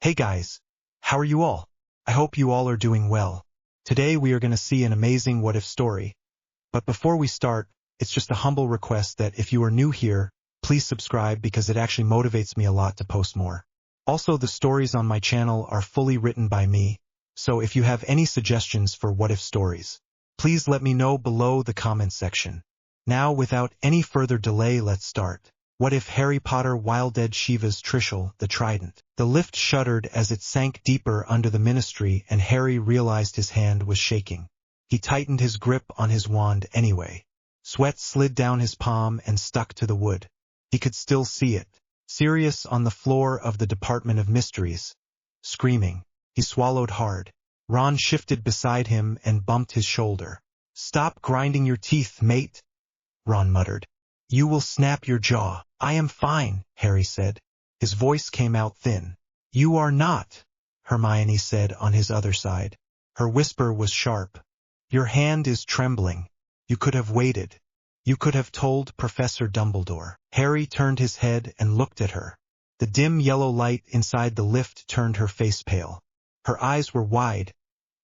Hey guys, how are you all? I hope you all are doing well. Today we are going to see an amazing what-if story. But before we start, it's just a humble request that if you are new here, please subscribe because it actually motivates me a lot to post more. Also, the stories on my channel are fully written by me, so if you have any suggestions for what-if stories, please let me know below the comment section. Now, without any further delay, let's start. What if Harry Potter Wielded Shiva's Trishul, the Trident? The lift shuddered as it sank deeper under the ministry and Harry realized his hand was shaking. He tightened his grip on his wand anyway. Sweat slid down his palm and stuck to the wood. He could still see it. Sirius on the floor of the Department of Mysteries. Screaming. He swallowed hard. Ron shifted beside him and bumped his shoulder. "Stop grinding your teeth, mate," Ron muttered. "You will snap your jaw." "I am fine," Harry said. His voice came out thin. "You are not," Hermione said on his other side. Her whisper was sharp. "Your hand is trembling. You could have waited. You could have told Professor Dumbledore." Harry turned his head and looked at her. The dim yellow light inside the lift turned her face pale. Her eyes were wide.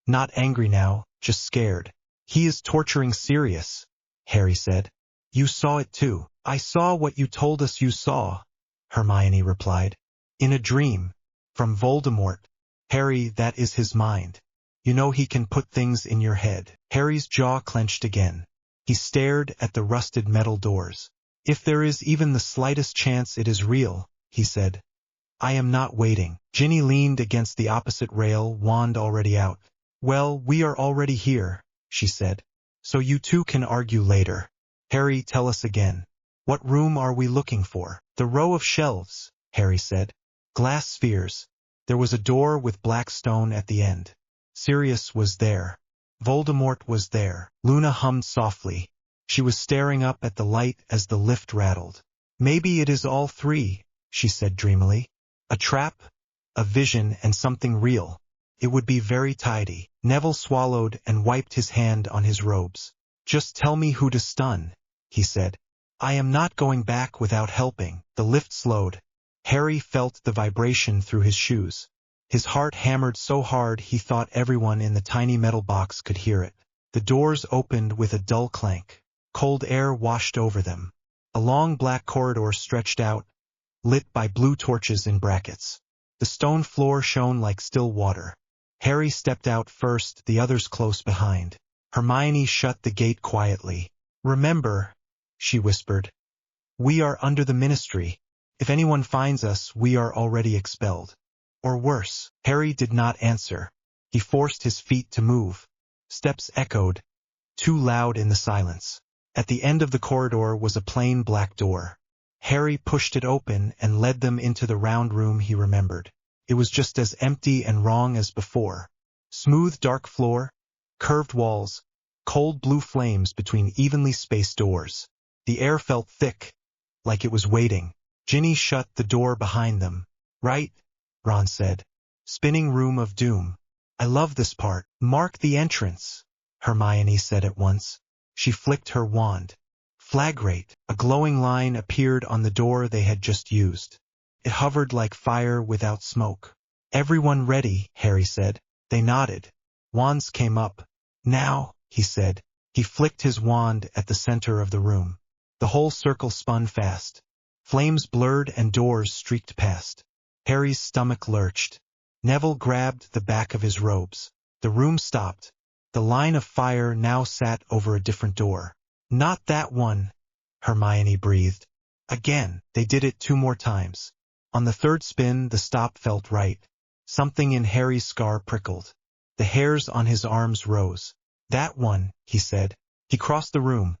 Not angry now, just scared. "He is torturing Sirius," Harry said. "You saw it too." "I saw what you told us you saw," Hermione replied. "In a dream. From Voldemort." "Harry, that is his mind. You know he can put things in your head." Harry's jaw clenched again. He stared at the rusted metal doors. "If there is even the slightest chance it is real," he said, "I am not waiting." Ginny leaned against the opposite rail, wand already out. "Well, we are already here," she said. "So you two can argue later." "Harry, tell us again. What room are we looking for?" "The row of shelves," Harry said. "Glass spheres. There was a door with black stone at the end. Sirius was there. Voldemort was there." Luna hummed softly. She was staring up at the light as the lift rattled. "Maybe it is all three," she said dreamily. "A trap, a vision, and something real. It would be very tidy." Neville swallowed and wiped his hand on his robes. "Just tell me who to stun," he said. "I am not going back without helping." The lift slowed. Harry felt the vibration through his shoes. His heart hammered so hard he thought everyone in the tiny metal box could hear it. The doors opened with a dull clank. Cold air washed over them. A long black corridor stretched out, lit by blue torches in brackets. The stone floor shone like still water. Harry stepped out first, the others close behind. Hermione shut the gate quietly. "Remember," she whispered, "we are under the ministry. If anyone finds us, we are already expelled. Or worse." Harry did not answer. He forced his feet to move. Steps echoed, too loud in the silence. At the end of the corridor was a plain black door. Harry pushed it open and led them into the round room he remembered. It was just as empty and wrong as before. Smooth dark floor, curved walls, cold blue flames between evenly spaced doors. The air felt thick, like it was waiting. Ginny shut the door behind them. "Right," Ron said. "Spinning room of doom. I love this part." "Mark the entrance," Hermione said at once. She flicked her wand. Flagrate. A glowing line appeared on the door they had just used. It hovered like fire without smoke. "Everyone ready," Harry said. They nodded. Wands came up. "Now," he said. He flicked his wand at the center of the room. The whole circle spun fast. Flames blurred and doors streaked past. Harry's stomach lurched. Neville grabbed the back of his robes. The room stopped. The line of fire now sat over a different door. "Not that one," Hermione breathed. Again, they did it 2 more times. On the third spin, the stop felt right. Something in Harry's scar prickled. The hairs on his arms rose. "That one," he said. He crossed the room,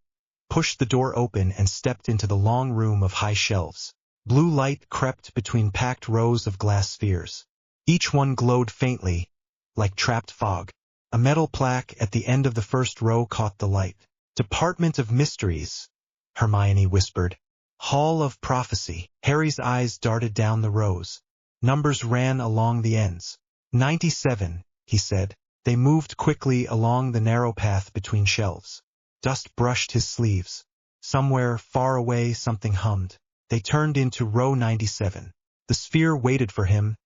pushed the door open and stepped into the long room of high shelves. Blue light crept between packed rows of glass spheres. Each one glowed faintly, like trapped fog. A metal plaque at the end of the first row caught the light. "Department of Mysteries," Hermione whispered. "Hall of Prophecy." Harry's eyes darted down the rows. Numbers ran along the ends. 97, he said. They moved quickly along the narrow path between shelves. Dust brushed his sleeves. Somewhere, far away, something hummed. They turned into row 97. The sphere waited for him,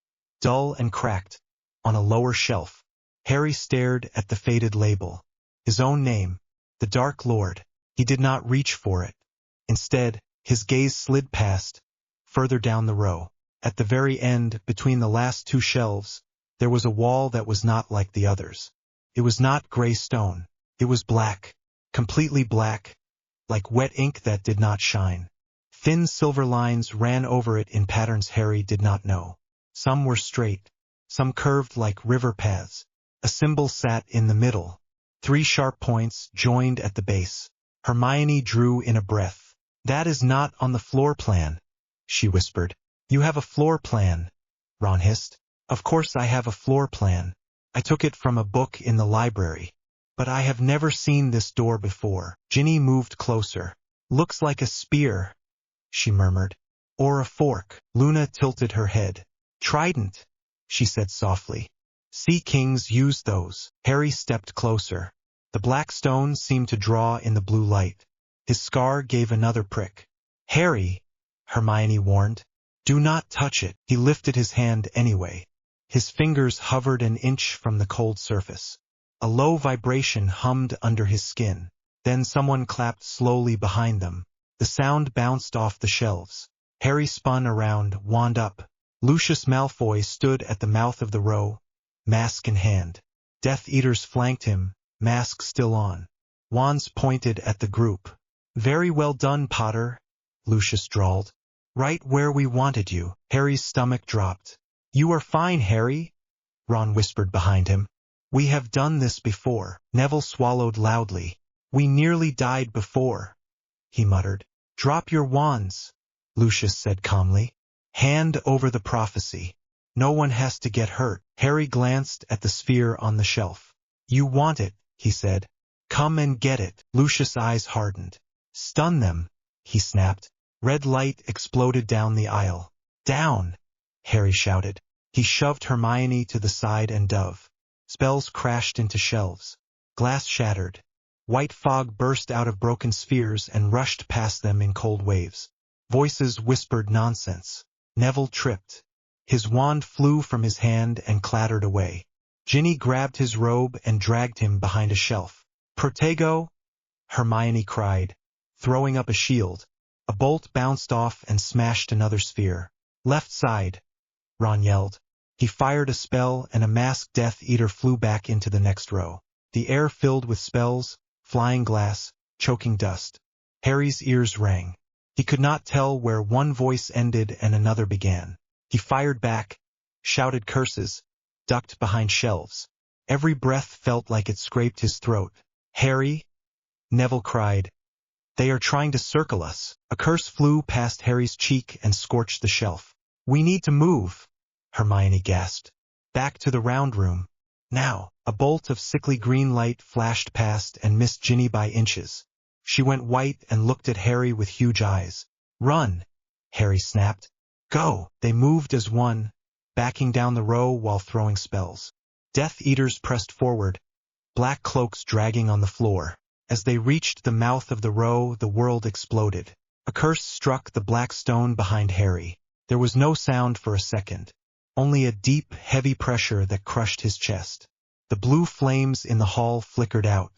dull and cracked, on a lower shelf. Harry stared at the faded label. His own name, the Dark Lord. He did not reach for it. Instead, his gaze slid past, further down the row. At the very end, between the last two shelves, there was a wall that was not like the others. It was not gray stone. It was black, completely black, like wet ink that did not shine. Thin silver lines ran over it in patterns Harry did not know. Some were straight, some curved like river paths. A symbol sat in the middle. 3 sharp points joined at the base. Hermione drew in a breath. "That is not on the floor plan," she whispered. "You have a floor plan," Ron hissed. "Of course I have a floor plan. I took it from a book in the library. But I have never seen this door before." Ginny moved closer. "Looks like a spear," she murmured. "Or a fork." Luna tilted her head. "Trident," she said softly. "Sea kings use those." Harry stepped closer. The black stone seemed to draw in the blue light. His scar gave another prick. "Harry," Hermione warned, "do not touch it." He lifted his hand anyway. His fingers hovered an inch from the cold surface. A low vibration hummed under his skin. Then someone clapped slowly behind them. The sound bounced off the shelves. Harry spun around, wand up. Lucius Malfoy stood at the mouth of the row, mask in hand. Death Eaters flanked him, mask still on. Wands pointed at the group. "Very well done, Potter," Lucius drawled. "Right where we wanted you." Harry's stomach dropped. "You are fine, Harry," Ron whispered behind him. "We have done this before." Neville swallowed loudly. "We nearly died before," he muttered. "Drop your wands," Lucius said calmly. "Hand over the prophecy. No one has to get hurt." Harry glanced at the sphere on the shelf. "You want it," he said. "Come and get it." Lucius' eyes hardened. "Stun them," he snapped. Red light exploded down the aisle. "Down!" Harry shouted. He shoved Hermione to the side and Dove. Spells crashed into shelves. Glass shattered. White fog burst out of broken spheres and rushed past them in cold waves. Voices whispered nonsense. Neville tripped. His wand flew from his hand and clattered away. Ginny grabbed his robe and dragged him behind a shelf. "Protego!" Hermione cried, throwing up a shield. A bolt bounced off and smashed another sphere. "Left side!" Ron yelled. He fired a spell and a masked Death Eater flew back into the next row. The air filled with spells, flying glass, choking dust. Harry's ears rang. He could not tell where one voice ended and another began. He fired back, shouted curses, ducked behind shelves. Every breath felt like it scraped his throat. "Harry!" Neville cried. "They are trying to circle us." A curse flew past Harry's cheek and scorched the shelf. "We need to move," Hermione gasped. "Back to the round room. Now." A bolt of sickly green light flashed past and missed Ginny by inches. She went white and looked at Harry with huge eyes. "Run!" Harry snapped. "Go!" They moved as one, backing down the row while throwing spells. Death Eaters pressed forward, black cloaks dragging on the floor. As they reached the mouth of the row, the world exploded. A curse struck the black stone behind Harry. There was no sound for a second, only a deep, heavy pressure that crushed his chest. The blue flames in the hall flickered out.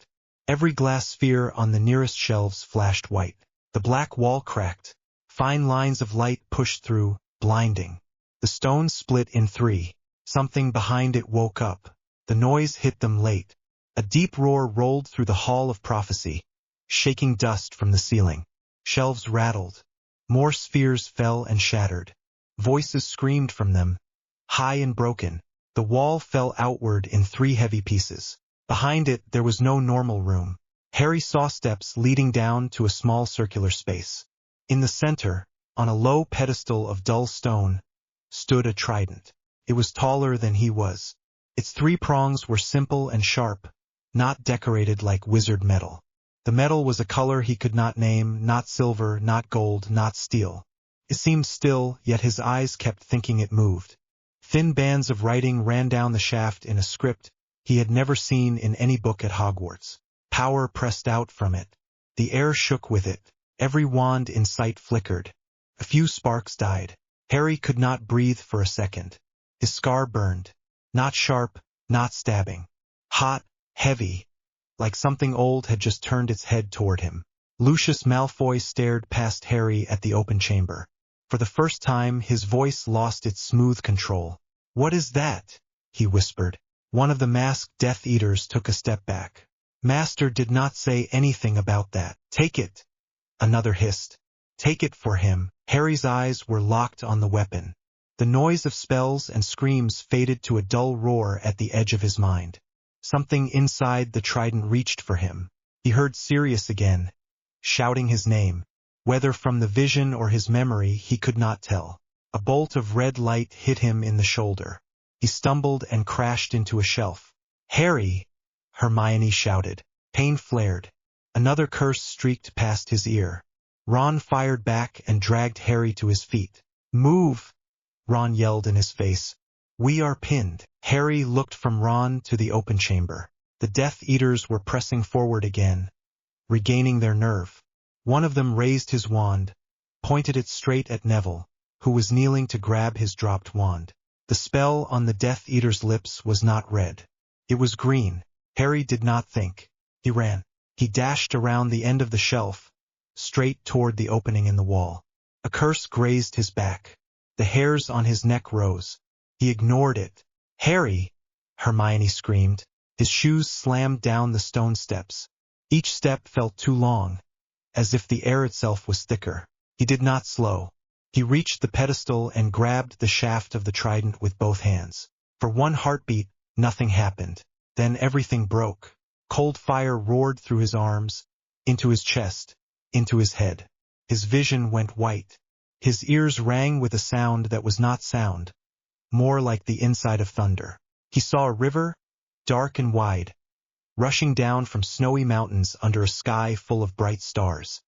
Every glass sphere on the nearest shelves flashed white. The black wall cracked. Fine lines of light pushed through, blinding. The stone split in 3. Something behind it woke up. The noise hit them late. A deep roar rolled through the Hall of Prophecy, shaking dust from the ceiling. Shelves rattled. More spheres fell and shattered. Voices screamed from them, high and broken. The wall fell outward in 3 heavy pieces. Behind it there was no normal room. Harry saw steps leading down to a small circular space. In the center, on a low pedestal of dull stone, stood a trident. It was taller than he was. Its 3 prongs were simple and sharp, not decorated like wizard metal. The metal was a color he could not name, not silver, not gold, not steel. It seemed still, yet his eyes kept thinking it moved. Thin bands of writing ran down the shaft in a script he had never seen in any book at Hogwarts. Power pressed out from it. The air shook with it. Every wand in sight flickered. A few sparks died. Harry could not breathe for a second. His scar burned. Not sharp, not stabbing. Hot, heavy, like something old had just turned its head toward him. Lucius Malfoy stared past Harry at the open chamber. For the first time, his voice lost its smooth control. "What is that?" he whispered. One of the masked Death Eaters took a step back. "Master did not say anything about that." "Take it," another hissed. "Take it for him." Harry's eyes were locked on the weapon. The noise of spells and screams faded to a dull roar at the edge of his mind. Something inside the trident reached for him. He heard Sirius again, shouting his name. Whether from the vision or his memory, he could not tell. A bolt of red light hit him in the shoulder. He stumbled and crashed into a shelf. "Harry!" Hermione shouted. Pain flared. Another curse streaked past his ear. Ron fired back and dragged Harry to his feet. "Move!" Ron yelled in his face. "We are pinned." Harry looked from Ron to the open chamber. The Death Eaters were pressing forward again, regaining their nerve. One of them raised his wand, pointed it straight at Neville, who was kneeling to grab his dropped wand. The spell on the Death Eater's lips was not red. It was green. Harry did not think. He ran. He dashed around the end of the shelf, straight toward the opening in the wall. A curse grazed his back. The hairs on his neck rose. He ignored it. "Harry!" Hermione screamed. His shoes slammed down the stone steps. Each step felt too long, as if the air itself was thicker. He did not slow. He reached the pedestal and grabbed the shaft of the trident with both hands. For one heartbeat, nothing happened. Then everything broke. Cold fire roared through his arms, into his chest, into his head. His vision went white. His ears rang with a sound that was not sound, more like the inside of thunder. He saw a river, dark and wide, rushing down from snowy mountains under a sky full of bright stars.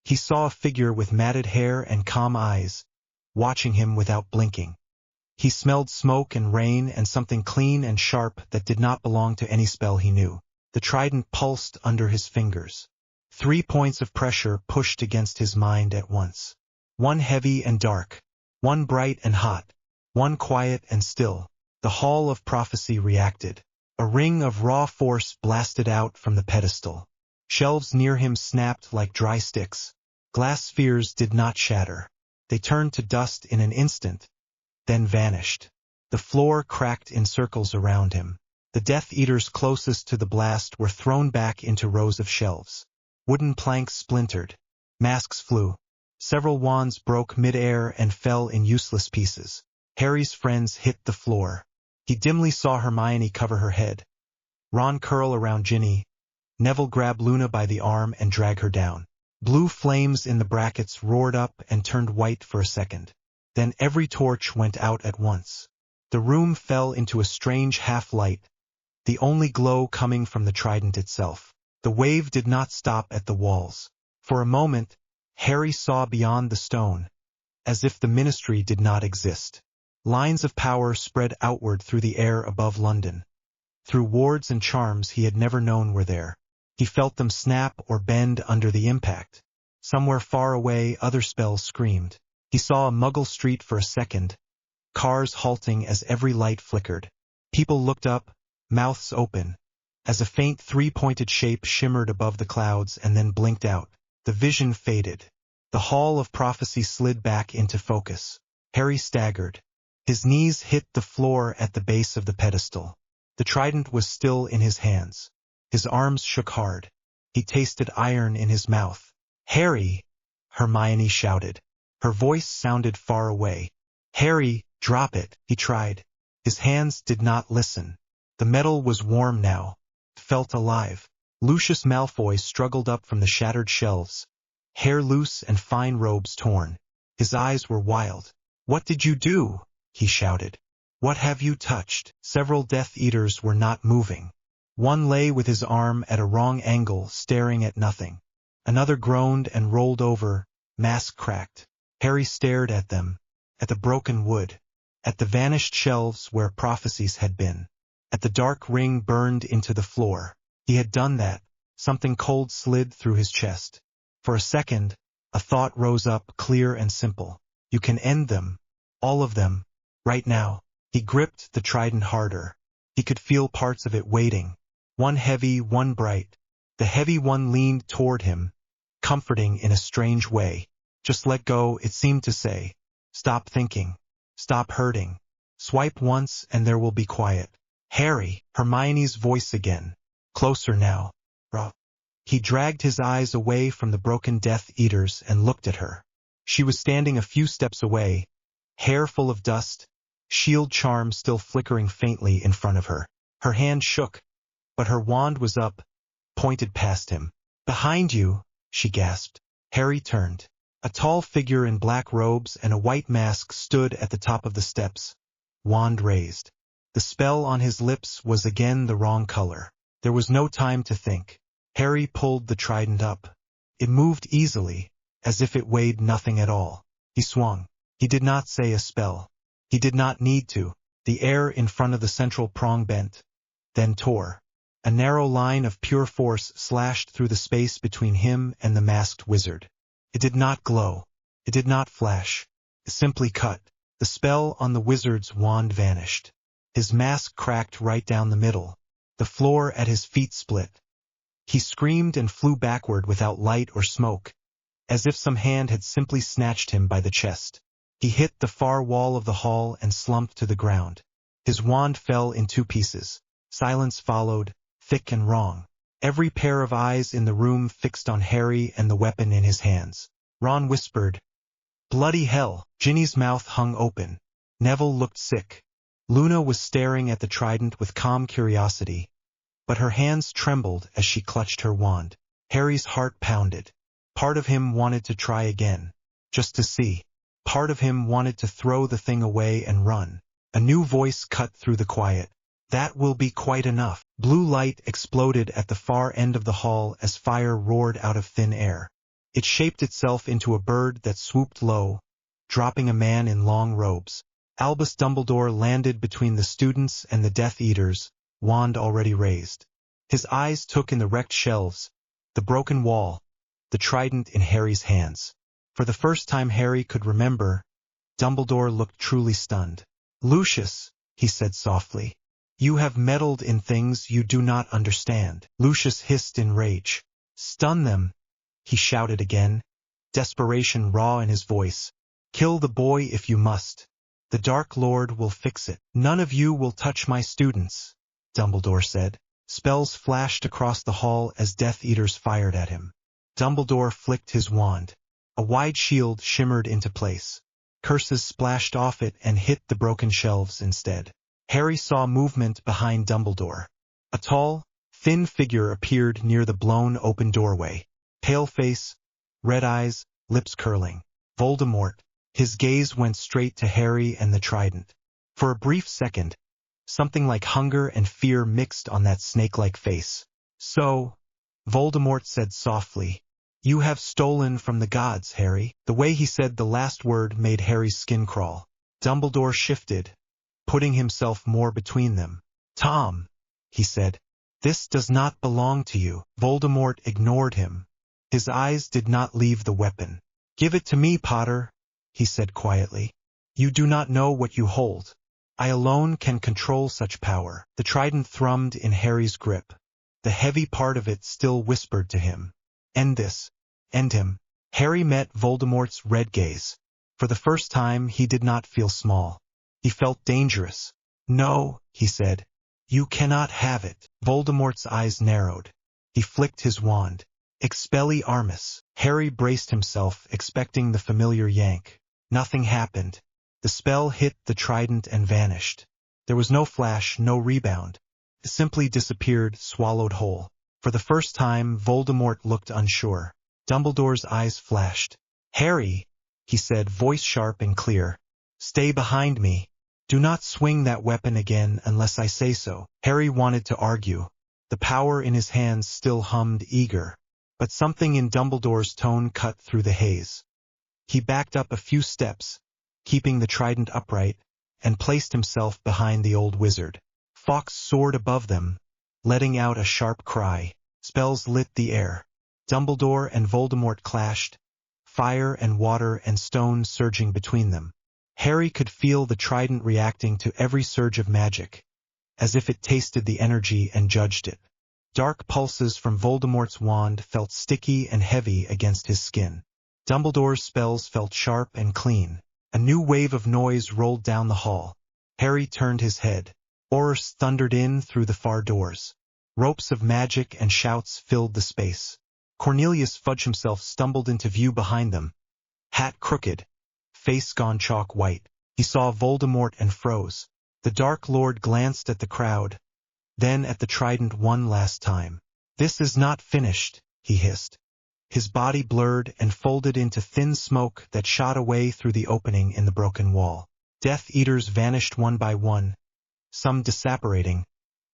He saw a figure with matted hair and calm eyes, watching him without blinking. He smelled smoke and rain and something clean and sharp that did not belong to any spell he knew. The trident pulsed under his fingers. 3 points of pressure pushed against his mind at once. One heavy and dark, one bright and hot, one quiet and still. The Hall of Prophecy reacted. A ring of raw force blasted out from the pedestal. Shelves near him snapped like dry sticks. Glass spheres did not shatter. They turned to dust in an instant, then vanished. The floor cracked in circles around him. The Death Eaters closest to the blast were thrown back into rows of shelves. Wooden planks splintered. Masks flew. Several wands broke mid-air and fell in useless pieces. Harry's friends hit the floor. He dimly saw Hermione cover her head, Ron curl around Ginny, Neville grab Luna by the arm and drag her down. Blue flames in the brackets roared up and turned white for a second. Then every torch went out at once. The room fell into a strange half-light, the only glow coming from the trident itself. The wave did not stop at the walls. For a moment, Harry saw beyond the stone, as if the ministry did not exist. Lines of power spread outward through the air above London. Through wards and charms he had never known were there. He felt them snap or bend under the impact. Somewhere far away, other spells screamed. He saw a Muggle street for a second, cars halting as every light flickered. People looked up, mouths open, as a faint 3-pointed shape shimmered above the clouds and then blinked out. The vision faded. The Hall of Prophecy slid back into focus. Harry staggered. His knees hit the floor at the base of the pedestal. The trident was still in his hands. His arms shook hard. He tasted iron in his mouth. "Harry!" Hermione shouted. Her voice sounded far away. "Harry, drop it," he tried. His hands did not listen. The metal was warm now, felt alive. Lucius Malfoy struggled up from the shattered shelves, hair loose and fine robes torn. His eyes were wild. "What did you do?" he shouted. "What have you touched?" Several Death Eaters were not moving. One lay with his arm at a wrong angle, staring at nothing. Another groaned and rolled over, mask cracked. Harry stared at them, at the broken wood, at the vanished shelves where prophecies had been, at the dark ring burned into the floor. He had done that. Something cold slid through his chest. For a second, a thought rose up, clear and simple. You can end them, all of them, right now. He gripped the trident harder. He could feel parts of it waiting. One heavy, one bright. The heavy one leaned toward him, comforting in a strange way. Just let go, it seemed to say. Stop thinking. Stop hurting. Swipe once and there will be quiet. Harry, Hermione's voice again. Closer now. He dragged his eyes away from the broken Death Eaters and looked at her. She was standing a few steps away, hair full of dust, shield charm still flickering faintly in front of her. Her hand shook, but her wand was up, pointed past him. Behind you, she gasped. Harry turned. A tall figure in black robes and a white mask stood at the top of the steps, wand raised. The spell on his lips was again the wrong color. There was no time to think. Harry pulled the trident up. It moved easily, as if it weighed nothing at all. He swung. He did not say a spell. He did not need to. The air in front of the central prong bent, then tore. A narrow line of pure force slashed through the space between him and the masked wizard. It did not glow. It did not flash. It simply cut. The spell on the wizard's wand vanished. His mask cracked right down the middle. The floor at his feet split. He screamed and flew backward without light or smoke, as if some hand had simply snatched him by the chest. He hit the far wall of the hall and slumped to the ground. His wand fell in two pieces. Silence followed, thick and wrong. Every pair of eyes in the room fixed on Harry and the weapon in his hands. Ron whispered, "Bloody hell!" Ginny's mouth hung open. Neville looked sick. Luna was staring at the trident with calm curiosity, but her hands trembled as she clutched her wand. Harry's heart pounded. Part of him wanted to try again, just to see. Part of him wanted to throw the thing away and run. A new voice cut through the quiet. "That will be quite enough." Blue light exploded at the far end of the hall as fire roared out of thin air. It shaped itself into a bird that swooped low, dropping a man in long robes. Albus Dumbledore landed between the students and the Death Eaters, wand already raised. His eyes took in the wrecked shelves, the broken wall, the trident in Harry's hands. For the first time Harry could remember, Dumbledore looked truly stunned. "Lucius," he said softly, "you have meddled in things you do not understand." Lucius hissed in rage. "Stun them," he shouted again, desperation raw in his voice. "Kill the boy if you must. The Dark Lord will fix it." "None of you will touch my students," Dumbledore said. Spells flashed across the hall as Death Eaters fired at him. Dumbledore flicked his wand. A wide shield shimmered into place. Curses splashed off it and hit the broken shelves instead. Harry saw movement behind Dumbledore. A tall, thin figure appeared near the blown open doorway. Pale face, red eyes, lips curling. Voldemort. His gaze went straight to Harry and the trident. For a brief second, something like hunger and fear mixed on that snake-like face. "So," Voldemort said softly, "you have stolen from the gods, Harry." The way he said the last word made Harry's skin crawl. Dumbledore shifted, putting himself more between them. "Tom," he said, "this does not belong to you." Voldemort ignored him. His eyes did not leave the weapon. "Give it to me, Potter," he said quietly. "You do not know what you hold. I alone can control such power." The trident thrummed in Harry's grip. The heavy part of it still whispered to him, "End this. End him." Harry met Voldemort's red gaze. For the first time he did not feel small. He felt dangerous. "No," he said. "You cannot have it." Voldemort's eyes narrowed. He flicked his wand. "Expelliarmus." Harry braced himself, expecting the familiar yank. Nothing happened. The spell hit the trident and vanished. There was no flash, no rebound. It simply disappeared, swallowed whole. For the first time, Voldemort looked unsure. Dumbledore's eyes flashed. "Harry," he said, voice sharp and clear, "stay behind me. Do not swing that weapon again unless I say so." Harry wanted to argue. The power in his hands still hummed eager. But something in Dumbledore's tone cut through the haze. He backed up a few steps, keeping the trident upright, and placed himself behind the old wizard. Fawkes soared above them, letting out a sharp cry. Spells lit the air. Dumbledore and Voldemort clashed, fire and water and stone surging between them. Harry could feel the trident reacting to every surge of magic, as if it tasted the energy and judged it. Dark pulses from Voldemort's wand felt sticky and heavy against his skin. Dumbledore's spells felt sharp and clean. A new wave of noise rolled down the hall. Harry turned his head. Oars thundered in through the far doors. Ropes of magic and shouts filled the space. Cornelius Fudge himself stumbled into view behind them. Hat crooked, face gone chalk white. He saw Voldemort and froze. The Dark Lord glanced at the crowd, then at the trident one last time. "This is not finished," he hissed. His body blurred and folded into thin smoke that shot away through the opening in the broken wall. Death Eaters vanished one by one, some disapparating,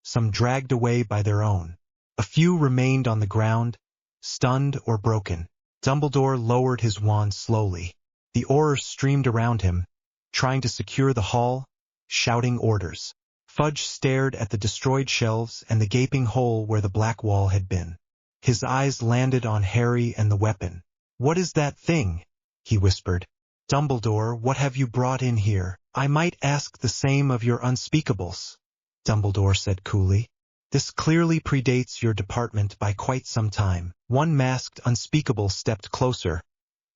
some dragged away by their own. A few remained on the ground, stunned or broken. Dumbledore lowered his wand slowly. The Aurors streamed around him, trying to secure the hall, shouting orders. Fudge stared at the destroyed shelves and the gaping hole where the black wall had been. His eyes landed on Harry and the weapon. "What is that thing?" he whispered. "Dumbledore, what have you brought in here?" "I might ask the same of your unspeakables," Dumbledore said coolly. "This clearly predates your department by quite some time." One masked unspeakable stepped closer,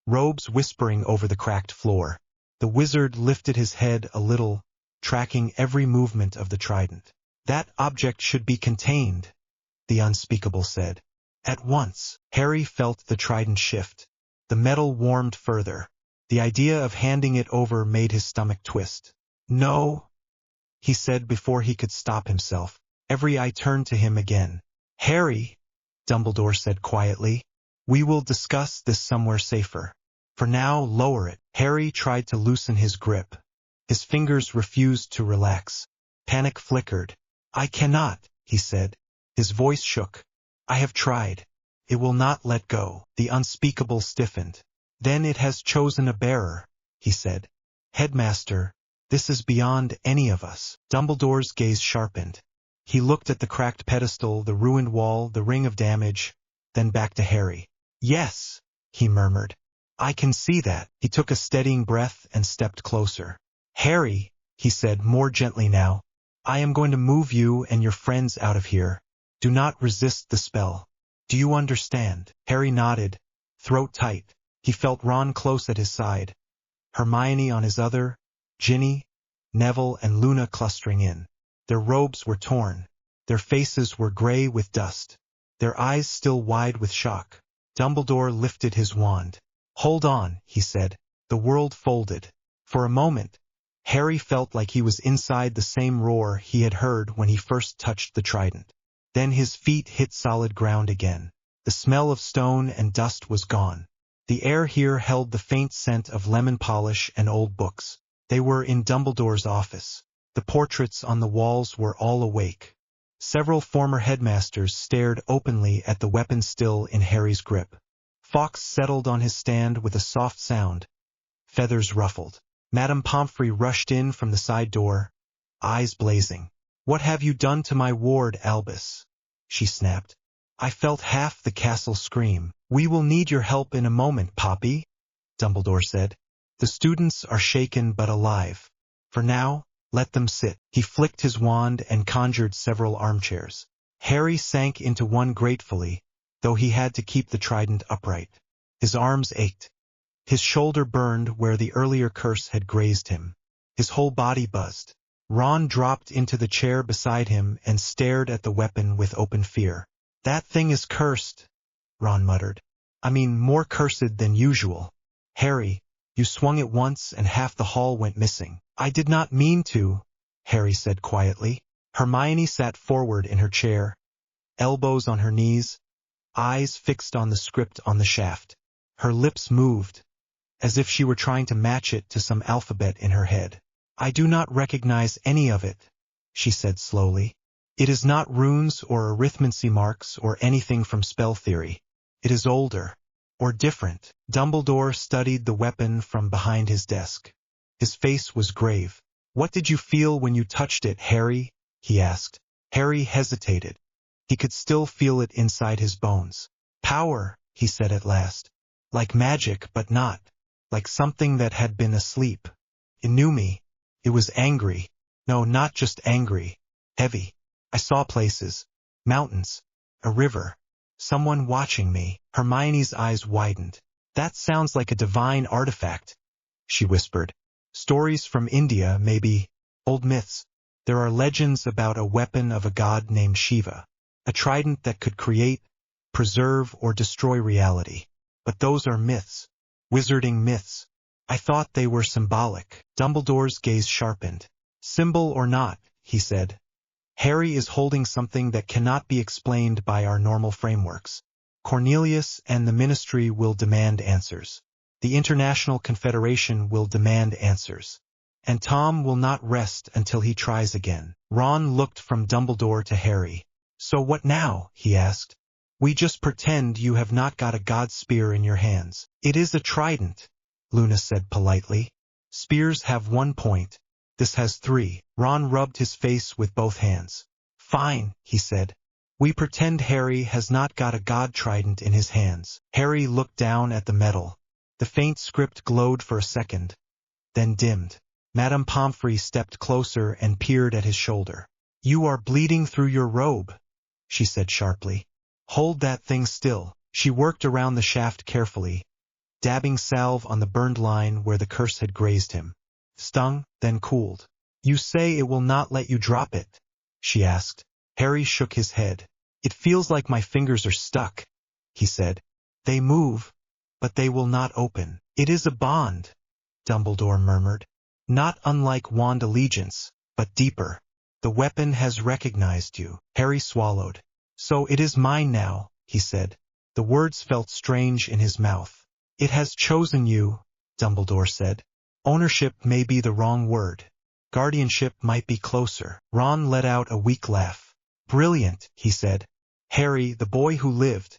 robes whispering over the cracked floor. The wizard lifted his head a little, tracking every movement of the trident. "That object should be contained," the unspeakable said. At once, Harry felt the trident shift. The metal warmed further. The idea of handing it over made his stomach twist. "No," he said before he could stop himself. Every eye turned to him again. "Harry," Dumbledore said quietly, "we will discuss this somewhere safer. For now, lower it." Harry tried to loosen his grip. His fingers refused to relax. Panic flickered. "I cannot," he said. His voice shook. "I have tried. It will not let go." The unspeakable stiffened. "Then it has chosen a bearer," he said. "Headmaster, this is beyond any of us." Dumbledore's gaze sharpened. He looked at the cracked pedestal, the ruined wall, the ring of damage, then back to Harry. "Yes," he murmured. "I can see that." He took a steadying breath and stepped closer. "Harry," he said more gently now, "I am going to move you and your friends out of here. Do not resist the spell. Do you understand?" Harry nodded, throat tight. He felt Ron close at his side, Hermione on his other, Ginny, Neville, and Luna clustering in. Their robes were torn. Their faces were gray with dust. Their eyes still wide with shock. Dumbledore lifted his wand. "Hold on," he said. The world folded. For a moment, Harry felt like he was inside the same roar he had heard when he first touched the trident. Then his feet hit solid ground again. The smell of stone and dust was gone. The air here held the faint scent of lemon polish and old books. They were in Dumbledore's office. The portraits on the walls were all awake. Several former headmasters stared openly at the weapon still in Harry's grip. Fawkes settled on his stand with a soft sound. Feathers ruffled. Madame Pomfrey rushed in from the side door, eyes blazing. "What have you done to my ward, Albus?" she snapped. I felt half the castle scream. "We will need your help in a moment, Poppy," Dumbledore said. "The students are shaken but alive. For now, let them sit." He flicked his wand and conjured several armchairs. Harry sank into one gratefully, though he had to keep the trident upright. His arms ached. His shoulder burned where the earlier curse had grazed him. His whole body buzzed. Ron dropped into the chair beside him and stared at the weapon with open fear. "That thing is cursed," Ron muttered. "I mean, more cursed than usual. Harry, you swung it once and half the hall went missing." "I did not mean to," Harry said quietly. Hermione sat forward in her chair, elbows on her knees, eyes fixed on the script on the shaft. Her lips moved, as if she were trying to match it to some alphabet in her head. "I do not recognize any of it," she said slowly. "It is not runes or arithmancy marks or anything from spell theory. It is older, or different." Dumbledore studied the weapon from behind his desk. His face was grave. "What did you feel when you touched it, Harry?" he asked. Harry hesitated. He could still feel it inside his bones. "Power," he said at last. "Like magic, but not. Like something that had been asleep." It knew me. It was angry. No, not just angry. Heavy. I saw places. Mountains. A river. Someone watching me. Hermione's eyes widened. That sounds like a divine artifact, she whispered. Stories from India, maybe. Old myths. There are legends about a weapon of a god named Shiva. A trident that could create, preserve, or destroy reality. But those are myths. Wizarding myths. I thought they were symbolic. Dumbledore's gaze sharpened. Symbol or not, he said. Harry is holding something that cannot be explained by our normal frameworks. Cornelius and the Ministry will demand answers. The International Confederation will demand answers. And Tom will not rest until he tries again. Ron looked from Dumbledore to Harry. So what now? He asked. We just pretend you have not got a god spear in your hands. It is a trident, Luna said politely. Spears have 1 point. This has 3. Ron rubbed his face with both hands. Fine, he said. We pretend Harry has not got a god trident in his hands. Harry looked down at the metal. The faint script glowed for a second, then dimmed. Madame Pomfrey stepped closer and peered at his shoulder. You are bleeding through your robe, she said sharply. Hold that thing still. She worked around the shaft carefully, dabbing salve on the burned line where the curse had grazed him. Stung, then cooled. You say it will not let you drop it? She asked. Harry shook his head. It feels like my fingers are stuck, he said. They move, but they will not open. It is a bond, Dumbledore murmured. Not unlike wand allegiance, but deeper. The weapon has recognized you. Harry swallowed. So it is mine now, he said. The words felt strange in his mouth. It has chosen you, Dumbledore said. Ownership may be the wrong word. Guardianship might be closer. Ron let out a weak laugh. Brilliant, he said. Harry, the boy who lived.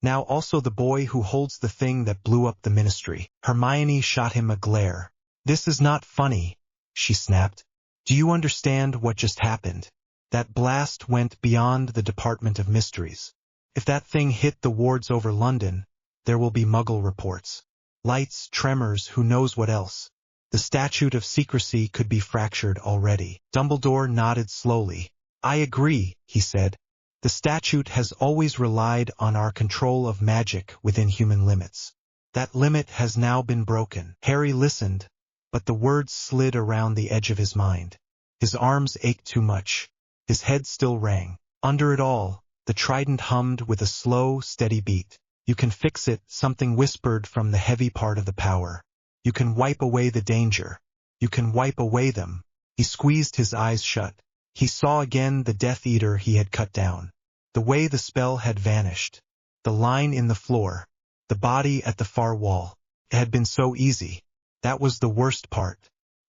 Now also the boy who holds the thing that blew up the Ministry. Hermione shot him a glare. This is not funny, she snapped. Do you understand what just happened? That blast went beyond the Department of Mysteries. If that thing hit the wards over London, there will be Muggle reports. Lights, tremors, who knows what else. The statute of secrecy could be fractured already. Dumbledore nodded slowly. I agree, he said. The statute has always relied on our control of magic within human limits. That limit has now been broken. Harry listened, but the words slid around the edge of his mind. His arms ached too much. His head still rang. Under it all, the trident hummed with a slow, steady beat. You can fix it, something whispered from the heavy part of the power. You can wipe away the danger. You can wipe away them. He squeezed his eyes shut. He saw again the Death Eater he had cut down. The way the spell had vanished. The line in the floor. The body at the far wall. It had been so easy. That was the worst part.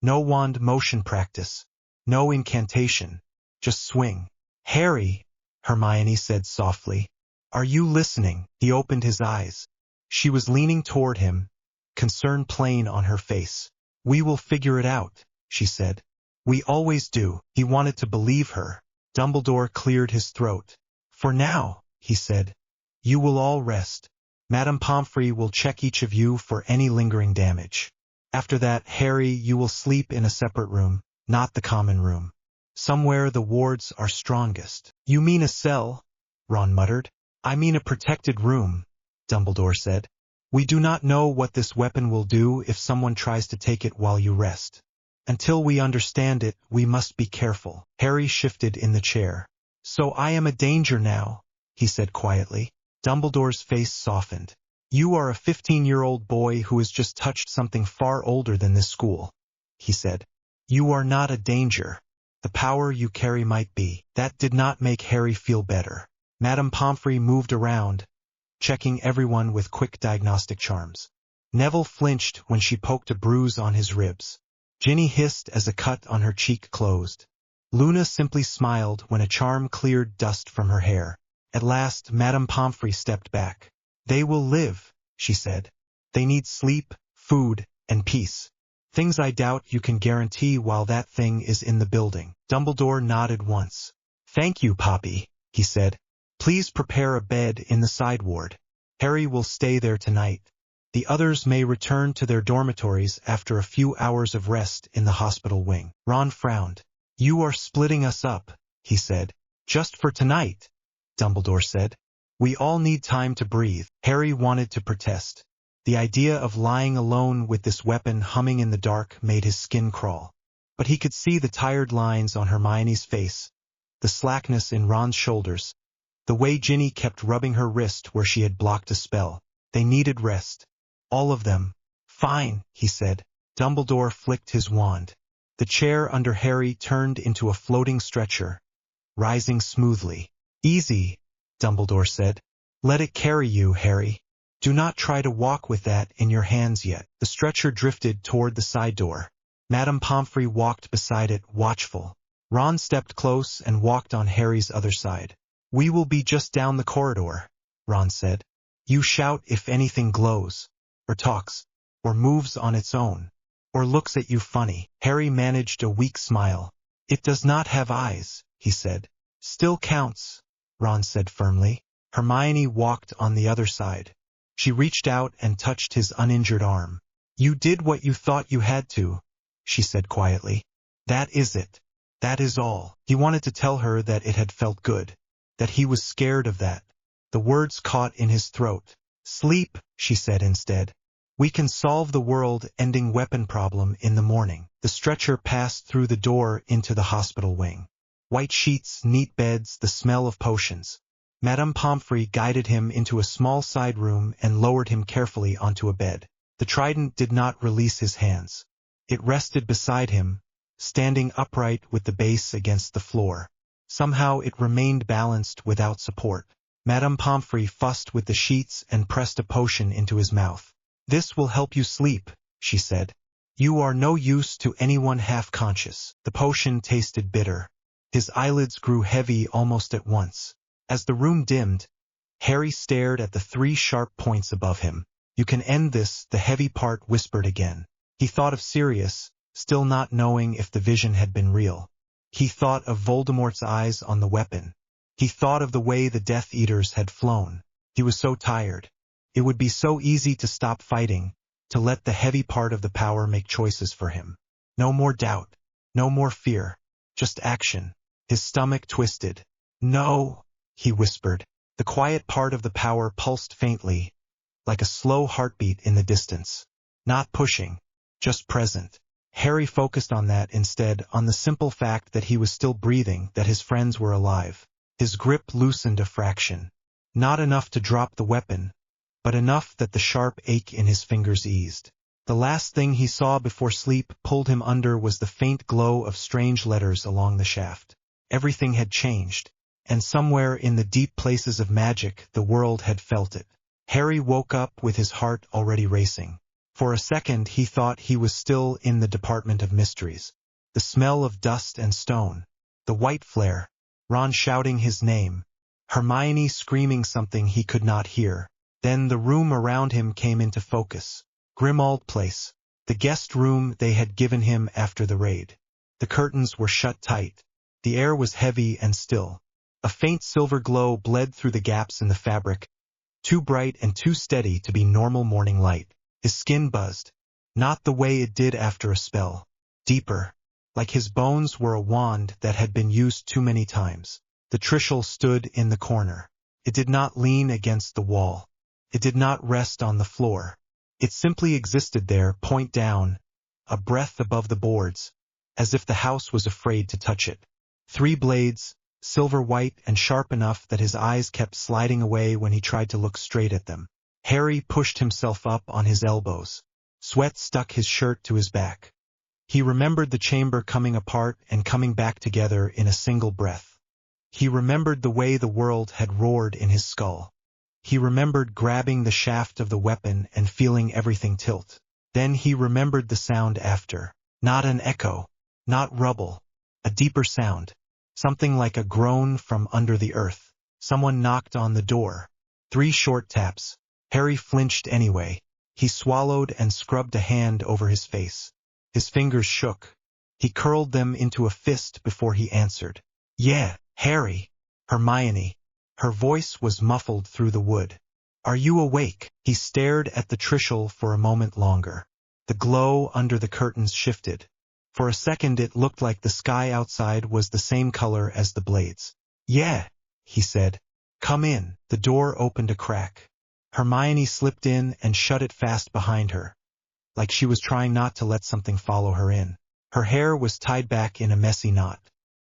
No wand motion practice. No incantation. Just swing. Harry, Hermione said softly. Are you listening? He opened his eyes. She was leaning toward him, concern plain on her face. We will figure it out, she said. We always do. He wanted to believe her. Dumbledore cleared his throat. For now, he said, you will all rest. Madame Pomfrey will check each of you for any lingering damage. After that, Harry, you will sleep in a separate room, not the common room. Somewhere the wards are strongest. You mean a cell? Ron muttered. I mean a protected room, Dumbledore said. We do not know what this weapon will do if someone tries to take it while you rest. Until we understand it, we must be careful. Harry shifted in the chair. So I am a danger now, he said quietly. Dumbledore's face softened. You are a 15-year-old boy who has just touched something far older than this school, he said. You are not a danger. The power you carry might be. That did not make Harry feel better. Madame Pomfrey moved around, checking everyone with quick diagnostic charms. Neville flinched when she poked a bruise on his ribs. Ginny hissed as a cut on her cheek closed. Luna simply smiled when a charm cleared dust from her hair. At last, Madame Pomfrey stepped back. They will live, she said. They need sleep, food, and peace. Things I doubt you can guarantee while that thing is in the building. Dumbledore nodded once. Thank you, Poppy, he said. Please prepare a bed in the side ward. Harry will stay there tonight. The others may return to their dormitories after a few hours of rest in the hospital wing. Ron frowned. You are splitting us up, he said. Just for tonight, Dumbledore said. We all need time to breathe. Harry wanted to protest. The idea of lying alone with this weapon humming in the dark made his skin crawl. But he could see the tired lines on Hermione's face, the slackness in Ron's shoulders, the way Ginny kept rubbing her wrist where she had blocked a spell. They needed rest. All of them. Fine, he said. Dumbledore flicked his wand. The chair under Harry turned into a floating stretcher, rising smoothly. Easy, Dumbledore said. Let it carry you, Harry. Do not try to walk with that in your hands yet. The stretcher drifted toward the side door. Madame Pomfrey walked beside it, watchful. Ron stepped close and walked on Harry's other side. We will be just down the corridor, Ron said. You shout if anything glows, or talks, or moves on its own, or looks at you funny. Harry managed a weak smile. It does not have eyes, he said. Still counts, Ron said firmly. Hermione walked on the other side. She reached out and touched his uninjured arm. You did what you thought you had to, she said quietly. That is it. That is all. He wanted to tell her that it had felt good, that he was scared of that. The words caught in his throat. Sleep, she said instead. We can solve the world-ending weapon problem in the morning. The stretcher passed through the door into the hospital wing. White sheets, neat beds, the smell of potions. Madame Pomfrey guided him into a small side room and lowered him carefully onto a bed. The trident did not release his hands. It rested beside him, standing upright with the base against the floor. Somehow it remained balanced without support. Madame Pomfrey fussed with the sheets and pressed a potion into his mouth. This will help you sleep, she said. You are no use to anyone half-conscious. The potion tasted bitter. His eyelids grew heavy almost at once. As the room dimmed, Harry stared at the 3 sharp points above him. You can end this, the heavy part whispered again. He thought of Sirius, still not knowing if the vision had been real. He thought of Voldemort's eyes on the weapon. He thought of the way the Death Eaters had flown. He was so tired. It would be so easy to stop fighting, to let the heavy part of the power make choices for him. No more doubt. No more fear. Just action. His stomach twisted. No, he whispered. The quiet part of the power pulsed faintly, like a slow heartbeat in the distance. Not pushing, just present. Harry focused on that instead, on the simple fact that he was still breathing, that his friends were alive. His grip loosened a fraction. Not enough to drop the weapon, but enough that the sharp ache in his fingers eased. The last thing he saw before sleep pulled him under was the faint glow of strange letters along the shaft. Everything had changed, and somewhere in the deep places of magic the world had felt it. Harry woke up with his heart already racing. For a second he thought he was still in the Department of Mysteries. The smell of dust and stone. The white flare. Ron shouting his name. Hermione screaming something he could not hear. Then the room around him came into focus. Grimmauld Place. The guest room they had given him after the raid. The curtains were shut tight. The air was heavy and still. A faint silver glow bled through the gaps in the fabric, too bright and too steady to be normal morning light. His skin buzzed. Not the way it did after a spell. Deeper. Like his bones were a wand that had been used too many times. The Trishul stood in the corner. It did not lean against the wall. It did not rest on the floor. It simply existed there, point down, a breath above the boards, as if the house was afraid to touch it. 3 blades, silver white and sharp enough that his eyes kept sliding away when he tried to look straight at them. Harry pushed himself up on his elbows. Sweat stuck his shirt to his back. He remembered the chamber coming apart and coming back together in a single breath. He remembered the way the world had roared in his skull. He remembered grabbing the shaft of the weapon and feeling everything tilt. Then he remembered the sound after. Not an echo. Not rubble. A deeper sound. Something like a groan from under the earth. Someone knocked on the door. 3 short taps. Harry flinched anyway. He swallowed and scrubbed a hand over his face. His fingers shook. He curled them into a fist before he answered. Yeah, Harry. Hermione. Her voice was muffled through the wood. Are you awake? He stared at the Trishul for a moment longer. The glow under the curtains shifted. For a second it looked like the sky outside was the same color as the blades. Yeah, he said. Come in. The door opened a crack. Hermione slipped in and shut it fast behind her, like she was trying not to let something follow her in. Her hair was tied back in a messy knot.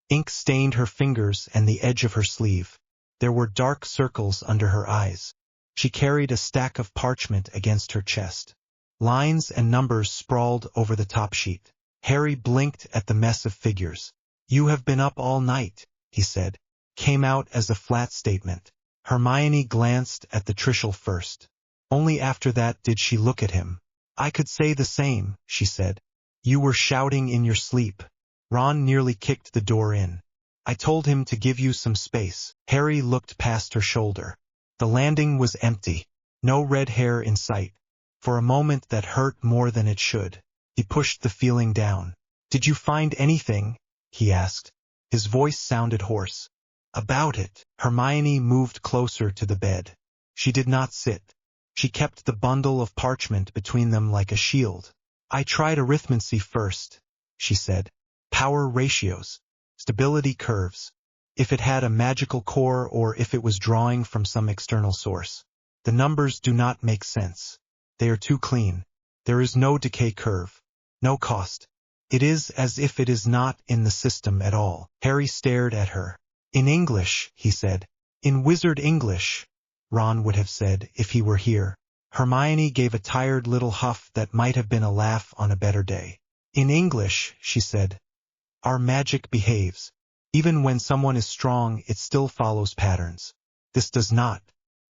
Ink stained her fingers and the edge of her sleeve. There were dark circles under her eyes. She carried a stack of parchment against her chest. Lines and numbers sprawled over the top sheet. Harry blinked at the mess of figures. You have been up all night, he said. Came out as a flat statement. Hermione glanced at the Trishul first. Only after that did she look at him. I could say the same, she said. You were shouting in your sleep. Ron nearly kicked the door in. I told him to give you some space. Harry looked past her shoulder. The landing was empty. No red hair in sight. For a moment that hurt more than it should. He pushed the feeling down. Did you find anything? He asked. His voice sounded hoarse. About it. Hermione moved closer to the bed. She did not sit. She kept the bundle of parchment between them like a shield. I tried arithmancy first, she said. Power ratios. Stability curves. If it had a magical core or if it was drawing from some external source. The numbers do not make sense. They are too clean. There is no decay curve. No cost. It is as if it is not in the system at all. Harry stared at her. In English, he said. In wizard English, Ron would have said if he were here. Hermione gave a tired little huff that might have been a laugh on a better day. In English, she said. Our magic behaves. Even when someone is strong, it still follows patterns. This does not.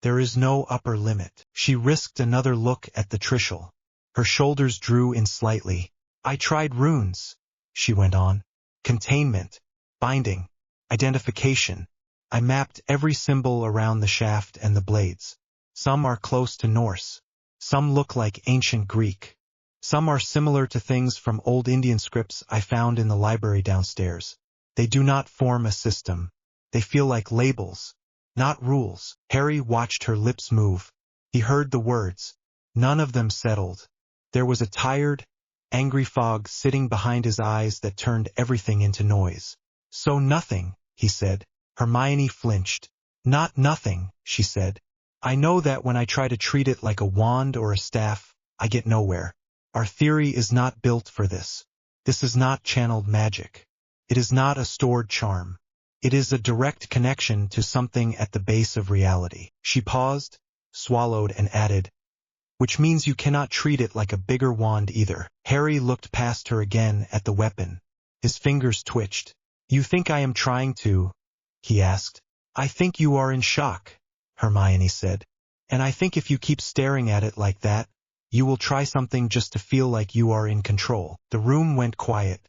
There is no upper limit. She risked another look at the Trishul. Her shoulders drew in slightly. I tried runes, she went on. Containment, binding, identification. I mapped every symbol around the shaft and the blades. Some are close to Norse. Some look like ancient Greek. Some are similar to things from old Indian scripts I found in the library downstairs. They do not form a system. They feel like labels, not rules. Harry watched her lips move. He heard the words. None of them settled. There was a tired, angry fog sitting behind his eyes that turned everything into noise. So nothing, he said. Hermione flinched. Not nothing, she said. I know that when I try to treat it like a wand or a staff, I get nowhere. Our theory is not built for this. This is not channeled magic. It is not a stored charm. It is a direct connection to something at the base of reality. She paused, swallowed, and added, which means you cannot treat it like a bigger wand either. Harry looked past her again at the weapon. His fingers twitched. You think I am trying to? He asked. I think you are in shock, Hermione said. And I think if you keep staring at it like that, you will try something just to feel like you are in control. The room went quiet.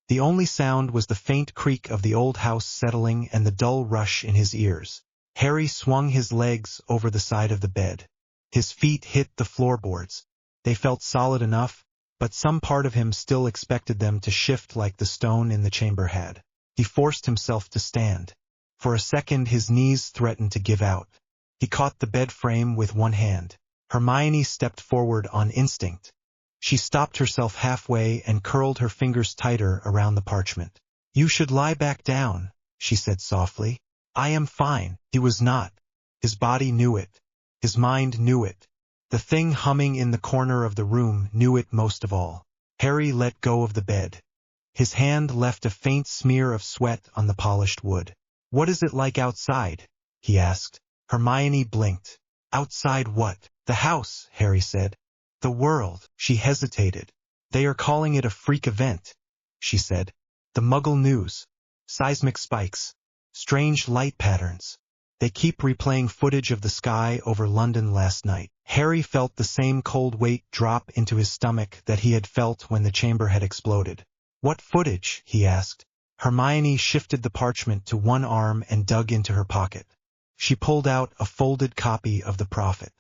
The only sound was the faint creak of the old house settling and the dull rush in his ears. Harry swung his legs over the side of the bed. His feet hit the floorboards. They felt solid enough, but some part of him still expected them to shift like the stone in the chamber had. He forced himself to stand. For a second his knees threatened to give out. He caught the bed frame with one hand. Hermione stepped forward on instinct. She stopped herself halfway and curled her fingers tighter around the parchment. You should lie back down, she said softly. I am fine. He was not. His body knew it. His mind knew it. The thing humming in the corner of the room knew it most of all. Harry let go of the bed. His hand left a faint smear of sweat on the polished wood. What is it like outside? He asked. Hermione blinked. Outside what? The house, Harry said. The world. She hesitated. They are calling it a freak event, she said. The Muggle news. Seismic spikes. Strange light patterns. They keep replaying footage of the sky over London last night. Harry felt the same cold weight drop into his stomach that he had felt when the chamber had exploded. What footage? He asked. Hermione shifted the parchment to one arm and dug into her pocket. She pulled out a folded copy of The Prophet.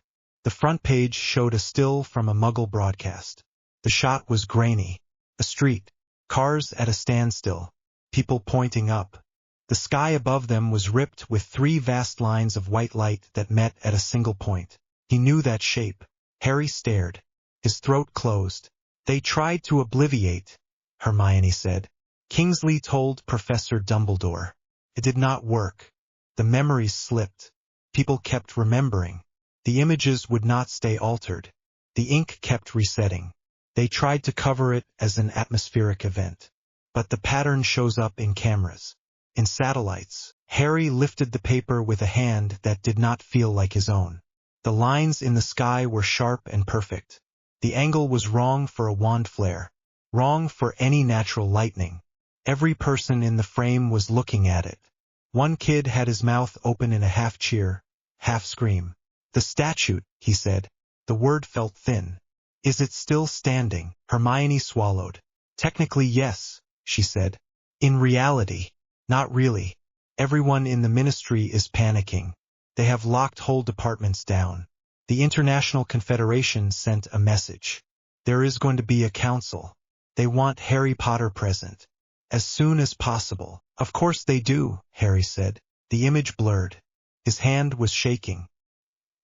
The front page showed a still from a Muggle broadcast. The shot was grainy. A street. Cars at a standstill. People pointing up. The sky above them was ripped with 3 vast lines of white light that met at a single point. He knew that shape. Harry stared. His throat closed. They tried to obliviate, Hermione said. Kingsley told Professor Dumbledore. It did not work. The memories slipped. People kept remembering. The images would not stay altered. The ink kept resetting. They tried to cover it as an atmospheric event. But the pattern shows up in cameras, in satellites. Harry lifted the paper with a hand that did not feel like his own. The lines in the sky were sharp and perfect. The angle was wrong for a wand flare, wrong for any natural lightning. Every person in the frame was looking at it. One kid had his mouth open in a half cheer, half scream. The statute, he said. The word felt thin. Is it still standing? Hermione swallowed. Technically yes, she said. In reality, not really. Everyone in the ministry is panicking. They have locked whole departments down. The International Confederation sent a message. There is going to be a council. They want Harry Potter present. As soon as possible. Of course they do, Harry said. The image blurred. His hand was shaking.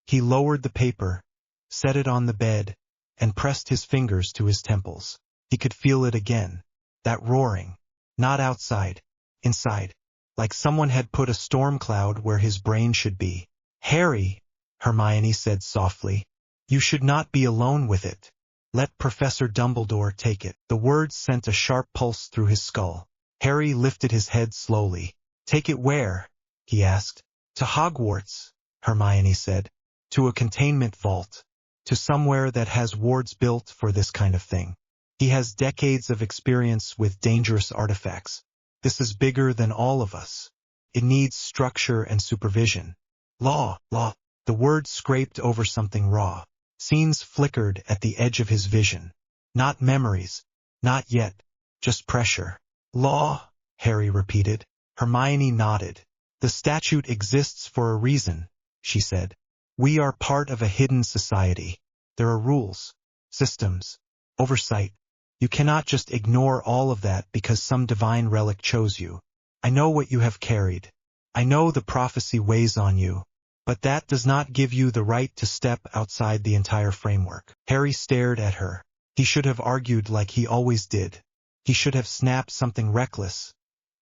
He lowered the paper, set it on the bed, and pressed his fingers to his temples. He could feel it again. That roaring. Not outside. Inside. Like someone had put a storm cloud where his brain should be. Harry, Hermione said softly. You should not be alone with it. Let Professor Dumbledore take it. The words sent a sharp pulse through his skull. Harry lifted his head slowly. Take it where? He asked. To Hogwarts, Hermione said. To a containment vault. To somewhere that has wards built for this kind of thing. He has decades of experience with dangerous artifacts. This is bigger than all of us. It needs structure and supervision. Law. The word scraped over something raw. Scenes flickered at the edge of his vision. Not memories. Not yet. Just pressure. Law, Harry repeated. Hermione nodded. The statute exists for a reason, she said. We are part of a hidden society. There are rules, systems, oversight. You cannot just ignore all of that because some divine relic chose you. I know what you have carried. I know the prophecy weighs on you. But that does not give you the right to step outside the entire framework. Harry stared at her. He should have argued like he always did. He should have snapped something reckless,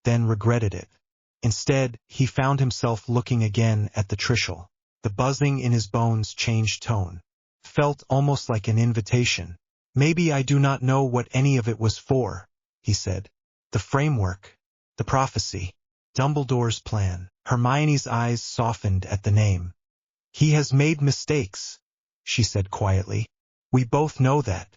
then regretted it. Instead, he found himself looking again at the Trishul. The buzzing in his bones changed tone. Felt almost like an invitation. Maybe I do not know what any of it was for, he said. The framework. The prophecy. Dumbledore's plan. Hermione's eyes softened at the name. He has made mistakes, she said quietly. We both know that.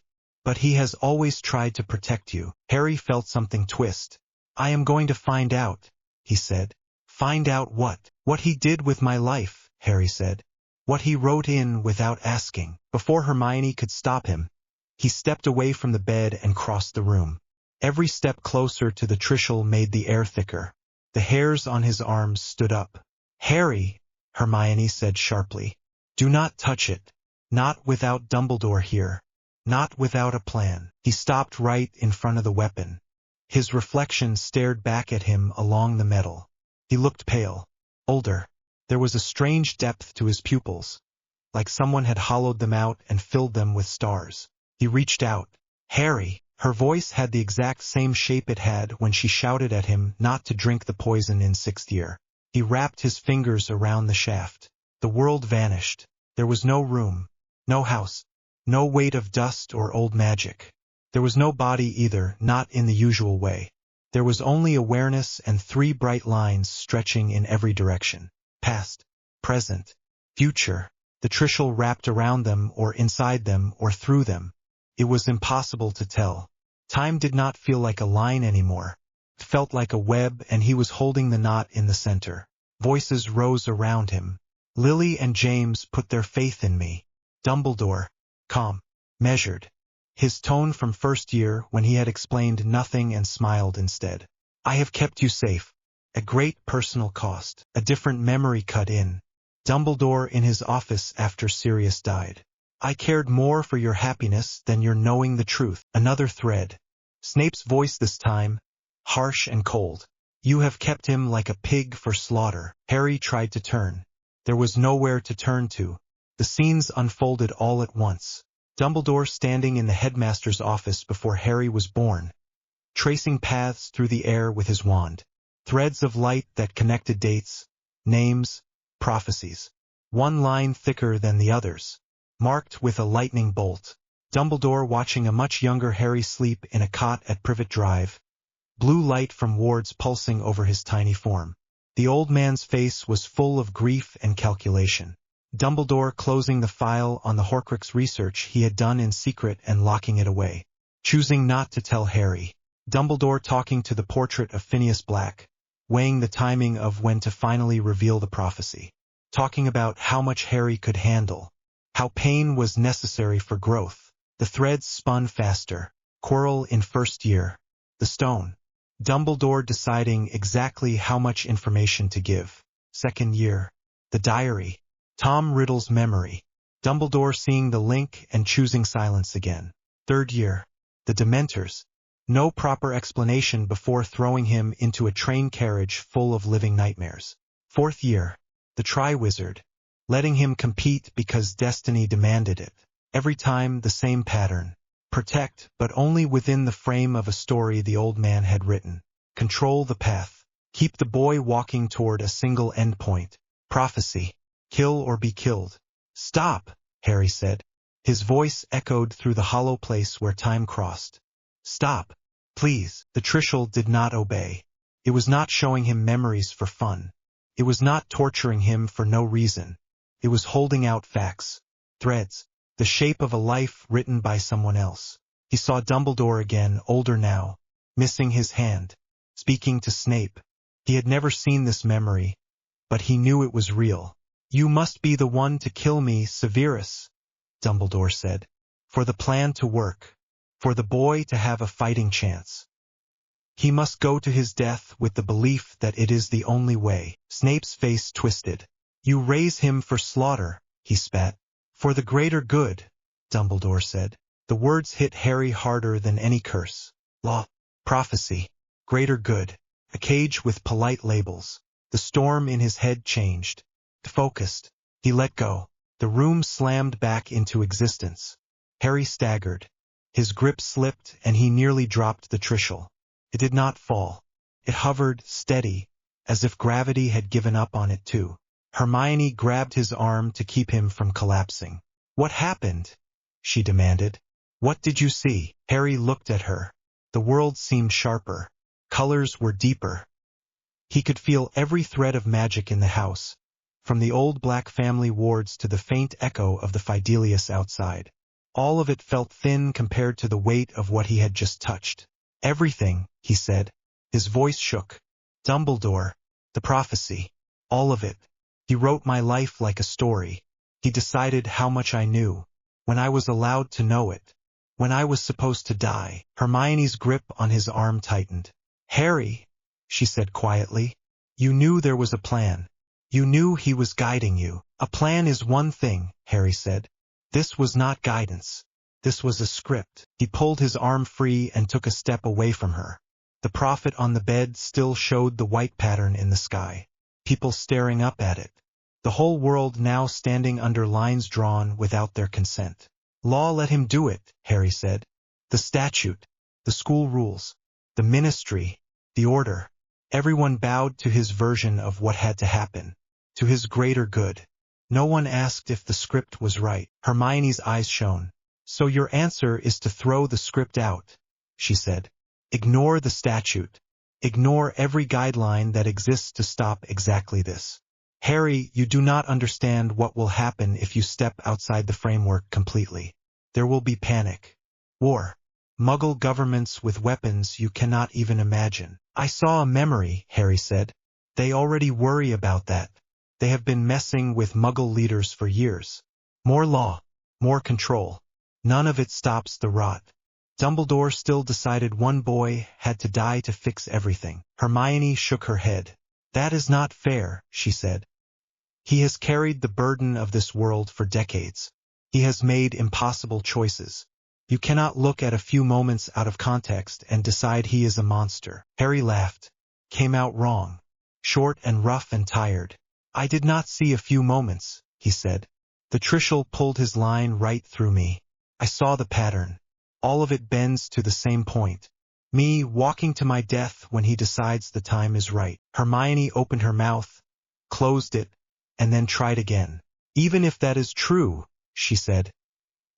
But he has always tried to protect you. Harry felt something twist. I am going to find out, he said. Find out what? What he did with my life, Harry said. What he wrote in without asking. Before Hermione could stop him, he stepped away from the bed and crossed the room. Every step closer to the Trishul made the air thicker. The hairs on his arms stood up. Harry, Hermione said sharply. Do not touch it. Not without Dumbledore here. Not without a plan. He stopped right in front of the weapon. His reflection stared back at him along the metal. He looked pale. Older. There was a strange depth to his pupils. Like someone had hollowed them out and filled them with stars. He reached out. Harry. Her voice had the exact same shape it had when she shouted at him not to drink the poison in 6th year. He wrapped his fingers around the shaft. The world vanished. There was no room. No house. No weight of dust or old magic. There was no body either, not in the usual way. There was only awareness and 3 bright lines stretching in every direction. Past, present, future. The Trishul wrapped around them or inside them or through them. It was impossible to tell. Time did not feel like a line anymore. It felt like a web, and he was holding the knot in the center. Voices rose around him. Lily and James put their faith in me. Dumbledore. Calm. Measured. His tone from 1st year when he had explained nothing and smiled instead. I have kept you safe. At great personal cost. A different memory cut in. Dumbledore in his office after Sirius died. I cared more for your happiness than your knowing the truth. Another thread. Snape's voice this time, harsh and cold. You have kept him like a pig for slaughter. Harry tried to turn. There was nowhere to turn to. The scenes unfolded all at once. Dumbledore standing in the headmaster's office before Harry was born, tracing paths through the air with his wand. Threads of light that connected dates, names, prophecies. One line thicker than the others, marked with a lightning bolt. Dumbledore watching a much younger Harry sleep in a cot at Privet Drive, blue light from wards pulsing over his tiny form. The old man's face was full of grief and calculation. Dumbledore closing the file on the Horcrux research he had done in secret and locking it away, choosing not to tell Harry. Dumbledore talking to the portrait of Phineas Black, weighing the timing of when to finally reveal the prophecy, talking about how much Harry could handle, how pain was necessary for growth. The threads spun faster. Quirrell in first year. The stone. Dumbledore deciding exactly how much information to give. Second year. The diary. Tom Riddle's memory. Dumbledore seeing the link and choosing silence again. Third year. The Dementors. No proper explanation before throwing him into a train carriage full of living nightmares. Fourth year. The Triwizard. Letting him compete because destiny demanded it. Every time the same pattern. Protect, but only within the frame of a story the old man had written. Control the path. Keep the boy walking toward a single endpoint. Prophecy. Kill or be killed. Stop, Harry said. His voice echoed through the hollow place where time crossed. Stop, please. The Trishul did not obey. It was not showing him memories for fun. It was not torturing him for no reason. It was holding out facts. Threads. The shape of a life written by someone else. He saw Dumbledore again, older now, missing his hand, speaking to Snape. He had never seen this memory, but he knew it was real. You must be the one to kill me, Severus, Dumbledore said, for the plan to work, for the boy to have a fighting chance. He must go to his death with the belief that it is the only way. Snape's face twisted. You raise him for slaughter, he spat. For the greater good, Dumbledore said. The words hit Harry harder than any curse. Law, prophecy, greater good, a cage with polite labels. The storm in his head changed. Focused. He let go. The room slammed back into existence. Harry staggered. His grip slipped and he nearly dropped the Trishul. It did not fall. It hovered, steady, as if gravity had given up on it too. Hermione grabbed his arm to keep him from collapsing. What happened? She demanded. What did you see? Harry looked at her. The world seemed sharper. Colors were deeper. He could feel every thread of magic in the house, from the old Black family wards to the faint echo of the Fidelius outside. All of it felt thin compared to the weight of what he had just touched. Everything, he said. His voice shook. Dumbledore, the prophecy, all of it. He wrote my life like a story. He decided how much I knew, when I was allowed to know it, when I was supposed to die. Hermione's grip on his arm tightened. Harry, she said quietly, you knew there was a plan. You knew he was guiding you. A plan is one thing, Harry said. This was not guidance. This was a script. He pulled his arm free and took a step away from her. The prophet on the bed still showed the white pattern in the sky. People staring up at it. The whole world now standing under lines drawn without their consent. Law let him do it, Harry said. The statute, the school rules, the ministry, the order. Everyone bowed to his version of what had to happen, to his greater good. No one asked if the script was right. Hermione's eyes shone. So your answer is to throw the script out, she said. Ignore the statute. Ignore every guideline that exists to stop exactly this. Harry, you do not understand what will happen if you step outside the framework completely. There will be panic. War. Muggle governments with weapons you cannot even imagine. I saw a memory, Harry said. They already worry about that. They have been messing with Muggle leaders for years. More law. More control. None of it stops the rot. Dumbledore still decided one boy had to die to fix everything. Hermione shook her head. That is not fair, she said. He has carried the burden of this world for decades. He has made impossible choices. You cannot look at a few moments out of context and decide he is a monster. Harry laughed. Came out wrong. Short and rough and tired. I did not see a few moments, he said. The Trishul pulled his line right through me. I saw the pattern. All of it bends to the same point. Me walking to my death when he decides the time is right. Hermione opened her mouth, closed it, and then tried again. Even if that is true, she said,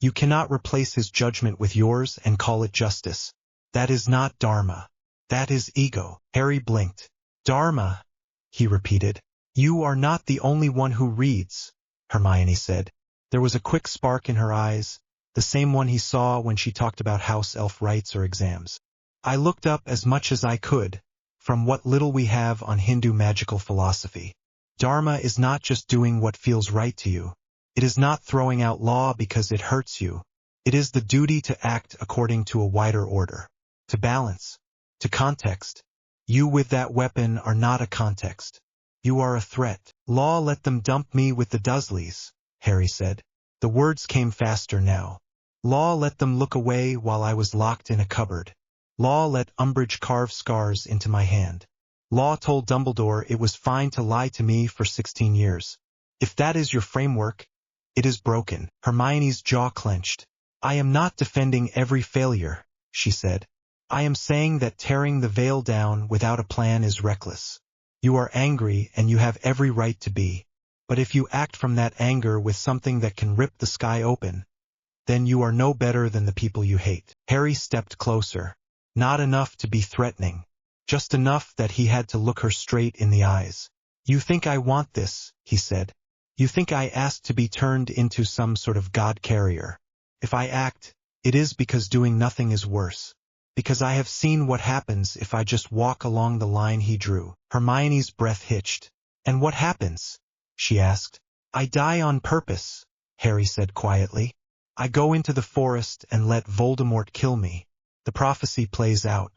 you cannot replace his judgment with yours and call it justice. That is not Dharma. That is ego. Harry blinked. Dharma, he repeated. You are not the only one who reads, Hermione said. There was a quick spark in her eyes, the same one he saw when she talked about house elf rights or exams. I looked up as much as I could, from what little we have on Hindu magical philosophy. Dharma is not just doing what feels right to you. It is not throwing out law because it hurts you. It is the duty to act according to a wider order, to balance, to context. You with that weapon are not a context. You are a threat. Law let them dump me with the Dursleys, Harry said. The words came faster now. Law let them look away while I was locked in a cupboard. Law let Umbridge carve scars into my hand. Law told Dumbledore it was fine to lie to me for 16 years. If that is your framework, it is broken. Hermione's jaw clenched. I am not defending every failure, she said. I am saying that tearing the veil down without a plan is reckless. You are angry and you have every right to be. But if you act from that anger with something that can rip the sky open, then you are no better than the people you hate. Harry stepped closer. Not enough to be threatening. Just enough that he had to look her straight in the eyes. You think I want this, he said. You think I asked to be turned into some sort of god carrier. If I act, it is because doing nothing is worse. Because I have seen what happens if I just walk along the line he drew. Hermione's breath hitched. And what happens? She asked. I die on purpose, Harry said quietly. I go into the forest and let Voldemort kill me. The prophecy plays out.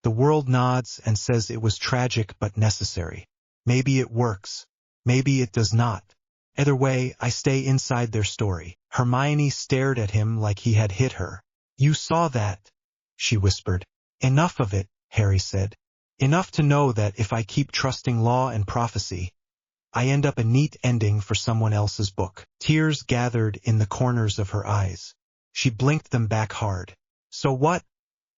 The world nods and says it was tragic but necessary. Maybe it works. Maybe it does not. Either way, I stay inside their story. Hermione stared at him like he had hit her. You saw that, she whispered. Enough of it, Harry said. Enough to know that if I keep trusting law and prophecy, I end up a neat ending for someone else's book. Tears gathered in the corners of her eyes. She blinked them back hard. So what?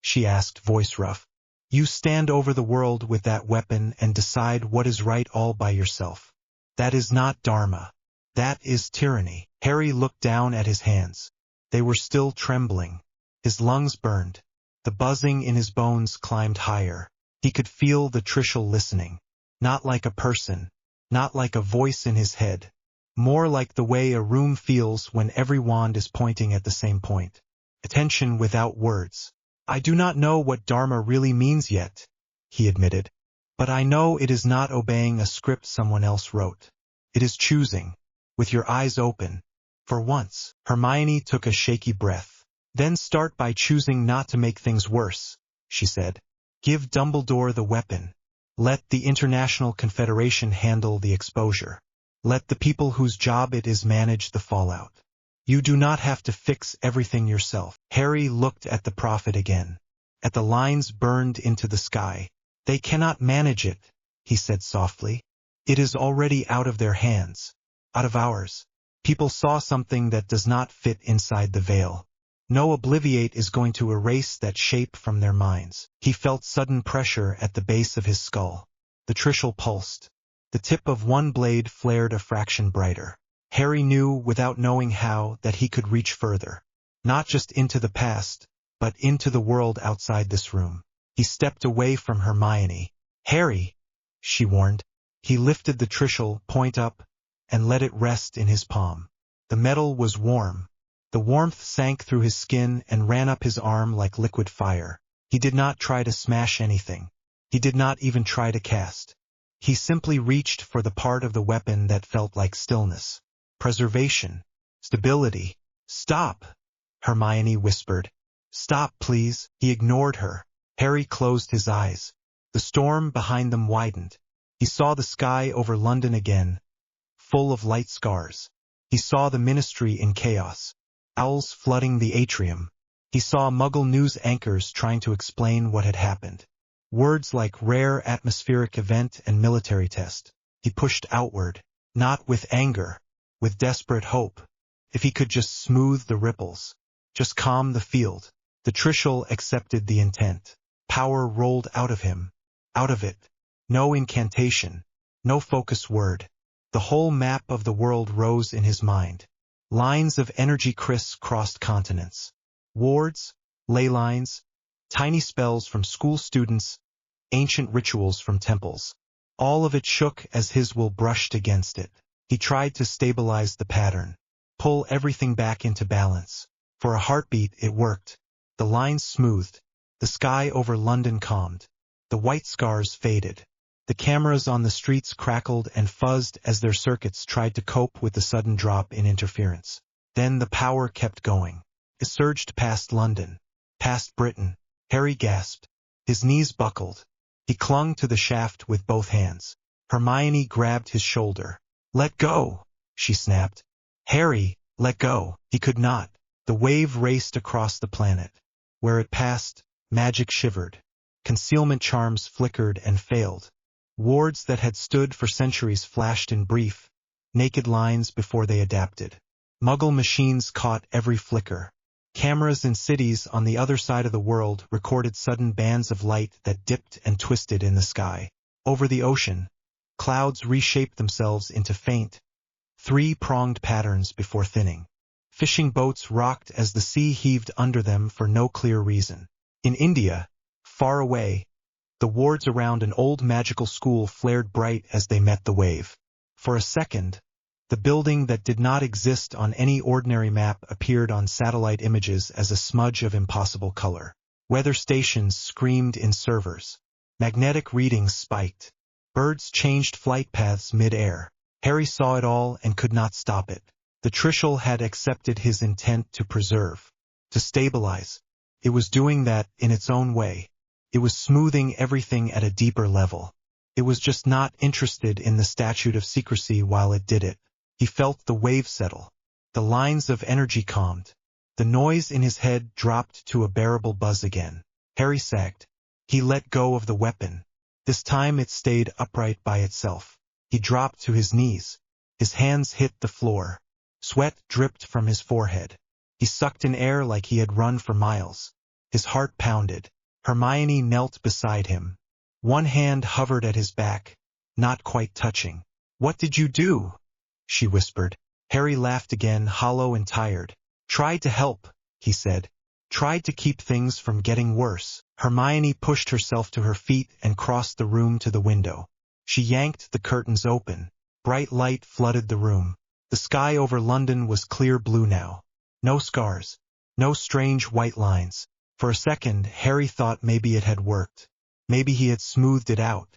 She asked, voice rough. You stand over the world with that weapon and decide what is right all by yourself. That is not Dharma. That is tyranny. Harry looked down at his hands. They were still trembling. His lungs burned. The buzzing in his bones climbed higher. He could feel the Trishul listening. Not like a person. Not like a voice in his head. More like the way a room feels when every wand is pointing at the same point. Attention without words. I do not know what Dharma really means yet, he admitted. But I know it is not obeying a script someone else wrote. It is choosing, with your eyes open. For once, Hermione took a shaky breath. Then start by choosing not to make things worse, she said. Give Dumbledore the weapon. Let the International Confederation handle the exposure. Let the people whose job it is manage the fallout. You do not have to fix everything yourself. Harry looked at the prophet again. At the lines burned into the sky. They cannot manage it, he said softly. It is already out of their hands. Out of ours. People saw something that does not fit inside the veil. No obliviate is going to erase that shape from their minds. He felt sudden pressure at the base of his skull. The Trishul pulsed. The tip of one blade flared a fraction brighter. Harry knew, without knowing how, that he could reach further. Not just into the past, but into the world outside this room. He stepped away from Hermione. Harry, she warned. He lifted the Trishul, point up, and let it rest in his palm. The metal was warm. The warmth sank through his skin and ran up his arm like liquid fire. He did not try to smash anything. He did not even try to cast. He simply reached for the part of the weapon that felt like stillness. Preservation. Stability. Stop, Hermione whispered. Stop, please. He ignored her. Harry closed his eyes. The storm behind them widened. He saw the sky over London again, full of light scars. He saw the Ministry in chaos. Owls flooding the atrium. He saw Muggle news anchors trying to explain what had happened. Words like rare atmospheric event and military test. He pushed outward, not with anger, with desperate hope. If he could just smooth the ripples, just calm the field. The Trishul accepted the intent. Power rolled out of him. Out of it. No incantation. No focus word. The whole map of the world rose in his mind. Lines of energy criss-crossed continents. Wards, ley lines, tiny spells from school students, ancient rituals from temples. All of it shook as his will brushed against it. He tried to stabilize the pattern. Pull everything back into balance. For a heartbeat it worked. The lines smoothed. The sky over London calmed. The white scars faded. The cameras on the streets crackled and fuzzed as their circuits tried to cope with the sudden drop in interference. Then the power kept going. It surged past London. Past Britain. Harry gasped. His knees buckled. He clung to the shaft with both hands. Hermione grabbed his shoulder. "Let go," she snapped. "Harry, let go." He could not. The wave raced across the planet. Where it passed, magic shivered. Concealment charms flickered and failed. Wards that had stood for centuries flashed in brief, naked lines before they adapted. Muggle machines caught every flicker. Cameras in cities on the other side of the world recorded sudden bands of light that dipped and twisted in the sky. Over the ocean, clouds reshaped themselves into faint, three-pronged patterns before thinning. Fishing boats rocked as the sea heaved under them for no clear reason. In India, far away, the wards around an old magical school flared bright as they met the wave. For a second, the building that did not exist on any ordinary map appeared on satellite images as a smudge of impossible color. Weather stations screamed in servers. Magnetic readings spiked. Birds changed flight paths mid-air. Harry saw it all and could not stop it. The Trishul had accepted his intent to preserve, to stabilize. It was doing that in its own way. It was smoothing everything at a deeper level. It was just not interested in the statute of secrecy while it did it. He felt the wave settle. The lines of energy calmed. The noise in his head dropped to a bearable buzz again. Harry sagged. He let go of the weapon. This time it stayed upright by itself. He dropped to his knees. His hands hit the floor. Sweat dripped from his forehead. He sucked in air like he had run for miles. His heart pounded. Hermione knelt beside him. One hand hovered at his back, not quite touching. "What did you do?" she whispered. Harry laughed again, hollow and tired. "Tried to help," he said. "Tried to keep things from getting worse." Hermione pushed herself to her feet and crossed the room to the window. She yanked the curtains open. Bright light flooded the room. The sky over London was clear blue now. No scars. No strange white lines. For a second, Harry thought maybe it had worked. Maybe he had smoothed it out.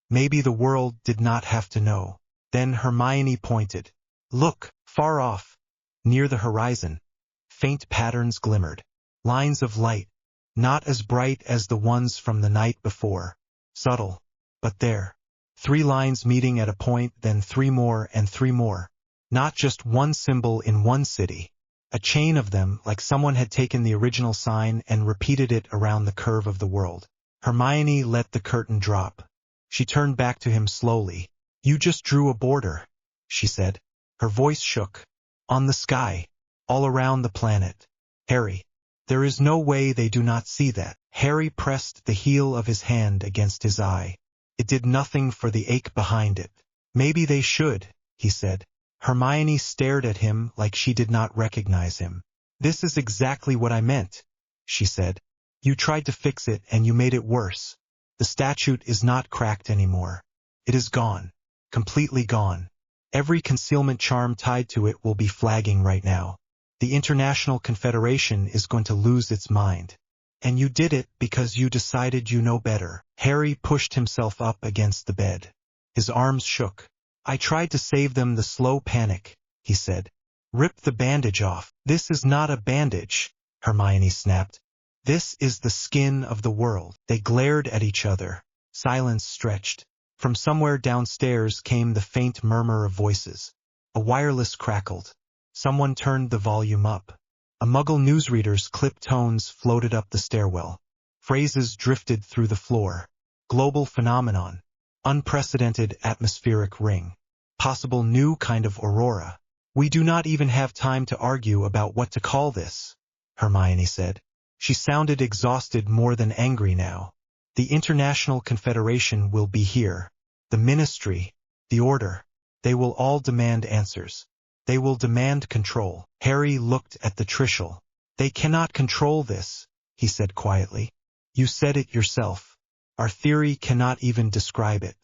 Maybe the world did not have to know. Then Hermione pointed. "Look, far off, near the horizon." Faint patterns glimmered. Lines of light, not as bright as the ones from the night before. Subtle, but there. 3 lines meeting at a point, then 3 more and 3 more. Not just one symbol in one city. A chain of them, like someone had taken the original sign and repeated it around the curve of the world. Hermione let the curtain drop. She turned back to him slowly. "You just drew a border," she said. Her voice shook. "On the sky. All around the planet. Harry. There is no way they do not see that." Harry pressed the heel of his hand against his eye. It did nothing for the ache behind it. "Maybe they should," he said. Hermione stared at him like she did not recognize him. "This is exactly what I meant," she said. "You tried to fix it and you made it worse. The statute is not cracked anymore. It is gone. Completely gone. Every concealment charm tied to it will be flagging right now. The International Confederation is going to lose its mind. And you did it because you decided you know better." Harry pushed himself up against the bed. His arms shook. "I tried to save them the slow panic," he said. "Rip the bandage off." "This is not a bandage," Hermione snapped. "This is the skin of the world." They glared at each other. Silence stretched. From somewhere downstairs came the faint murmur of voices. A wireless crackled. Someone turned the volume up. A Muggle newsreader's clipped tones floated up the stairwell. Phrases drifted through the floor. Global phenomenon. Unprecedented atmospheric ring. Possible new kind of aurora. We do not even have time to argue about what to call this, Hermione said. She sounded exhausted more than angry now. The International Confederation will be here. The Ministry, the Order. They will all demand answers. They will demand control. Harry looked at the Trishul. They cannot control this, he said quietly. You said it yourself. Our theory cannot even describe it.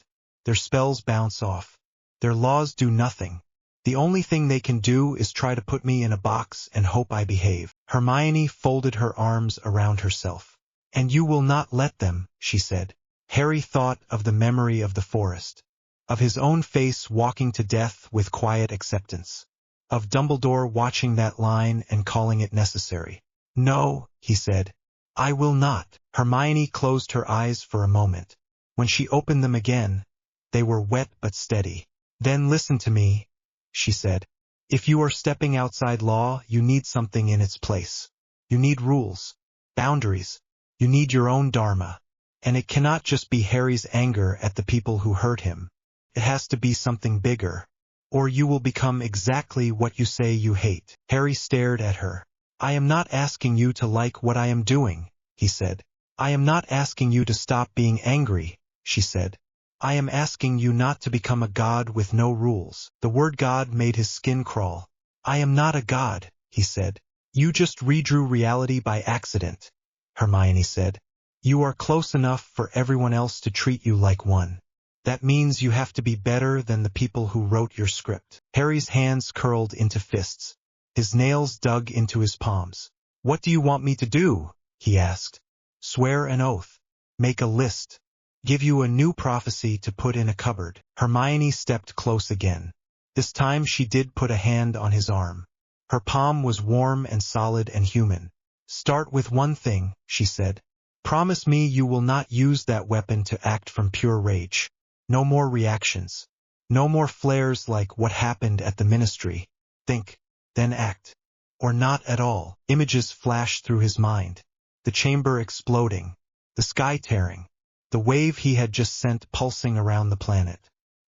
Their spells bounce off. Their laws do nothing. The only thing they can do is try to put me in a box and hope I behave. Hermione folded her arms around herself. And you will not let them, she said. Harry thought of the memory of the forest, of his own face walking to death with quiet acceptance, of Dumbledore watching that line and calling it necessary. No, he said. I will not. Hermione closed her eyes for a moment. When she opened them again, they were wet but steady. Then listen to me, she said. If you are stepping outside law, you need something in its place. You need rules, boundaries. You need your own dharma. And it cannot just be Harry's anger at the people who hurt him. It has to be something bigger. Or you will become exactly what you say you hate. Harry stared at her. I am not asking you to like what I am doing, he said. I am not asking you to stop being angry, she said. I am asking you not to become a god with no rules. The word god made his skin crawl. I am not a god, he said. You just redrew reality by accident, Hermione said. You are close enough for everyone else to treat you like one. That means you have to be better than the people who wrote your script. Harry's hands curled into fists. His nails dug into his palms. What do you want me to do? He asked. Swear an oath. Make a list. Give you a new prophecy to put in a cupboard. Hermione stepped close again. This time she did put a hand on his arm. Her palm was warm and solid and human. Start with one thing, she said. Promise me you will not use that weapon to act from pure rage. No more reactions. No more flares like what happened at the Ministry. Think, then act. Or not at all. Images flashed through his mind. The chamber exploding. The sky tearing. The wave he had just sent pulsing around the planet.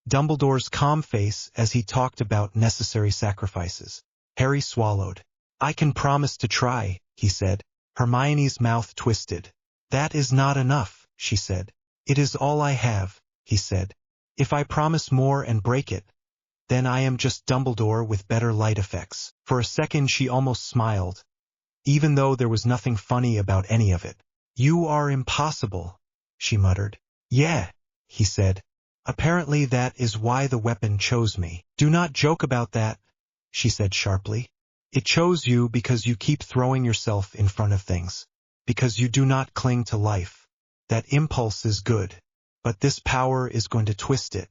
Dumbledore's calm face as he talked about necessary sacrifices. Harry swallowed. I can promise to try, he said. Hermione's mouth twisted. That is not enough, she said. It is all I have, he said. If I promise more and break it, then I am just Dumbledore with better light effects. For a second she almost smiled, even though there was nothing funny about any of it. You are impossible, she muttered. Yeah, he said. Apparently that is why the weapon chose me. Do not joke about that, she said sharply. It chose you because you keep throwing yourself in front of things. Because you do not cling to life. That impulse is good. But this power is going to twist it.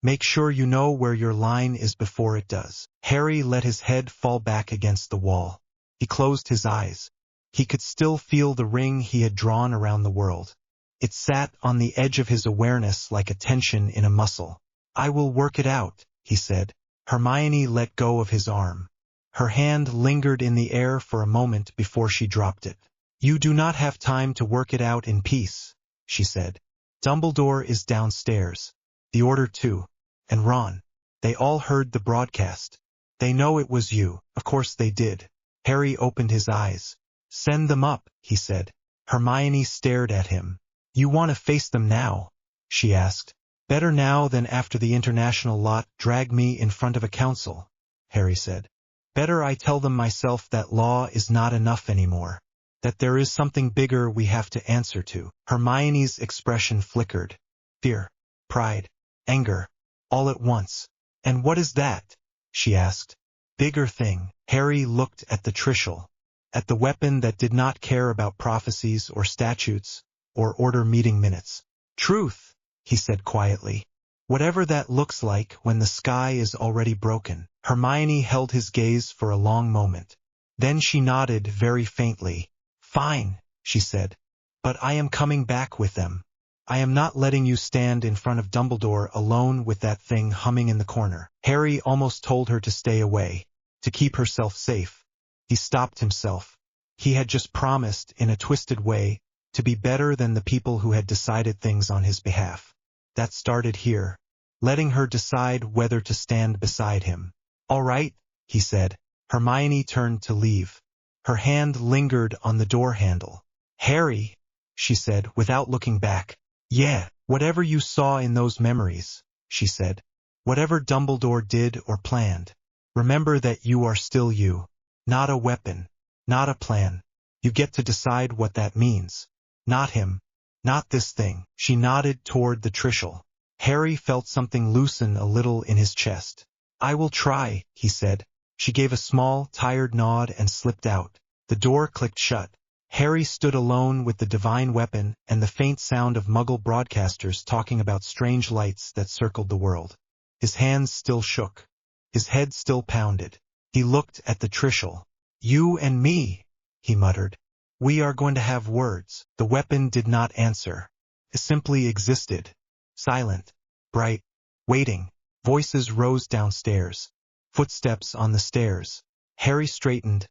Make sure you know where your line is before it does. Harry let his head fall back against the wall. He closed his eyes. He could still feel the ring he had drawn around the world. It sat on the edge of his awareness like a tension in a muscle. I will work it out, he said. Hermione let go of his arm. Her hand lingered in the air for a moment before she dropped it. You do not have time to work it out in peace, she said. Dumbledore is downstairs. The Order too. And Ron. They all heard the broadcast. They know it was you. Of course they did. Harry opened his eyes. Send them up, he said. Hermione stared at him. You want to face them now? She asked. Better now than after the international lot dragged me in front of a council, Harry said. Better I tell them myself that law is not enough anymore. That there is something bigger we have to answer to. Hermione's expression flickered. Fear, pride, anger, all at once. And what is that? She asked. Bigger thing. Harry looked at the Trishul. At the weapon that did not care about prophecies or statutes, or order meeting minutes. Truth, he said quietly. Whatever that looks like when the sky is already broken. Hermione held his gaze for a long moment. Then she nodded very faintly. Fine, she said. But I am coming back with them. I am not letting you stand in front of Dumbledore alone with that thing humming in the corner. Harry almost told her to stay away, to keep herself safe. He stopped himself. He had just promised, in a twisted way, to be better than the people who had decided things on his behalf. That started here, letting her decide whether to stand beside him. All right, he said. Hermione turned to leave. Her hand lingered on the door handle. Harry, she said without looking back. Yeah, whatever you saw in those memories, she said. Whatever Dumbledore did or planned. Remember that you are still you. Not a weapon. Not a plan. You get to decide what that means. Not him. Not this thing. She nodded toward the Trishul. Harry felt something loosen a little in his chest. I will try, he said. She gave a small, tired nod and slipped out. The door clicked shut. Harry stood alone with the divine weapon and the faint sound of Muggle broadcasters talking about strange lights that circled the world. His hands still shook. His head still pounded. He looked at the Trishul. You and me, he muttered. We are going to have words. The weapon did not answer. It simply existed. Silent. Bright. Waiting. Voices rose downstairs. Footsteps on the stairs. Harry straightened,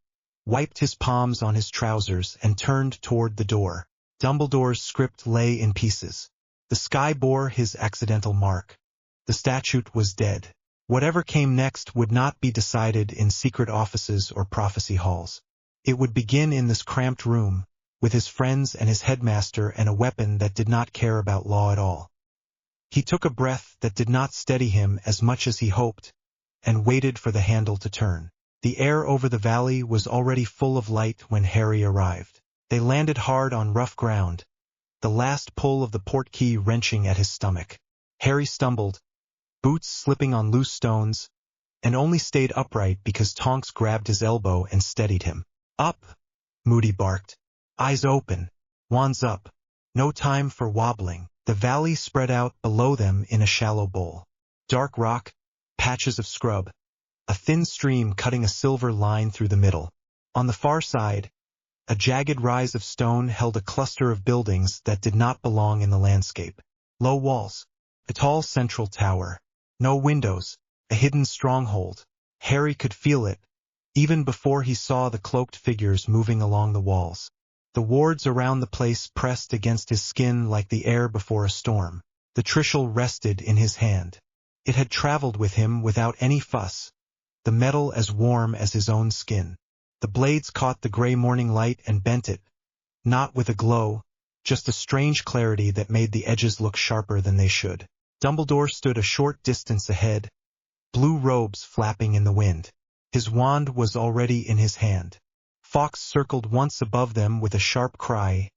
wiped his palms on his trousers and turned toward the door. Dumbledore's script lay in pieces. The sky bore his accidental mark. The statute was dead. Whatever came next would not be decided in secret offices or prophecy halls. It would begin in this cramped room, with his friends and his headmaster and a weapon that did not care about law at all. He took a breath that did not steady him as much as he hoped, and waited for the handle to turn. The air over the valley was already full of light when Harry arrived. They landed hard on rough ground, the last pull of the portkey wrenching at his stomach. Harry stumbled, boots slipping on loose stones, and only stayed upright because Tonks grabbed his elbow and steadied him. Up, Moody barked. Eyes open, wands up. No time for wobbling. The valley spread out below them in a shallow bowl. Dark rock, patches of scrub, a thin stream cutting a silver line through the middle. On the far side, a jagged rise of stone held a cluster of buildings that did not belong in the landscape. Low walls, a tall central tower, no windows, a hidden stronghold. Harry could feel it, even before he saw the cloaked figures moving along the walls. The wards around the place pressed against his skin like the air before a storm. The Trishul rested in his hand. It had traveled with him without any fuss, the metal as warm as his own skin. The blades caught the gray morning light and bent it, not with a glow, just a strange clarity that made the edges look sharper than they should. Dumbledore stood a short distance ahead, blue robes flapping in the wind. His wand was already in his hand. Fawkes circled once above them with a sharp cry,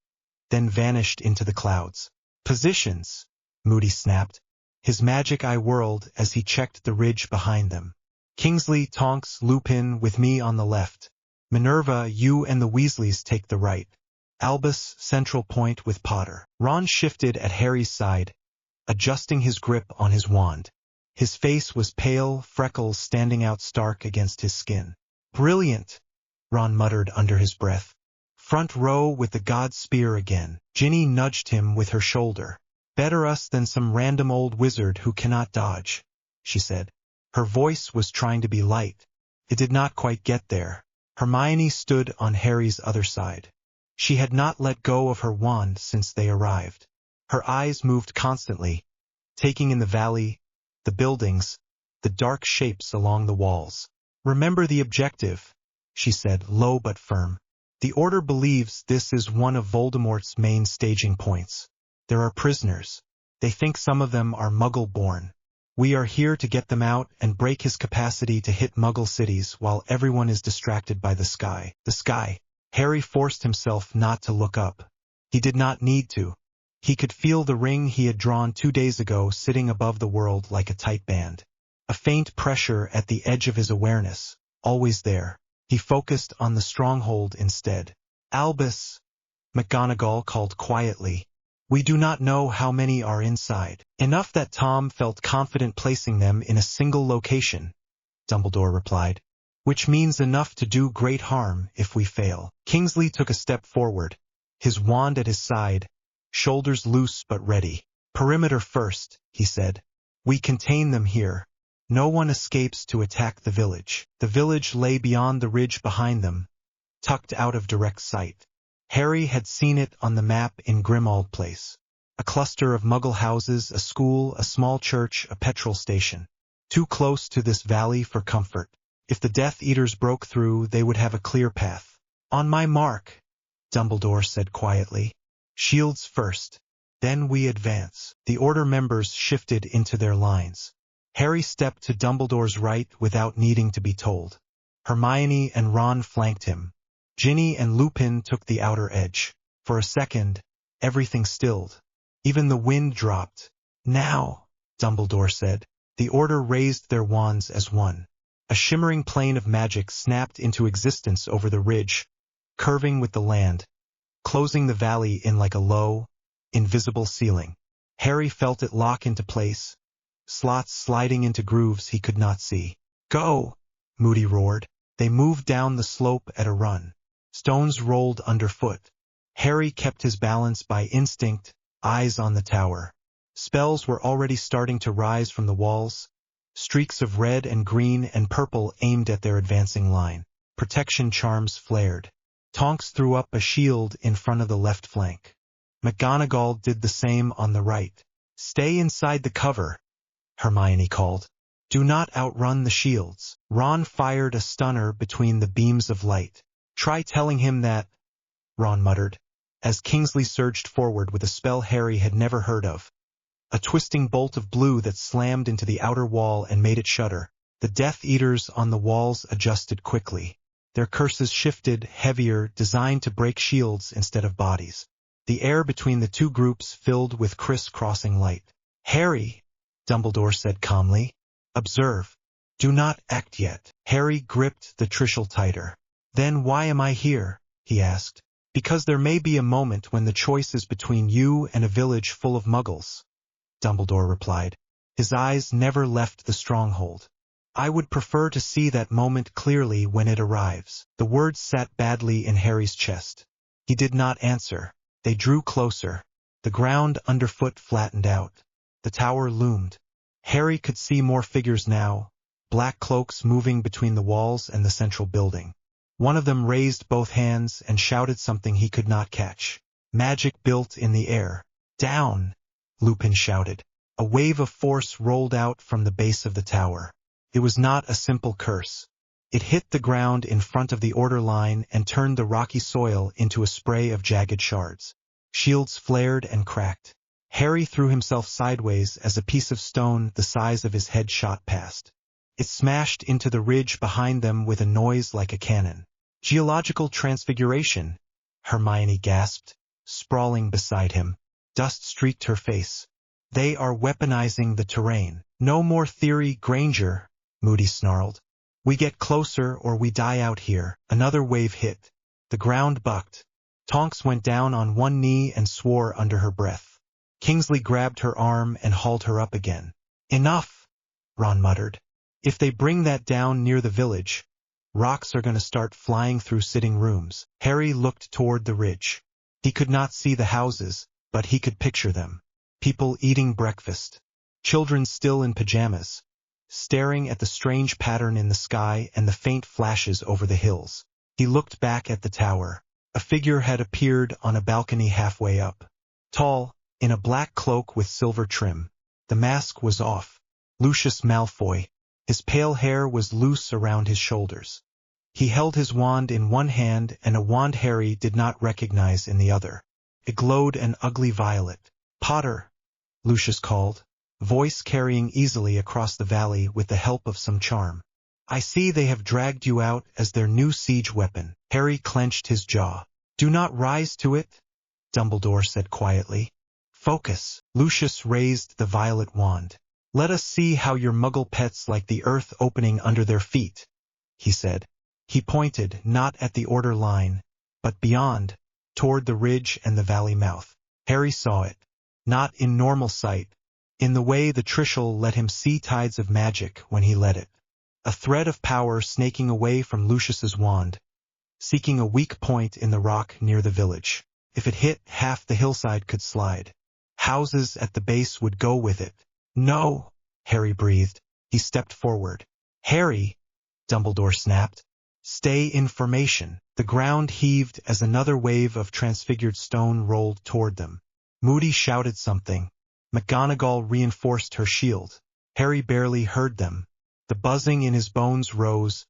then vanished into the clouds. Positions, Moody snapped. His magic eye whirled as he checked the ridge behind them. Kingsley, Tonks, Lupin with me on the left. Minerva, you and the Weasleys take the right. Albus, central point with Potter. Ron shifted at Harry's side, adjusting his grip on his wand. His face was pale, freckles standing out stark against his skin. Brilliant, Ron muttered under his breath. Front row with the god spear again. Ginny nudged him with her shoulder. Better us than some random old wizard who cannot dodge, she said. Her voice was trying to be light. It did not quite get there. Hermione stood on Harry's other side. She had not let go of her wand since they arrived. Her eyes moved constantly, taking in the valley, the buildings, the dark shapes along the walls. Remember the objective, she said, low but firm. The Order believes this is one of Voldemort's main staging points. There are prisoners. They think some of them are Muggle-born. We are here to get them out and break his capacity to hit Muggle cities while everyone is distracted by the sky. The sky. Harry forced himself not to look up. He did not need to. He could feel the ring he had drawn 2 days ago sitting above the world like a tight band. A faint pressure at the edge of his awareness, always there. He focused on the stronghold instead. Albus, McGonagall called quietly. We do not know how many are inside. Enough that Tom felt confident placing them in a single location, Dumbledore replied. Which means enough to do great harm if we fail. Kingsley took a step forward, his wand at his side, shoulders loose but ready. Perimeter first, he said. We contain them here. No one escapes to attack the village. The village lay beyond the ridge behind them, tucked out of direct sight. Harry had seen it on the map in Grimmauld Place. A cluster of Muggle houses, a school, a small church, a petrol station. Too close to this valley for comfort. If the Death Eaters broke through, they would have a clear path. On my mark, Dumbledore said quietly. Shields first. Then we advance. The Order members shifted into their lines. Harry stepped to Dumbledore's right without needing to be told. Hermione and Ron flanked him. Ginny and Lupin took the outer edge. For a second, everything stilled. Even the wind dropped. Now, Dumbledore said. The Order raised their wands as one. A shimmering plane of magic snapped into existence over the ridge, curving with the land, closing the valley in like a low, invisible ceiling. Harry felt it lock into place, slots sliding into grooves he could not see. Go! Moody roared. They moved down the slope at a run. Stones rolled underfoot. Harry kept his balance by instinct, eyes on the tower. Spells were already starting to rise from the walls, streaks of red and green and purple aimed at their advancing line. Protection charms flared. Tonks threw up a shield in front of the left flank. McGonagall did the same on the right. Stay inside the cover, Hermione called. Do not outrun the shields. Ron fired a stunner between the beams of light. Try telling him that, Ron muttered, as Kingsley surged forward with a spell Harry had never heard of. A twisting bolt of blue that slammed into the outer wall and made it shudder. The Death Eaters on the walls adjusted quickly. Their curses shifted, heavier, designed to break shields instead of bodies. The air between the two groups filled with criss-crossing light. Harry, Dumbledore said calmly. Observe. Do not act yet. Harry gripped the Trishul tighter. Then why am I here? He asked. Because there may be a moment when the choice is between you and a village full of muggles, Dumbledore replied. His eyes never left the stronghold. I would prefer to see that moment clearly when it arrives. The words sat badly in Harry's chest. He did not answer. They drew closer. The ground underfoot flattened out. The tower loomed. Harry could see more figures now, black cloaks moving between the walls and the central building. One of them raised both hands and shouted something he could not catch. Magic built in the air. Down! Lupin shouted. A wave of force rolled out from the base of the tower. It was not a simple curse. It hit the ground in front of the Order line and turned the rocky soil into a spray of jagged shards. Shields flared and cracked. Harry threw himself sideways as a piece of stone the size of his head shot past. It smashed into the ridge behind them with a noise like a cannon. Geological transfiguration, Hermione gasped, sprawling beside him. Dust streaked her face. They are weaponizing the terrain. No more theory, Granger, Moody snarled. We get closer or we die out here. Another wave hit. The ground bucked. Tonks went down on one knee and swore under her breath. Kingsley grabbed her arm and hauled her up again. Enough, Ron muttered. If they bring that down near the village, rocks are going to start flying through sitting rooms. Harry looked toward the ridge. He could not see the houses, but he could picture them. People eating breakfast. Children still in pajamas, staring at the strange pattern in the sky and the faint flashes over the hills. He looked back at the tower. A figure had appeared on a balcony halfway up. Tall, in a black cloak with silver trim. The mask was off. Lucius Malfoy. His pale hair was loose around his shoulders. He held his wand in one hand and a wand Harry did not recognize in the other. It glowed an ugly violet. Potter, Lucius called, voice carrying easily across the valley with the help of some charm. I see they have dragged you out as their new siege weapon. Harry clenched his jaw. Do not rise to it, Dumbledore said quietly. Focus. Lucius raised the violet wand. Let us see how your muggle pets like the earth opening under their feet, he said. He pointed not at the Order line, but beyond, toward the ridge and the valley mouth. Harry saw it. Not in normal sight, in the way the Trishul let him see tides of magic when he let it. A thread of power snaking away from Lucius's wand, seeking a weak point in the rock near the village. If it hit, half the hillside could slide. Houses at the base would go with it. No, Harry breathed. He stepped forward. Harry, Dumbledore snapped. Stay in formation. The ground heaved as another wave of transfigured stone rolled toward them. Moody shouted something. McGonagall reinforced her shield. Harry barely heard them. The buzzing in his bones rose,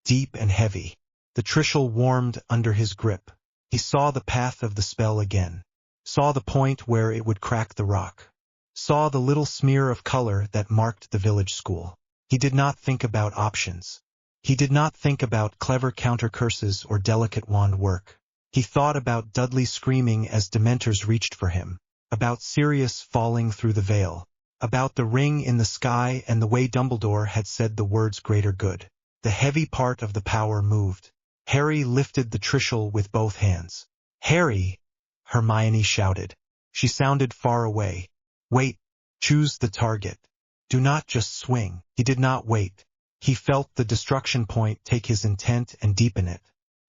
deep and heavy. The Trishul warmed under his grip. He saw the path of the spell again. Saw the point where it would crack the rock. Saw the little smear of color that marked the village school. He did not think about options. He did not think about clever counter-curses or delicate wand work. He thought about Dudley screaming as Dementors reached for him, about Sirius falling through the veil, about the ring in the sky and the way Dumbledore had said the words greater good. The heavy part of the power moved. Harry lifted the Trishul with both hands. "Harry!" Hermione shouted. She sounded far away. "Wait. Choose the target. Do not just swing." He did not wait. He felt the destruction point take his intent and deepen it.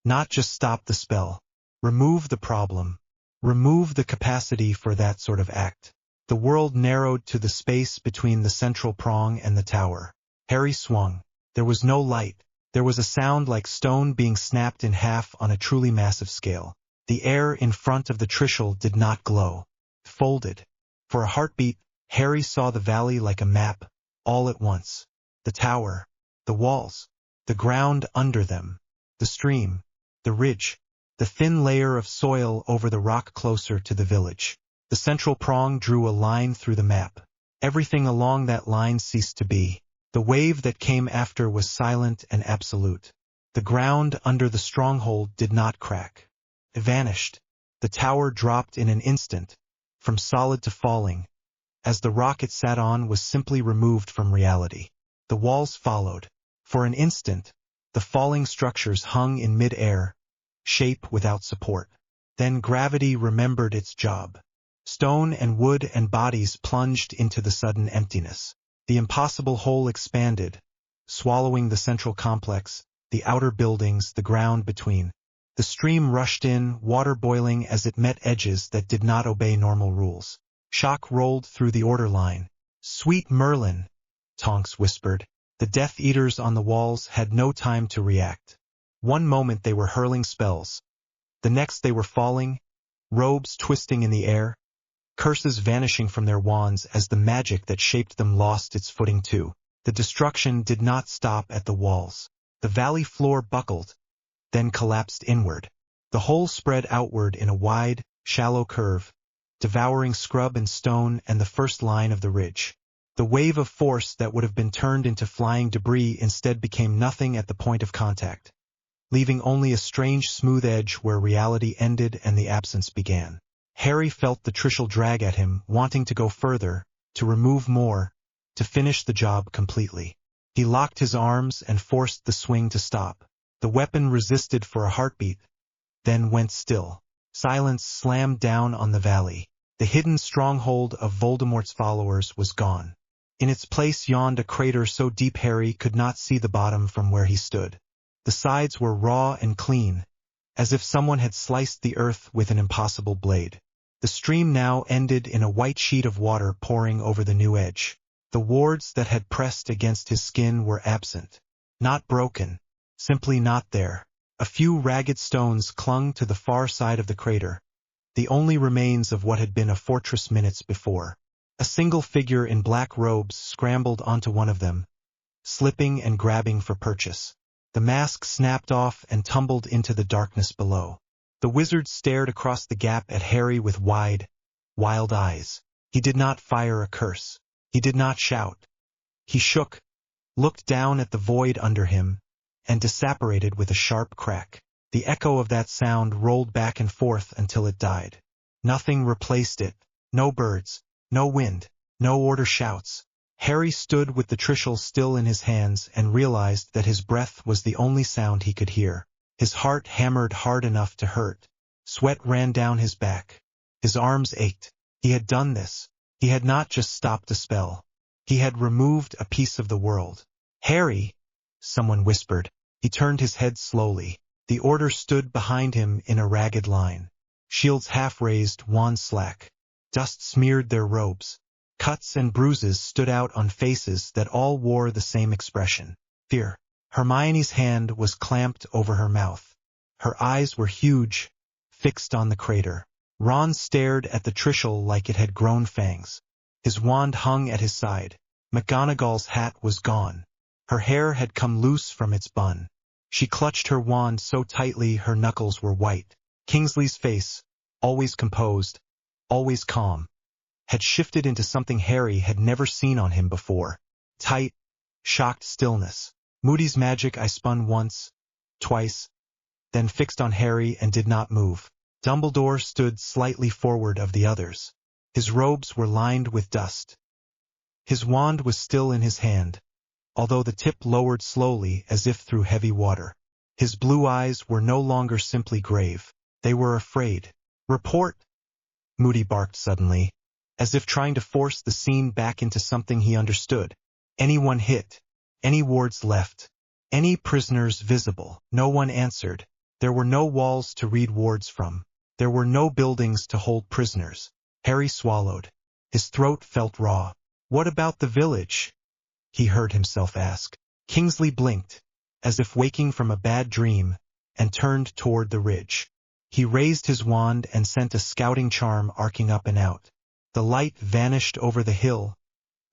Not just stop the spell. Remove the problem. Remove the capacity for that sort of act. The world narrowed to the space between the central prong and the tower. Harry swung. There was no light. There was a sound like stone being snapped in half on a truly massive scale. The air in front of the Trishul did not glow. It folded. For a heartbeat, Harry saw the valley like a map, all at once. The tower, the walls, the ground under them, the stream, the ridge, the thin layer of soil over the rock closer to the village. The central prong drew a line through the map. Everything along that line ceased to be. The wave that came after was silent and absolute. The ground under the stronghold did not crack. It vanished. The tower dropped in an instant, from solid to falling, as the rock it sat on was simply removed from reality. The walls followed. For an instant, the falling structures hung in mid-air, shape without support. Then gravity remembered its job. Stone and wood and bodies plunged into the sudden emptiness. The impossible hole expanded, swallowing the central complex, the outer buildings, the ground between. The stream rushed in, water boiling as it met edges that did not obey normal rules. Shock rolled through the order line. "Sweet Merlin," Tonks whispered. The Death Eaters on the walls had no time to react. One moment they were hurling spells. The next they were falling, robes twisting in the air, curses vanishing from their wands as the magic that shaped them lost its footing too. The destruction did not stop at the walls. The valley floor buckled, then collapsed inward. The hole spread outward in a wide, shallow curve, devouring scrub and stone and the first line of the ridge. The wave of force that would have been turned into flying debris instead became nothing at the point of contact, leaving only a strange smooth edge where reality ended and the absence began. Harry felt the Trishul drag at him, wanting to go further, to remove more, to finish the job completely. He locked his arms and forced the swing to stop. The weapon resisted for a heartbeat, then went still. Silence slammed down on the valley. The hidden stronghold of Voldemort's followers was gone. In its place yawned a crater so deep Harry could not see the bottom from where he stood. The sides were raw and clean, as if someone had sliced the earth with an impossible blade. The stream now ended in a white sheet of water pouring over the new edge. The wards that had pressed against his skin were absent. Not broken, simply not there. A few ragged stones clung to the far side of the crater, the only remains of what had been a fortress minutes before. A single figure in black robes scrambled onto one of them, slipping and grabbing for purchase. The mask snapped off and tumbled into the darkness below. The wizard stared across the gap at Harry with wide, wild eyes. He did not fire a curse. He did not shout. He shook, looked down at the void under him, and disapparated with a sharp crack. The echo of that sound rolled back and forth until it died. Nothing replaced it. No birds, no wind, no order shouts. Harry stood with the Trishul still in his hands and realized that his breath was the only sound he could hear. His heart hammered hard enough to hurt. Sweat ran down his back. His arms ached. He had done this. He had not just stopped a spell. He had removed a piece of the world. "Harry," someone whispered. He turned his head slowly. The Order stood behind him in a ragged line. Shields half raised, wands slack. Dust smeared their robes. Cuts and bruises stood out on faces that all wore the same expression. Fear. Hermione's hand was clamped over her mouth. Her eyes were huge, fixed on the crater. Ron stared at the Trishul like it had grown fangs. His wand hung at his side. McGonagall's hat was gone. Her hair had come loose from its bun. She clutched her wand so tightly her knuckles were white. Kingsley's face, always composed, always calm, had shifted into something Harry had never seen on him before. Tight, shocked stillness. Moody's magic I spun once, twice, then fixed on Harry and did not move. Dumbledore stood slightly forward of the others. His robes were lined with dust. His wand was still in his hand, although the tip lowered slowly as if through heavy water. His blue eyes were no longer simply grave. They were afraid. "Report!" Moody barked suddenly, as if trying to force the scene back into something he understood. Anyone hit? Any wards left? Any prisoners visible? No one answered. There were no walls to read wards from. There were no buildings to hold prisoners. Harry swallowed. His throat felt raw. "What about the village?" he heard himself ask. Kingsley blinked, as if waking from a bad dream, and turned toward the ridge. He raised his wand and sent a scouting charm arcing up and out. The light vanished over the hill,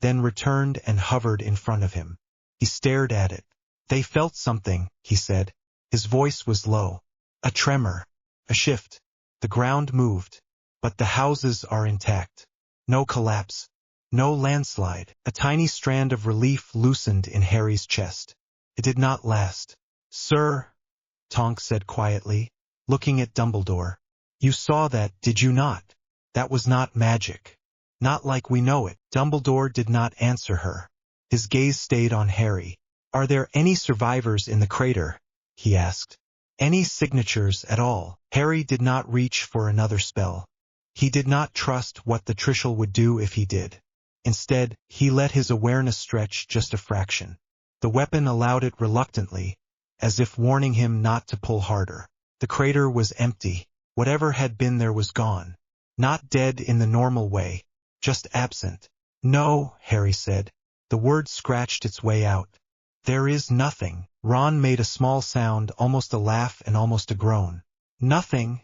then returned and hovered in front of him. He stared at it. "They felt something," he said. His voice was low. "A tremor. A shift. The ground moved. But the houses are intact. No collapse. No landslide." A tiny strand of relief loosened in Harry's chest. It did not last. "Sir," Tonks said quietly, looking at Dumbledore. "You saw that, did you not? That was not magic. Not like we know it." Dumbledore did not answer her. His gaze stayed on Harry. "Are there any survivors in the crater?" he asked. "Any signatures at all?" Harry did not reach for another spell. He did not trust what the Trishul would do if he did. Instead, he let his awareness stretch just a fraction. The weapon allowed it reluctantly, as if warning him not to pull harder. The crater was empty. Whatever had been there was gone. Not dead in the normal way, just absent. "No," Harry said. The word scratched its way out. "There is nothing." Ron made a small sound, almost a laugh and almost a groan. "Nothing,"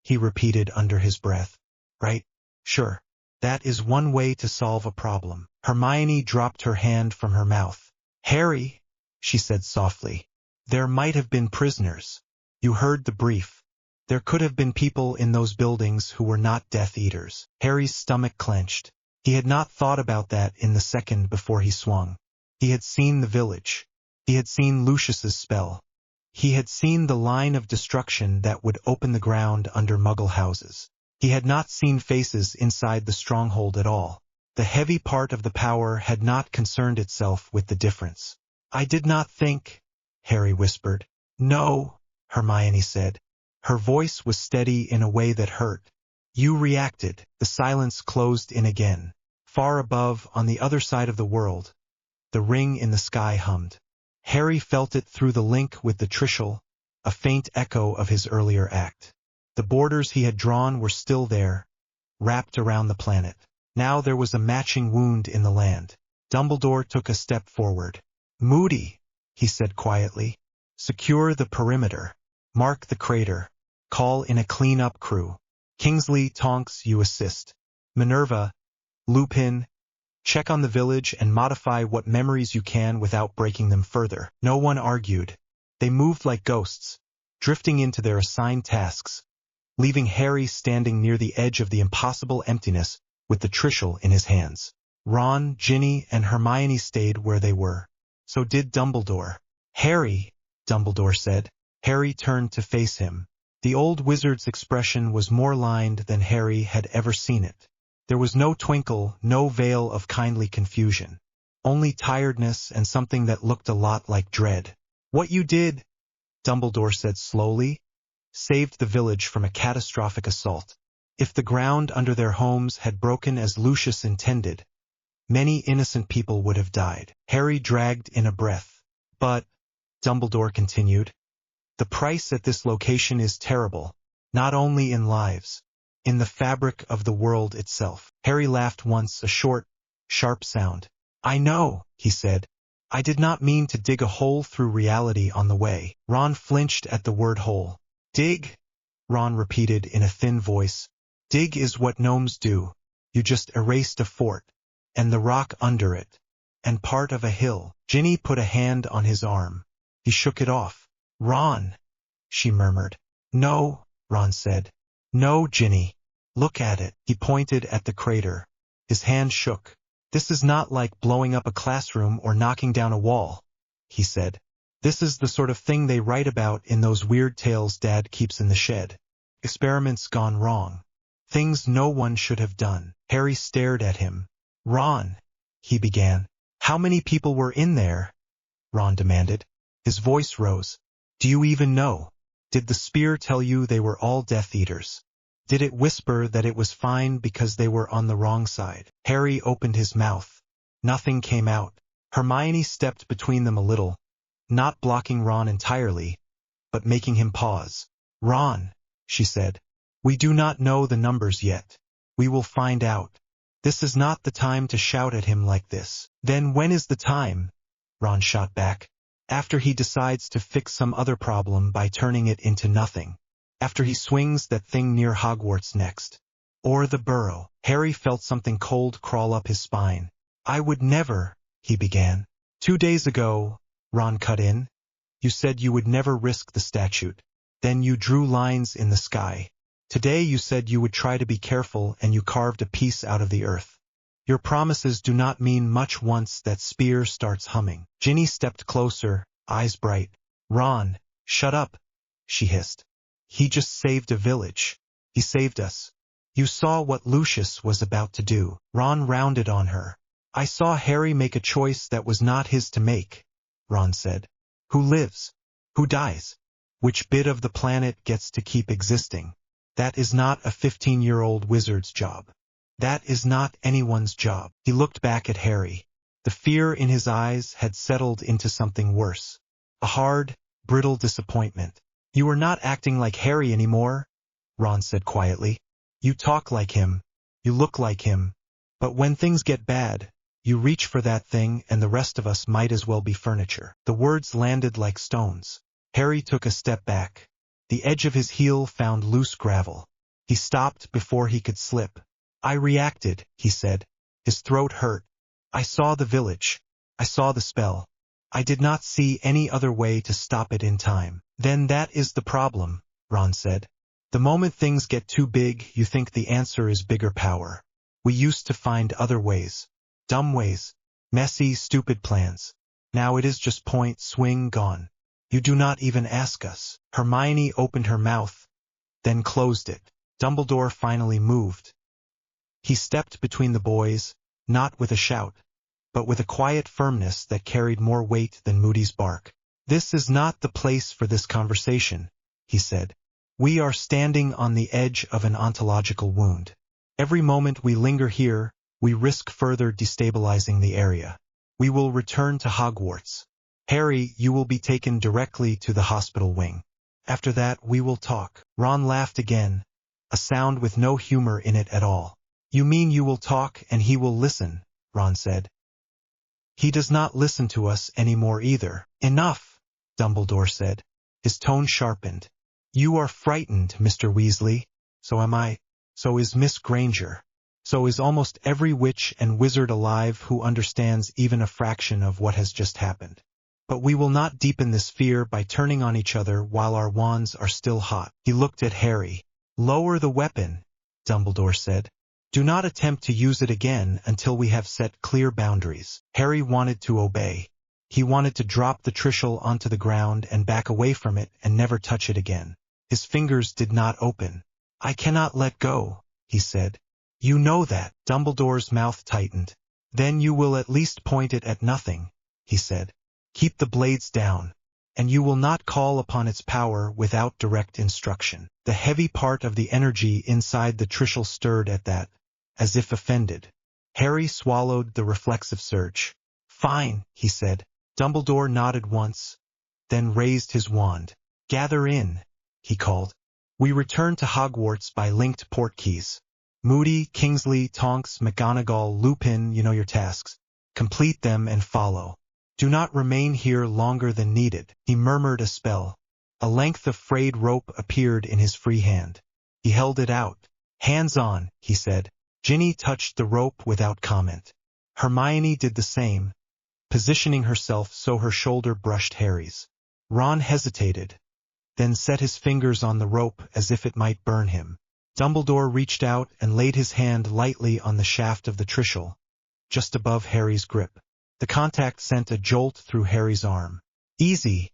he repeated under his breath. "Right? Sure. That is one way to solve a problem." Hermione dropped her hand from her mouth. "Harry," she said softly, "there might have been prisoners. You heard the brief. There could have been people in those buildings who were not Death Eaters." Harry's stomach clenched. He had not thought about that in the second before he swung. He had seen the village. He had seen Lucius's spell. He had seen the line of destruction that would open the ground under Muggle houses. He had not seen faces inside the stronghold at all. The heavy part of the power had not concerned itself with the difference. "I did not think," Harry whispered. "No," Hermione said. Her voice was steady in a way that hurt. "You reacted." The silence closed in again. Far above, on the other side of the world, the ring in the sky hummed. Harry felt it through the link with the Trishul, a faint echo of his earlier act. The borders he had drawn were still there, wrapped around the planet. Now there was a matching wound in the land. Dumbledore took a step forward. "Moody," he said quietly, "secure the perimeter. Mark the crater. Call in a clean-up crew. Kingsley, Tonks, you assist. Minerva, Lupin, check on the village and modify what memories you can without breaking them further." No one argued. They moved like ghosts, drifting into their assigned tasks, leaving Harry standing near the edge of the impossible emptiness with the Trishul in his hands. Ron, Ginny, and Hermione stayed where they were. So did Dumbledore. "Harry," Dumbledore said. Harry turned to face him. The old wizard's expression was more lined than Harry had ever seen it. There was no twinkle, no veil of kindly confusion. Only tiredness and something that looked a lot like dread. "What you did," Dumbledore said slowly, "saved the village from a catastrophic assault. If the ground under their homes had broken as Lucius intended, many innocent people would have died." Harry dragged in a breath. "But," Dumbledore continued, "the price at this location is terrible, not only in lives, in the fabric of the world itself." Harry laughed once, a short, sharp sound. "I know," he said. "I did not mean to dig a hole through reality on the way." Ron flinched at the word hole. "Dig?" Ron repeated in a thin voice. "Dig is what gnomes do. You just erased a fort, and the rock under it, and part of a hill." Ginny put a hand on his arm. He shook it off. Ron, she murmured. No, Ron said. No, Ginny. Look at it. He pointed at the crater. His hand shook. This is not like blowing up a classroom or knocking down a wall, he said. This is the sort of thing they write about in those weird tales Dad keeps in the shed. Experiments gone wrong. Things no one should have done. Harry stared at him. Ron, he began. How many people were in there? Ron demanded. His voice rose. Do you even know? Did the spear tell you they were all Death Eaters? Did it whisper that it was fine because they were on the wrong side? Harry opened his mouth. Nothing came out. Hermione stepped between them a little, not blocking Ron entirely, but making him pause. Ron, she said, we do not know the numbers yet. We will find out. This is not the time to shout at him like this. Then when is the time? Ron shot back. After he decides to fix some other problem by turning it into nothing. After he swings that thing near Hogwarts next. Or the burrow. Harry felt something cold crawl up his spine. I would never, he began. 2 days ago, Ron cut in. You said you would never risk the statute. Then you drew lines in the sky. Today you said you would try to be careful and you carved a piece out of the earth. Your promises do not mean much once that spear starts humming. Ginny stepped closer, eyes bright. Ron, shut up, she hissed. He just saved a village. He saved us. You saw what Lucius was about to do. Ron rounded on her. I saw Harry make a choice that was not his to make, Ron said. Who lives? Who dies? Which bit of the planet gets to keep existing? That is not a 15-year-old wizard's job. That is not anyone's job. He looked back at Harry. The fear in his eyes had settled into something worse. A hard, brittle disappointment. You are not acting like Harry anymore, Ron said quietly. You talk like him. You look like him. But when things get bad, you reach for that thing and the rest of us might as well be furniture. The words landed like stones. Harry took a step back. The edge of his heel found loose gravel. He stopped before he could slip. I reacted, he said. His throat hurt. I saw the village. I saw the spell. I did not see any other way to stop it in time. Then that is the problem, Ron said. The moment things get too big, you think the answer is bigger power. We used to find other ways. Dumb ways. Messy, stupid plans. Now it is just point, swing, gone. You do not even ask us. Hermione opened her mouth, then closed it. Dumbledore finally moved. He stepped between the boys, not with a shout, but with a quiet firmness that carried more weight than Moody's bark. This is not the place for this conversation, he said. We are standing on the edge of an ontological wound. Every moment we linger here, we risk further destabilizing the area. We will return to Hogwarts. Harry, you will be taken directly to the hospital wing. After that, we will talk. Ron laughed again, a sound with no humor in it at all. You mean you will talk and he will listen, Ron said. He does not listen to us anymore either. Enough, Dumbledore said. His tone sharpened. You are frightened, Mr. Weasley. So am I. So is Miss Granger. So is almost every witch and wizard alive who understands even a fraction of what has just happened. But we will not deepen this fear by turning on each other while our wands are still hot. He looked at Harry. Lower the weapon, Dumbledore said. Do not attempt to use it again until we have set clear boundaries. Harry wanted to obey. He wanted to drop the Trishul onto the ground and back away from it and never touch it again. His fingers did not open. I cannot let go, he said. You know that. Dumbledore's mouth tightened. Then you will at least point it at nothing, he said. Keep the blades down, and you will not call upon its power without direct instruction. The heavy part of the energy inside the Trishul stirred at that, as if offended. Harry swallowed the reflexive surge. Fine, he said. Dumbledore nodded once, then raised his wand. Gather in, he called. We return to Hogwarts by linked portkeys. Moody, Kingsley, Tonks, McGonagall, Lupin, you know your tasks. Complete them and follow. Do not remain here longer than needed. He murmured a spell. A length of frayed rope appeared in his free hand. He held it out. Hands on, he said. Ginny touched the rope without comment. Hermione did the same, positioning herself so her shoulder brushed Harry's. Ron hesitated, then set his fingers on the rope as if it might burn him. Dumbledore reached out and laid his hand lightly on the shaft of the Trishul, just above Harry's grip. The contact sent a jolt through Harry's arm. "Easy,"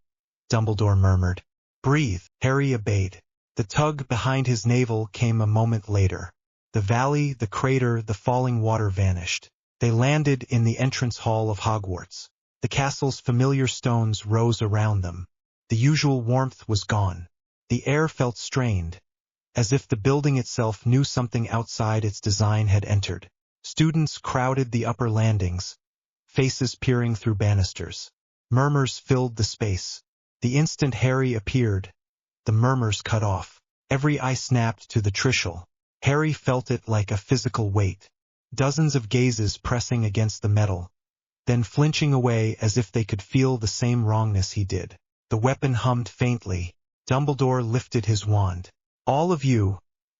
Dumbledore murmured. "Breathe." Harry obeyed. The tug behind his navel came a moment later. The valley, the crater, the falling water vanished. They landed in the entrance hall of Hogwarts. The castle's familiar stones rose around them. The usual warmth was gone. The air felt strained, as if the building itself knew something outside its design had entered. Students crowded the upper landings, faces peering through banisters. Murmurs filled the space. The instant Harry appeared, the murmurs cut off. Every eye snapped to the Trishul. Harry felt it like a physical weight. Dozens of gazes pressing against the metal, then flinching away as if they could feel the same wrongness he did. The weapon hummed faintly. Dumbledore lifted his wand. "All of you,"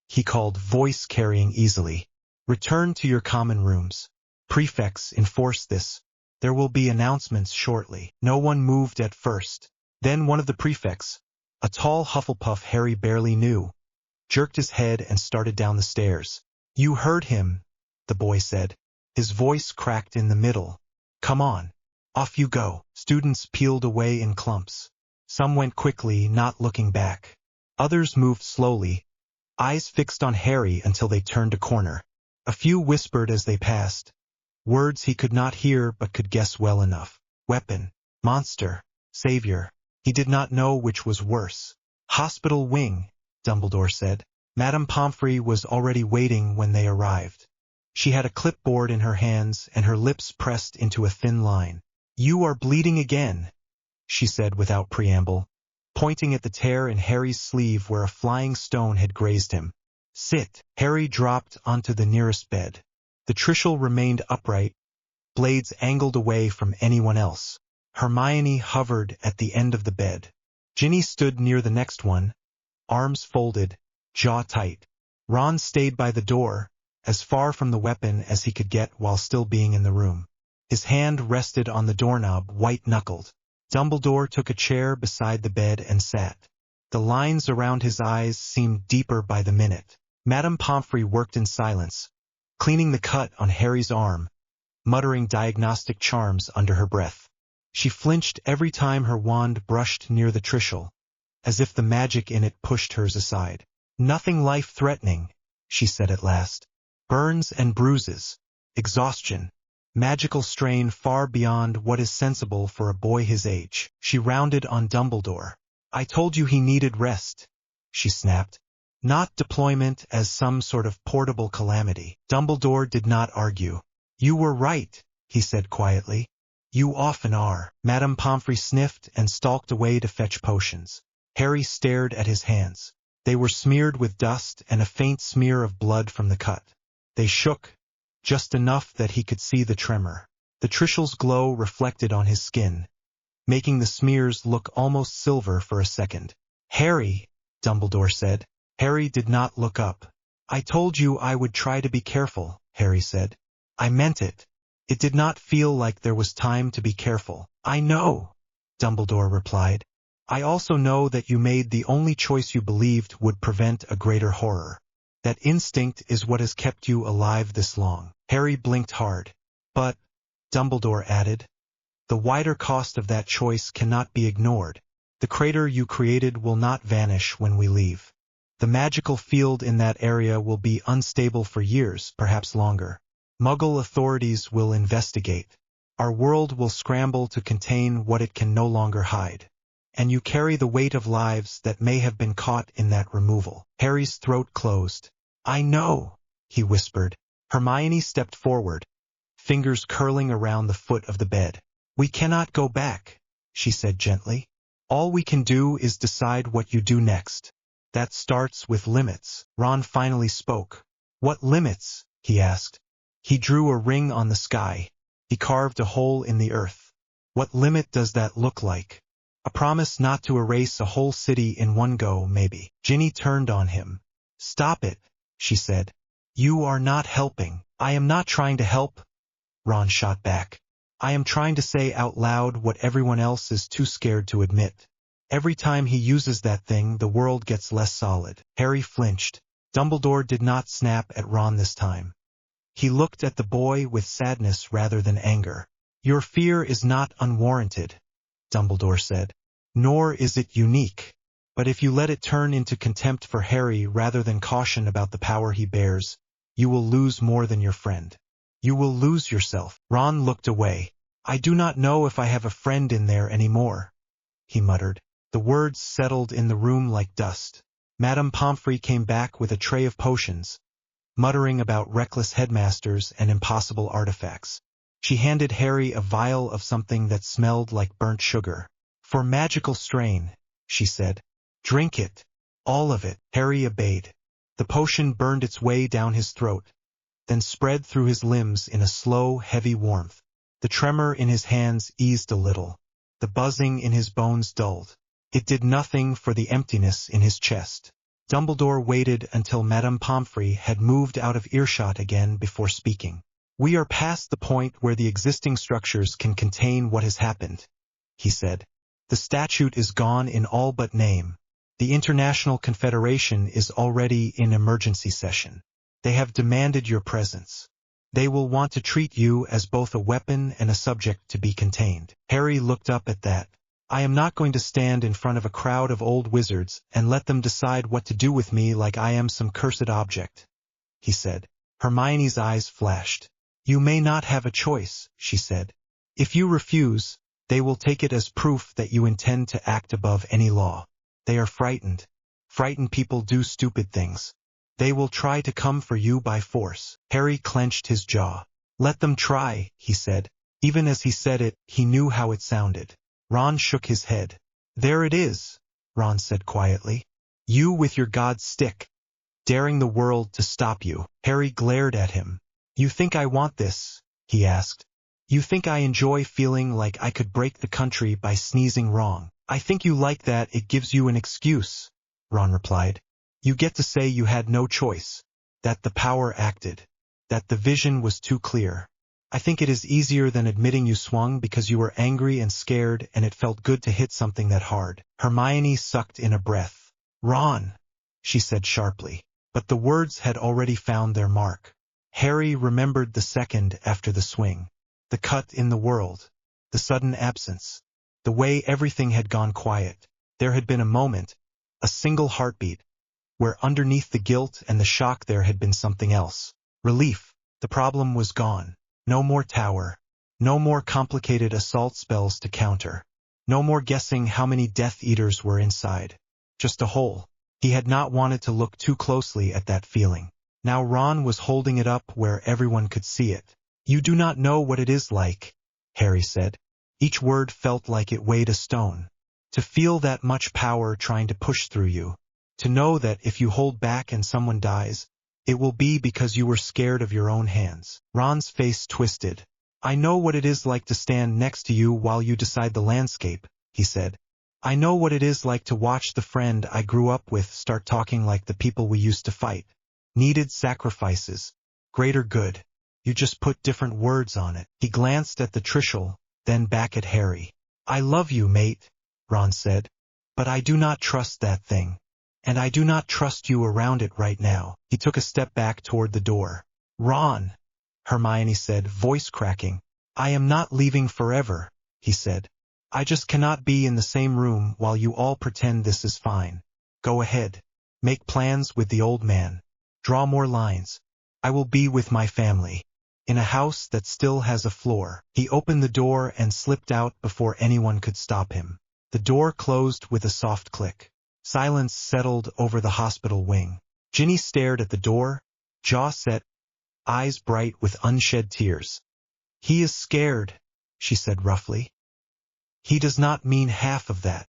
he called, voice carrying easily, "return to your common rooms. Prefects, enforce this. There will be announcements shortly." No one moved at first. Then one of the prefects, a tall Hufflepuff Harry barely knew, jerked his head and started down the stairs. "You heard him," the boy said. His voice cracked in the middle. "Come on. Off you go." Students peeled away in clumps. Some went quickly, not looking back. Others moved slowly, eyes fixed on Harry until they turned a corner. A few whispered as they passed, words he could not hear but could guess well enough. Weapon, monster, savior. He did not know which was worse. "Hospital wing," Dumbledore said. Madame Pomfrey was already waiting when they arrived. She had a clipboard in her hands and her lips pressed into a thin line. "You are bleeding again," she said without preamble, pointing at the tear in Harry's sleeve where a flying stone had grazed him. "Sit." Harry dropped onto the nearest bed. The Trishul remained upright, blades angled away from anyone else. Hermione hovered at the end of the bed. Ginny stood near the next one, arms folded, jaw tight. Ron stayed by the door, as far from the weapon as he could get while still being in the room. His hand rested on the doorknob, white-knuckled. Dumbledore took a chair beside the bed and sat. The lines around his eyes seemed deeper by the minute. Madame Pomfrey worked in silence, cleaning the cut on Harry's arm, muttering diagnostic charms under her breath. She flinched every time her wand brushed near the Trishul, as if the magic in it pushed hers aside. "Nothing life-threatening," she said at last. "Burns and bruises, exhaustion, magical strain far beyond what is sensible for a boy his age." She rounded on Dumbledore. "I told you he needed rest," she snapped. "Not deployment as some sort of portable calamity." Dumbledore did not argue. "You were right," he said quietly. "You often are." Madame Pomfrey sniffed and stalked away to fetch potions. Harry stared at his hands. They were smeared with dust and a faint smear of blood from the cut. They shook, just enough that he could see the tremor. The Trishul's glow reflected on his skin, making the smears look almost silver for a second. "Harry," Dumbledore said. Harry did not look up. "I told you I would try to be careful," Harry said. "I meant it." It did not feel like there was time to be careful. "I know," Dumbledore replied. "I also know that you made the only choice you believed would prevent a greater horror. That instinct is what has kept you alive this long." Harry blinked hard. "But," Dumbledore added, "the wider cost of that choice cannot be ignored. The crater you created will not vanish when we leave. The magical field in that area will be unstable for years, perhaps longer. Muggle authorities will investigate. Our world will scramble to contain what it can no longer hide. And you carry the weight of lives that may have been caught in that removal." Harry's throat closed. "I know," he whispered. Hermione stepped forward, fingers curling around the foot of the bed. "We cannot go back," she said gently. "All we can do is decide what you do next. That starts with limits." Ron finally spoke. "What limits?" he asked. He drew a ring on the sky. He carved a hole in the earth. "What limit does that look like? A promise not to erase a whole city in one go, maybe." Ginny turned on him. "Stop it," she said. "You are not helping." "I am not trying to help," Ron shot back. "I am trying to say out loud what everyone else is too scared to admit." Every time he uses that thing, the world gets less solid. Harry flinched. Dumbledore did not snap at Ron this time. He looked at the boy with sadness rather than anger. Your fear is not unwarranted, Dumbledore said. Nor is it unique. But if you let it turn into contempt for Harry rather than caution about the power he bears, you will lose more than your friend. You will lose yourself. Ron looked away. I do not know if I have a friend in there anymore, he muttered. The words settled in the room like dust. Madame Pomfrey came back with a tray of potions, muttering about reckless headmasters and impossible artifacts. She handed Harry a vial of something that smelled like burnt sugar. For magical strain, she said. Drink it. All of it. Harry obeyed. The potion burned its way down his throat, then spread through his limbs in a slow, heavy warmth. The tremor in his hands eased a little. The buzzing in his bones dulled. It did nothing for the emptiness in his chest. Dumbledore waited until Madame Pomfrey had moved out of earshot again before speaking. We are past the point where the existing structures can contain what has happened, he said. The statute is gone in all but name. The International Confederation is already in emergency session. They have demanded your presence. They will want to treat you as both a weapon and a subject to be contained. Harry looked up at that. I am not going to stand in front of a crowd of old wizards and let them decide what to do with me like I am some cursed object, he said. Hermione's eyes flashed. You may not have a choice, she said. If you refuse, they will take it as proof that you intend to act above any law. They are frightened. Frightened people do stupid things. They will try to come for you by force. Harry clenched his jaw. Let them try, he said. Even as he said it, he knew how it sounded. Ron shook his head. There it is, Ron said quietly. You with your god's stick, daring the world to stop you. Harry glared at him. You think I want this? He asked. You think I enjoy feeling like I could break the country by sneezing wrong? I think you like that it gives you an excuse, Ron replied. You get to say you had no choice, that the power acted, that the vision was too clear. I think it is easier than admitting you swung because you were angry and scared and it felt good to hit something that hard. Hermione sucked in a breath. Ron, she said sharply, but the words had already found their mark. Harry remembered the second after the swing, the cut in the world, the sudden absence, the way everything had gone quiet. There had been a moment, a single heartbeat, where underneath the guilt and the shock there had been something else. Relief. The problem was gone. No more tower. No more complicated assault spells to counter. No more guessing how many Death Eaters were inside. Just a hole. He had not wanted to look too closely at that feeling. Now Ron was holding it up where everyone could see it. You do not know what it is like, Harry said. Each word felt like it weighed a stone. To feel that much power trying to push through you. To know that if you hold back and someone dies, it will be because you were scared of your own hands. Ron's face twisted. I know what it is like to stand next to you while you decide the landscape, he said. I know what it is like to watch the friend I grew up with start talking like the people we used to fight. Needed sacrifices. Greater good. You just put different words on it. He glanced at the Trishul, then back at Harry. I love you, mate, Ron said. But I do not trust that thing. And I do not trust you around it right now. He took a step back toward the door. Ron, Hermione said, voice cracking. I am not leaving forever, he said. I just cannot be in the same room while you all pretend this is fine. Go ahead. Make plans with the old man. Draw more lines. I will be with my family. In a house that still has a floor. He opened the door and slipped out before anyone could stop him. The door closed with a soft click. Silence settled over the hospital wing. Ginny stared at the door, jaw set, eyes bright with unshed tears. He is scared, she said roughly. He does not mean half of that.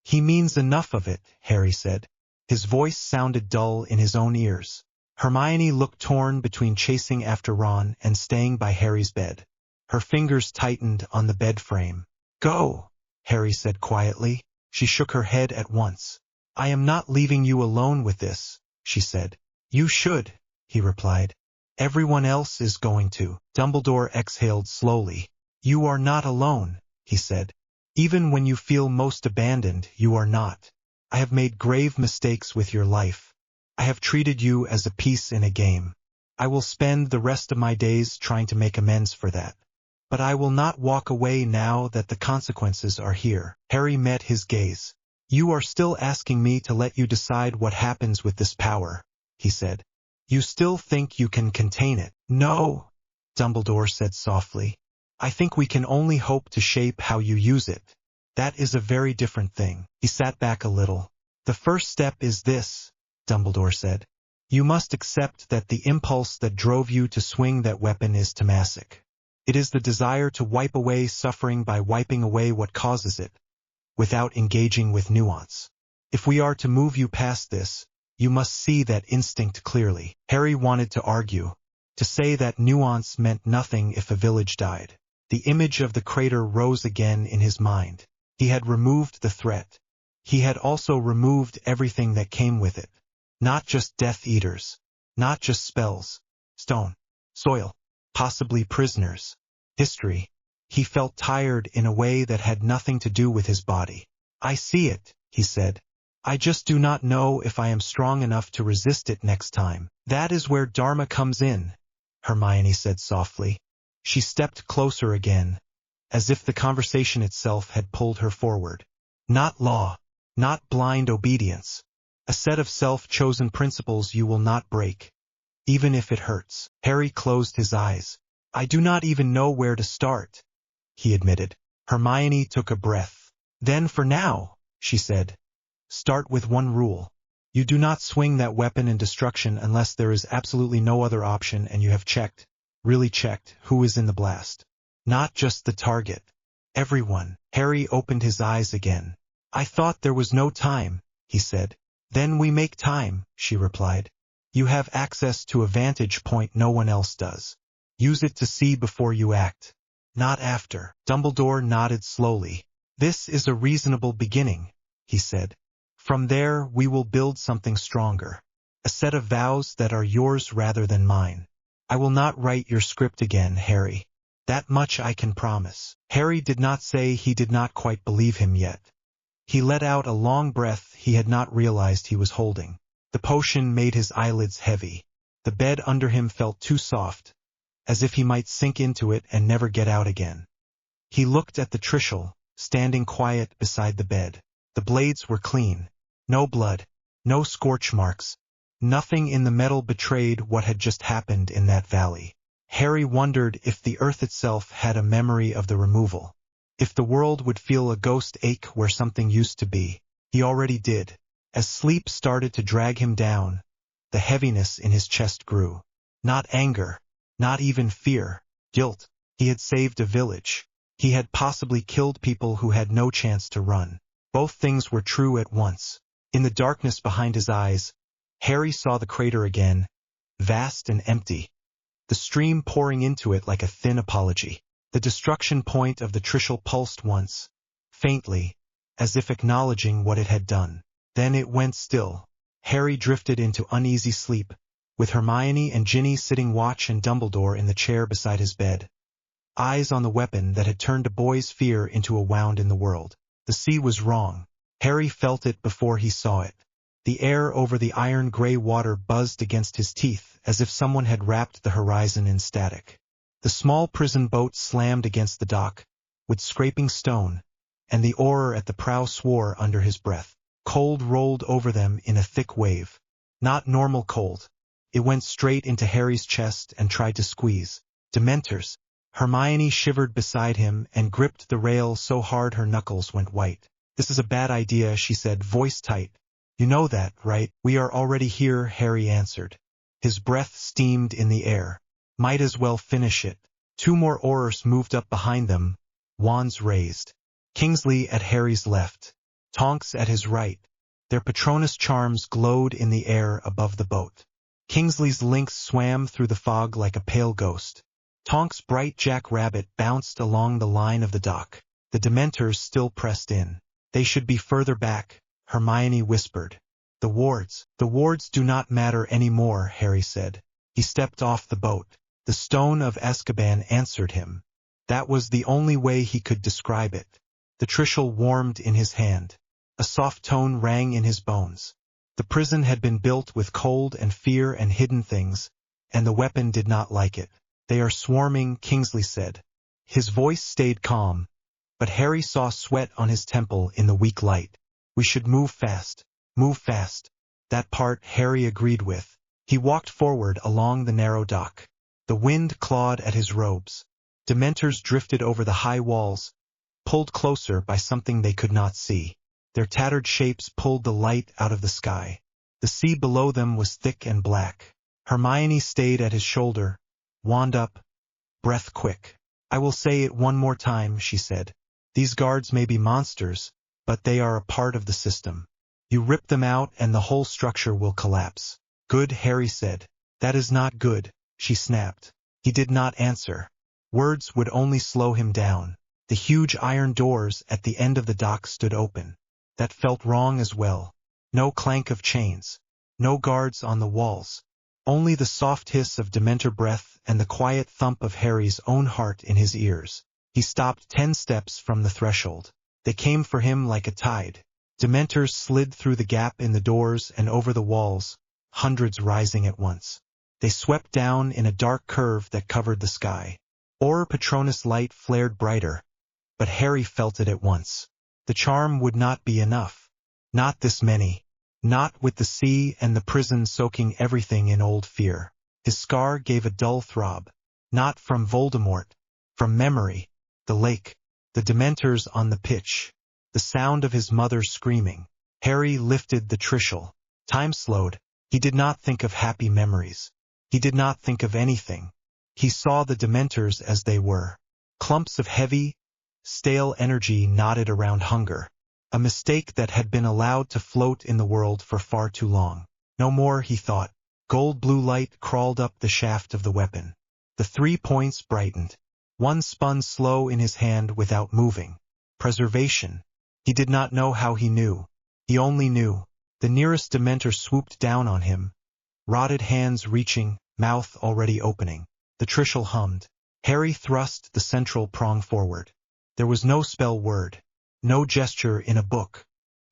He means enough of it, Harry said. His voice sounded dull in his own ears. Hermione looked torn between chasing after Ron and staying by Harry's bed. Her fingers tightened on the bed frame. Go, Harry said quietly. She shook her head at once. I am not leaving you alone with this, she said. You should, he replied. Everyone else is going to. Dumbledore exhaled slowly. You are not alone, he said. Even when you feel most abandoned, you are not. I have made grave mistakes with your life. I have treated you as a piece in a game. I will spend the rest of my days trying to make amends for that. But I will not walk away now that the consequences are here. Harry met his gaze. You are still asking me to let you decide what happens with this power, he said. You still think you can contain it? No, Dumbledore said softly. I think we can only hope to shape how you use it. That is a very different thing. He sat back a little. The first step is this, Dumbledore said. You must accept that the impulse that drove you to swing that weapon is tamasic. It is the desire to wipe away suffering by wiping away what causes it, without engaging with nuance. If we are to move you past this, you must see that instinct clearly. Harry wanted to argue, to say that nuance meant nothing if a village died. The image of the crater rose again in his mind. He had removed the threat. He had also removed everything that came with it. Not just Death Eaters, not just spells, stone, soil, possibly prisoners, history. He felt tired in a way that had nothing to do with his body. I see it, he said. I just do not know if I am strong enough to resist it next time. That is where Dharma comes in, Hermione said softly. She stepped closer again, as if the conversation itself had pulled her forward. Not law, not blind obedience. A set of self-chosen principles you will not break, even if it hurts. Harry closed his eyes. I do not even know where to start, he admitted. Hermione took a breath. Then for now, she said, start with one rule. You do not swing that weapon in destruction unless there is absolutely no other option and you have checked, really checked, who is in the blast. Not just the target. Everyone. Harry opened his eyes again. I thought there was no time, he said. Then we make time, she replied. You have access to a vantage point no one else does. Use it to see before you act, not after. Dumbledore nodded slowly. This is a reasonable beginning, he said. From there we will build something stronger. A set of vows that are yours rather than mine. I will not write your script again, Harry. That much I can promise. Harry did not say he did not quite believe him yet. He let out a long breath he had not realized he was holding. The potion made his eyelids heavy. The bed under him felt too soft, as if he might sink into it and never get out again. He looked at the Trishul, standing quiet beside the bed. The blades were clean. No blood, no scorch marks. Nothing in the metal betrayed what had just happened in that valley. Harry wondered if the earth itself had a memory of the removal. If the world would feel a ghost ache where something used to be. He already did. As sleep started to drag him down, the heaviness in his chest grew. Not anger, not even fear, guilt. He had saved a village. He had possibly killed people who had no chance to run. Both things were true at once. In the darkness behind his eyes, Harry saw the crater again, vast and empty. The stream pouring into it like a thin apology. The destruction point of the Trishul pulsed once, faintly, as if acknowledging what it had done. Then it went still. Harry drifted into uneasy sleep, with Hermione and Ginny sitting watch and Dumbledore in the chair beside his bed. Eyes on the weapon that had turned a boy's fear into a wound in the world. The sea was wrong. Harry felt it before he saw it. The air over the iron-gray water buzzed against his teeth, as if someone had wrapped the horizon in static. The small prison boat slammed against the dock, with scraping stone, and the oarer at the prow swore under his breath. Cold rolled over them in a thick wave. Not normal cold. It went straight into Harry's chest and tried to squeeze. Dementors. Hermione shivered beside him and gripped the rail so hard her knuckles went white. This is a bad idea, she said, voice tight. You know that, right? We are already here, Harry answered. His breath steamed in the air. Might as well finish it. Two more oarers moved up behind them, wands raised. Kingsley at Harry's left, Tonks at his right. Their Patronus charms glowed in the air above the boat. Kingsley's lynx swam through the fog like a pale ghost. Tonks' bright jackrabbit bounced along the line of the dock. The Dementors still pressed in. They should be further back, Hermione whispered. The wards do not matter anymore, Harry said. He stepped off the boat. The stone of Azkaban answered him. That was the only way he could describe it. The Trishul warmed in his hand. A soft tone rang in his bones. The prison had been built with cold and fear and hidden things, and the weapon did not like it. They are swarming, Kingsley said. His voice stayed calm, but Harry saw sweat on his temple in the weak light. We should move fast. Move fast. That part Harry agreed with. He walked forward along the narrow dock. The wind clawed at his robes. Dementors drifted over the high walls, pulled closer by something they could not see. Their tattered shapes pulled the light out of the sky. The sea below them was thick and black. Hermione stayed at his shoulder, wand up, breath quick. I will say it one more time, she said. These guards may be monsters, but they are a part of the system. You rip them out and the whole structure will collapse. Good, Harry said. That is not good, she snapped. He did not answer. Words would only slow him down. The huge iron doors at the end of the dock stood open. That felt wrong as well. No clank of chains. No guards on the walls. Only the soft hiss of Dementor breath and the quiet thump of Harry's own heart in his ears. He stopped 10 steps from the threshold. They came for him like a tide. Dementors slid through the gap in the doors and over the walls, hundreds rising at once. They swept down in a dark curve that covered the sky. Or Patronus light flared brighter, but Harry felt it at once. The charm would not be enough. Not this many. Not with the sea and the prison soaking everything in old fear. His scar gave a dull throb. Not from Voldemort. From memory. The lake. The Dementors on the pitch. The sound of his mother screaming. Harry lifted the Trishul. Time slowed. He did not think of happy memories. He did not think of anything. He saw the Dementors as they were. Clumps of heavy, stale energy knotted around hunger. A mistake that had been allowed to float in the world for far too long. No more, he thought. Gold blue light crawled up the shaft of the weapon. The 3 points brightened. One spun slow in his hand without moving. Preservation. He did not know how he knew. He only knew. The nearest Dementor swooped down on him. Rotted hands reaching, mouth already opening. The Trishul hummed. Harry thrust the central prong forward. There was no spell word. No gesture in a book.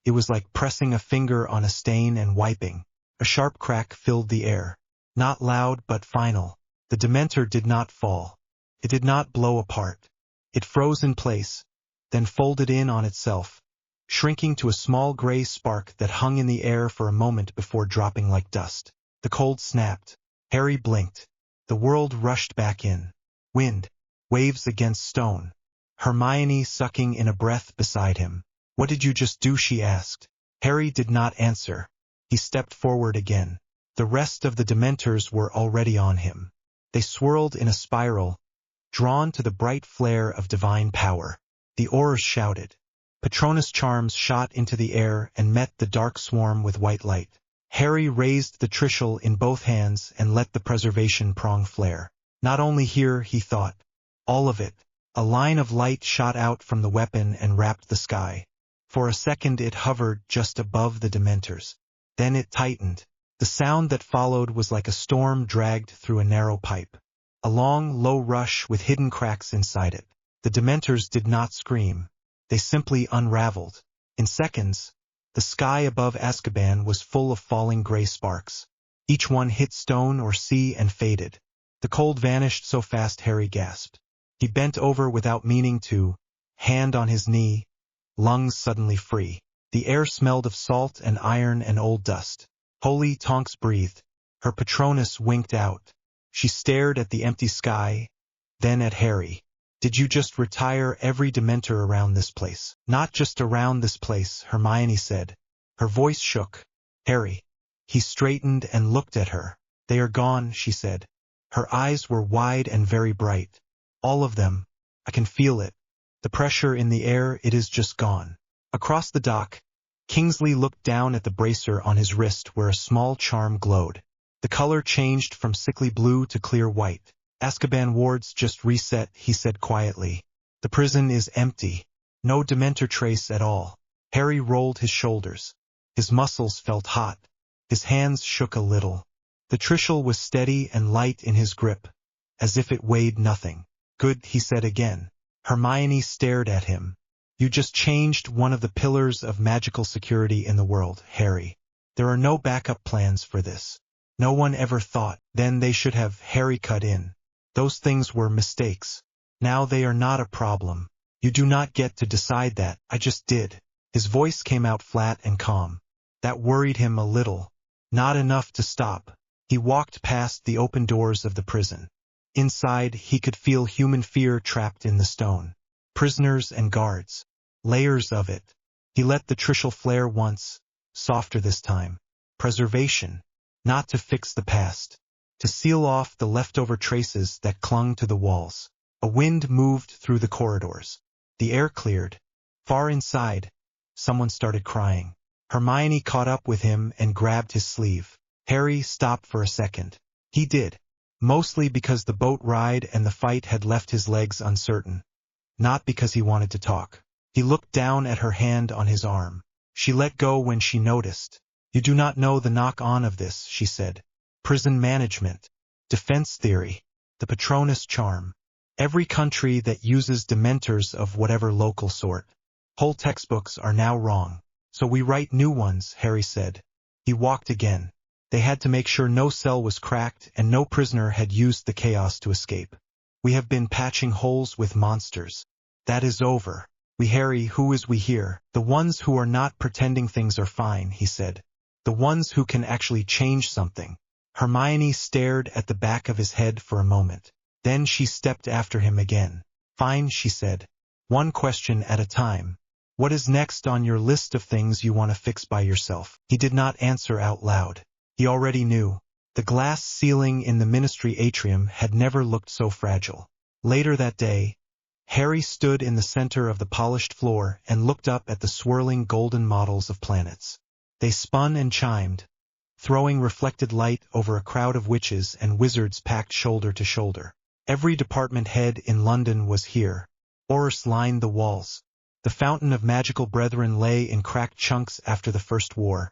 It was like pressing a finger on a stain and wiping. A sharp crack filled the air. Not loud but final. The Dementor did not fall. It did not blow apart. It froze in place, then folded in on itself, shrinking to a small gray spark that hung in the air for a moment before dropping like dust. The cold snapped. Harry blinked. The world rushed back in. Wind. Waves against stone. Hermione sucking in a breath beside him. What did you just do? She asked. Harry did not answer. He stepped forward again. The rest of the Dementors were already on him. They swirled in a spiral, drawn to the bright flare of divine power. The Aurors shouted. Patronus charms shot into the air and met the dark swarm with white light. Harry raised the Trishul in both hands and let the preservation prong flare. Not only here, he thought. All of it. A line of light shot out from the weapon and wrapped the sky. For a second it hovered just above the Dementors. Then it tightened. The sound that followed was like a storm dragged through a narrow pipe. A long, low rush with hidden cracks inside it. The Dementors did not scream. They simply unraveled. In seconds, the sky above Azkaban was full of falling gray sparks. Each one hit stone or sea and faded. The cold vanished so fast Harry gasped. He bent over without meaning to, hand on his knee, lungs suddenly free. The air smelled of salt and iron and old dust. Holy, Tonks breathed. Her Patronus winked out. She stared at the empty sky, then at Harry. Did you just retire every Dementor around this place? Not just around this place, Hermione said. Her voice shook. Harry. He straightened and looked at her. They are gone, she said. Her eyes were wide and very bright. All of them. I can feel it. The pressure in the air, it is just gone. Across the dock, Kingsley looked down at the bracer on his wrist where a small charm glowed. The color changed from sickly blue to clear white. Azkaban wards just reset, he said quietly. The prison is empty. No Dementor trace at all. Harry rolled his shoulders. His muscles felt hot. His hands shook a little. The Trishul was steady and light in his grip, as if it weighed nothing. Good, he said again. Hermione stared at him. You just changed one of the pillars of magical security in the world, Harry. There are no backup plans for this. No one ever thought. Then they should have. Harry cut in. Those things were mistakes. Now they are not a problem. You do not get to decide that. I just did. His voice came out flat and calm. That worried him a little. Not enough to stop. He walked past the open doors of the prison. Inside, he could feel human fear trapped in the stone. Prisoners and guards. Layers of it. He let the Trishul flare once, softer this time. Preservation. Not to fix the past. To seal off the leftover traces that clung to the walls. A wind moved through the corridors. The air cleared. Far inside, someone started crying. Hermione caught up with him and grabbed his sleeve. Harry stopped for a second. He did. Mostly because the boat ride and the fight had left his legs uncertain. Not because he wanted to talk. He looked down at her hand on his arm. She let go when she noticed. You do not know the knock-on of this, she said. Prison management. Defense theory. The Patronus charm. Every country that uses dementors of whatever local sort. Whole textbooks are now wrong. So we write new ones, Harry said. He walked again. They had to make sure no cell was cracked and no prisoner had used the chaos to escape. We have been patching holes with monsters. That is over. Harry, who is we here? The ones who are not pretending things are fine, he said. The ones who can actually change something. Hermione stared at the back of his head for a moment. Then she stepped after him again. Fine, she said. One question at a time. What is next on your list of things you want to fix by yourself? He did not answer out loud. He already knew. The glass ceiling in the ministry atrium had never looked so fragile. Later that day, Harry stood in the center of the polished floor and looked up at the swirling golden models of planets. They spun and chimed, throwing reflected light over a crowd of witches and wizards packed shoulder to shoulder. Every department head in London was here. Aurors lined the walls. The fountain of magical brethren lay in cracked chunks after the First War.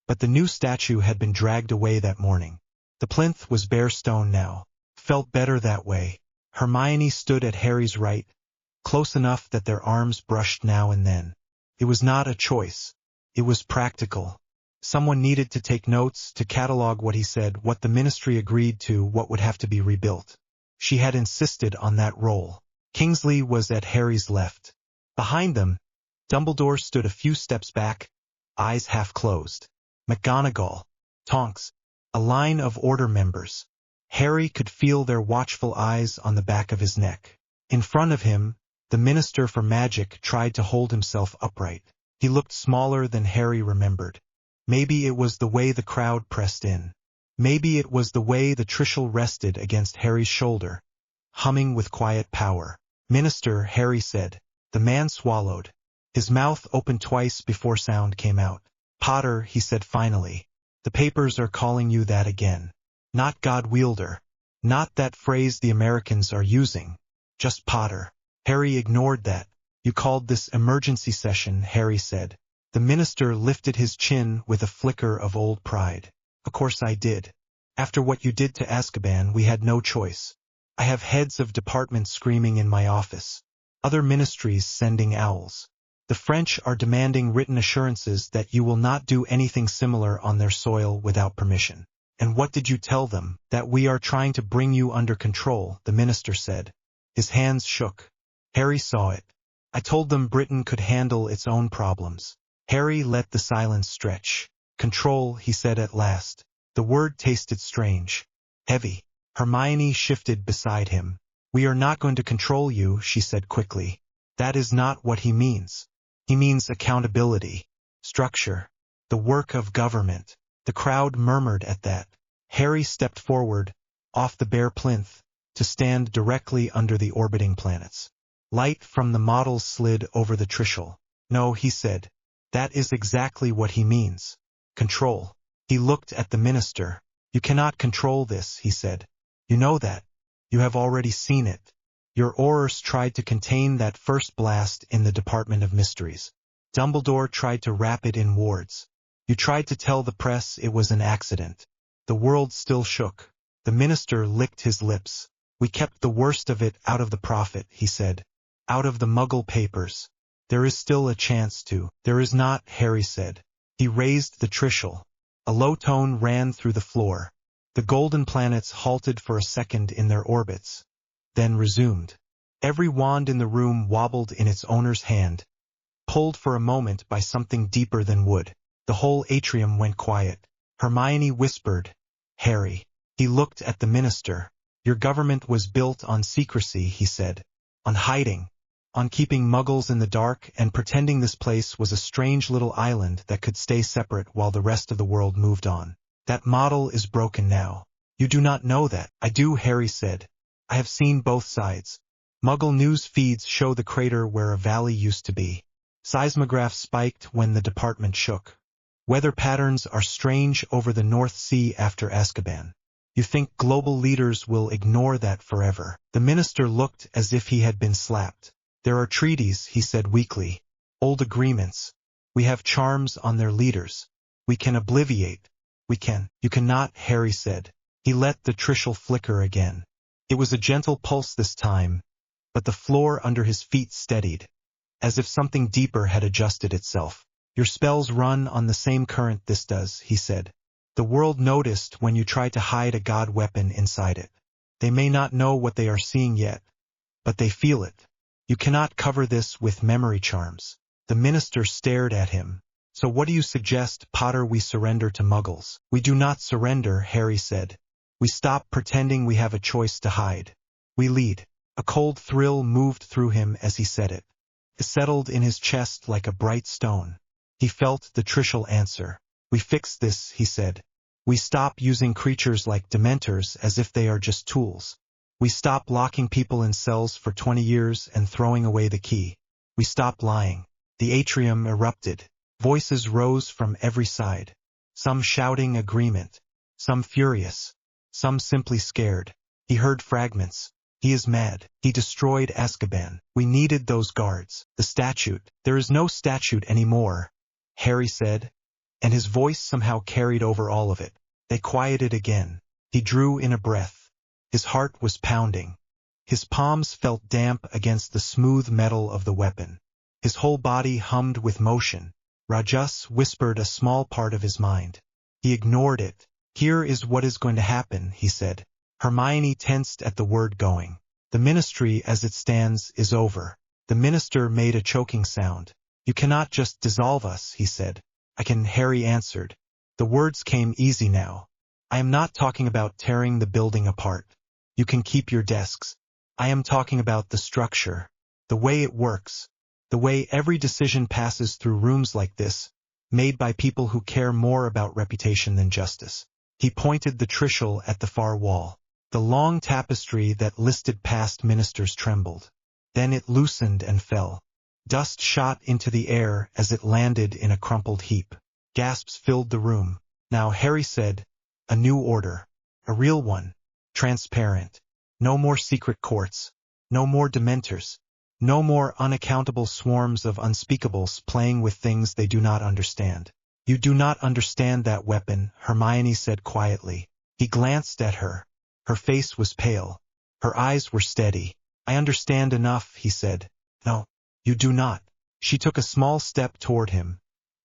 But the new statue had been dragged away that morning. The plinth was bare stone now. Felt better that way. Hermione stood at Harry's right, close enough that their arms brushed now and then. It was not a choice. It was practical. Someone needed to take notes, to catalog what he said, what the ministry agreed to, what would have to be rebuilt. She had insisted on that role. Kingsley was at Harry's left. Behind them, Dumbledore stood a few steps back, eyes half closed. McGonagall, Tonks, a line of order members. Harry could feel their watchful eyes on the back of his neck. In front of him, the Minister for Magic tried to hold himself upright. He looked smaller than Harry remembered. Maybe it was the way the crowd pressed in. Maybe it was the way the Trishul rested against Harry's shoulder, humming with quiet power. Minister, Harry said. The man swallowed. His mouth opened twice before sound came out. Potter, he said finally. The papers are calling you that again. Not God Wielder. Not that phrase the Americans are using. Just Potter. Harry ignored that. You called this emergency session, Harry said. The minister lifted his chin with a flicker of old pride. Of course I did. After what you did to Azkaban, we had no choice. I have heads of departments screaming in my office. Other ministries sending owls. The French are demanding written assurances that you will not do anything similar on their soil without permission. And what did you tell them? That we are trying to bring you under control, the minister said. His hands shook. Harry saw it. I told them Britain could handle its own problems. Harry let the silence stretch. Control, he said at last. The word tasted strange. Heavy. Hermione shifted beside him. We are not going to control you, she said quickly. That is not what he means. He means accountability, structure, the work of government. The crowd murmured at that. Harry stepped forward, off the bare plinth, to stand directly under the orbiting planets. Light from the models slid over the Trishul. No, he said. That is exactly what he means. Control. He looked at the minister. You cannot control this, he said. You know that. You have already seen it. Your Aurors tried to contain that first blast in the Department of Mysteries. Dumbledore tried to wrap it in wards. You tried to tell the press it was an accident. The world still shook. The minister licked his lips. We kept the worst of it out of the prophet, he said. Out of the Muggle papers. There is still a chance to. There is not, Harry said. He raised the Trishul. A low tone ran through the floor. The golden planets halted for a second in their orbits, then resumed. Every wand in the room wobbled in its owner's hand, pulled for a moment by something deeper than wood. The whole atrium went quiet. Hermione whispered, "Harry." He looked at the minister. "Your government was built on secrecy," he said. "On hiding. On keeping muggles in the dark and pretending this place was a strange little island that could stay separate while the rest of the world moved on. That model is broken now. You do not know that." "I do," Harry said. "I have seen both sides. Muggle news feeds show the crater where a valley used to be. Seismographs spiked when the department shook. Weather patterns are strange over the North Sea after Azkaban. You think global leaders will ignore that forever?" The minister looked as if he had been slapped. "There are treaties," he said weakly. "Old agreements. We have charms on their leaders. We can obliviate. We can." "You cannot," Harry said. He let the Trishul flicker again. It was a gentle pulse this time, but the floor under his feet steadied, as if something deeper had adjusted itself. "Your spells run on the same current this does," he said. "The world noticed when you tried to hide a god weapon inside it. They may not know what they are seeing yet, but they feel it. You cannot cover this with memory charms." The minister stared at him. "So what do you suggest, Potter? We surrender to Muggles?" "We do not surrender," Harry said. "We stop pretending we have a choice to hide. We lead." A cold thrill moved through him as he said it. It settled in his chest like a bright stone. He felt the Trishul answer. "We fix this," he said. "We stop using creatures like Dementors as if they are just tools. We stop locking people in cells for 20 years and throwing away the key. We stop lying." The atrium erupted. Voices rose from every side. Some shouting agreement. Some furious. Some simply scared. He heard fragments. "He is mad. He destroyed Azkaban. We needed those guards. The statute." "There is no statute anymore," Harry said, and his voice somehow carried over all of it. They quieted again. He drew in a breath. His heart was pounding. His palms felt damp against the smooth metal of the weapon. His whole body hummed with motion. Rajas whispered a small part of his mind. He ignored it. "Here is what is going to happen," he said. Hermione tensed at the word going. "The ministry as it stands is over." The minister made a choking sound. "You cannot just dissolve us," he said. "I can," Harry answered. The words came easy now. "I am not talking about tearing the building apart. You can keep your desks. I am talking about the structure, the way it works, the way every decision passes through rooms like this, made by people who care more about reputation than justice." He pointed the Trishul at the far wall. The long tapestry that listed past ministers trembled. Then it loosened and fell. Dust shot into the air as it landed in a crumpled heap. Gasps filled the room. "Now," Harry said, "a new order. A real one. Transparent. No more secret courts. No more Dementors. No more unaccountable swarms of unspeakables playing with things they do not understand." "You do not understand that weapon," Hermione said quietly. He glanced at her. Her face was pale. Her eyes were steady. "I understand enough," he said. "No, you do not." She took a small step toward him,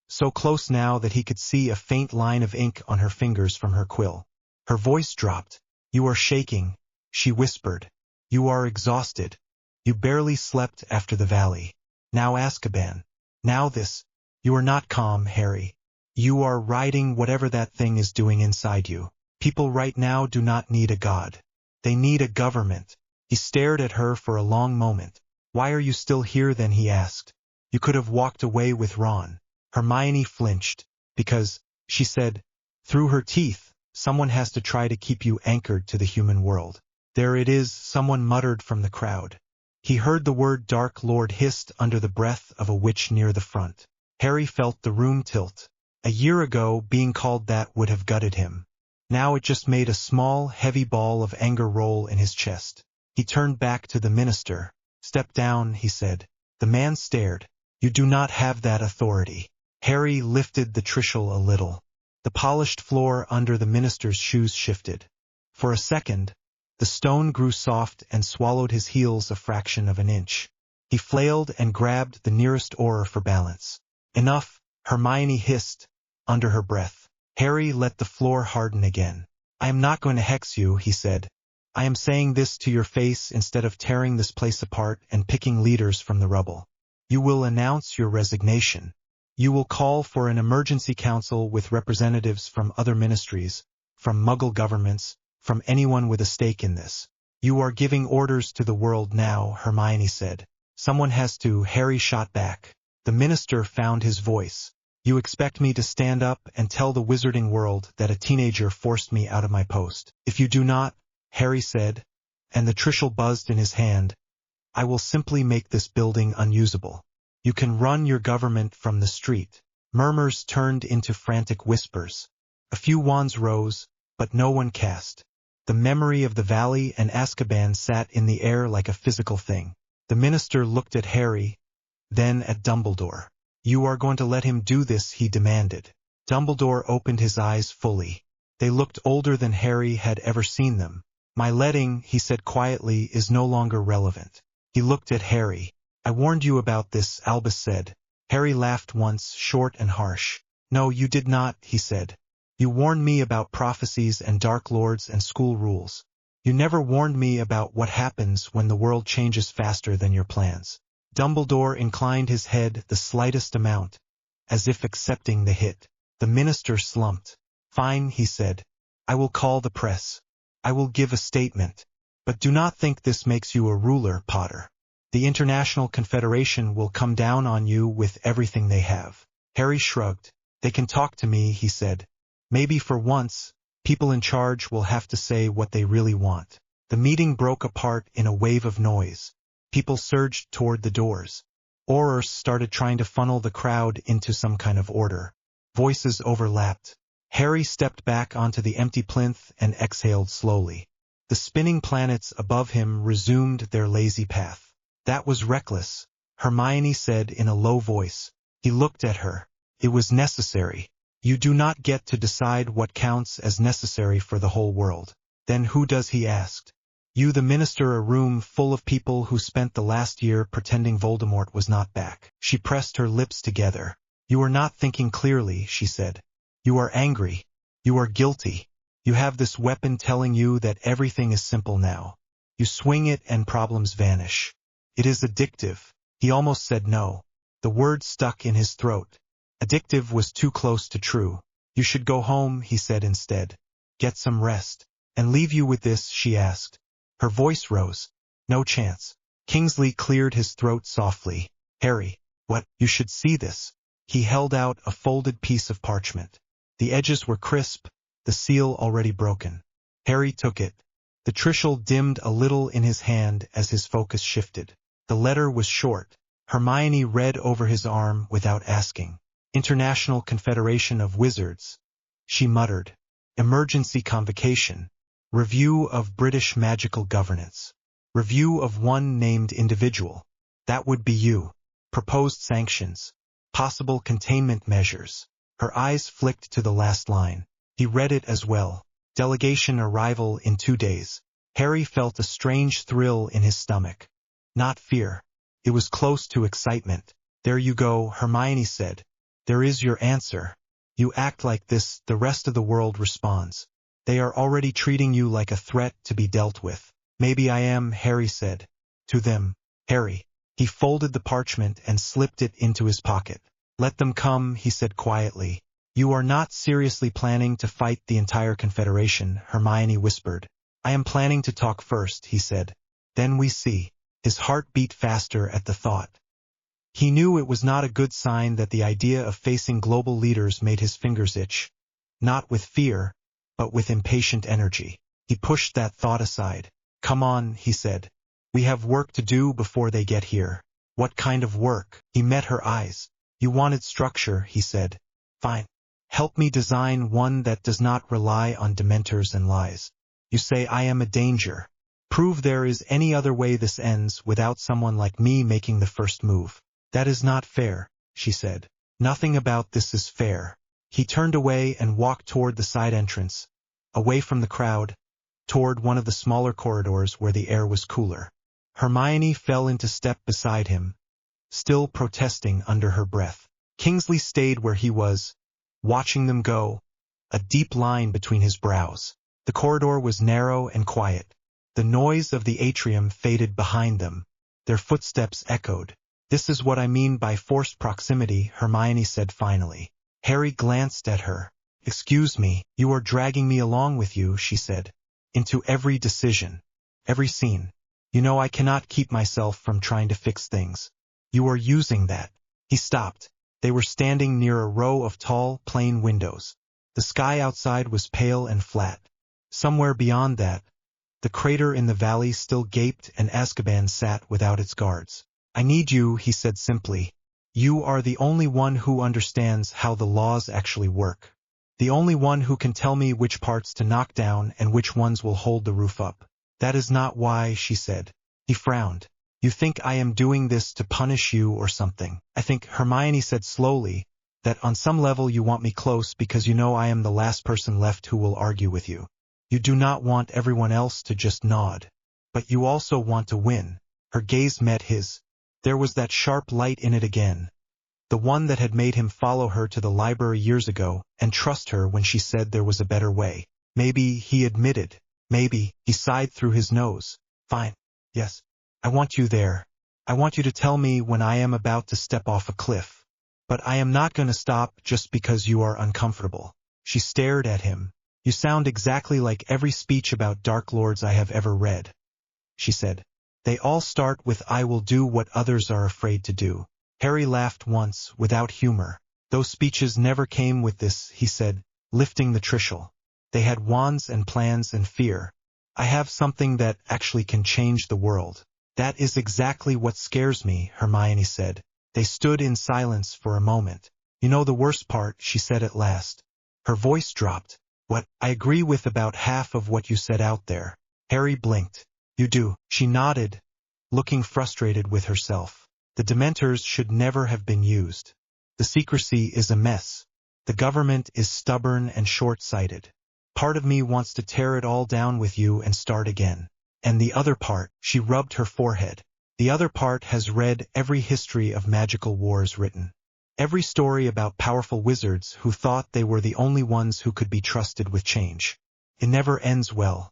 so close now that he could see a faint line of ink on her fingers from her quill. Her voice dropped. "You are shaking," she whispered. "You are exhausted. You barely slept after the valley. Now Azkaban. Now this. You are not calm, Harry. You are riding whatever that thing is doing inside you. People right now do not need a god. They need a government." He stared at her for a long moment. "Why are you still here then?" he asked. "You could have walked away with Ron." Hermione flinched. "Because," she said, through her teeth, "someone has to try to keep you anchored to the human world." "There it is," someone muttered from the crowd. He heard the word Dark Lord hissed under the breath of a witch near the front. Harry felt the room tilt. A year ago, being called that would have gutted him. Now it just made a small, heavy ball of anger roll in his chest. He turned back to the minister. "Step down," he said. The man stared. "You do not have that authority." Harry lifted the Trishul a little. The polished floor under the minister's shoes shifted. For a second, the stone grew soft and swallowed his heels a fraction of an inch. He flailed and grabbed the nearest oar for balance. Enough, Hermione hissed, under her breath. Harry let the floor harden again. I am not going to hex you, he said. I am saying this to your face instead of tearing this place apart and picking leaders from the rubble. You will announce your resignation. You will call for an emergency council with representatives from other ministries, from Muggle governments, from anyone with a stake in this. You are giving orders to the world now, Hermione said. Someone has to, Harry shot back. The minister found his voice. You expect me to stand up and tell the wizarding world that a teenager forced me out of my post. If you do not, Harry said, and the Trishul buzzed in his hand, I will simply make this building unusable. You can run your government from the street. Murmurs turned into frantic whispers. A few wands rose, but no one cast. The memory of the valley and Azkaban sat in the air like a physical thing. The minister looked at Harry, then at Dumbledore. You are going to let him do this, he demanded. Dumbledore opened his eyes fully. They looked older than Harry had ever seen them. My letting, he said quietly, is no longer relevant. He looked at Harry. I warned you about this, Albus said. Harry laughed once, short and harsh. No, you did not, he said. You warned me about prophecies and dark lords and school rules. You never warned me about what happens when the world changes faster than your plans. Dumbledore inclined his head the slightest amount, as if accepting the hit. The minister slumped. Fine, he said. I will call the press. I will give a statement. But do not think this makes you a ruler, Potter. The International Confederation will come down on you with everything they have. Harry shrugged. They can talk to me, he said. Maybe for once, people in charge will have to say what they really want. The meeting broke apart in a wave of noise. People surged toward the doors. Aurors started trying to funnel the crowd into some kind of order. Voices overlapped. Harry stepped back onto the empty plinth and exhaled slowly. The spinning planets above him resumed their lazy path. That was reckless, Hermione said in a low voice. He looked at her. It was necessary. You do not get to decide what counts as necessary for the whole world. Then who does, he asked. You, the minister, a room full of people who spent the last year pretending Voldemort was not back. She pressed her lips together. You are not thinking clearly, she said. You are angry. You are guilty. You have this weapon telling you that everything is simple now. You swing it and problems vanish. It is addictive. He almost said no. The word stuck in his throat. Addictive was too close to true. You should go home, he said instead. Get some rest. And leave you with this, she asked. Her voice rose. No chance. Kingsley cleared his throat softly. Harry, what? You should see this. He held out a folded piece of parchment. The edges were crisp, the seal already broken. Harry took it. The Trishul dimmed a little in his hand as his focus shifted. The letter was short. Hermione read over his arm without asking. International Confederation of Wizards. She muttered. Emergency convocation. Review of British magical governance. Review of one named individual. That would be you. Proposed sanctions. Possible containment measures. Her eyes flicked to the last line. He read it as well. Delegation arrival in 2 days. Harry felt a strange thrill in his stomach. Not fear. It was close to excitement. There you go, Hermione said. There is your answer. You act like this, the rest of the world responds. They are already treating you like a threat to be dealt with. Maybe I am, Harry said. To them. Harry. He folded the parchment and slipped it into his pocket. Let them come, he said quietly. You are not seriously planning to fight the entire Confederation, Hermione whispered. I am planning to talk first, he said. Then we see. His heart beat faster at the thought. He knew it was not a good sign that the idea of facing global leaders made his fingers itch. Not with fear, but with impatient energy. He pushed that thought aside. Come on, he said. We have work to do before they get here. What kind of work? He met her eyes. You wanted structure, he said. Fine. Help me design one that does not rely on dementors and lies. You say I am a danger. Prove there is any other way this ends without someone like me making the first move. That is not fair, she said. Nothing about this is fair. He turned away and walked toward the side entrance, away from the crowd, toward one of the smaller corridors where the air was cooler. Hermione fell into step beside him, still protesting under her breath. Kingsley stayed where he was, watching them go, a deep line between his brows. The corridor was narrow and quiet. The noise of the atrium faded behind them. Their footsteps echoed. "This is what I mean by forced proximity," Hermione said finally. Harry glanced at her. "Excuse me, you are dragging me along with you," she said. "Into every decision, every scene. You know I cannot keep myself from trying to fix things. You are using that." He stopped. They were standing near a row of tall, plain windows. The sky outside was pale and flat. Somewhere beyond that, the crater in the valley still gaped and Azkaban sat without its guards. "I need you," he said simply. "You are the only one who understands how the laws actually work. The only one who can tell me which parts to knock down and which ones will hold the roof up." "That is not why," she said. He frowned. "You think I am doing this to punish you or something." "I think," Hermione said slowly, "that on some level you want me close because you know I am the last person left who will argue with you. You do not want everyone else to just nod. But you also want to win." Her gaze met his. There was that sharp light in it again. The one that had made him follow her to the library years ago and trust her when she said there was a better way. "Maybe," he admitted. "Maybe." He sighed through his nose. "Fine. Yes. I want you there. I want you to tell me when I am about to step off a cliff. But I am not going to stop just because you are uncomfortable." She stared at him. "You sound exactly like every speech about Dark Lords I have ever read," she said. "They all start with 'I will do what others are afraid to do.'" Harry laughed once, without humor. "Those speeches never came with this," he said, lifting the Trishul. "They had wands and plans and fear. I have something that actually can change the world." "That is exactly what scares me," Hermione said. They stood in silence for a moment. "You know the worst part," she said at last. Her voice dropped. "What? I agree with about half of what you said out there." Harry blinked. "You do?" She nodded, looking frustrated with herself. "The Dementors should never have been used. The secrecy is a mess. The government is stubborn and short-sighted. Part of me wants to tear it all down with you and start again. And the other part," she rubbed her forehead, "the other part has read every history of magical wars written. Every story about powerful wizards who thought they were the only ones who could be trusted with change. It never ends well."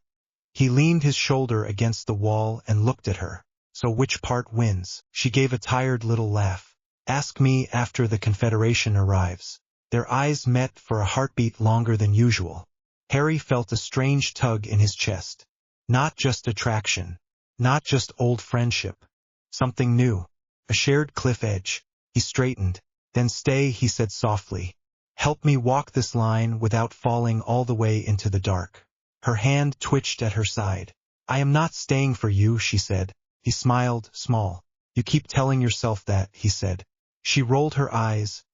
He leaned his shoulder against the wall and looked at her. "So which part wins?" She gave a tired little laugh. "Ask me after the Confederation arrives." Their eyes met for a heartbeat longer than usual. Harry felt a strange tug in his chest. Not just attraction. Not just old friendship. Something new. A shared cliff edge. He straightened. "Then stay," he said softly. "Help me walk this line without falling all the way into the dark." Her hand twitched at her side. "I am not staying for you," she said. He smiled, small. "You keep telling yourself that," he said. She rolled her eyes,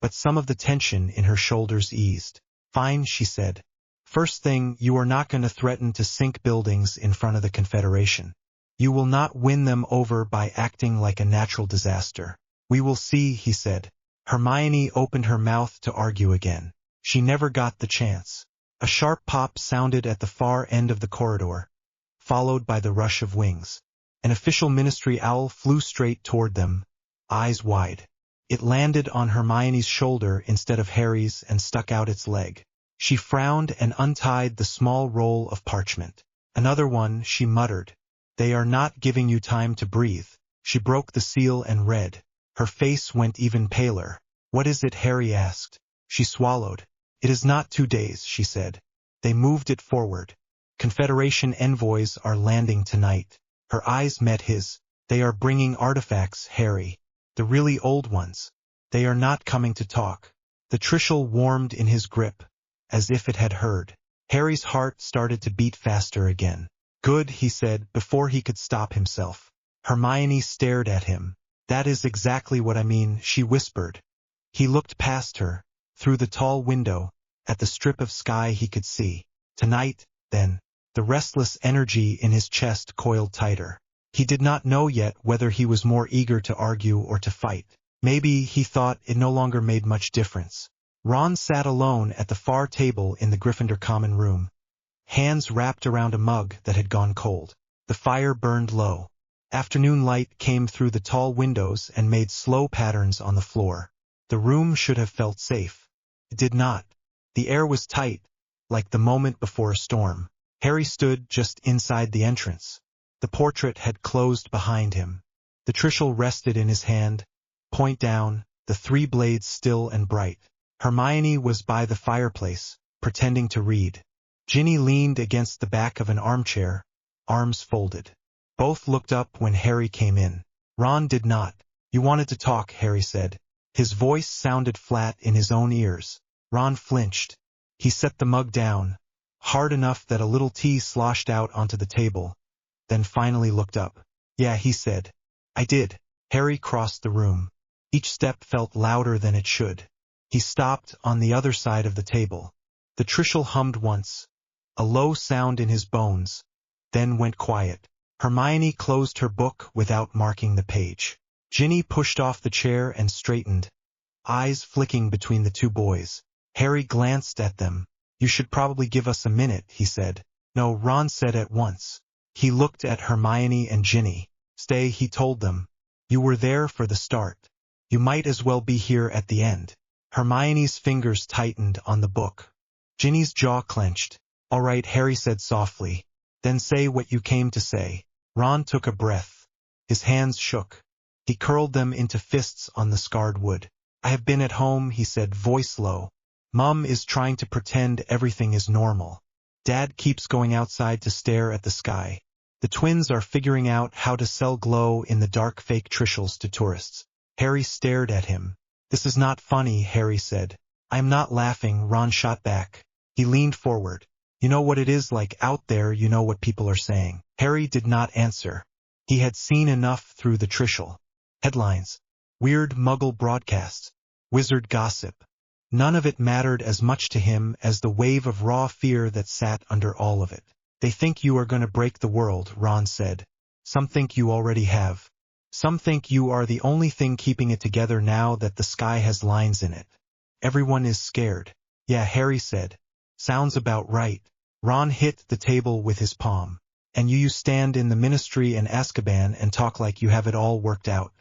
but some of the tension in her shoulders eased. "Fine," she said. "First thing, you are not going to threaten to sink buildings in front of the Confederation. You will not win them over by acting like a natural disaster." "We will see," he said. Hermione opened her mouth to argue again. She never got the chance. A sharp pop sounded at the far end of the corridor, followed by the rush of wings. An official ministry owl flew straight toward them, eyes wide. It landed on Hermione's shoulder instead of Harry's and stuck out its leg. She frowned and untied the small roll of parchment. "Another one," she muttered. "They are not giving you time to breathe." She broke the seal and read. Her face went even paler. "What is it?" Harry asked. She swallowed. "It is not 2 days," she said. "They moved it forward. Confederation envoys are landing tonight." Her eyes met his. "They are bringing artifacts, Harry. The really old ones. They are not coming to talk." The Trishul warmed in his grip, as if it had heard. Harry's heart started to beat faster again. "Good," he said, before he could stop himself. Hermione stared at him. "That is exactly what I mean," she whispered. He looked past her, through the tall window, at the strip of sky he could see. "Tonight, then." The restless energy in his chest coiled tighter. He did not know yet whether he was more eager to argue or to fight. Maybe, he thought, it no longer made much difference. Ron sat alone at the far table in the Gryffindor common room, hands wrapped around a mug that had gone cold. The fire burned low. Afternoon light came through the tall windows and made slow patterns on the floor. The room should have felt safe. It did not. The air was tight, like the moment before a storm. Harry stood just inside the entrance. The portrait had closed behind him. The Trishul rested in his hand, point down, the 3 blades still and bright. Hermione was by the fireplace, pretending to read. Ginny leaned against the back of an armchair, arms folded. Both looked up when Harry came in. Ron did not. "You wanted to talk," Harry said. His voice sounded flat in his own ears. Ron flinched. He set the mug down, hard enough that a little tea sloshed out onto the table, then finally looked up. "Yeah," he said. "I did." Harry crossed the room. Each step felt louder than it should. He stopped on the other side of the table. The Trishul hummed once, a low sound in his bones, then went quiet. Hermione closed her book without marking the page. Ginny pushed off the chair and straightened, eyes flicking between the 2 boys. Harry glanced at them. "You should probably give us a minute," he said. "No," Ron said at once. He looked at Hermione and Ginny. "Stay," he told them. "You were there for the start. You might as well be here at the end." Hermione's fingers tightened on the book. Ginny's jaw clenched. "All right," Harry said softly. "Then say what you came to say." Ron took a breath. His hands shook. He curled them into fists on the scarred wood. "I have been at home," he said, voice low. "Mum is trying to pretend everything is normal. Dad keeps going outside to stare at the sky. The twins are figuring out how to sell glow-in-the-dark fake Trishuls to tourists." Harry stared at him. "This is not funny," Harry said. "I am not laughing," Ron shot back. He leaned forward. "You know what it is like out there, you know what people are saying." Harry did not answer. He had seen enough through the Trishul. Headlines. Weird Muggle broadcasts. Wizard gossip. None of it mattered as much to him as the wave of raw fear that sat under all of it. "They think you are going to break the world," Ron said. "Some think you already have. Some think you are the only thing keeping it together now that the sky has lines in it. Everyone is scared." "Yeah," Harry said. "Sounds about right." Ron hit the table with his palm. "And you stand in the Ministry in Azkaban and talk like you have it all worked out.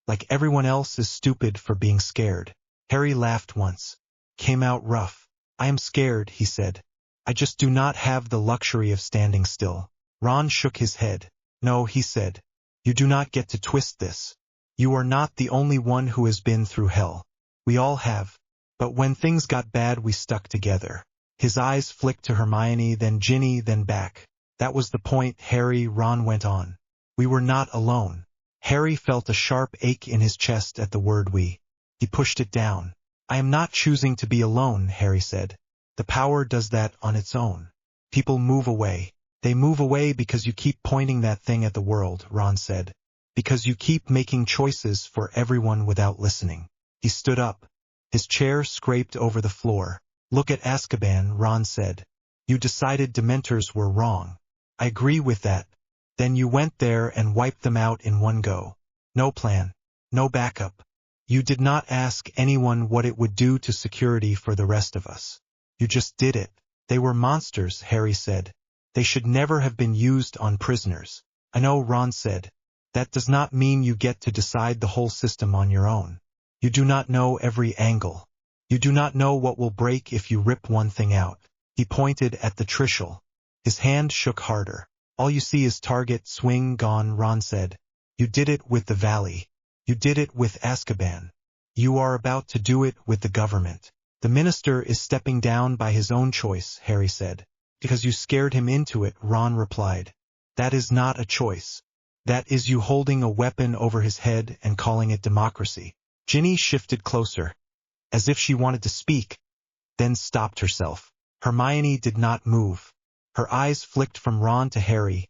Like everyone else is stupid for being scared." Harry laughed once. Came out rough. "I am scared," he said. "I just do not have the luxury of standing still." Ron shook his head. "No," he said. "You do not get to twist this. You are not the only one who has been through hell. We all have. But when things got bad we stuck together." His eyes flicked to Hermione, then Ginny, then back. "That was the point, Harry," Ron went on. "We were not alone." Harry felt a sharp ache in his chest at the word we. He pushed it down. "I am not choosing to be alone," Harry said. "The power does that on its own. People move away. They move away because you keep pointing that thing at the world," Ron said. "Because you keep making choices for everyone without listening." He stood up. His chair scraped over the floor. "Look at Azkaban," Ron said. "You decided Dementors were wrong. I agree with that. Then you went there and wiped them out in one go. No plan. No backup. You did not ask anyone what it would do to security for the rest of us. You just did it." "They were monsters," Harry said. "They should never have been used on prisoners." "I know," Ron said. "That does not mean you get to decide the whole system on your own. You do not know every angle. You do not know what will break if you rip one thing out." He pointed at the Trishul. His hand shook harder. "All you see is target, swing, gone," Ron said. "You did it with the Valley. You did it with Azkaban. You are about to do it with the government." "The minister is stepping down by his own choice," Harry said. "Because you scared him into it," Ron replied. "That is not a choice. That is you holding a weapon over his head and calling it democracy." Ginny shifted closer, as if she wanted to speak, then stopped herself. Hermione did not move. Her eyes flicked from Ron to Harry,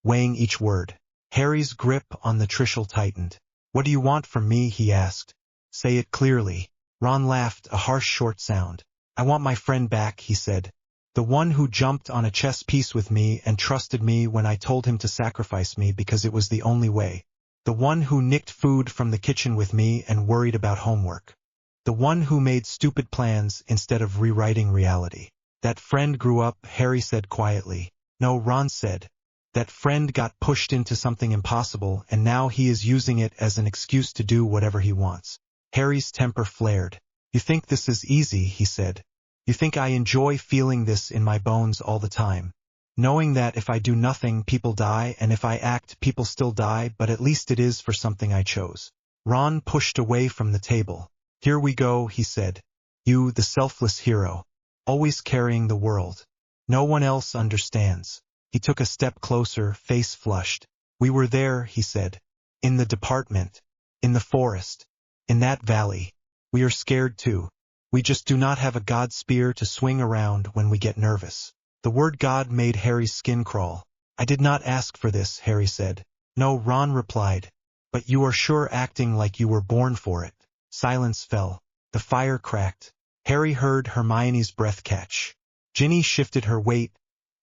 weighing each word. Harry's grip on the Trishul tightened. "What do you want from me?" he asked. "Say it clearly." Ron laughed, a harsh short sound. "I want my friend back," he said. "The one who jumped on a chess piece with me and trusted me when I told him to sacrifice me because it was the only way. The one who nicked food from the kitchen with me and worried about homework. The one who made stupid plans instead of rewriting reality." "That friend grew up," Harry said quietly. "No," Ron said. That friend got pushed into something impossible and now he is using it as an excuse to do whatever he wants. Harry's temper flared. You think this is easy, he said. You think I enjoy feeling this in my bones all the time. Knowing that if I do nothing, people die, and if I act, people still die, but at least it is for something I chose. Ron pushed away from the table. Here we go, he said. You, the selfless hero. Always carrying the world. No one else understands. He took a step closer, face flushed. We were there, he said. In the department. In the forest. In that valley. We are scared too. We just do not have a god spear to swing around when we get nervous. The word God made Harry's skin crawl. I did not ask for this, Harry said. No, Ron replied. But you are sure acting like you were born for it. Silence fell. The fire cracked. Harry heard Hermione's breath catch. Ginny shifted her weight,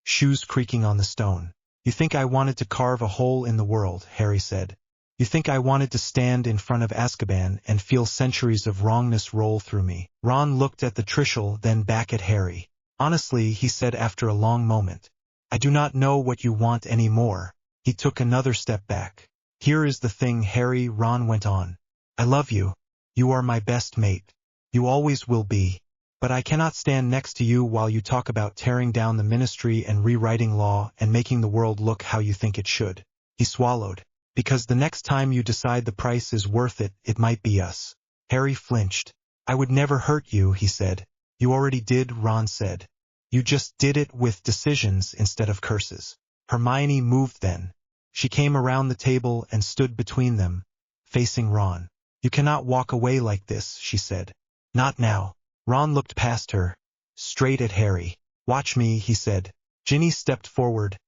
shoes creaking on the stone. You think I wanted to carve a hole in the world, Harry said. You think I wanted to stand in front of Azkaban and feel centuries of wrongness roll through me? Ron looked at the Trishul, then back at Harry. Honestly, he said after a long moment, I do not know what you want any more. He took another step back. Here is the thing, Harry, Ron went on. I love you. You are my best mate. You always will be. But I cannot stand next to you while you talk about tearing down the ministry and rewriting law and making the world look how you think it should. He swallowed. Because the next time you decide the price is worth it, it might be us. Harry flinched. I would never hurt you, he said. You already did, Ron said. You just did it with decisions instead of curses. Hermione moved then. She came around the table and stood between them, facing Ron. You cannot walk away like this, she said. Not now. Ron looked past her, straight at Harry. Watch me, he said. Ginny stepped forward,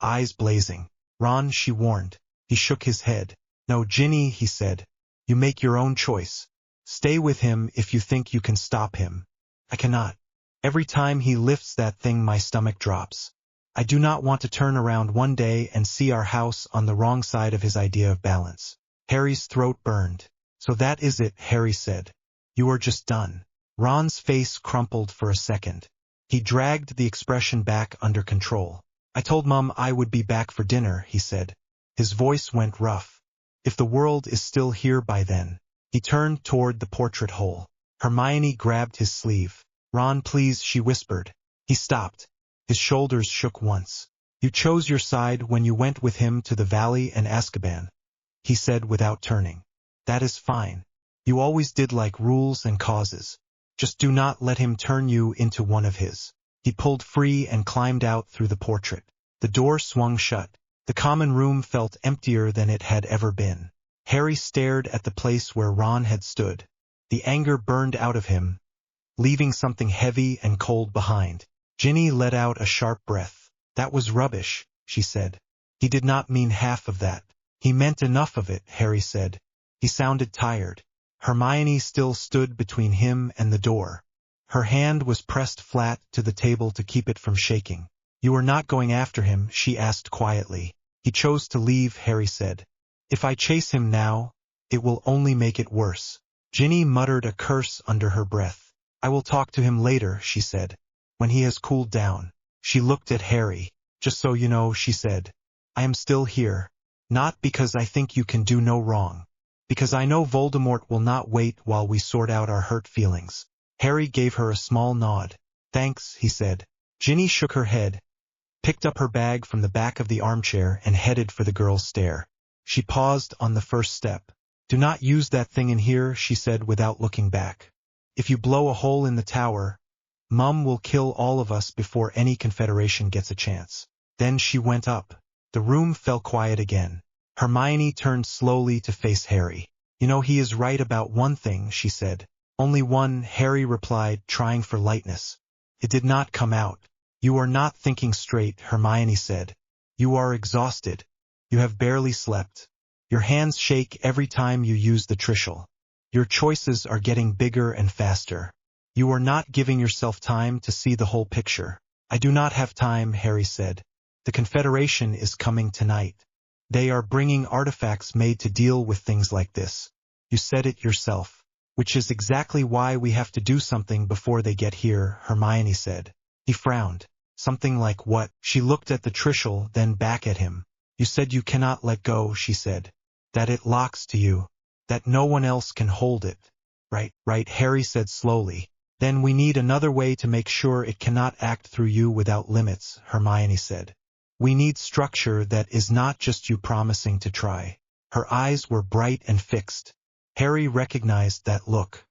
eyes blazing. Ron, she warned. He shook his head. No, Ginny, he said. You make your own choice. Stay with him if you think you can stop him. I cannot. Every time he lifts that thing my stomach drops. I do not want to turn around one day and see our house on the wrong side of his idea of balance. Harry's throat burned. So that is it, Harry said. You are just done. Ron's face crumpled for a second. He dragged the expression back under control. I told Mum I would be back for dinner, he said. His voice went rough. If the world is still here by then. He turned toward the portrait hole. Hermione grabbed his sleeve. Ron, please, she whispered. He stopped. His shoulders shook once. You chose your side when you went with him to the valley and Azkaban, he said without turning. That is fine. You always did like rules and causes. Just do not let him turn you into one of his. He pulled free and climbed out through the portrait. The door swung shut. The common room felt emptier than it had ever been. Harry stared at the place where Ron had stood. The anger burned out of him, leaving something heavy and cold behind. Ginny let out a sharp breath. That was rubbish, she said. He did not mean half of that. He meant enough of it, Harry said. He sounded tired. Hermione still stood between him and the door. Her hand was pressed flat to the table to keep it from shaking. You are not going after him, she asked quietly. He chose to leave, Harry said. If I chase him now, it will only make it worse. Ginny muttered a curse under her breath. I will talk to him later, she said. When he has cooled down. She looked at Harry. Just so you know, she said. I am still here. Not because I think you can do no wrong. Because I know Voldemort will not wait while we sort out our hurt feelings. Harry gave her a small nod. Thanks, he said. Ginny shook her head, picked up her bag from the back of the armchair and headed for the girls' stair. She paused on the first step. Do not use that thing in here, she said without looking back. If you blow a hole in the tower, Mum will kill all of us before any Confederation gets a chance. Then she went up. The room fell quiet again. Hermione turned slowly to face Harry. You know, he is right about one thing, she said. Only one, Harry replied, trying for lightness. It did not come out. You are not thinking straight, Hermione said. You are exhausted. You have barely slept. Your hands shake every time you use the Trishul. Your choices are getting bigger and faster. You are not giving yourself time to see the whole picture. I do not have time, Harry said. The Confederation is coming tonight. They are bringing artifacts made to deal with things like this. You said it yourself. Which is exactly why we have to do something before they get here, Hermione said. He frowned. Something like what? She looked at the Trishul, then back at him. You said you cannot let go, she said. That it locks to you. That no one else can hold it. Right, Harry said slowly. Then we need another way to make sure it cannot act through you without limits, Hermione said. We need structure that is not just you promising to try. Her eyes were bright and fixed. Harry recognized that look.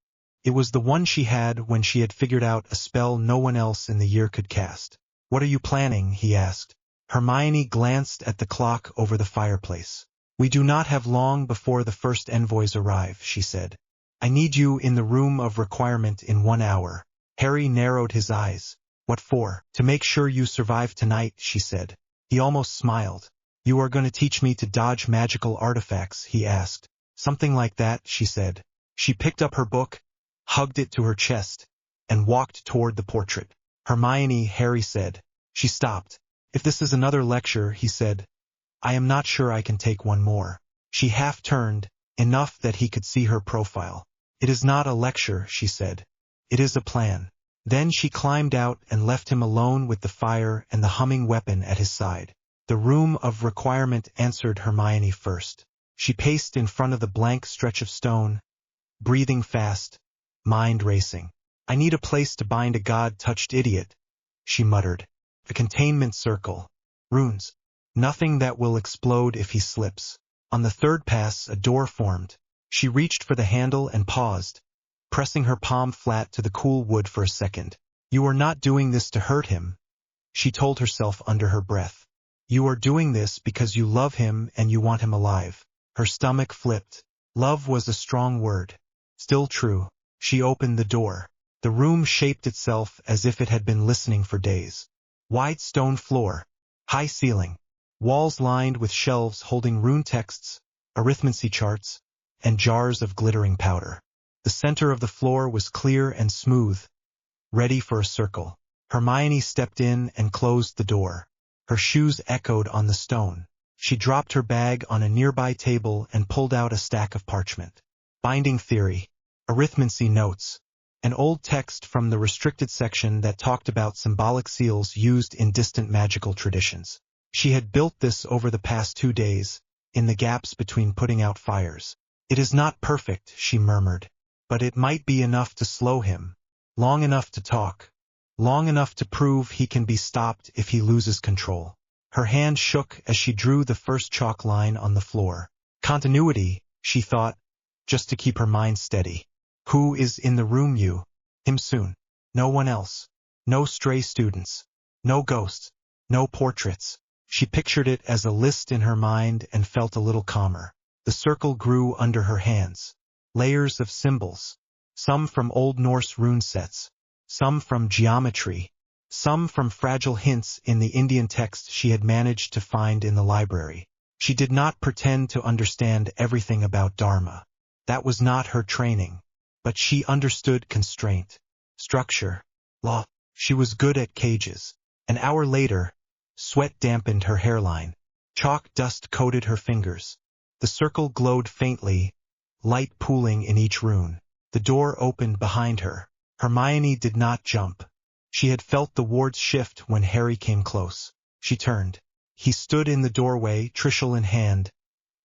It was the one she had when she had figured out a spell no one else in the year could cast. What are you planning? He asked. Hermione glanced at the clock over the fireplace. We do not have long before the first envoys arrive, she said. I need you in the room of requirement in 1 hour. Harry narrowed his eyes. What for? To make sure you survive tonight, she said. He almost smiled. You are going to teach me to dodge magical artifacts, he asked. Something like that, she said. She picked up her book, hugged it to her chest, and walked toward the portrait. Hermione, Harry said. She stopped. If this is another lecture, he said, I am not sure I can take one more. She half turned, enough that he could see her profile. It is not a lecture, she said. It is a plan. Then she climbed out and left him alone with the fire and the humming weapon at his side. The room of requirement answered Hermione first. She paced in front of the blank stretch of stone, breathing fast, mind racing. I need a place to bind a god-touched idiot, she muttered. A containment circle. Runes. Nothing that will explode if he slips. On the third pass, a door formed. She reached for the handle and paused, pressing her palm flat to the cool wood for a second. You are not doing this to hurt him, she told herself under her breath. You are doing this because you love him and you want him alive. Her stomach flipped. Love was a strong word. Still true. She opened the door. The room shaped itself as if it had been listening for days. Wide stone floor. High ceiling. Walls lined with shelves holding rune texts, arithmancy charts, and jars of glittering powder. The center of the floor was clear and smooth, ready for a circle. Hermione stepped in and closed the door. Her shoes echoed on the stone. She dropped her bag on a nearby table and pulled out a stack of parchment. Binding theory, arithmancy notes, an old text from the restricted section that talked about symbolic seals used in distant magical traditions. She had built this over the past 2 days, in the gaps between putting out fires. It is not perfect, she murmured, but it might be enough to slow him, long enough to talk, long enough to prove he can be stopped if he loses control. Her hand shook as she drew the first chalk line on the floor. Continuity, she thought, just to keep her mind steady. Who is in the room? You. Him soon. No one else. No stray students. No ghosts. No portraits. She pictured it as a list in her mind and felt a little calmer. The circle grew under her hands. Layers of symbols. Some from Old Norse rune sets. Some from geometry. Some from fragile hints in the Indian text she had managed to find in the library. She did not pretend to understand everything about Dharma. That was not her training. But she understood constraint, structure, law. She was good at cages. An hour later, sweat dampened her hairline. Chalk dust coated her fingers. The circle glowed faintly, light pooling in each rune. The door opened behind her. Hermione did not jump. She had felt the wards shift when Harry came close. She turned. He stood in the doorway, Trishul in hand,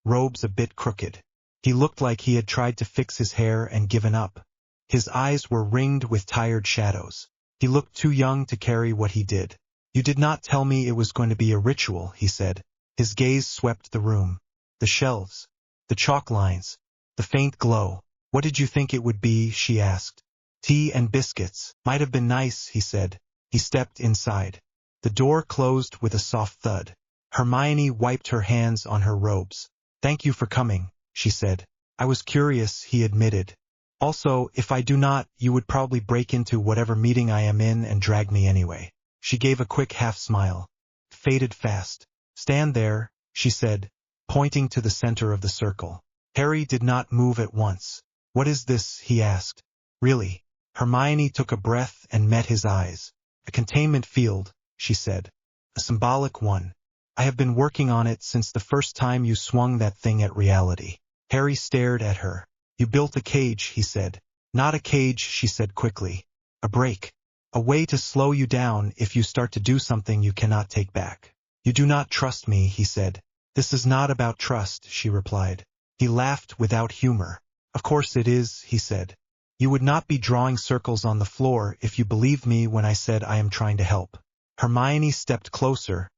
robes a bit crooked. He looked like he had tried to fix his hair and given up. His eyes were ringed with tired shadows. He looked too young to carry what he did. You did not tell me it was going to be a ritual, he said. His gaze swept the room. The shelves, the chalk lines, the faint glow. What did you think it would be? She asked. Tea and biscuits. Might have been nice, he said. He stepped inside. The door closed with a soft thud. Hermione wiped her hands on her robes. Thank you for coming, she said. I was curious, he admitted. Also, if I do not, you would probably break into whatever meeting I am in and drag me anyway. She gave a quick half-smile. Faded fast. Stand there, she said, pointing to the center of the circle. Harry did not move at once. What is this? He asked. Really? Hermione took a breath and met his eyes. A containment field, she said. A symbolic one. I have been working on it since the first time you swung that thing at reality. Harry stared at her. You built a cage, he said. Not a cage, she said quickly. A break. A way to slow you down if you start to do something you cannot take back. You do not trust me, he said. This is not about trust, she replied. He laughed without humor. Of course it is, he said. You would not be drawing circles on the floor if you believed me when I said I am trying to help. Hermione stepped closer,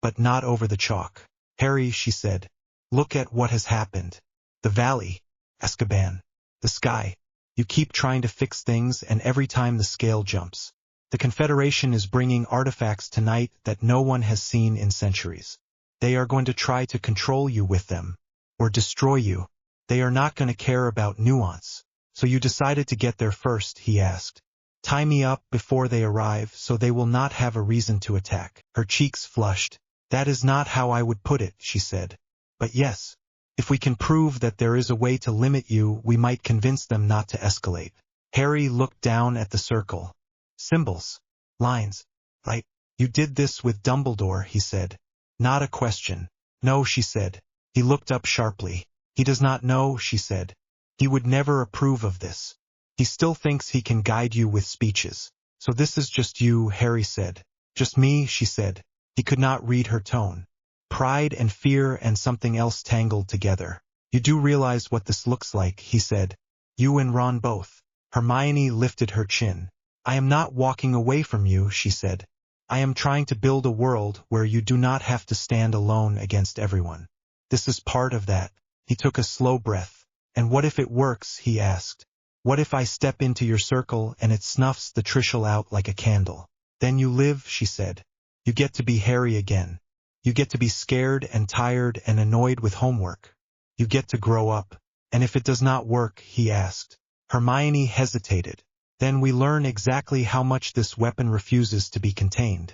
but not over the chalk. Harry, she said, look at what has happened. The valley, Azkaban, the sky. You keep trying to fix things and every time the scale jumps. The Confederation is bringing artifacts tonight that no one has seen in centuries. They are going to try to control you with them, or destroy you. They are not going to care about nuance. So you decided to get there first, he asked. Tie me up before they arrive so they will not have a reason to attack. Her cheeks flushed. That is not how I would put it, she said. But yes, if we can prove that there is a way to limit you, we might convince them not to escalate. Harry looked down at the circle. Symbols. Lines. Right. You did this with Dumbledore, he said. Not a question. No, she said. He looked up sharply. He does not know, she said. He would never approve of this. He still thinks he can guide you with speeches. So this is just you, Harry said. Just me, she said. He could not read her tone. Pride and fear and something else tangled together. You do realize what this looks like, he said. You and Ron both. Hermione lifted her chin. I am not walking away from you, she said. I am trying to build a world where you do not have to stand alone against everyone. This is part of that. He took a slow breath. And what if it works, he asked. What if I step into your circle and it snuffs the Trishul out like a candle? Then you live, she said. You get to be Harry again. You get to be scared and tired and annoyed with homework. You get to grow up. And if it does not work, he asked. Hermione hesitated. Then we learn exactly how much this weapon refuses to be contained,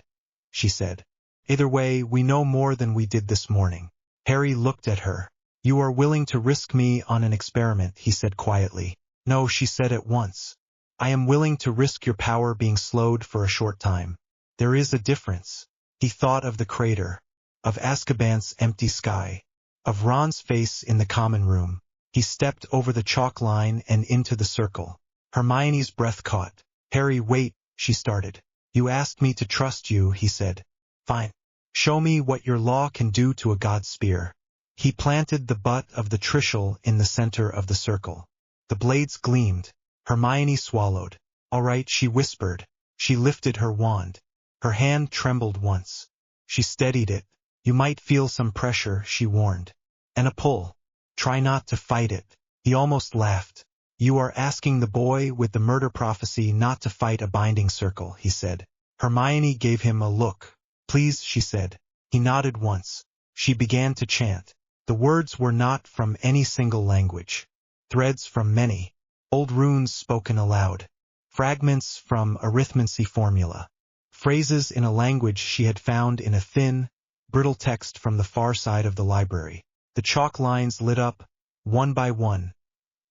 she said. Either way, we know more than we did this morning. Harry looked at her. You are willing to risk me on an experiment, he said quietly. No, she said at once. I am willing to risk your power being slowed for a short time. There is a difference. He thought of the crater, of Azkaban's empty sky, of Ron's face in the common room. He stepped over the chalk line and into the circle. Hermione's breath caught. Harry, wait, she started. You asked me to trust you, he said. Fine. Show me what your law can do to a god's spear. He planted the butt of the Trishul in the center of the circle. The blades gleamed. Hermione swallowed. All right, she whispered. She lifted her wand. Her hand trembled once. She steadied it. You might feel some pressure, she warned. And a pull. Try not to fight it. He almost laughed. You are asking the boy with the murder prophecy not to fight a binding circle, he said. Hermione gave him a look. Please, she said. He nodded once. She began to chant. The words were not from any single language. Threads from many. Old runes spoken aloud. Fragments from arithmancy formula. Phrases in a language she had found in a thin, brittle text from the far side of the library. The chalk lines lit up, one by one,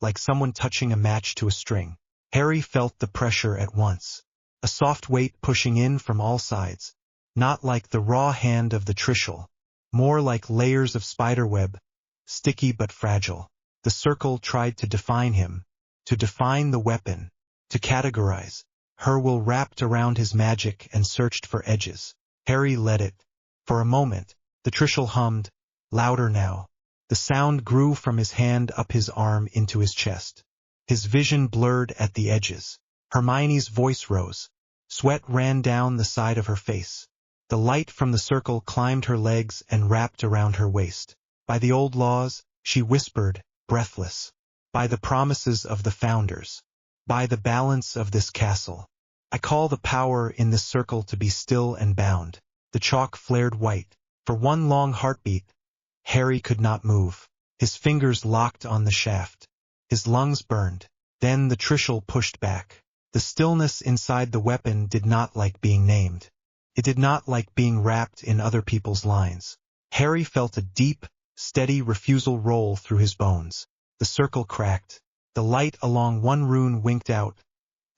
like someone touching a match to a string. Harry felt the pressure at once. A soft weight pushing in from all sides. Not like the raw hand of the Trishul. More like layers of spiderweb, sticky but fragile. The circle tried to define him, to define the weapon, to categorize. Her will wrapped around his magic and searched for edges. Harry let it. For a moment, the Trishul hummed, louder now. The sound grew from his hand up his arm into his chest. His vision blurred at the edges. Hermione's voice rose. Sweat ran down the side of her face. The light from the circle climbed her legs and wrapped around her waist. By the old laws, she whispered, breathless. By the promises of the founders. By the balance of this castle. I call the power in this circle to be still and bound. The chalk flared white. For one long heartbeat, Harry could not move. His fingers locked on the shaft. His lungs burned. Then the Trishul pushed back. The stillness inside the weapon did not like being named. It did not like being wrapped in other people's lines. Harry felt a deep, steady refusal roll through his bones. The circle cracked. The light along one rune winked out,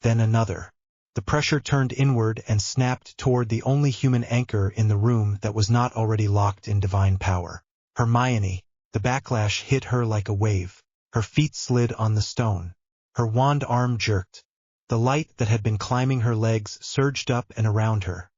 then another. The pressure turned inward and snapped toward the only human anchor in the room that was not already locked in divine power. Hermione. The backlash hit her like a wave. Her feet slid on the stone. Her wand arm jerked. The light that had been climbing her legs surged up and around her,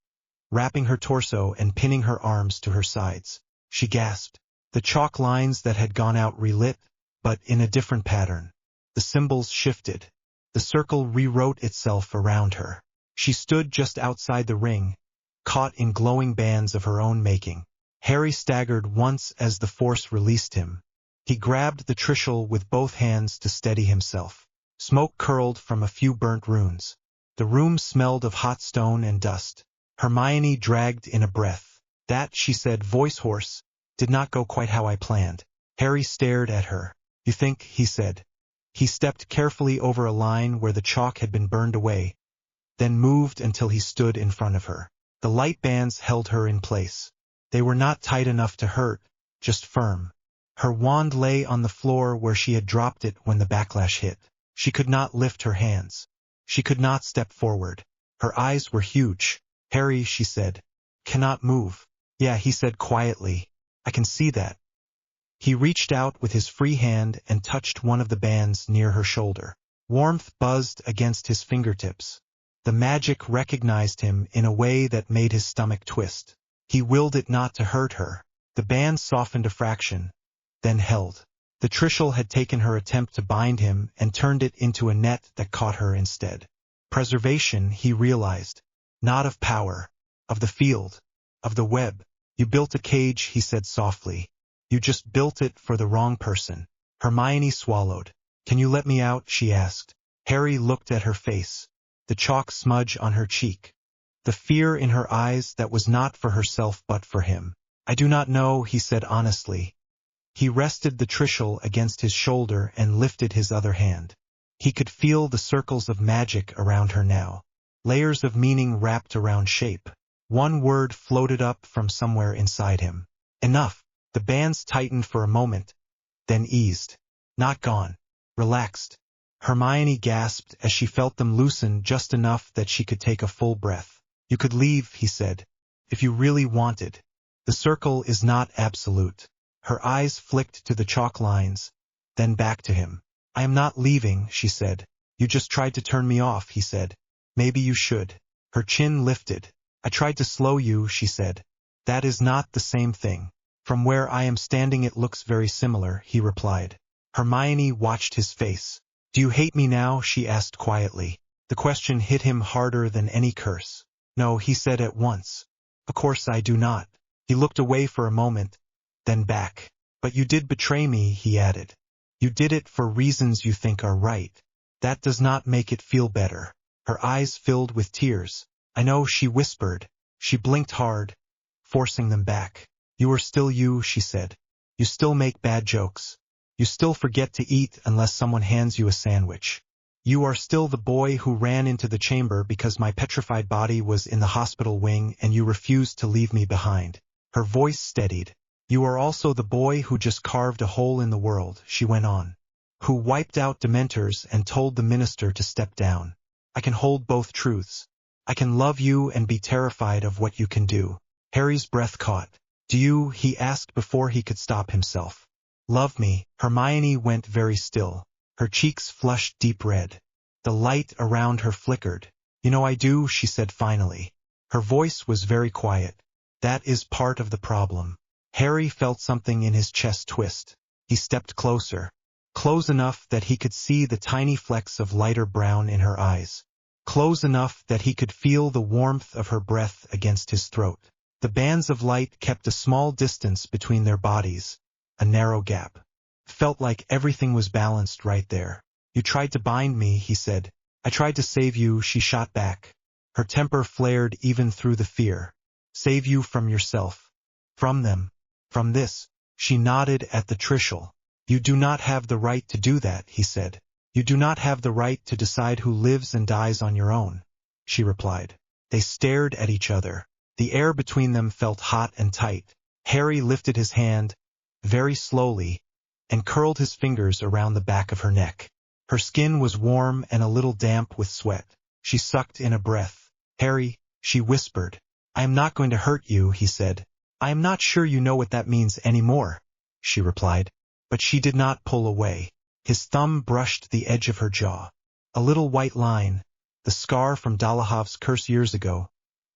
wrapping her torso and pinning her arms to her sides. She gasped. The chalk lines that had gone out relit, but in a different pattern. The symbols shifted. The circle rewrote itself around her. She stood just outside the ring, caught in glowing bands of her own making. Harry staggered once as the force released him. He grabbed the Trishul with both hands to steady himself. Smoke curled from a few burnt runes. The room smelled of hot stone and dust. Hermione dragged in a breath. That, she said, voice hoarse, did not go quite how I planned. Harry stared at her. You think, he said. He stepped carefully over a line where the chalk had been burned away, then moved until he stood in front of her. The light bands held her in place. They were not tight enough to hurt, just firm. Her wand lay on the floor where she had dropped it when the backlash hit. She could not lift her hands. She could not step forward. Her eyes were huge. Harry, she said, cannot move. Yeah, he said quietly. I can see that. He reached out with his free hand and touched one of the bands near her shoulder. Warmth buzzed against his fingertips. The magic recognized him in a way that made his stomach twist. He willed it not to hurt her. The band softened a fraction, then held. The Trishul had taken her attempt to bind him and turned it into a net that caught her instead. Preservation, he realized. Not of power, of the field, of the web. You built a cage, he said softly. You just built it for the wrong person. Hermione swallowed. Can you let me out, she asked. Harry looked at her face. The chalk smudge on her cheek. The fear in her eyes that was not for herself but for him. I do not know, he said honestly. He rested the Trishul against his shoulder and lifted his other hand. He could feel the circles of magic around her now. Layers of meaning wrapped around shape. One word floated up from somewhere inside him. Enough. The bands tightened for a moment, then eased. Not gone. Relaxed. Hermione gasped as she felt them loosen just enough that she could take a full breath. You could leave, he said, if you really wanted. The circle is not absolute. Her eyes flicked to the chalk lines, then back to him. I am not leaving, she said. You just tried to turn me off, he said. Maybe you should. Her chin lifted. I tried to slow you, she said. That is not the same thing. From where I am standing it looks very similar, he replied. Hermione watched his face. Do you hate me now, she asked quietly. The question hit him harder than any curse. No, he said at once. Of course I do not. He looked away for a moment, then back. But you did betray me, he added. You did it for reasons you think are right. That does not make it feel better. Her eyes filled with tears. I know, she whispered. She blinked hard, forcing them back. You are still you, she said. You still make bad jokes. You still forget to eat unless someone hands you a sandwich. You are still the boy who ran into the chamber because my petrified body was in the hospital wing and you refused to leave me behind. Her voice steadied. You are also the boy who just carved a hole in the world, she went on. Who wiped out Dementors and told the minister to step down. I can hold both truths. I can love you and be terrified of what you can do. Harry's breath caught. Do you, he asked before he could stop himself. Love me? Hermione went very still. Her cheeks flushed deep red. The light around her flickered. You know I do, she said finally. Her voice was very quiet. That is part of the problem. Harry felt something in his chest twist. He stepped closer. Close enough that he could see the tiny flecks of lighter brown in her eyes. Close enough that he could feel the warmth of her breath against his throat. The bands of light kept a small distance between their bodies, a narrow gap. Felt like everything was balanced right there. You tried to bind me, he said. I tried to save you, she shot back. Her temper flared even through the fear. Save you from yourself. From them. From this. She nodded at the Trishul. You do not have the right to do that, he said. You do not have the right to decide who lives and dies on your own, she replied. They stared at each other. The air between them felt hot and tight. Harry lifted his hand, very slowly, and curled his fingers around the back of her neck. Her skin was warm and a little damp with sweat. She sucked in a breath. Harry, she whispered. I am not going to hurt you, he said. I am not sure you know what that means anymore, she replied. But she did not pull away. His thumb brushed the edge of her jaw. A little white line, the scar from Dolahov's curse years ago,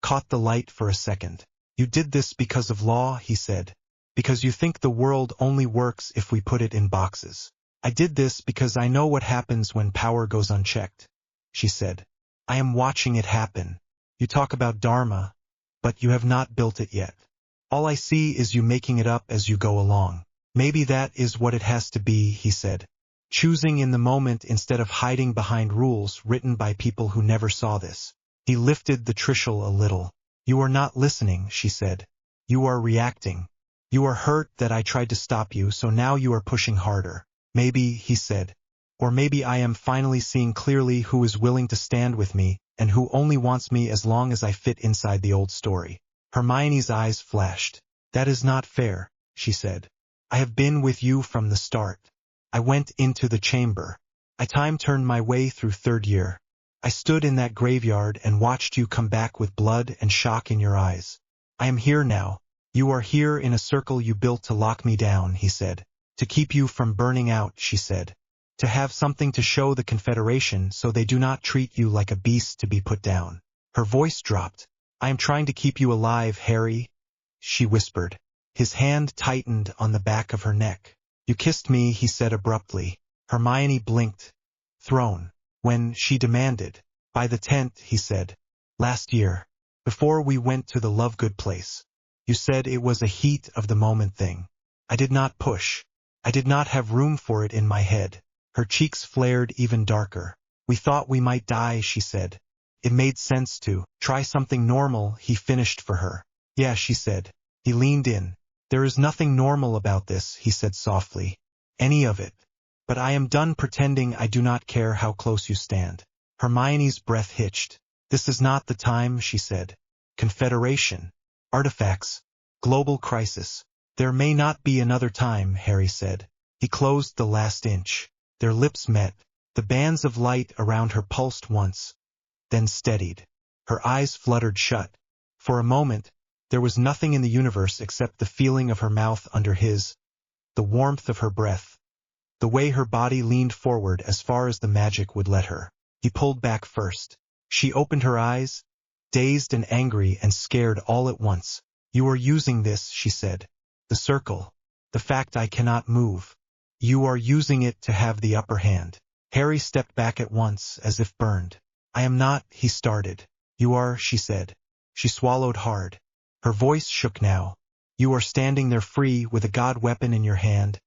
caught the light for a second. You did this because of law, he said. Because you think the world only works if we put it in boxes. I did this because I know what happens when power goes unchecked, she said. I am watching it happen. You talk about Dharma, but you have not built it yet. All I see is you making it up as you go along. Maybe that is what it has to be, he said. Choosing in the moment instead of hiding behind rules written by people who never saw this. He lifted the Trishul a little. You are not listening, she said. You are reacting. You are hurt that I tried to stop you, so now you are pushing harder. Maybe, he said. Or maybe I am finally seeing clearly who is willing to stand with me, and who only wants me as long as I fit inside the old story. Hermione's eyes flashed. That is not fair, she said. I have been with you from the start. I went into the chamber. I time-turned my way through third year. I stood in that graveyard and watched you come back with blood and shock in your eyes. I am here now. You are here in a circle you built to lock me down, he said. To keep you from burning out, she said. To have something to show the Confederation so they do not treat you like a beast to be put down. Her voice dropped. I am trying to keep you alive, Harry, she whispered. His hand tightened on the back of her neck. You kissed me, he said abruptly. Hermione blinked. Thrown. When, she demanded. By the tent, he said. Last year. Before we went to the Lovegood place. You said it was a heat of the moment thing. I did not push. I did not have room for it in my head. Her cheeks flared even darker. We thought we might die, she said. It made sense to try something normal, he finished for her. Yeah, she said. He leaned in. There is nothing normal about this, he said softly. Any of it. But I am done pretending I do not care how close you stand. Hermione's breath hitched. This is not the time, she said. Confederation. Artifacts. Global crisis. There may not be another time, Harry said. He closed the last inch. Their lips met. The bands of light around her pulsed once, then steadied. Her eyes fluttered shut. For a moment, there was nothing in the universe except the feeling of her mouth under his, the warmth of her breath, the way her body leaned forward as far as the magic would let her. He pulled back first. She opened her eyes, dazed and angry and scared all at once. You are using this, she said. The circle. The fact I cannot move. You are using it to have the upper hand. Harry stepped back at once, as if burned. I am not, he started. You are, she said. She swallowed hard. Her voice shook now. You are standing there free with a god weapon in your hand,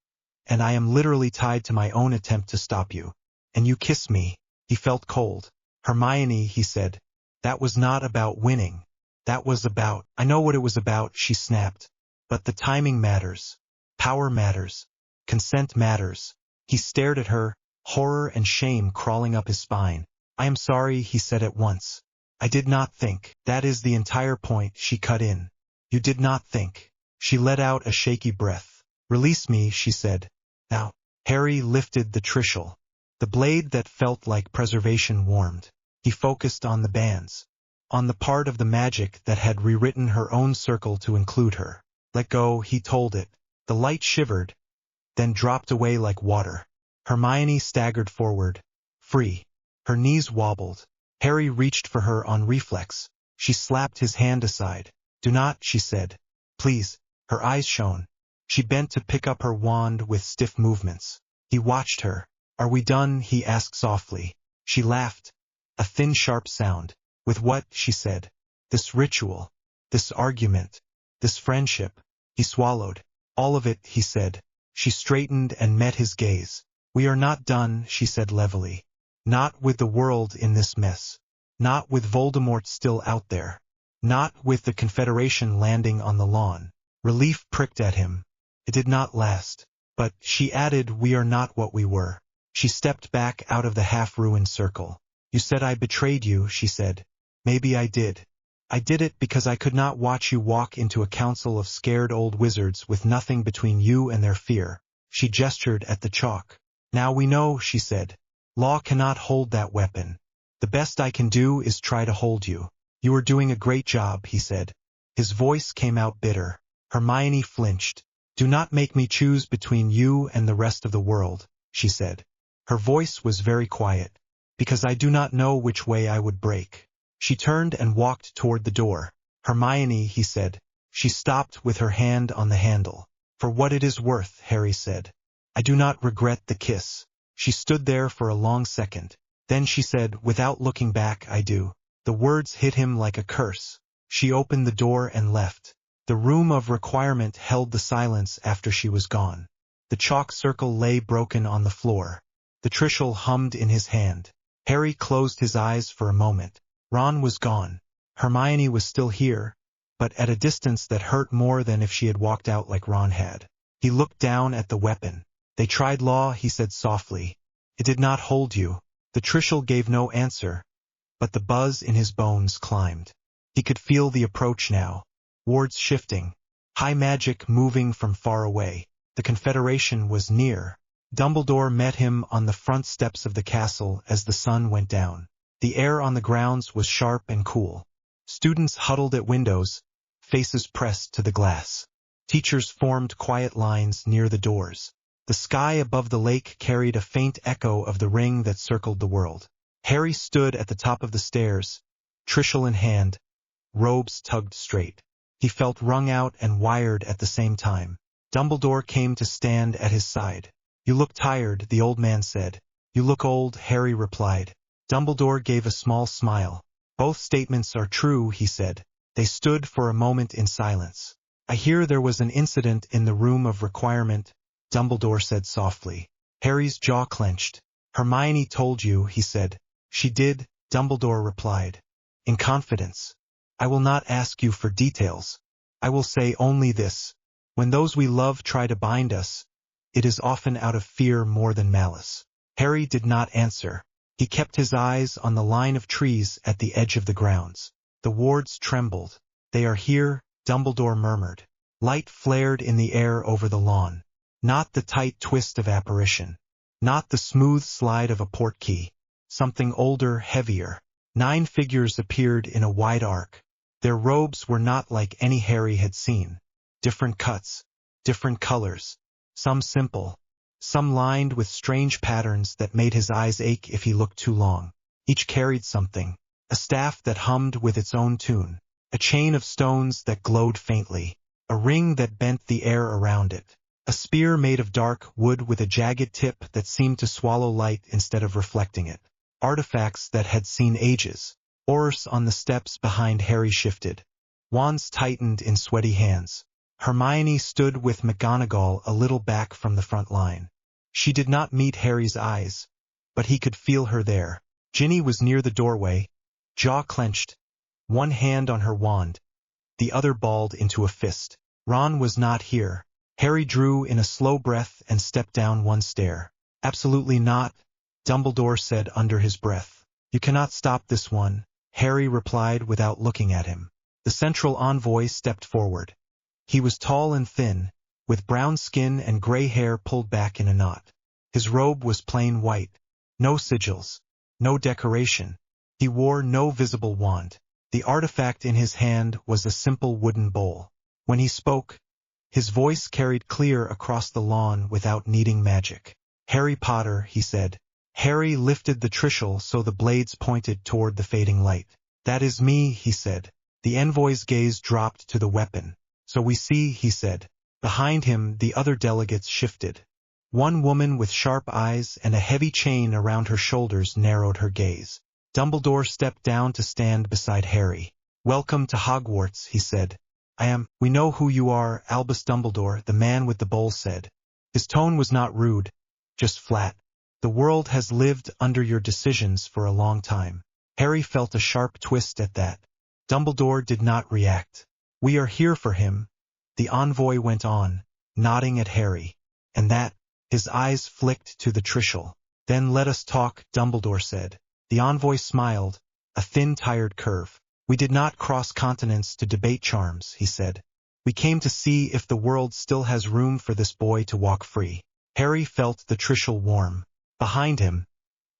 and I am literally tied to my own attempt to stop you. And you kiss me. He felt cold. Hermione, he said. That was not about winning. That was about, I know what it was about, she snapped. But the timing matters. Power matters. Consent matters. He stared at her, horror and shame crawling up his spine. I am sorry, he said at once. I did not think. That is the entire point, she cut in. You did not think. She let out a shaky breath. Release me, she said. Now. Harry lifted the Trishul. The blade that felt like preservation warmed. He focused on the bands. On the part of the magic that had rewritten her own circle to include her. Let go, he told it. The light shivered, then dropped away like water. Hermione staggered forward, free. Her knees wobbled. Harry reached for her on reflex. She slapped his hand aside. Do not, she said. Please. Her eyes shone. She bent to pick up her wand with stiff movements. He watched her. Are we done? He asked softly. She laughed. A thin, sharp sound. With what? She said. This ritual. This argument. This friendship. He swallowed. All of it, he said. She straightened and met his gaze. We are not done, she said levelly. Not with the world in this mess. Not with Voldemort still out there. Not with the Confederation landing on the lawn. Relief pricked at him. It did not last. But, she added, we are not what we were. She stepped back out of the half-ruined circle. You said I betrayed you, she said. Maybe I did. I did it because I could not watch you walk into a council of scared old wizards with nothing between you and their fear. She gestured at the chalk. Now we know, she said. Law cannot hold that weapon. The best I can do is try to hold you. You are doing a great job, he said. His voice came out bitter. Hermione flinched. Do not make me choose between you and the rest of the world, she said. Her voice was very quiet. Because I do not know which way I would break. She turned and walked toward the door. Hermione, he said. She stopped with her hand on the handle. For what it is worth, Harry said. I do not regret the kiss. She stood there for a long second. Then she said, without looking back, I do. The words hit him like a curse. She opened the door and left. The room of requirement held the silence after she was gone. The chalk circle lay broken on the floor. The Trishul hummed in his hand. Harry closed his eyes for a moment. Ron was gone. Hermione was still here, but at a distance that hurt more than if she had walked out like Ron had. He looked down at the weapon. They tried law, he said softly. It did not hold you. The Trishul gave no answer, but the buzz in his bones climbed. He could feel the approach now. Wards shifting. High magic moving from far away. The Confederation was near. Dumbledore met him on the front steps of the castle as the sun went down. The air on the grounds was sharp and cool. Students huddled at windows, faces pressed to the glass. Teachers formed quiet lines near the doors. The sky above the lake carried a faint echo of the ring that circled the world. Harry stood at the top of the stairs, Trishul in hand, robes tugged straight. He felt wrung out and wired at the same time. Dumbledore came to stand at his side. You look tired, the old man said. You look old, Harry replied. Dumbledore gave a small smile. Both statements are true, he said. They stood for a moment in silence. I hear there was an incident in the room of requirement, Dumbledore said softly. Harry's jaw clenched. Hermione told you, he said. She did, Dumbledore replied. In confidence. I will not ask you for details. I will say only this. When those we love try to bind us, it is often out of fear more than malice. Harry did not answer. He kept his eyes on the line of trees at the edge of the grounds. The wards trembled. They are here, Dumbledore murmured. Light flared in the air over the lawn. Not the tight twist of apparition. Not the smooth slide of a portkey. Something older, heavier. 9 figures appeared in a wide arc. Their robes were not like any Harry had seen. Different cuts, different colors. Some simple, some lined with strange patterns that made his eyes ache if he looked too long. Each carried something, a staff that hummed with its own tune, a chain of stones that glowed faintly, a ring that bent the air around it, a spear made of dark wood with a jagged tip that seemed to swallow light instead of reflecting it. Artifacts that had seen ages. Oars on the steps behind Harry shifted. Wands tightened in sweaty hands. Hermione stood with McGonagall a little back from the front line. She did not meet Harry's eyes, but he could feel her there. Ginny was near the doorway, jaw clenched, one hand on her wand, the other balled into a fist. Ron was not here. Harry drew in a slow breath and stepped down one stair. Absolutely not, Dumbledore said under his breath. You cannot stop this one, Harry replied without looking at him. The central envoy stepped forward. He was tall and thin, with brown skin and gray hair pulled back in a knot. His robe was plain white. No sigils. No decoration. He wore no visible wand. The artifact in his hand was a simple wooden bowl. When he spoke, his voice carried clear across the lawn without needing magic. Harry Potter, he said. Harry lifted the Trishul so the blades pointed toward the fading light. That is me, he said. The envoy's gaze dropped to the weapon. So we see, he said. Behind him, the other delegates shifted. One woman with sharp eyes and a heavy chain around her shoulders narrowed her gaze. Dumbledore stepped down to stand beside Harry. Welcome to Hogwarts, he said. We know who you are, Albus Dumbledore, the man with the bowl said. His tone was not rude, just flat. The world has lived under your decisions for a long time. Harry felt a sharp twist at that. Dumbledore did not react. We are here for him, the envoy went on, nodding at Harry. And that, his eyes flicked to the Trishul. Then let us talk, Dumbledore said. The envoy smiled, a thin, tired curve. We did not cross continents to debate charms, he said. We came to see if the world still has room for this boy to walk free. Harry felt the Trishul warm. Behind him,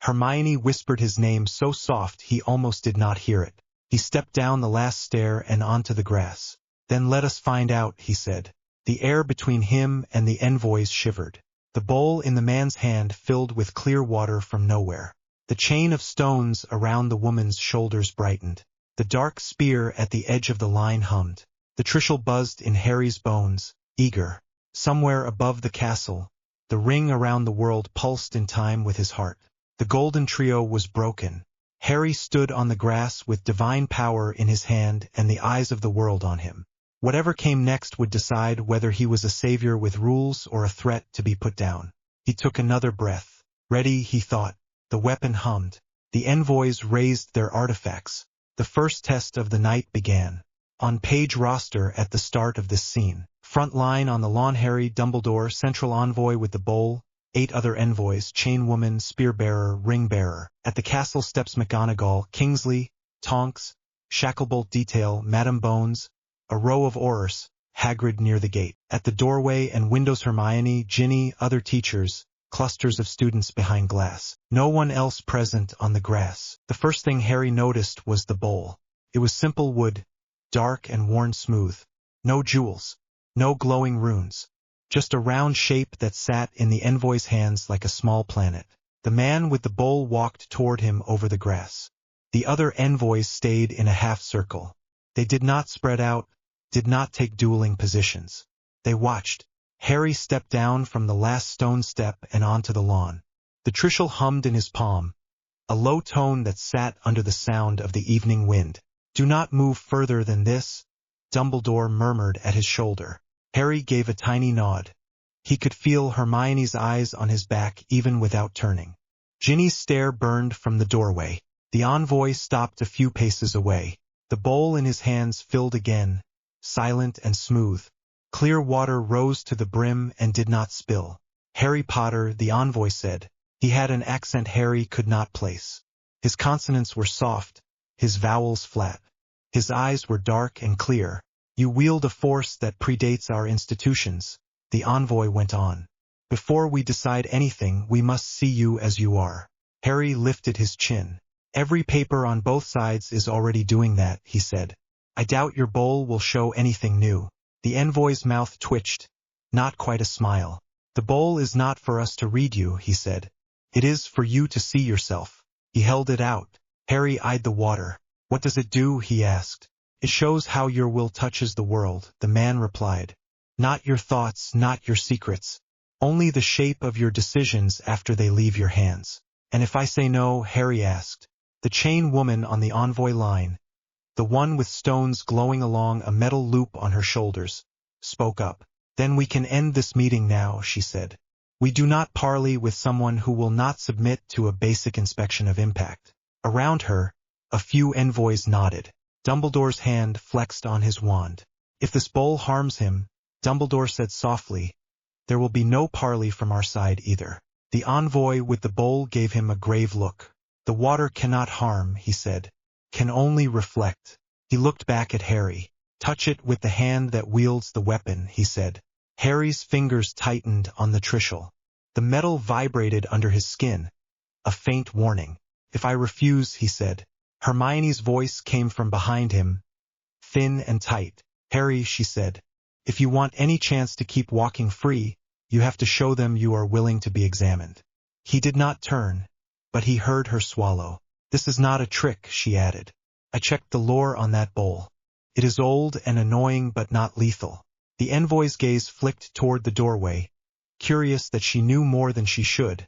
Hermione whispered his name so soft he almost did not hear it. He stepped down the last stair and onto the grass. Then let us find out, he said. The air between him and the envoys shivered. The bowl in the man's hand filled with clear water from nowhere. The chain of stones around the woman's shoulders brightened. The dark spear at the edge of the line hummed. The Trishul buzzed in Harry's bones, eager. Somewhere above the castle, the ring around the world pulsed in time with his heart. The golden trio was broken. Harry stood on the grass with divine power in his hand and the eyes of the world on him. Whatever came next would decide whether he was a savior with rules or a threat to be put down. He took another breath. Ready, he thought. The weapon hummed. The envoys raised their artifacts. The first test of the night began. On page roster at the start of this scene. Front line on the lawn: Harry, Dumbledore, central envoy with the bowl, 8 other envoys, chainwoman, spear-bearer, ring-bearer. At the castle steps McGonagall, Kingsley, Tonks, Shacklebolt detail, Madam Bones, a row of Aurors, Hagrid near the gate. At the doorway and windows Hermione, Ginny, other teachers, clusters of students behind glass. No one else present on the grass. The first thing Harry noticed was the bowl. It was simple wood, dark and worn smooth. No jewels. No glowing runes. Just a round shape that sat in the envoy's hands like a small planet. The man with the bowl walked toward him over the grass. The other envoys stayed in a half-circle. They did not spread out, did not take dueling positions. They watched. Harry stepped down from the last stone step and onto the lawn. The Trishul hummed in his palm, a low tone that sat under the sound of the evening wind. "Do not move further than this," Dumbledore murmured at his shoulder. Harry gave a tiny nod. He could feel Hermione's eyes on his back even without turning. Ginny's stare burned from the doorway. The envoy stopped a few paces away. The bowl in his hands filled again, silent and smooth. Clear water rose to the brim and did not spill. "Harry Potter," the envoy said. He had an accent Harry could not place. His consonants were soft, his vowels flat. His eyes were dark and clear. "You wield a force that predates our institutions," the envoy went on. "Before we decide anything, we must see you as you are." Harry lifted his chin. "Every paper on both sides is already doing that," he said. "I doubt your bowl will show anything new." The envoy's mouth twitched. Not quite a smile. "The bowl is not for us to read you," he said. "It is for you to see yourself." He held it out. Harry eyed the water. "What does it do?" he asked. "It shows how your will touches the world," the man replied. "Not your thoughts, not your secrets. Only the shape of your decisions after they leave your hands." "And if I say no?" Harry asked. The chain woman on the envoy line, the one with stones glowing along a metal loop on her shoulders, spoke up. "Then we can end this meeting now," she said. "We do not parley with someone who will not submit to a basic inspection of impact." Around her, a few envoys nodded. Dumbledore's hand flexed on his wand. "If this bowl harms him," Dumbledore said softly, "there will be no parley from our side either." The envoy with the bowl gave him a grave look. "The water cannot harm," he said. "Can only reflect." He looked back at Harry. "Touch it with the hand that wields the weapon," he said. Harry's fingers tightened on the Trishul. The metal vibrated under his skin. A faint warning. "If I refuse," he said. Hermione's voice came from behind him, thin and tight. "Harry," she said, "if you want any chance to keep walking free, you have to show them you are willing to be examined." He did not turn, but he heard her swallow. "This is not a trick," she added. "I checked the lore on that bowl. It is old and annoying but not lethal." The envoy's gaze flicked toward the doorway, curious that she knew more than she should,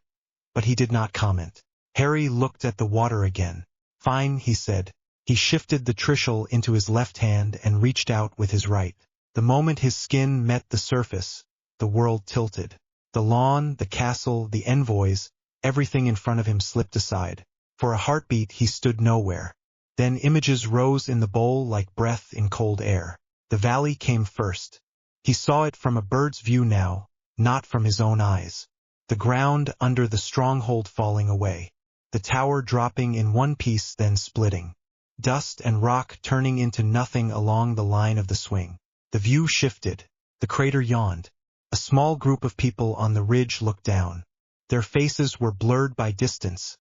but he did not comment. Harry looked at the water again. "Fine," he said. He shifted the Trishul into his left hand and reached out with his right. The moment his skin met the surface, the world tilted. The lawn, the castle, the envoys, everything in front of him slipped aside. For a heartbeat he stood nowhere. Then images rose in the bowl like breath in cold air. The valley came first. He saw it from a bird's view now, not from his own eyes. The ground under the stronghold falling away. The tower dropping in one piece then splitting. Dust and rock turning into nothing along the line of the swing. The view shifted. The crater yawned. A small group of people on the ridge looked down. Their faces were blurred by distance,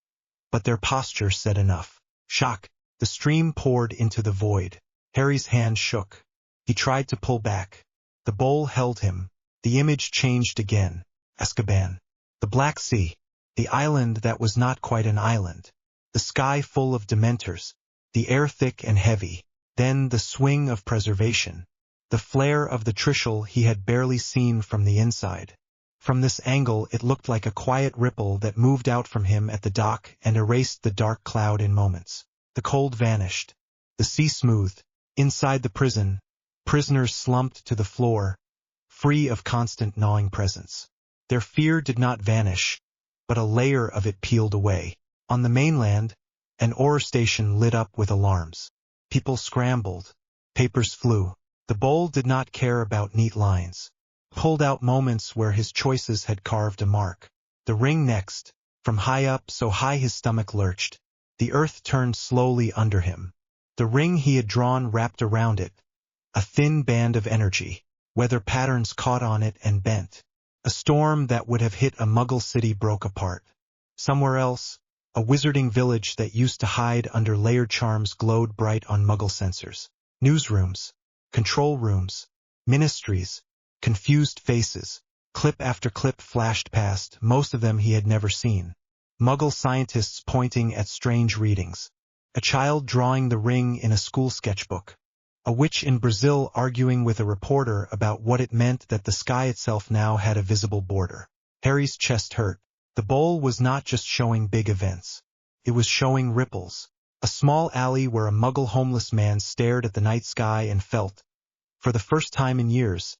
but their posture said enough. Shock. The stream poured into the void. Harry's hand shook. He tried to pull back. The bowl held him. The image changed again. Azkaban. The Black Sea. the island that was not quite an island, the sky full of dementors, the air thick and heavy, then the swing of preservation, the flare of the Trishul he had barely seen from the inside. From this angle it looked like a quiet ripple that moved out from him at the dock and erased the dark cloud in moments. The cold vanished. The sea smoothed. Inside the prison, prisoners slumped to the floor, free of constant gnawing presence. Their fear did not vanish, but a layer of it peeled away. On the mainland, an ore station lit up with alarms. People scrambled. Papers flew. The bowl did not care about neat lines. Pulled out moments where his choices had carved a mark. The ring next, from high up so high his stomach lurched. The earth turned slowly under him. The ring he had drawn wrapped around it, a thin band of energy. Weather patterns caught on it and bent. A storm that would have hit a Muggle city broke apart. Somewhere else, a wizarding village that used to hide under layered charms glowed bright on Muggle sensors. Newsrooms, control rooms, ministries, confused faces. Clip after clip flashed past, most of them he had never seen. Muggle scientists pointing at strange readings. A child drawing the ring in a school sketchbook. A witch in Brazil arguing with a reporter about what it meant that the sky itself now had a visible border. Harry's chest hurt. The bowl was not just showing big events. It was showing ripples. A small alley where a Muggle homeless man stared at the night sky and felt, for the first time in years,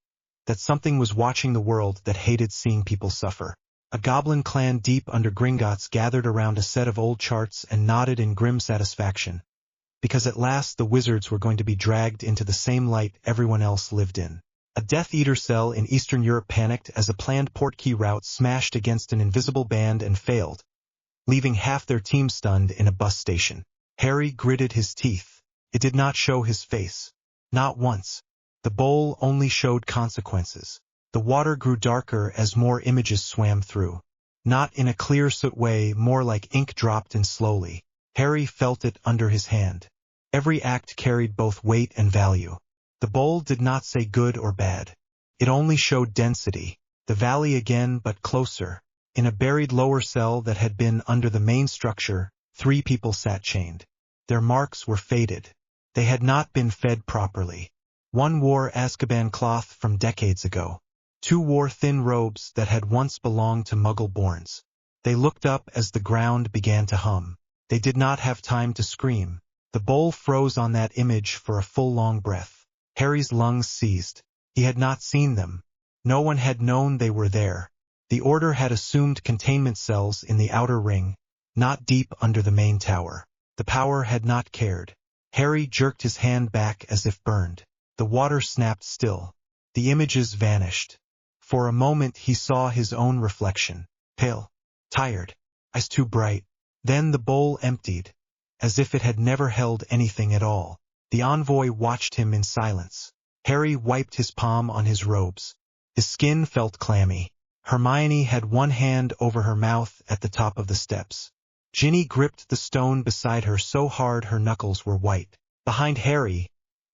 that something was watching the world that hated seeing people suffer. A goblin clan deep under Gringotts gathered around a set of old charts and nodded in grim satisfaction, because at last the wizards were going to be dragged into the same light everyone else lived in. A Death Eater cell in Eastern Europe panicked as a planned portkey route smashed against an invisible band and failed, leaving half their team stunned in a bus station. Harry gritted his teeth. It did not show his face. Not once. The bowl only showed consequences. The water grew darker as more images swam through. Not in a clear soot way, more like ink dropped in slowly. Harry felt it under his hand. Every act carried both weight and value. The bowl did not say good or bad. It only showed density. The valley again, but closer. In a buried lower cell that had been under the main structure, 3 people sat chained. Their marks were faded. They had not been fed properly. One wore Azkaban cloth from decades ago. 2 wore thin robes that had once belonged to Muggle-borns. They looked up as the ground began to hum. They did not have time to scream. The bowl froze on that image for a full long breath. Harry's lungs seized. He had not seen them. No one had known they were there. The Order had assumed containment cells in the outer ring, not deep under the main tower. The power had not cared. Harry jerked his hand back as if burned. The water snapped still. The images vanished. For a moment he saw his own reflection, pale, tired, eyes too bright. Then the bowl emptied, as if it had never held anything at all. The envoy watched him in silence. Harry wiped his palm on his robes. His skin felt clammy. Hermione had one hand over her mouth at the top of the steps. Ginny gripped the stone beside her so hard her knuckles were white. Behind Harry,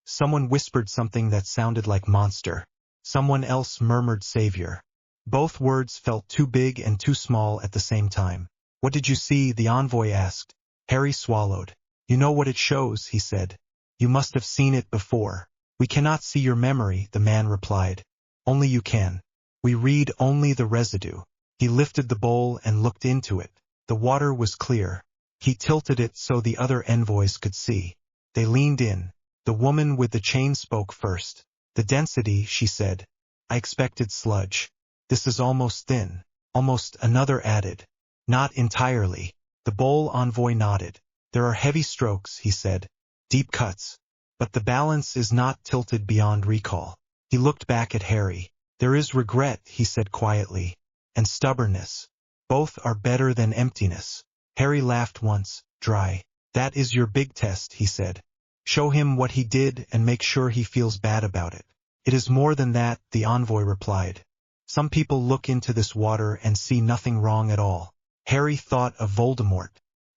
someone whispered something that sounded like monster. Someone else murmured savior. Both words felt too big and too small at the same time. What did you see? The envoy asked. Harry swallowed. You know what it shows, he said. You must have seen it before. We cannot see your memory, the man replied. Only you can. We read only the residue. He lifted the bowl and looked into it. The water was clear. He tilted it so the other envoys could see. They leaned in. The woman with the chain spoke first. The density, she said. I expected sludge. This is almost thin. Almost, another added. Not entirely. The bowl envoy nodded. There are heavy strokes, he said. Deep cuts. But the balance is not tilted beyond recall. He looked back at Harry. There is regret, he said quietly. And stubbornness. Both are better than emptiness. Harry laughed once, dry. That is your big test, he said. Show him what he did and make sure he feels bad about it. It is more than that, the envoy replied. Some people look into this water and see nothing wrong at all. Harry thought of Voldemort,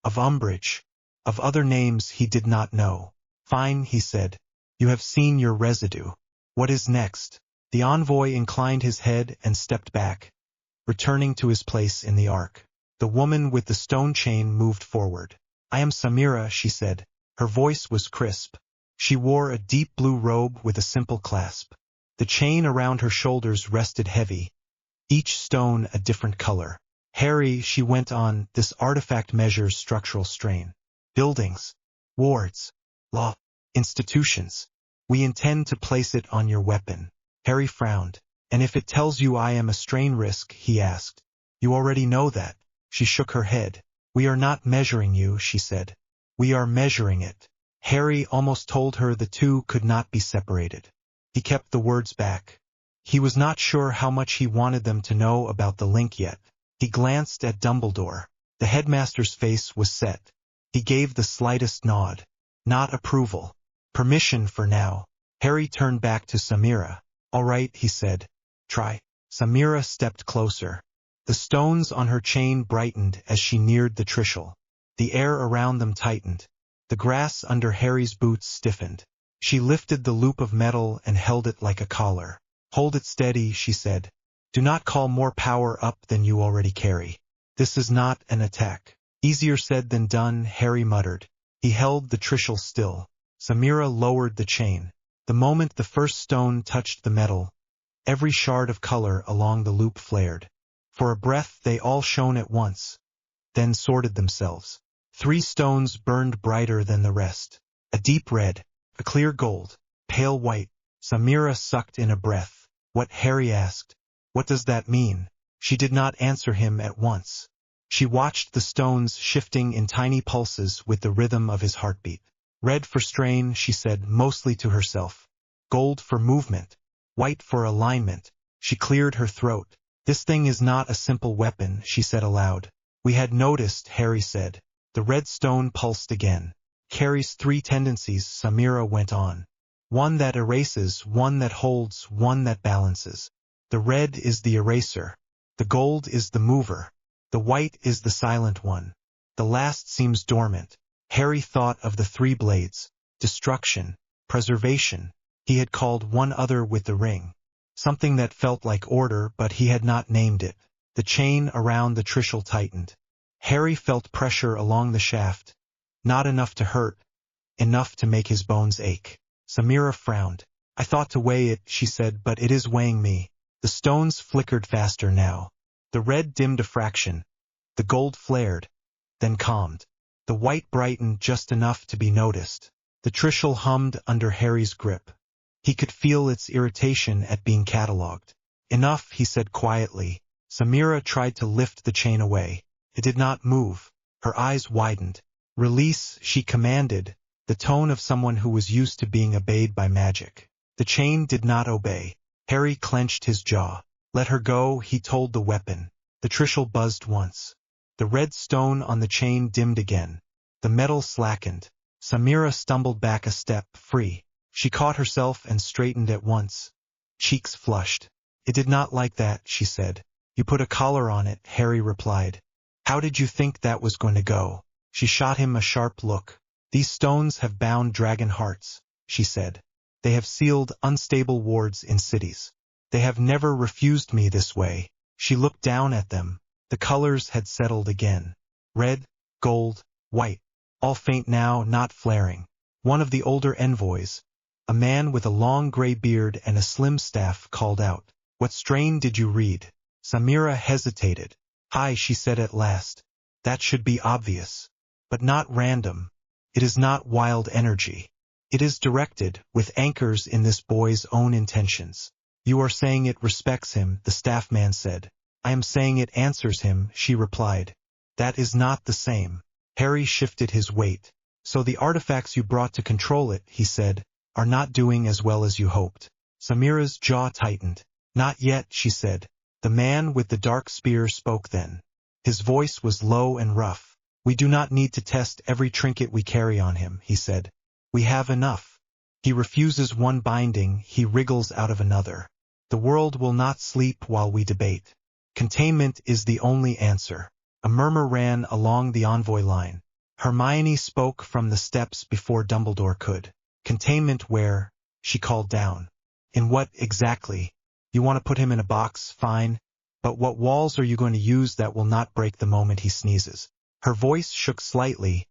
of Umbridge, of other names he did not know. Fine, he said. You have seen your residue. What is next? The envoy inclined his head and stepped back, returning to his place in the ark. The woman with the stone chain moved forward. "I am Samira," she said. Her voice was crisp. She wore a deep blue robe with a simple clasp. The chain around her shoulders rested heavy, each stone a different color. "Harry," she went on, "this artifact measures structural strain. Buildings, wards, law, institutions. We intend to place it on your weapon." Harry frowned. "And if it tells you I am a strain risk?" he asked. "You already know that." She shook her head. "We are not measuring you," she said. "We are measuring it." Harry almost told her the two could not be separated. He kept the words back. He was not sure how much he wanted them to know about the link yet. He glanced at Dumbledore. The headmaster's face was set. He gave the slightest nod. Not approval. Permission for now. Harry turned back to Samira. "All right," he said. "Try." Samira stepped closer. The stones on her chain brightened as she neared the Trishul. The air around them tightened. The grass under Harry's boots stiffened. She lifted the loop of metal and held it like a collar. "Hold it steady," she said. "Do not call more power up than you already carry. This is not an attack." "Easier said than done," Harry muttered. He held the Trishul still. Samira lowered the chain. The moment the first stone touched the metal, every shard of color along the loop flared. For a breath they all shone at once, then sorted themselves. 3 stones burned brighter than the rest. A deep red, a clear gold, pale white. Samira sucked in a breath. "What?" Harry asked. "What does that mean?" She did not answer him at once. She watched the stones shifting in tiny pulses with the rhythm of his heartbeat. "Red for strain," she said, mostly to herself. "Gold for movement. White for alignment." She cleared her throat. "This thing is not a simple weapon," she said aloud. "We had noticed," Harry said. The red stone pulsed again. "Carries 3 tendencies," Samira went on. "One that erases, one that holds, one that balances. The red is the eraser. The gold is the mover. The white is the silent one. The last seems dormant." Harry thought of the 3 blades. Destruction, preservation. He had called one other with the ring. Something that felt like order, but he had not named it. The chain around the Trishul tightened. Harry felt pressure along the shaft. Not enough to hurt, enough to make his bones ache. Samira frowned. "I thought to weigh it," she said, "but it is weighing me." The stones flickered faster now. The red dimmed a fraction. The gold flared, then calmed. The white brightened just enough to be noticed. The Trishul hummed under Harry's grip. He could feel its irritation at being catalogued. "Enough," he said quietly. Samira tried to lift the chain away. It did not move. Her eyes widened. "Release," she commanded, the tone of someone who was used to being obeyed by magic. The chain did not obey. Harry clenched his jaw. "Let her go," he told the weapon. The Trishul buzzed once. The red stone on the chain dimmed again. The metal slackened. Samira stumbled back a step, free. She caught herself and straightened at once. Cheeks flushed. "It did not like that," she said. "You put a collar on it," Harry replied. "How did you think that was going to go?" She shot him a sharp look. "These stones have bound dragon hearts," she said. "They have sealed unstable wards in cities. They have never refused me this way." She looked down at them. The colors had settled again. Red, gold, white. All faint now, not flaring. One of the older envoys, a man with a long gray beard and a slim staff, called out, "What strain did you read?" Samira hesitated. "Hi," she said at last. "That should be obvious. But not random. It is not wild energy. It is directed, with anchors in this boy's own intentions." "You are saying it respects him," the staff man said. "I am saying it answers him," she replied. "That is not the same." Harry shifted his weight. "So the artifacts you brought to control it," he said, "are not doing as well as you hoped." Samira's jaw tightened. "Not yet," she said. The man with the dark spear spoke then. His voice was low and rough. "We do not need to test every trinket we carry on him," he said. "We have enough. He refuses one binding, he wriggles out of another. The world will not sleep while we debate. Containment is the only answer." A murmur ran along the envoy line. Hermione spoke from the steps before Dumbledore could. "Containment where?" she called down. "In what exactly? You want to put him in a box, fine. But what walls are you going to use that will not break the moment he sneezes? Her voice shook slightly,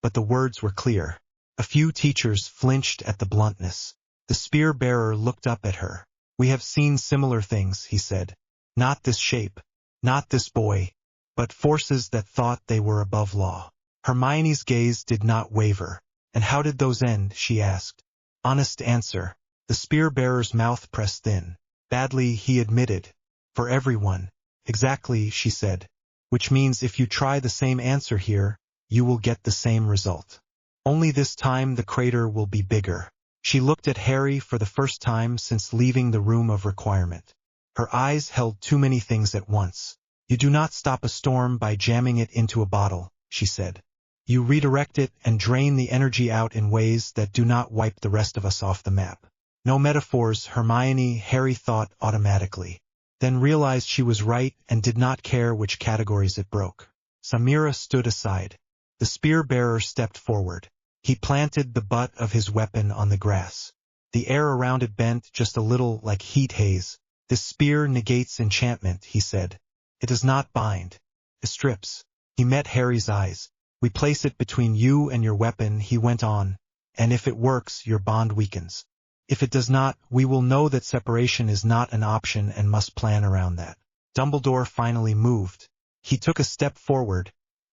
but the words were clear. A few teachers flinched at the bluntness. The spear-bearer looked up at her. We have seen similar things, he said. Not this shape, not this boy, but forces that thought they were above law. Hermione's gaze did not waver. And how did those end, she asked. Honest answer. The spear-bearer's mouth pressed thin. Badly, he admitted. For everyone. Exactly, she said. Which means if you try the same answer here, you will get the same result. Only this time the crater will be bigger. She looked at Harry for the first time since leaving the room of requirement. Her eyes held too many things at once. You do not stop a storm by jamming it into a bottle, she said. You redirect it and drain the energy out in ways that do not wipe the rest of us off the map. No metaphors, Hermione, Harry thought automatically. Then realized she was right and did not care which categories it broke. Samira stood aside. The spear-bearer stepped forward. He planted the butt of his weapon on the grass. The air around it bent just a little like heat haze. This spear negates enchantment, he said. It does not bind. It strips. He met Harry's eyes. We place it between you and your weapon, he went on, and if it works, your bond weakens. If it does not, we will know that separation is not an option and must plan around that. Dumbledore finally moved. He took a step forward,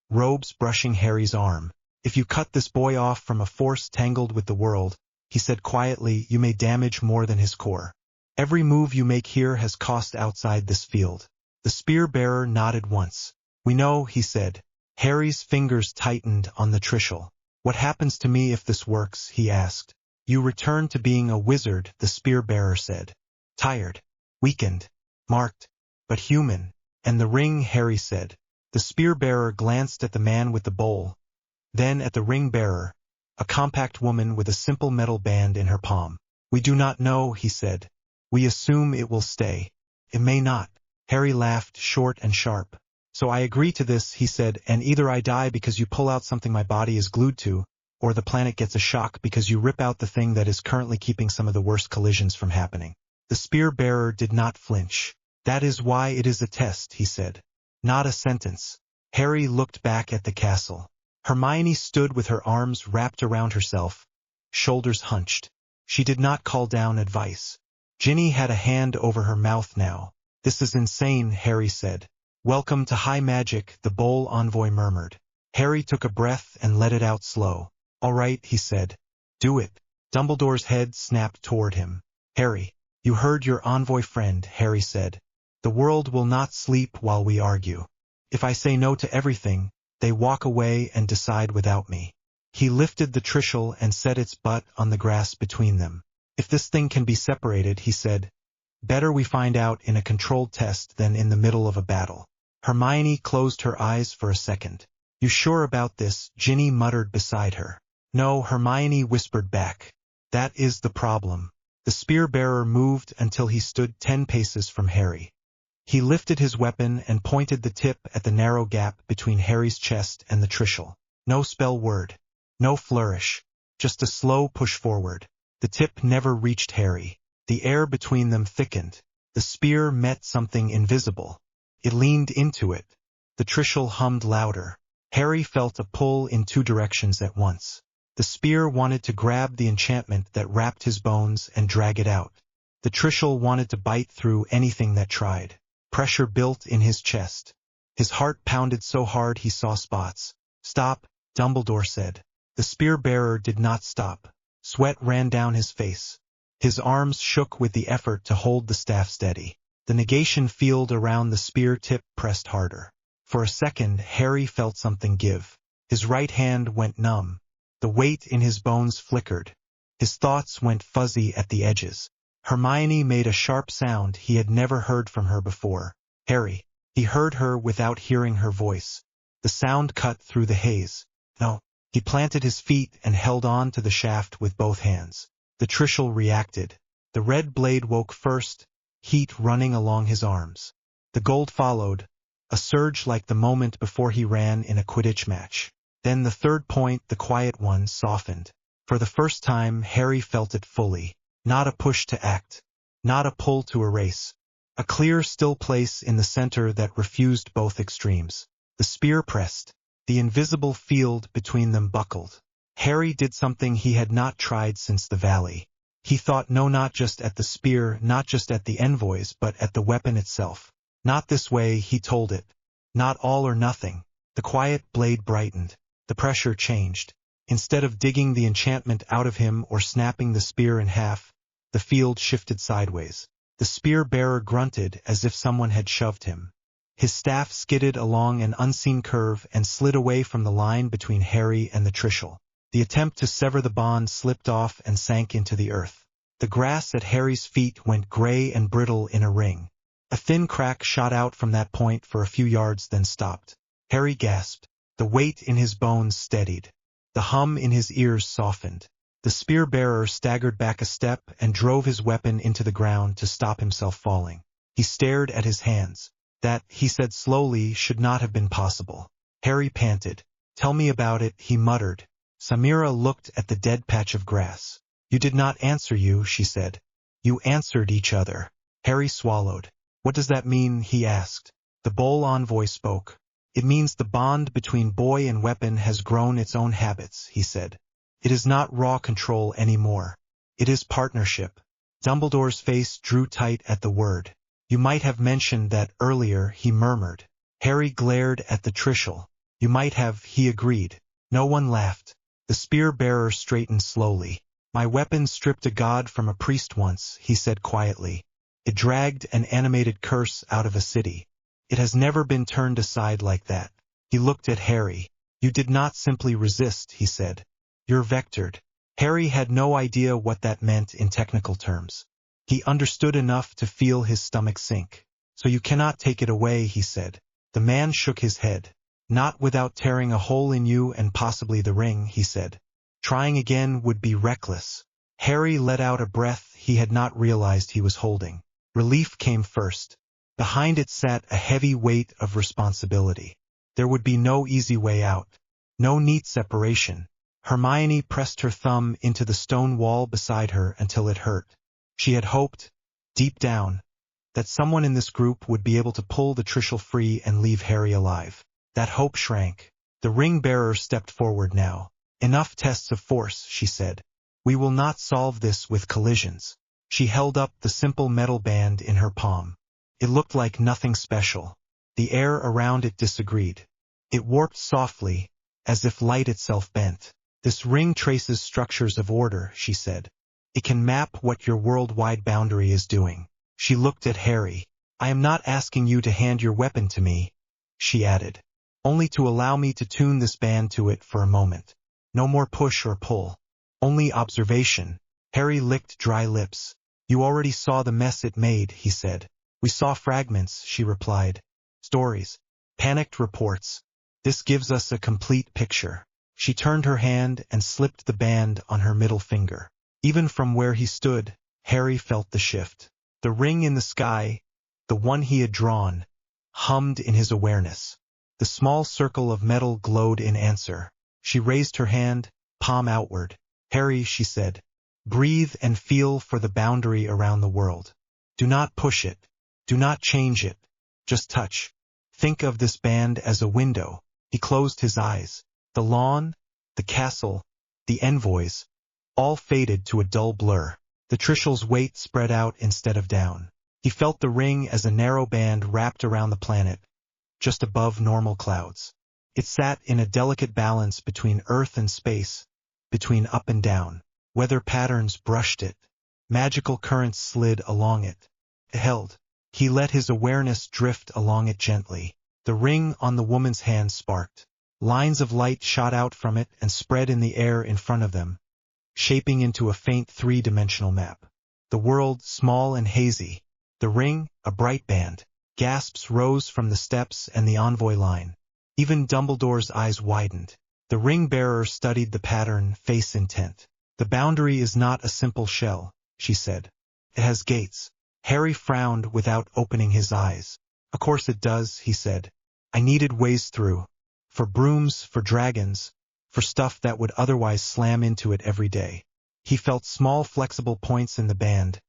robes brushing Harry's arm. If you cut this boy off from a force tangled with the world, he said quietly, you may damage more than his core. Every move you make here has cost outside this field. The spear-bearer nodded once. We know, he said. Harry's fingers tightened on the Trishul. What happens to me if this works, he asked. You return to being a wizard, the spear-bearer said. Tired, weakened, marked, but human. And the ring, Harry said. The spear-bearer glanced at the man with the bowl, then at the ring-bearer, a compact woman with a simple metal band in her palm. We do not know, he said. We assume it will stay. It may not. Harry laughed, short and sharp. So I agree to this, he said, and either I die because you pull out something my body is glued to, or the planet gets a shock because you rip out the thing that is currently keeping some of the worst collisions from happening. The spear-bearer did not flinch. That is why it is a test, he said. Not a sentence. Harry looked back at the castle. Hermione stood with her arms wrapped around herself, shoulders hunched. She did not call down advice. Ginny had a hand over her mouth now. This is insane, Harry said. Welcome to high magic, the bowl envoy murmured. Harry took a breath and let it out slow. All right, he said. Do it. Dumbledore's head snapped toward him. Harry, you heard your envoy friend, Harry said. The world will not sleep while we argue. If I say no to everything, they walk away and decide without me. He lifted the Trishul and set its butt on the grass between them. If this thing can be separated, he said, better we find out in a controlled test than in the middle of a battle. Hermione closed her eyes for a second. You sure about this? Ginny muttered beside her. No, Hermione whispered back. That is the problem. The spear-bearer moved until he stood 10 paces from Harry. He lifted his weapon and pointed the tip at the narrow gap between Harry's chest and the Trishul. No spell word. No flourish. Just a slow push forward. The tip never reached Harry. The air between them thickened. The spear met something invisible. It leaned into it. The Trishul hummed louder. Harry felt a pull in 2 directions at once. The spear wanted to grab the enchantment that wrapped his bones and drag it out. The Trishul wanted to bite through anything that tried. Pressure built in his chest. His heart pounded so hard he saw spots. Stop, Dumbledore said. The spear-bearer did not stop. Sweat ran down his face. His arms shook with the effort to hold the staff steady. The negation field around the spear tip pressed harder. For a second, Harry felt something give. His right hand went numb. The weight in his bones flickered. His thoughts went fuzzy at the edges. Hermione made a sharp sound he had never heard from her before. Harry. He heard her without hearing her voice. The sound cut through the haze. No. He planted his feet and held on to the shaft with both hands. The Trishul reacted. The red blade woke first, heat running along his arms. The gold followed, a surge like the moment before he ran in a Quidditch match. Then the third point, the quiet one, softened. For the first time, Harry felt it fully. Not a push to act. Not a pull to erase. A clear, still place in the center that refused both extremes. The spear pressed. The invisible field between them buckled. Harry did something he had not tried since the valley. He thought no, not just at the spear, not just at the envoys, but at the weapon itself. Not this way, he told it. Not all or nothing. The quiet blade brightened. The pressure changed. Instead of digging the enchantment out of him or snapping the spear in half, the field shifted sideways. The spear-bearer grunted as if someone had shoved him. His staff skidded along an unseen curve and slid away from the line between Harry and the Trishul. The attempt to sever the bond slipped off and sank into the earth. The grass at Harry's feet went gray and brittle in a ring. A thin crack shot out from that point for a few yards, then stopped. Harry gasped. The weight in his bones steadied. The hum in his ears softened. The spear-bearer staggered back a step and drove his weapon into the ground to stop himself falling. He stared at his hands. That, he said slowly, should not have been possible. Harry panted. Tell me about it, he muttered. Samira looked at the dead patch of grass. You did not answer, she said. You answered each other. Harry swallowed. What does that mean, he asked. The Bowl envoy spoke. It means the bond between boy and weapon has grown its own habits, he said. It is not raw control anymore. It is partnership. Dumbledore's face drew tight at the word. You might have mentioned that earlier, he murmured. Harry glared at the Trishul. You might have, he agreed. No one laughed. The spear-bearer straightened slowly. My weapon stripped a god from a priest once, he said quietly. It dragged an animated curse out of a city. It has never been turned aside like that. He looked at Harry. You did not simply resist, he said. You're vectored. Harry had no idea what that meant in technical terms. He understood enough to feel his stomach sink. So you cannot take it away, he said. The man shook his head. Not without tearing a hole in you and possibly the ring, he said. Trying again would be reckless. Harry let out a breath he had not realized he was holding. Relief came first. Behind it sat a heavy weight of responsibility. There would be no easy way out. No neat separation. Hermione pressed her thumb into the stone wall beside her until it hurt. She had hoped, deep down, that someone in this group would be able to pull the Trishul free and leave Harry alive. That hope shrank. The ring-bearer stepped forward now. Enough tests of force, she said. We will not solve this with collisions. She held up the simple metal band in her palm. It looked like nothing special. The air around it disagreed. It warped softly, as if light itself bent. This ring traces structures of order, she said. It can map what your worldwide boundary is doing. She looked at Harry. I am not asking you to hand your weapon to me, she added. Only to allow me to tune this band to it for a moment. No more push or pull. Only observation. Harry licked dry lips. You already saw the mess it made, he said. We saw fragments, she replied. Stories. Panicked reports. This gives us a complete picture. She turned her hand and slipped the band on her middle finger. Even from where he stood, Harry felt the shift. The ring in the sky, the one he had drawn, hummed in his awareness. The small circle of metal glowed in answer. She raised her hand, palm outward. Harry, she said, breathe and feel for the boundary around the world. Do not push it. Do not change it. Just touch. Think of this band as a window. He closed his eyes. The lawn, the castle, the envoys, all faded to a dull blur. The Trishul's weight spread out instead of down. He felt the ring as a narrow band wrapped around the planet, just above normal clouds. It sat in a delicate balance between earth and space, between up and down. Weather patterns brushed it. Magical currents slid along it. It held. He let his awareness drift along it gently. The ring on the woman's hand sparked. Lines of light shot out from it and spread in the air in front of them, shaping into a faint three-dimensional map. The world small and hazy. The ring, a bright band. Gasps rose from the steps and the envoy line. Even Dumbledore's eyes widened. The ring-bearer studied the pattern, face intent. The boundary is not a simple shell, she said. It has gates. Harry frowned without opening his eyes. Of course it does, he said. I needed ways through. For brooms, for dragons, for stuff that would otherwise slam into it every day. He felt small flexible points in the band,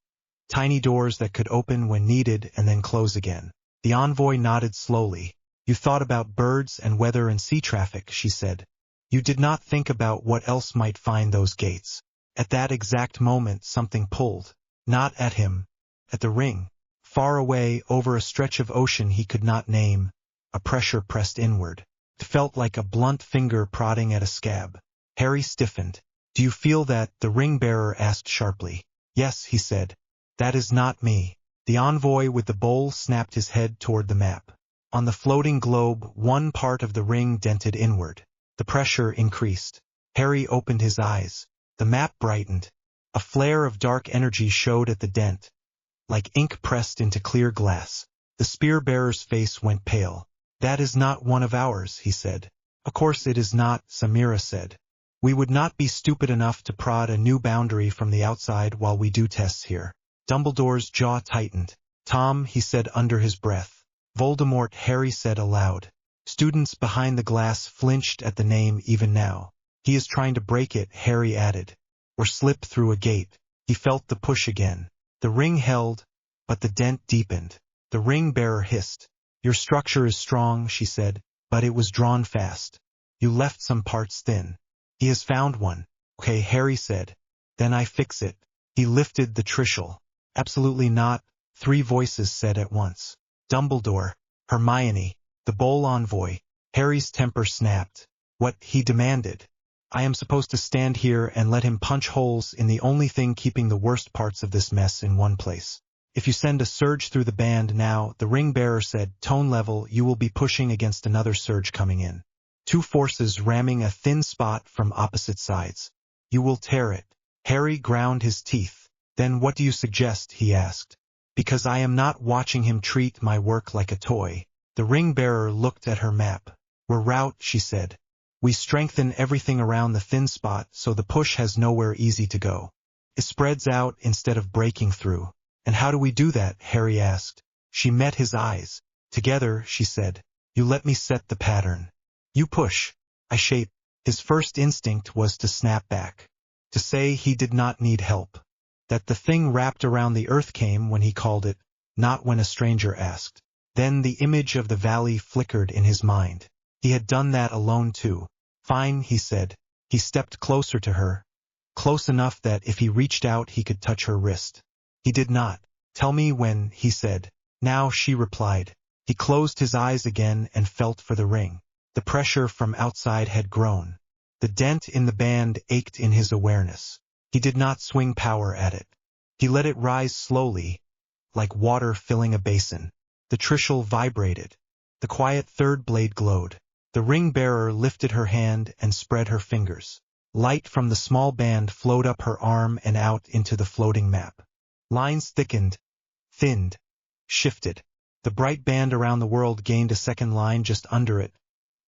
tiny doors that could open when needed and then close again. The envoy nodded slowly. You thought about birds and weather and sea traffic, she said. You did not think about what else might find those gates. At that exact moment something pulled. Not at him. At the ring. Far away, over a stretch of ocean he could not name. A pressure pressed inward. It felt like a blunt finger prodding at a scab. Harry stiffened. Do you feel that? The ring-bearer asked sharply. Yes, he said. That is not me. The envoy with the bowl snapped his head toward the map. On the floating globe, one part of the ring dented inward. The pressure increased. Harry opened his eyes. The map brightened. A flare of dark energy showed at the dent, like ink pressed into clear glass. The spear-bearer's face went pale. That is not one of ours, he said. Of course it is not, Samira said. We would not be stupid enough to prod a new boundary from the outside while we do tests here. Dumbledore's jaw tightened. Tom, he said under his breath. Voldemort, Harry said aloud. Students behind the glass flinched at the name even now. He is trying to break it, Harry added. Or slip through a gate. He felt the push again. The ring held, but the dent deepened. The ring-bearer hissed. Your structure is strong, she said, but it was drawn fast. You left some parts thin. He has found one. Okay, Harry said. Then I fix it. He lifted the Trishul. Absolutely not, 3 voices said at once. Dumbledore, Hermione, the bowl envoy. Harry's temper snapped. What, he demanded. I am supposed to stand here and let him punch holes in the only thing keeping the worst parts of this mess in one place. If you send a surge through the band now, the ring-bearer said, tone level, you will be pushing against another surge coming in. 2 forces ramming a thin spot from opposite sides. You will tear it. Harry ground his teeth. Then what do you suggest, he asked. Because I am not watching him treat my work like a toy. The ring-bearer looked at her map. We're route, she said. We strengthen everything around the thin spot so the push has nowhere easy to go. It spreads out instead of breaking through. And how do we do that? Harry asked. She met his eyes. Together, she said. You let me set the pattern. You push. I shape. His first instinct was to snap back. To say he did not need help. That the thing wrapped around the earth came when he called it, not when a stranger asked. Then the image of the valley flickered in his mind. He had done that alone too. Fine, he said. He stepped closer to her. Close enough that if he reached out he could touch her wrist. He did not. Tell me when, he said. Now, she replied. He closed his eyes again and felt for the ring. The pressure from outside had grown. The dent in the band ached in his awareness. He did not swing power at it. He let it rise slowly, like water filling a basin. The Trishul vibrated. The quiet third blade glowed. The ring-bearer lifted her hand and spread her fingers. Light from the small band flowed up her arm and out into the floating map. Lines thickened, thinned, shifted. The bright band around the world gained a second line just under it.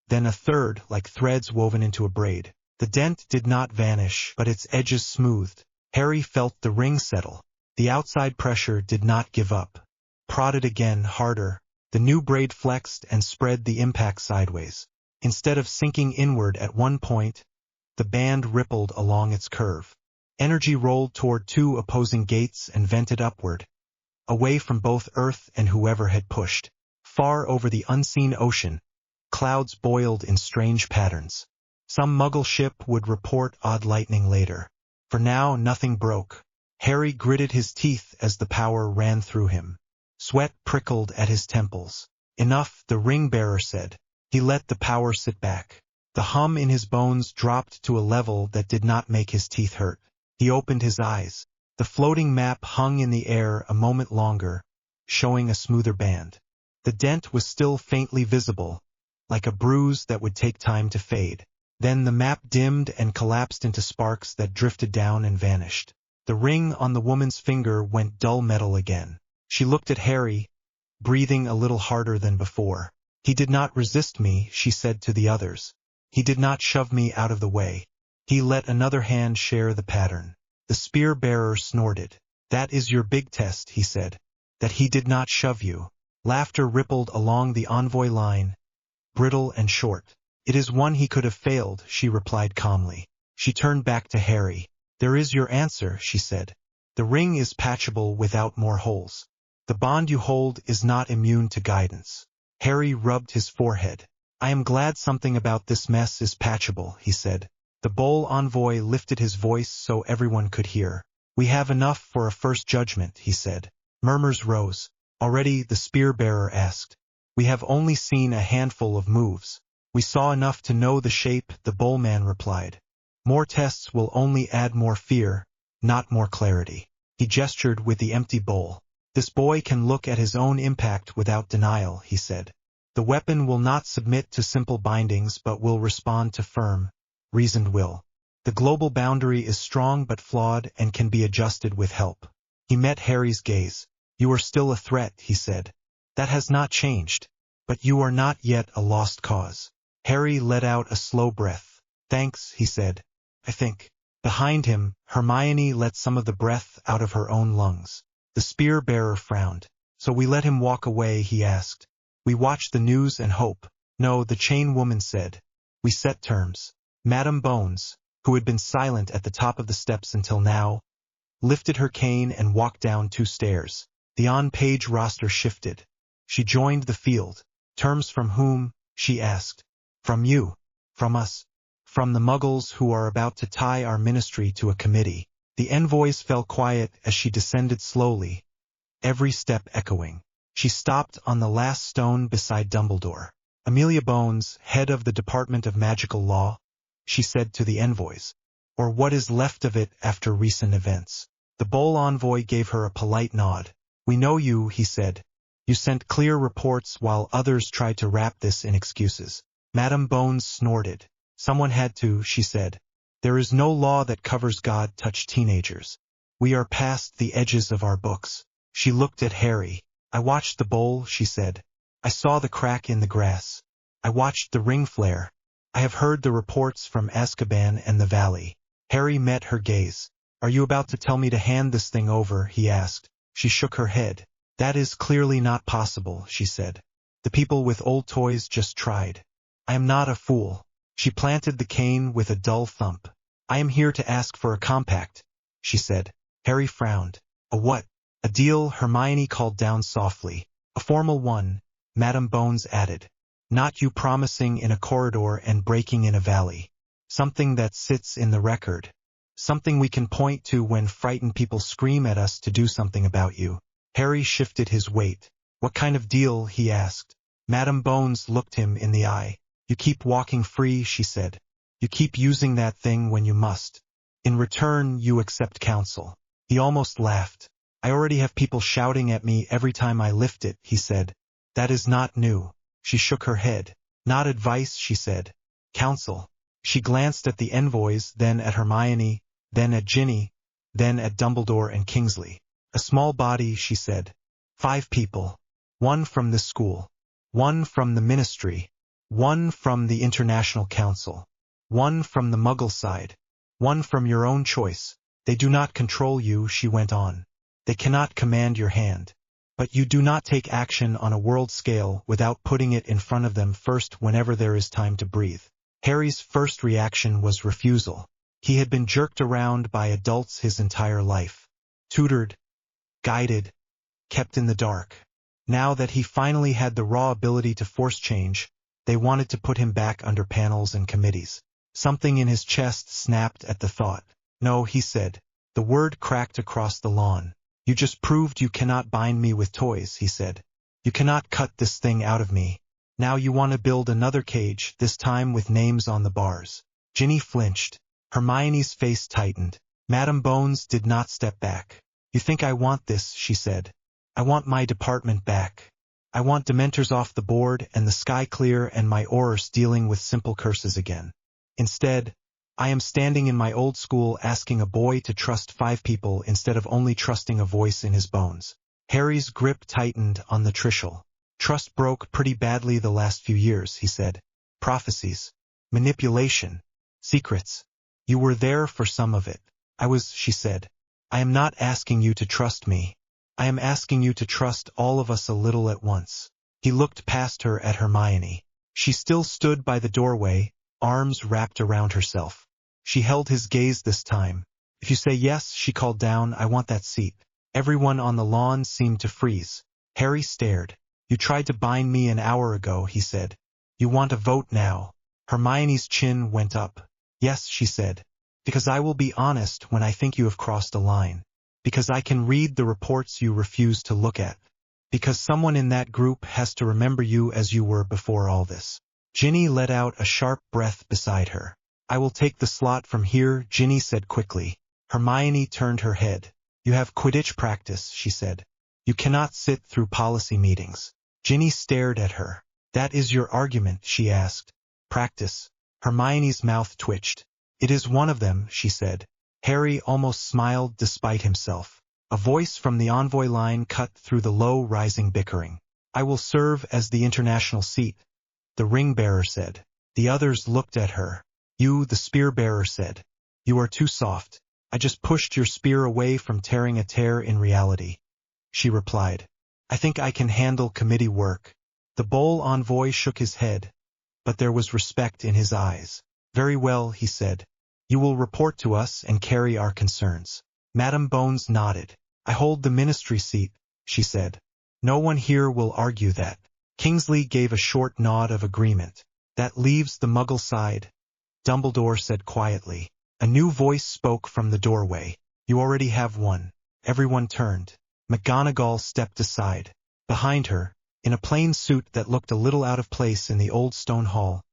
Then a third, like threads woven into a braid. The dent did not vanish, but its edges smoothed. Harry felt the ring settle. The outside pressure did not give up. Prodded again, harder. The new braid flexed and spread the impact sideways. Instead of sinking inward at one point, the band rippled along its curve. Energy rolled toward 2 opposing gates and vented upward, away from both Earth and whoever had pushed. Far over the unseen ocean, clouds boiled in strange patterns. Some Muggle ship would report odd lightning later. For now, nothing broke. Harry gritted his teeth as the power ran through him. Sweat prickled at his temples. Enough, the ring-bearer said. He let the power sit back. The hum in his bones dropped to a level that did not make his teeth hurt. He opened his eyes. The floating map hung in the air a moment longer, showing a smoother band. The dent was still faintly visible, like a bruise that would take time to fade. Then the map dimmed and collapsed into sparks that drifted down and vanished. The ring on the woman's finger went dull metal again. She looked at Harry, breathing a little harder than before. He did not resist me, she said to the others. He did not shove me out of the way. He let another hand share the pattern. The spear-bearer snorted. That is your big test, he said. That he did not shove you. Laughter rippled along the envoy line, brittle and short. It is one he could have failed, she replied calmly. She turned back to Harry. There is your answer, she said. The ring is patchable without more holes. The bond you hold is not immune to guidance. Harry rubbed his forehead. I am glad something about this mess is patchable, he said. The bowl envoy lifted his voice so everyone could hear. We have enough for a first judgment, he said. Murmurs rose. Already, the spear-bearer asked. We have only seen a handful of moves. We saw enough to know the shape, the bowman replied. More tests will only add more fear, not more clarity. He gestured with the empty bowl. This boy can look at his own impact without denial, he said. The weapon will not submit to simple bindings but will respond to firm, reasoned will. The global boundary is strong but flawed and can be adjusted with help. He met Harry's gaze. You are still a threat, he said. That has not changed. But you are not yet a lost cause. Harry let out a slow breath. Thanks, he said. I think. Behind him, Hermione let some of the breath out of her own lungs. The spear-bearer frowned. So we let him walk away, he asked. We watched the news and hope. No, the chain woman said. We set terms. Madame Bones, who had been silent at the top of the steps until now, lifted her cane and walked down 2 stairs. The on-page roster shifted. She joined the field. Terms from whom? She asked. From you. From us. From the Muggles who are about to tie our ministry to a committee. The envoys fell quiet as she descended slowly, every step echoing. She stopped on the last stone beside Dumbledore. Amelia Bones, head of the Department of Magical Law, she said to the envoys. Or what is left of it after recent events. The bowl envoy gave her a polite nod. We know you, he said. You sent clear reports while others tried to wrap this in excuses. Madame Bones snorted. Someone had to, she said. There is no law that covers God-touched teenagers. We are past the edges of our books. She looked at Harry. I watched the bowl, she said. I saw the crack in the grass. I watched the ring flare. I have heard the reports from Azkaban and the Valley. Harry met her gaze. Are you about to tell me to hand this thing over, he asked. She shook her head. That is clearly not possible, she said. The people with old toys just tried. I am not a fool. She planted the cane with a dull thump. I am here to ask for a compact, she said. Harry frowned. A what? A deal, Hermione called down softly. A formal one, Madame Bones added. Not you promising in a corridor and breaking in a valley. Something that sits in the record. Something we can point to when frightened people scream at us to do something about you. Harry shifted his weight. What kind of deal, he asked. Madame Bones looked him in the eye. You keep walking free, she said. You keep using that thing when you must. In return, you accept counsel. He almost laughed. I already have people shouting at me every time I lift it, he said. That is not new. She shook her head. Not advice, she said. Counsel. She glanced at the envoys, then at Hermione, then at Ginny, then at Dumbledore and Kingsley. A small body, she said. 5 people. 1 from this school. 1 from the ministry. 1 from the International Council. 1 from the Muggle side. 1 from your own choice. They do not control you, she went on. They cannot command your hand. But you do not take action on a world scale without putting it in front of them first whenever there is time to breathe. Harry's first reaction was refusal. He had been jerked around by adults his entire life. Tutored, guided, kept in the dark. Now that he finally had the raw ability to force change, they wanted to put him back under panels and committees. Something in his chest snapped at the thought. No, he said. The word cracked across the lawn. You just proved you cannot bind me with toys, he said. You cannot cut this thing out of me. Now you want to build another cage, this time with names on the bars. Ginny flinched. Hermione's face tightened. Madame Bones did not step back. You think I want this, she said. I want my department back. I want Dementors off the board and the sky clear and my Aurors dealing with simple curses again. Instead, I am standing in my old school asking a boy to trust 5 people instead of only trusting a voice in his bones. Harry's grip tightened on the Trishul. Trust broke pretty badly the last few years, he said. Prophecies. Manipulation. Secrets. You were there for some of it. I was, she said. I am not asking you to trust me. I am asking you to trust all of us a little at once. He looked past her at Hermione. She still stood by the doorway, arms wrapped around herself. She held his gaze this time. If you say yes, she called down, I want that seat. Everyone on the lawn seemed to freeze. Harry stared. You tried to bind me an hour ago, he said. You want a vote now? Hermione's chin went up. Yes, she said. Because I will be honest when I think you have crossed a line. Because I can read the reports you refuse to look at. Because someone in that group has to remember you as you were before all this. Ginny let out a sharp breath beside her. I will take the slot from here, Ginny said quickly. Hermione turned her head. You have Quidditch practice, she said. You cannot sit through policy meetings. Ginny stared at her. That is your argument, she asked. Practice. Hermione's mouth twitched. It is one of them, she said. Harry almost smiled despite himself. A voice from the envoy line cut through the low, rising bickering. I will serve as the international seat, the ring-bearer said. The others looked at her. You, the spear-bearer, said. You are too soft. I just pushed your spear away from tearing a tear in reality. She replied. I think I can handle committee work. The bowl envoy shook his head, but there was respect in his eyes. Very well, he said. You will report to us and carry our concerns. Madame Bones nodded. I hold the ministry seat, she said. No one here will argue that. Kingsley gave a short nod of agreement. That leaves the Muggle side, Dumbledore said quietly. A new voice spoke from the doorway. You already have one. Everyone turned. McGonagall stepped aside. Behind her, in a plain suit that looked a little out of place in the old stone hall,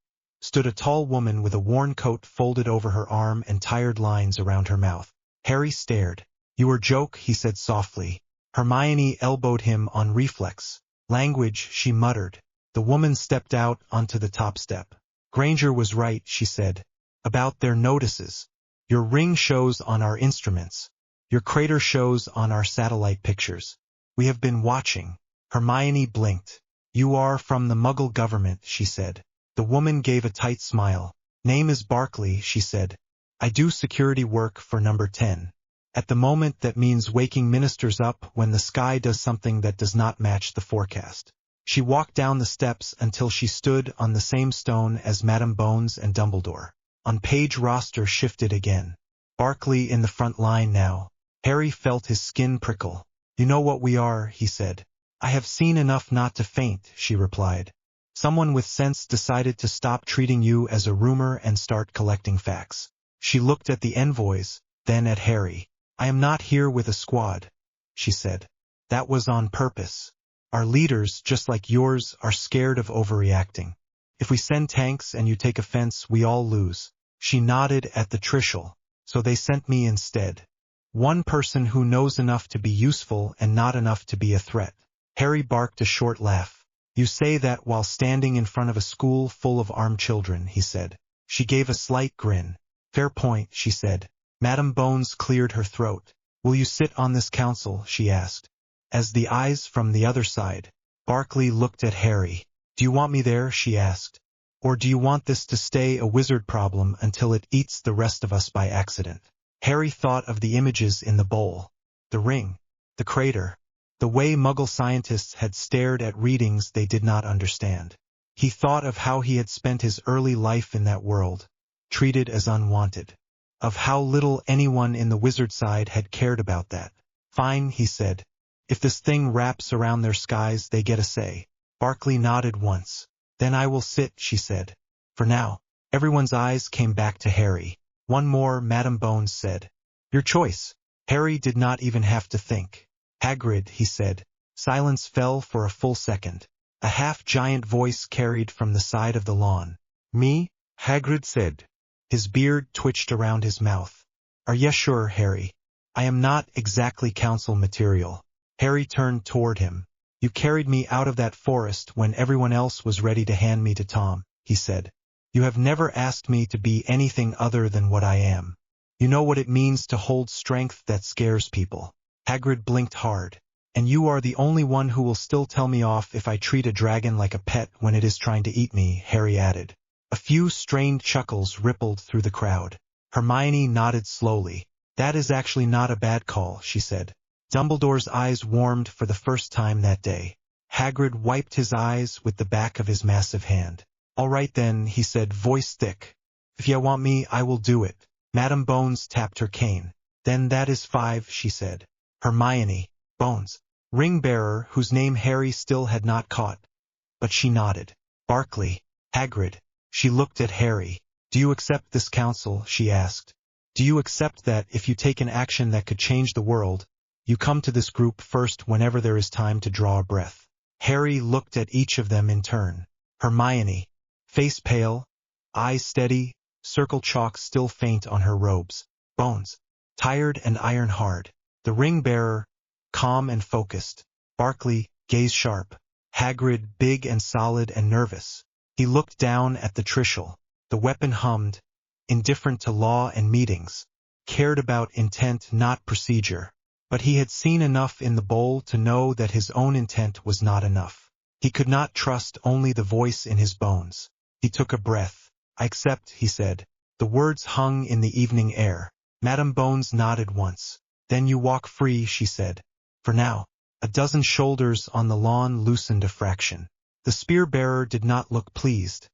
stood a tall woman with a worn coat folded over her arm and tired lines around her mouth. Harry stared. You are joke, he said softly. Hermione elbowed him on reflex. Language, she muttered. The woman stepped out onto the top step. Granger was right, she said. About their notices. Your ring shows on our instruments. Your crater shows on our satellite pictures. We have been watching. Hermione blinked. You are from the Muggle government, she said. The woman gave a tight smile. Name is Barkley, she said. I do security work for number 10. At the moment that means waking ministers up when the sky does something that does not match the forecast. She walked down the steps until she stood on the same stone as Madame Bones and Dumbledore. On page roster shifted again. Barkley in the front line now. Harry felt his skin prickle. You know what we are, he said. I have seen enough not to faint, she replied. Someone with sense decided to stop treating you as a rumor and start collecting facts. She looked at the envoys, then at Harry. I am not here with a squad, she said. That was on purpose. Our leaders, just like yours, are scared of overreacting. If we send tanks and you take offense, we all lose. She nodded at the Trishul. So they sent me instead. One person who knows enough to be useful and not enough to be a threat. Harry barked a short laugh. You say that while standing in front of a school full of armed children, he said. She gave a slight grin. Fair point, she said. Madame Bones cleared her throat. Will you sit on this council, she asked. As the eyes from the other side, Barkley looked at Harry. Do you want me there, she asked. Or do you want this to stay a wizard problem until it eats the rest of us by accident? Harry thought of the images in the bowl. The ring. The crater. The way Muggle scientists had stared at readings they did not understand. He thought of how he had spent his early life in that world, treated as unwanted. Of how little anyone in the wizard side had cared about that. Fine, he said. If this thing wraps around their skies, they get a say. Barkley nodded once. Then I will sit, she said. For now. Everyone's eyes came back to Harry. One more, Madame Bones said. Your choice. Harry did not even have to think. Hagrid, he said. Silence fell for a full second. A half-giant voice carried from the side of the lawn. Me? Hagrid said. His beard twitched around his mouth. Are you sure, Harry? I am not exactly council material. Harry turned toward him. You carried me out of that forest when everyone else was ready to hand me to Tom, he said. You have never asked me to be anything other than what I am. You know what it means to hold strength that scares people. Hagrid blinked hard. And you are the only one who will still tell me off if I treat a dragon like a pet when it is trying to eat me, Harry added. A few strained chuckles rippled through the crowd. Hermione nodded slowly. That is actually not a bad call, she said. Dumbledore's eyes warmed for the first time that day. Hagrid wiped his eyes with the back of his massive hand. All right then, he said, voice thick. If you want me, I will do it. Madame Bones tapped her cane. Then that is 5, she said. Hermione, Bones, ring-bearer, whose name Harry still had not caught. But she nodded. Barkley, Hagrid. She looked at Harry. Do you accept this counsel, she asked. Do you accept that, if you take an action that could change the world, you come to this group first whenever there is time to draw a breath? Harry looked at each of them in turn. Hermione, face pale, eyes steady, circle chalk still faint on her robes. Bones, tired and iron hard. The ring-bearer, calm and focused. Barkley, gaze sharp. Hagrid, big and solid and nervous. He looked down at the Trishul. The weapon hummed, indifferent to law and meetings, cared about intent not procedure. But he had seen enough in the bowl to know that his own intent was not enough. He could not trust only the voice in his bones. He took a breath. I accept, he said. The words hung in the evening air. Madame Bones nodded once. Then you walk free, she said. For now. A dozen shoulders on the lawn loosened a fraction. The spear-bearer did not look pleased,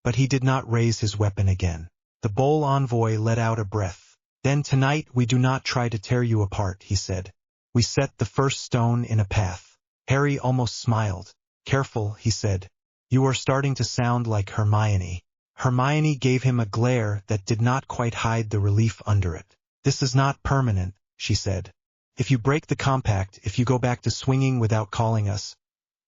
but he did not raise his weapon again. The bowl envoy let out a breath. Then tonight we do not try to tear you apart, he said. We set the first stone in a path. Harry almost smiled. Careful, he said. You are starting to sound like Hermione. Hermione gave him a glare that did not quite hide the relief under it. This is not permanent, she said. If you break the compact, if you go back to swinging without calling us,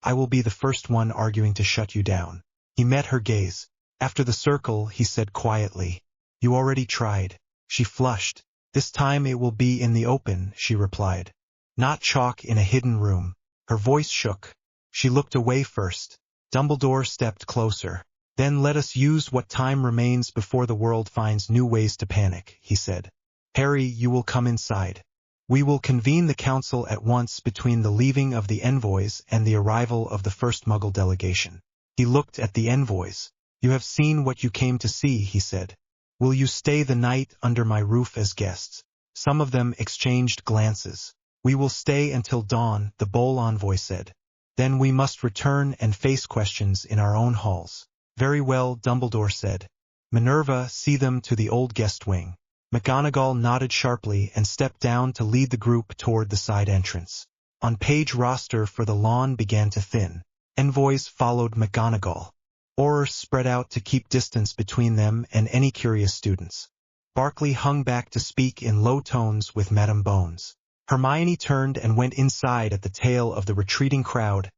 I will be the first one arguing to shut you down. He met her gaze. After the circle, he said quietly, You already tried. She flushed. This time it will be in the open, she replied. Not chalk in a hidden room. Her voice shook. She looked away first. Dumbledore stepped closer. Then let us use what time remains before the world finds new ways to panic, he said. Harry, you will come inside. We will convene the council at once between the leaving of the envoys and the arrival of the first Muggle delegation. He looked at the envoys. You have seen what you came to see, he said. Will you stay the night under my roof as guests? Some of them exchanged glances. We will stay until dawn, the bowl envoy said. Then we must return and face questions in our own halls. Very well, Dumbledore said. Minerva, see them to the old guest wing. McGonagall nodded sharply and stepped down to lead the group toward the side entrance. On-page roster for the lawn began to thin. Envoys followed McGonagall. Aurors spread out to keep distance between them and any curious students. Barkley hung back to speak in low tones with Madame Bones. Hermione turned and went inside at the tail of the retreating crowd,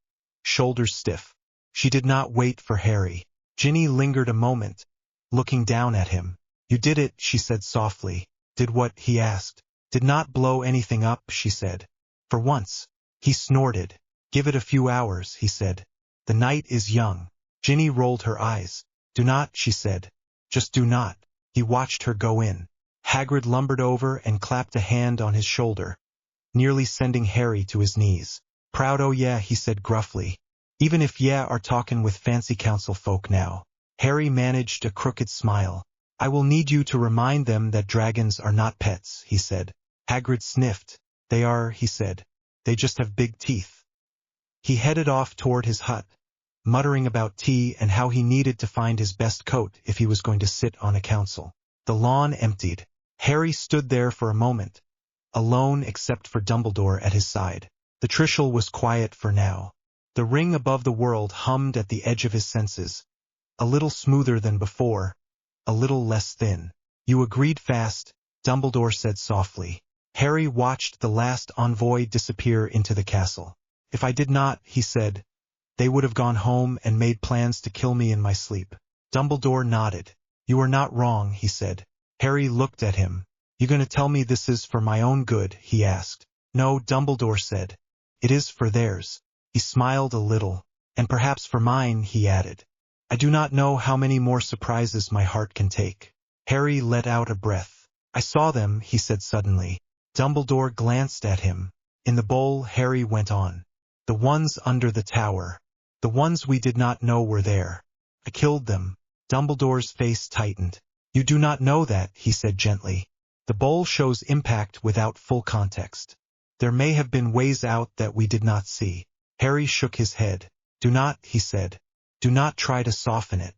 shoulders stiff. She did not wait for Harry. Ginny lingered a moment, looking down at him. You did it, she said softly. Did what? He asked. Did not blow anything up, she said. For once. He snorted. Give it a few hours, he said. The night is young. Ginny rolled her eyes. Do not, she said. Just do not. He watched her go in. Hagrid lumbered over and clapped a hand on his shoulder, nearly sending Harry to his knees. Proud, oh yeah, he said gruffly. Even if yeah are talking with fancy council folk now. Harry managed a crooked smile. I will need you to remind them that dragons are not pets, he said. Hagrid sniffed. They are, he said. They just have big teeth. He headed off toward his hut, muttering about tea and how he needed to find his best coat if he was going to sit on a council. The lawn emptied. Harry stood there for a moment, alone except for Dumbledore at his side. The Trishul was quiet for now. The ring above the world hummed at the edge of his senses, a little smoother than before, a little less thin. You agreed fast, Dumbledore said softly. Harry watched the last envoy disappear into the castle. If I did not, he said, they would have gone home and made plans to kill me in my sleep. Dumbledore nodded. You are not wrong, he said. Harry looked at him. You going to tell me this is for my own good, he asked. No, Dumbledore said. It is for theirs. He smiled a little. And perhaps for mine, he added. I do not know how many more surprises my heart can take. Harry let out a breath. I saw them, he said suddenly. Dumbledore glanced at him. In the bowl, Harry went on. The ones under the tower. The ones we did not know were there. I killed them. Dumbledore's face tightened. You do not know that, he said gently. The bowl shows impact without full context. There may have been ways out that we did not see. Harry shook his head. Do not, he said. Do not try to soften it.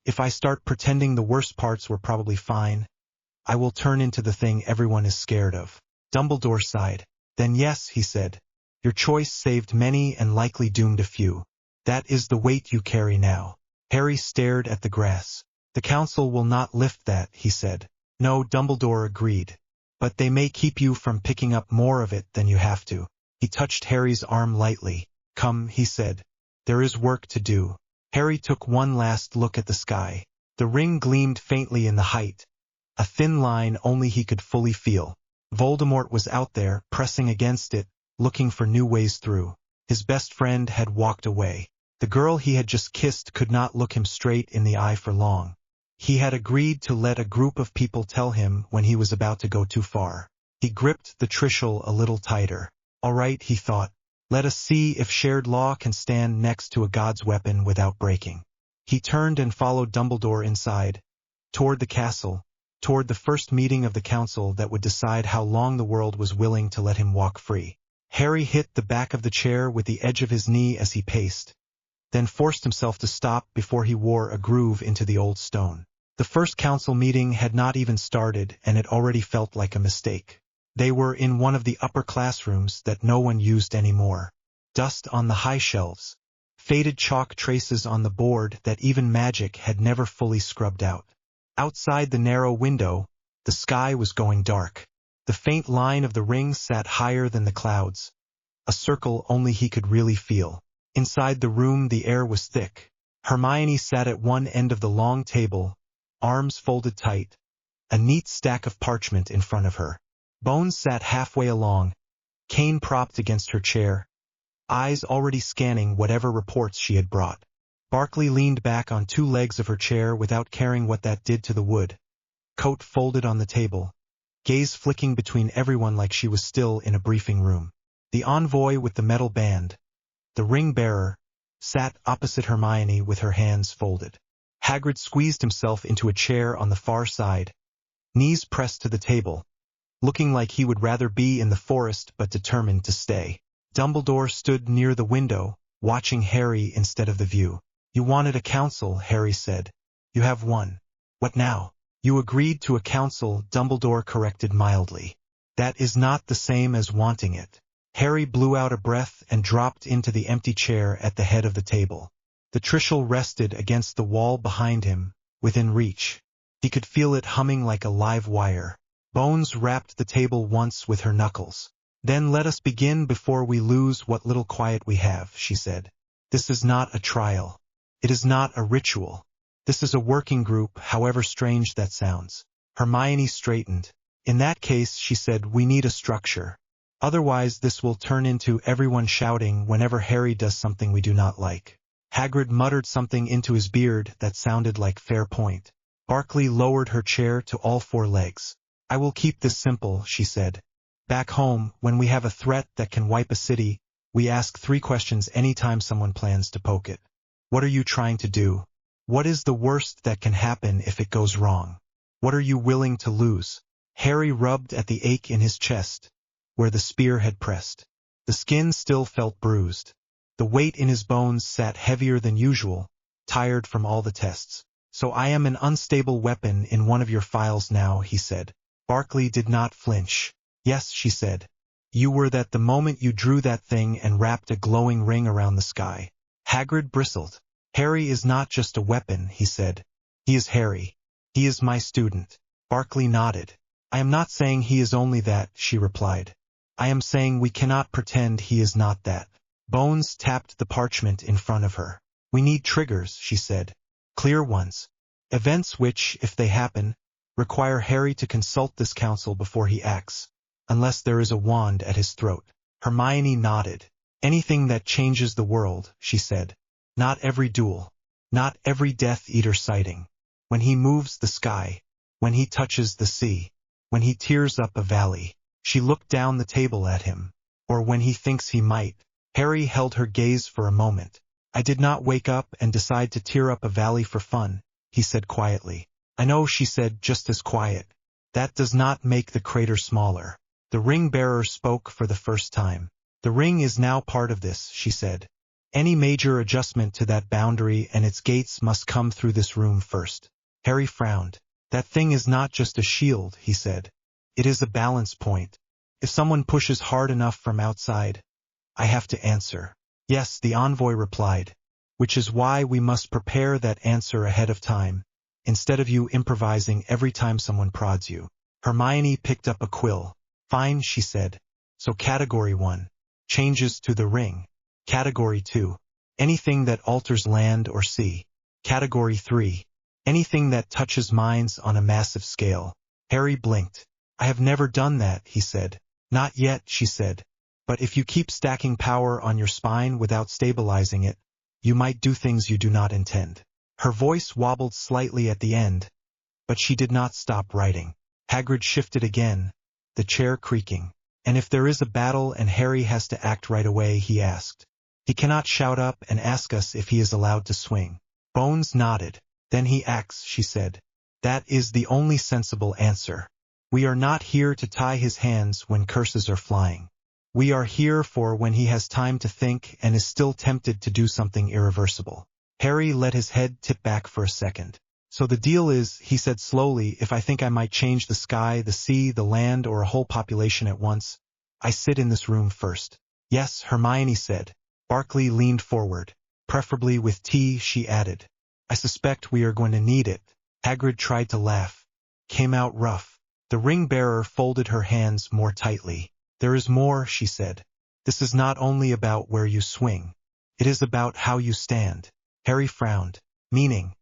If I start pretending the worst parts were probably fine, I will turn into the thing everyone is scared of. Dumbledore sighed. Then yes, he said. Your choice saved many and likely doomed a few. That is the weight you carry now. Harry stared at the grass. The council will not lift that, he said. No, Dumbledore agreed. But they may keep you from picking up more of it than you have to. He touched Harry's arm lightly. Come, he said. There is work to do. Harry took one last look at the sky. The ring gleamed faintly in the height. A thin line only he could fully feel. Voldemort was out there, pressing against it, looking for new ways through. His best friend had walked away. The girl he had just kissed could not look him straight in the eye for long. He had agreed to let a group of people tell him when he was about to go too far. He gripped the Trishul a little tighter. All right, he thought. Let us see if shared law can stand next to a god's weapon without breaking. He turned and followed Dumbledore inside, toward the castle, toward the first meeting of the council that would decide how long the world was willing to let him walk free. Harry hit the back of the chair with the edge of his knee as he paced, then forced himself to stop before he wore a groove into the old stone. The first council meeting had not even started, and it already felt like a mistake. They were in one of the upper classrooms that no one used anymore. Dust on the high shelves. Faded chalk traces on the board that even magic had never fully scrubbed out. Outside the narrow window, the sky was going dark. The faint line of the ring sat higher than the clouds. A circle only he could really feel. Inside the room the air was thick. Hermione sat at one end of the long table, arms folded tight, a neat stack of parchment in front of her. Bones sat halfway along, cane propped against her chair, eyes already scanning whatever reports she had brought. Barkley leaned back on two legs of her chair without caring what that did to the wood. Coat folded on the table, gaze flicking between everyone like she was still in a briefing room. The envoy with the metal band, the ring-bearer, sat opposite Hermione with her hands folded. Hagrid squeezed himself into a chair on the far side, knees pressed to the table, looking like he would rather be in the forest but determined to stay. Dumbledore stood near the window, watching Harry instead of the view. You wanted a council, Harry said. You have one. What now? You agreed to a council, Dumbledore corrected mildly. That is not the same as wanting it. Harry blew out a breath and dropped into the empty chair at the head of the table. The Trishul rested against the wall behind him, within reach. He could feel it humming like a live wire. Bones rapped the table once with her knuckles. Then let us begin before we lose what little quiet we have, she said. This is not a trial. It is not a ritual. This is a working group, however strange that sounds. Hermione straightened. In that case, she said, we need a structure. Otherwise this will turn into everyone shouting whenever Harry does something we do not like. Hagrid muttered something into his beard that sounded like fair point. Barkley lowered her chair to all four legs. I will keep this simple, she said. Back home, when we have a threat that can wipe a city, we ask 3 questions anytime someone plans to poke it. What are you trying to do? What is the worst that can happen if it goes wrong? What are you willing to lose? Harry rubbed at the ache in his chest, where the spear had pressed. The skin still felt bruised. The weight in his bones sat heavier than usual, tired from all the tests. So I am an unstable weapon in one of your files now, he said. Barkley did not flinch. Yes, she said. You were that the moment you drew that thing and wrapped a glowing ring around the sky. Hagrid bristled. Harry is not just a weapon, he said. He is Harry. He is my student. Barkley nodded. I am not saying he is only that, she replied. I am saying we cannot pretend he is not that. Bones tapped the parchment in front of her. We need triggers, she said. Clear ones. Events which, if they happen, require Harry to consult this council before he acts, unless there is a wand at his throat. Hermione nodded. Anything that changes the world, she said. Not every duel. Not every Death Eater sighting. When he moves the sky. When he touches the sea. When he tears up a valley. She looked down the table at him. Or when he thinks he might. Harry held her gaze for a moment. I did not wake up and decide to tear up a valley for fun, he said quietly. I know, she said, just as quiet. That does not make the crater smaller. The ring-bearer spoke for the first time. The ring is now part of this, she said. Any major adjustment to that boundary and its gates must come through this room first. Harry frowned. That thing is not just a shield, he said. It is a balance point. If someone pushes hard enough from outside, I have to answer. Yes, the envoy replied. Which is why we must prepare that answer ahead of time, instead of you improvising every time someone prods you. Hermione picked up a quill. Fine, she said. So Category 1. Changes to the ring. Category 2. Anything that alters land or sea. Category 3. Anything that touches minds on a massive scale. Harry blinked. I have never done that, he said. Not yet, she said. But if you keep stacking power on your spine without stabilizing it, you might do things you do not intend. Her voice wobbled slightly at the end, but she did not stop writing. Hagrid shifted again, the chair creaking. And if there is a battle and Harry has to act right away, he asked. He cannot shout up and ask us if he is allowed to swing. Bones nodded. Then he acts, she said. That is the only sensible answer. We are not here to tie his hands when curses are flying. We are here for when he has time to think and is still tempted to do something irreversible. Harry let his head tip back for a second. So the deal is, he said slowly, if I think I might change the sky, the sea, the land, or a whole population at once, I sit in this room first. Yes, Hermione said. Barkley leaned forward. Preferably with tea, she added. I suspect we are going to need it. Hagrid tried to laugh. Came out rough. The ring-bearer folded her hands more tightly. There is more, she said. This is not only about where you swing. It is about how you stand. Harry frowned. Meaning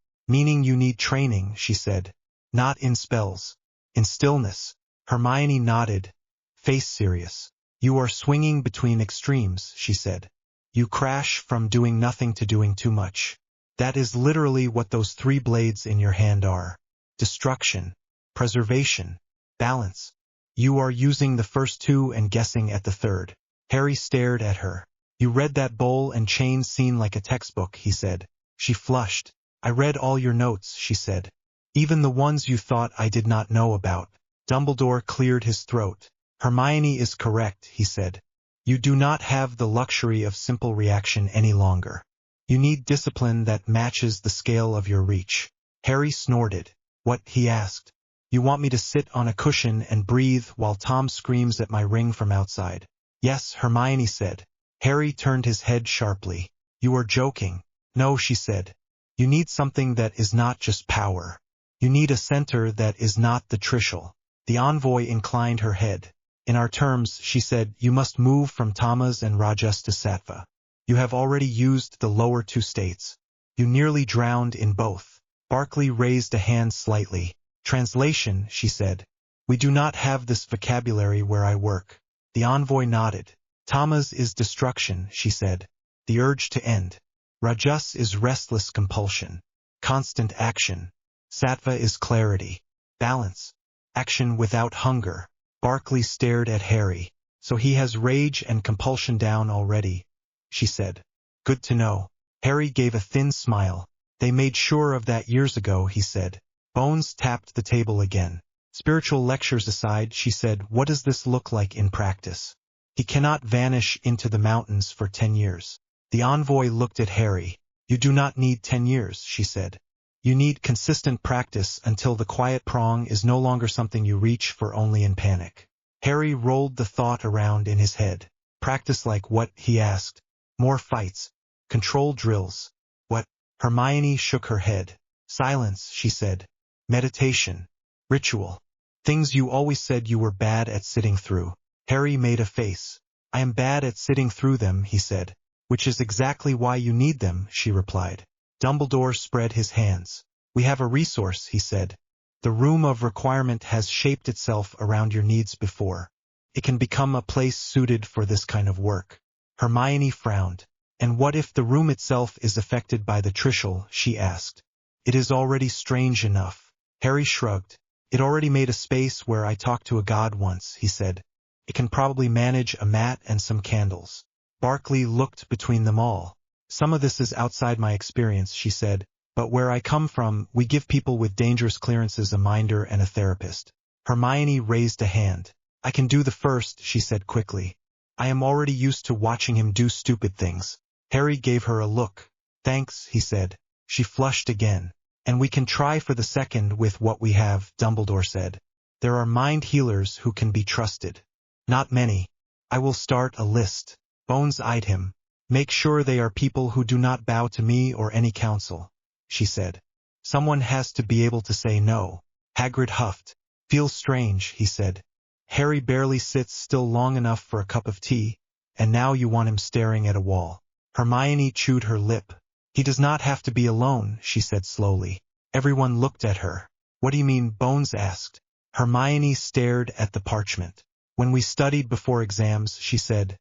you need training, she said. Not in spells. In stillness. Hermione nodded, face serious. You are swinging between extremes, she said. You crash from doing nothing to doing too much. That is literally what those 3 blades in your hand are. Destruction, preservation, balance. You are using the first 2 and guessing at the third. Harry stared at her. You read that bowl and chain scene like a textbook, he said. She flushed. I read all your notes, she said. Even the ones you thought I did not know about. Dumbledore cleared his throat. Hermione is correct, he said. You do not have the luxury of simple reaction any longer. You need discipline that matches the scale of your reach. Harry snorted. What? He asked. You want me to sit on a cushion and breathe while Tom screams at my ring from outside? Yes, Hermione said. Harry turned his head sharply. You are joking. No, she said. You need something that is not just power. You need a center that is not the Trishul. The envoy inclined her head. In our terms, she said, you must move from Tamas and Rajas to Sattva. You have already used the lower 2 states. You nearly drowned in both. Barkley raised a hand slightly. Translation, she said. We do not have this vocabulary where I work. The envoy nodded. Tamas is destruction, she said. The urge to end. Rajas is restless compulsion. Constant action. Sattva is clarity. Balance. Action without hunger. Barkley stared at Harry. So he has rage and compulsion down already, she said. Good to know. Harry gave a thin smile. They made sure of that years ago, he said. Bones tapped the table again. Spiritual lectures aside, she said, what does this look like in practice? He cannot vanish into the mountains for 10 years. The envoy looked at Harry. You do not need 10 years, she said. You need consistent practice until the quiet prong is no longer something you reach for only in panic. Harry rolled the thought around in his head. Practice like what? He asked. More fights. Control drills. What? Hermione shook her head. Silence, she said. Meditation. Ritual. Things you always said you were bad at sitting through. Harry made a face. I am bad at sitting through them, he said. Which is exactly why you need them, she replied. Dumbledore spread his hands. We have a resource, he said. The room of requirement has shaped itself around your needs before. It can become a place suited for this kind of work. Hermione frowned. And what if the room itself is affected by the Trishul? She asked. It is already strange enough. Harry shrugged. It already made a space where I talked to a god once, he said. It can probably manage a mat and some candles. Barkley looked between them all. Some of this is outside my experience, she said, but where I come from, we give people with dangerous clearances a minder and a therapist. Hermione raised a hand. I can do the first, she said quickly. I am already used to watching him do stupid things. Harry gave her a look. Thanks, he said. She flushed again. And we can try for the second with what we have, Dumbledore said. There are mind healers who can be trusted. Not many. I will start a list. Bones eyed him. Make sure they are people who do not bow to me or any council, she said. Someone has to be able to say no. Hagrid huffed. Feels strange, he said. Harry barely sits still long enough for a cup of tea, and now you want him staring at a wall. Hermione chewed her lip. He does not have to be alone, she said slowly. Everyone looked at her. What do you mean? Bones asked. Hermione stared at the parchment. When we studied before exams, she said,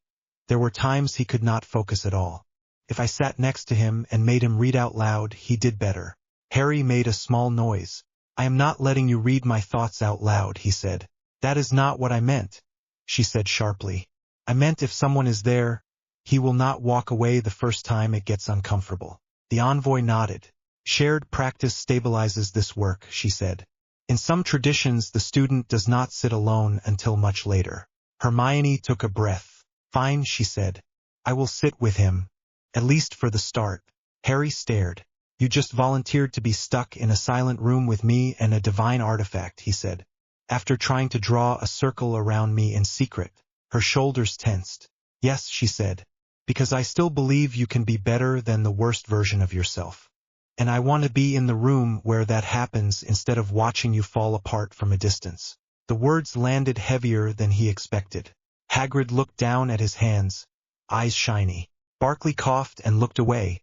there were times he could not focus at all. If I sat next to him and made him read out loud, he did better. Harry made a small noise. I am not letting you read my thoughts out loud, he said. That is not what I meant, she said sharply. I meant if someone is there, he will not walk away the first time it gets uncomfortable. The envoy nodded. Shared practice stabilizes this work, she said. In some traditions, the student does not sit alone until much later. Hermione took a breath. Fine, she said. I will sit with him, at least for the start. Harry stared. You just volunteered to be stuck in a silent room with me and a divine artifact, he said. After trying to draw a circle around me in secret. Her shoulders tensed. Yes, she said. Because I still believe you can be better than the worst version of yourself. And I want to be in the room where that happens instead of watching you fall apart from a distance. The words landed heavier than he expected. Hagrid looked down at his hands, eyes shiny. Barkley coughed and looked away,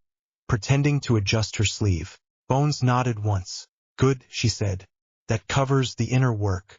pretending to adjust her sleeve. Bones nodded once. Good, she said. That covers the inner work.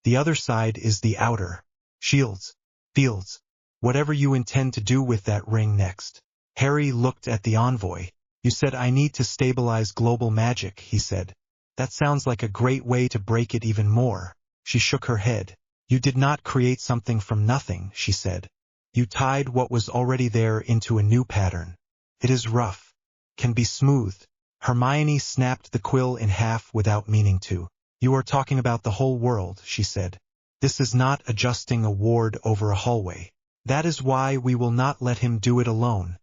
The other side is the outer. Shields. Fields. Whatever you intend to do with that ring next. Harry looked at the envoy. You said I need to stabilize global magic, he said. That sounds like a great way to break it even more. She shook her head. You did not create something from nothing, she said. You tied what was already there into a new pattern. It is rough. Can be smoothed. Hermione snapped the quill in half without meaning to. You are talking about the whole world, she said. This is not adjusting a ward over a hallway. That is why we will not let him do it alone.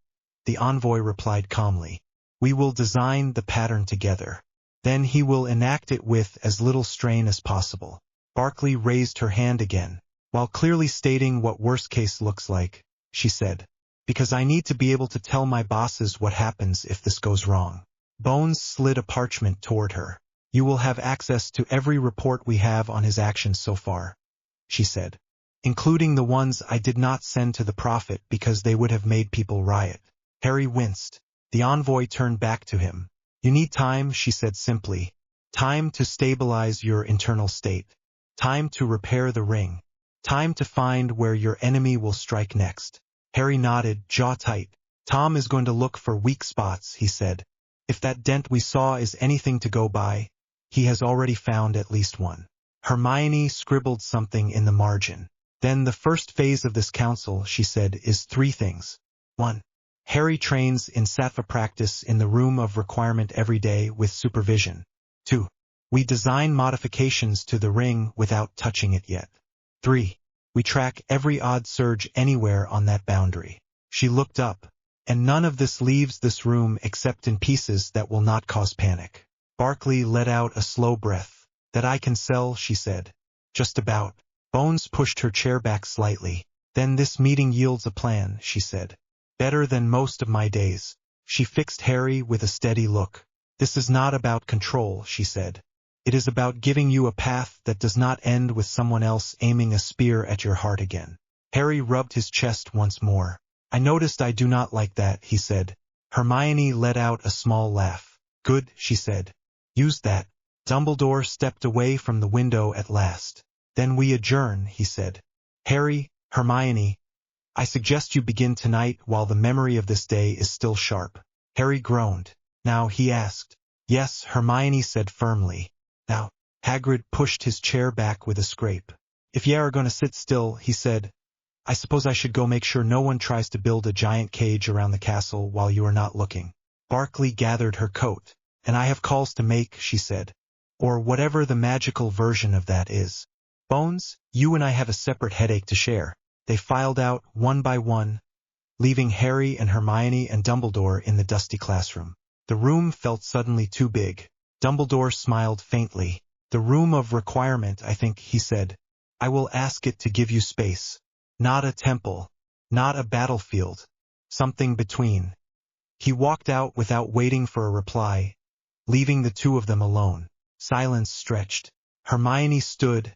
The envoy replied calmly. We will design the pattern together. Then he will enact it with as little strain as possible. Barkley raised her hand again. While clearly stating what worst case looks like, she said. Because I need to be able to tell my bosses what happens if this goes wrong. Bones slid a parchment toward her. You will have access to every report we have on his actions so far, she said. Including the ones I did not send to the prophet because they would have made people riot. Harry winced. The envoy turned back to him. You need time, she said simply. Time to stabilize your internal state. Time to repair the ring. Time to find where your enemy will strike next. Harry nodded, jaw tight. Tom is going to look for weak spots, he said. If that dent we saw is anything to go by, he has already found at least one. Hermione scribbled something in the margin. Then the first phase of this council, she said, is 3 things. 1. Harry trains in Sattva practice in the room of requirement every day with supervision. 2. We design modifications to the ring without touching it yet. 3. We track every odd surge anywhere on that boundary. She looked up. And none of this leaves this room except in pieces that will not cause panic. Barkley let out a slow breath. That I can sell, she said. Just about. Bones pushed her chair back slightly. Then this meeting yields a plan, she said. Better than most of my days. She fixed Harry with a steady look. This is not about control, she said. It is about giving you a path that does not end with someone else aiming a spear at your heart again. Harry rubbed his chest once more. I noticed I do not like that, he said. Hermione let out a small laugh. Good, she said. Use that. Dumbledore stepped away from the window at last. Then we adjourn, he said. Harry, Hermione, I suggest you begin tonight while the memory of this day is still sharp. Harry groaned. Now, he asked. Yes, Hermione said firmly. Now, Hagrid pushed his chair back with a scrape. If ye are going to sit still, he said, I suppose I should go make sure no one tries to build a giant cage around the castle while you are not looking. Barkley gathered her coat. And I have calls to make, she said. Or whatever the magical version of that is. Bones, you and I have a separate headache to share. They filed out, one by one, leaving Harry and Hermione and Dumbledore in the dusty classroom. The room felt suddenly too big, Dumbledore smiled faintly. The room of requirement, I think, he said. I will ask it to give you space. Not a temple. Not a battlefield. Something between. He walked out without waiting for a reply, leaving the two of them alone. Silence stretched. Hermione stood,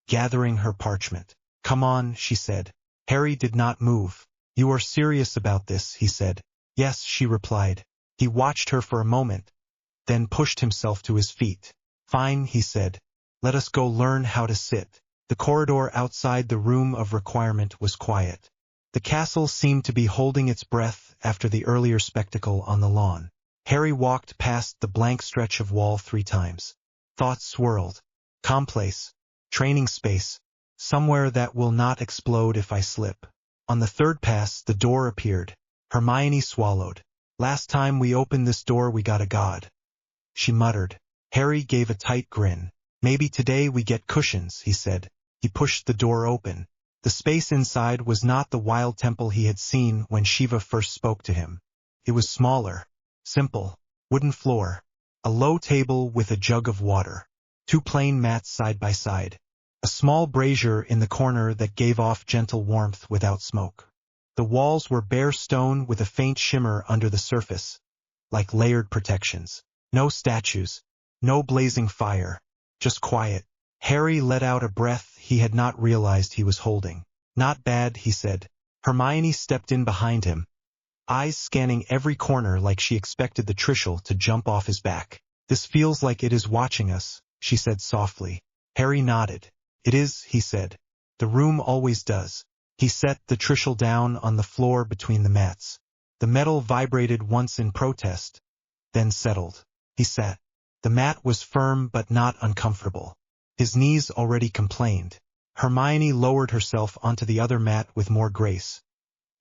gathering her parchment. Come on, she said. Harry did not move. You are serious about this, he said. Yes, she replied. He watched her for a moment, then pushed himself to his feet. Fine, he said. Let us go learn how to sit. The corridor outside the room of requirement was quiet. The castle seemed to be holding its breath after the earlier spectacle on the lawn. Harry walked past the blank stretch of wall 3 times. Thoughts swirled. Complace. Training space. Somewhere that will not explode if I slip. On the 3rd pass, the door appeared. Hermione swallowed. Last time we opened this door we got a god. She muttered. Harry gave a tight grin. Maybe today we get cushions, he said. He pushed the door open. The space inside was not the wild temple he had seen when Shiva first spoke to him. It was smaller. Simple. Wooden floor. A low table with a jug of water. 2 plain mats side by side. A small brazier in the corner that gave off gentle warmth without smoke. The walls were bare stone with a faint shimmer under the surface, like layered protections. No statues. No blazing fire. Just quiet. Harry let out a breath he had not realized he was holding. Not bad, he said. Hermione stepped in behind him, eyes scanning every corner like she expected the Trishul to jump off his back. This feels like it is watching us, she said softly. Harry nodded. It is, he said. The room always does. He set the Trishul down on the floor between the mats. The metal vibrated once in protest, then settled. He sat. The mat was firm but not uncomfortable. His knees already complained. Hermione lowered herself onto the other mat with more grace,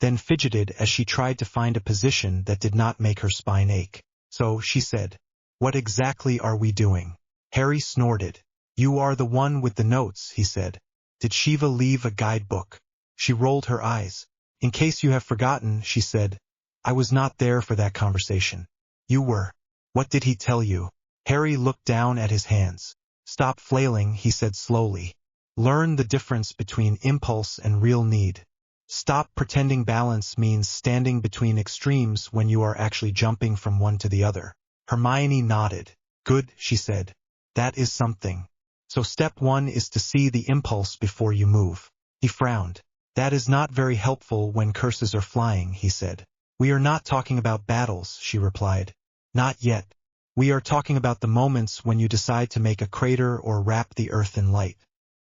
then fidgeted as she tried to find a position that did not make her spine ache. So, she said, what exactly are we doing? Harry snorted. You are the one with the notes, he said. Did Shiva leave a guidebook? She rolled her eyes. In case you have forgotten, she said, I was not there for that conversation. You were. What did he tell you? Harry looked down at his hands. Stop flailing, he said slowly. Learn the difference between impulse and real need. Stop pretending balance means standing between extremes when you are actually jumping from one to the other. Hermione nodded. Good, she said. That is something. So step 1 is to see the impulse before you move. He frowned. That is not very helpful when curses are flying, he said. We are not talking about battles, she replied. Not yet. We are talking about the moments when you decide to make a crater or wrap the earth in light.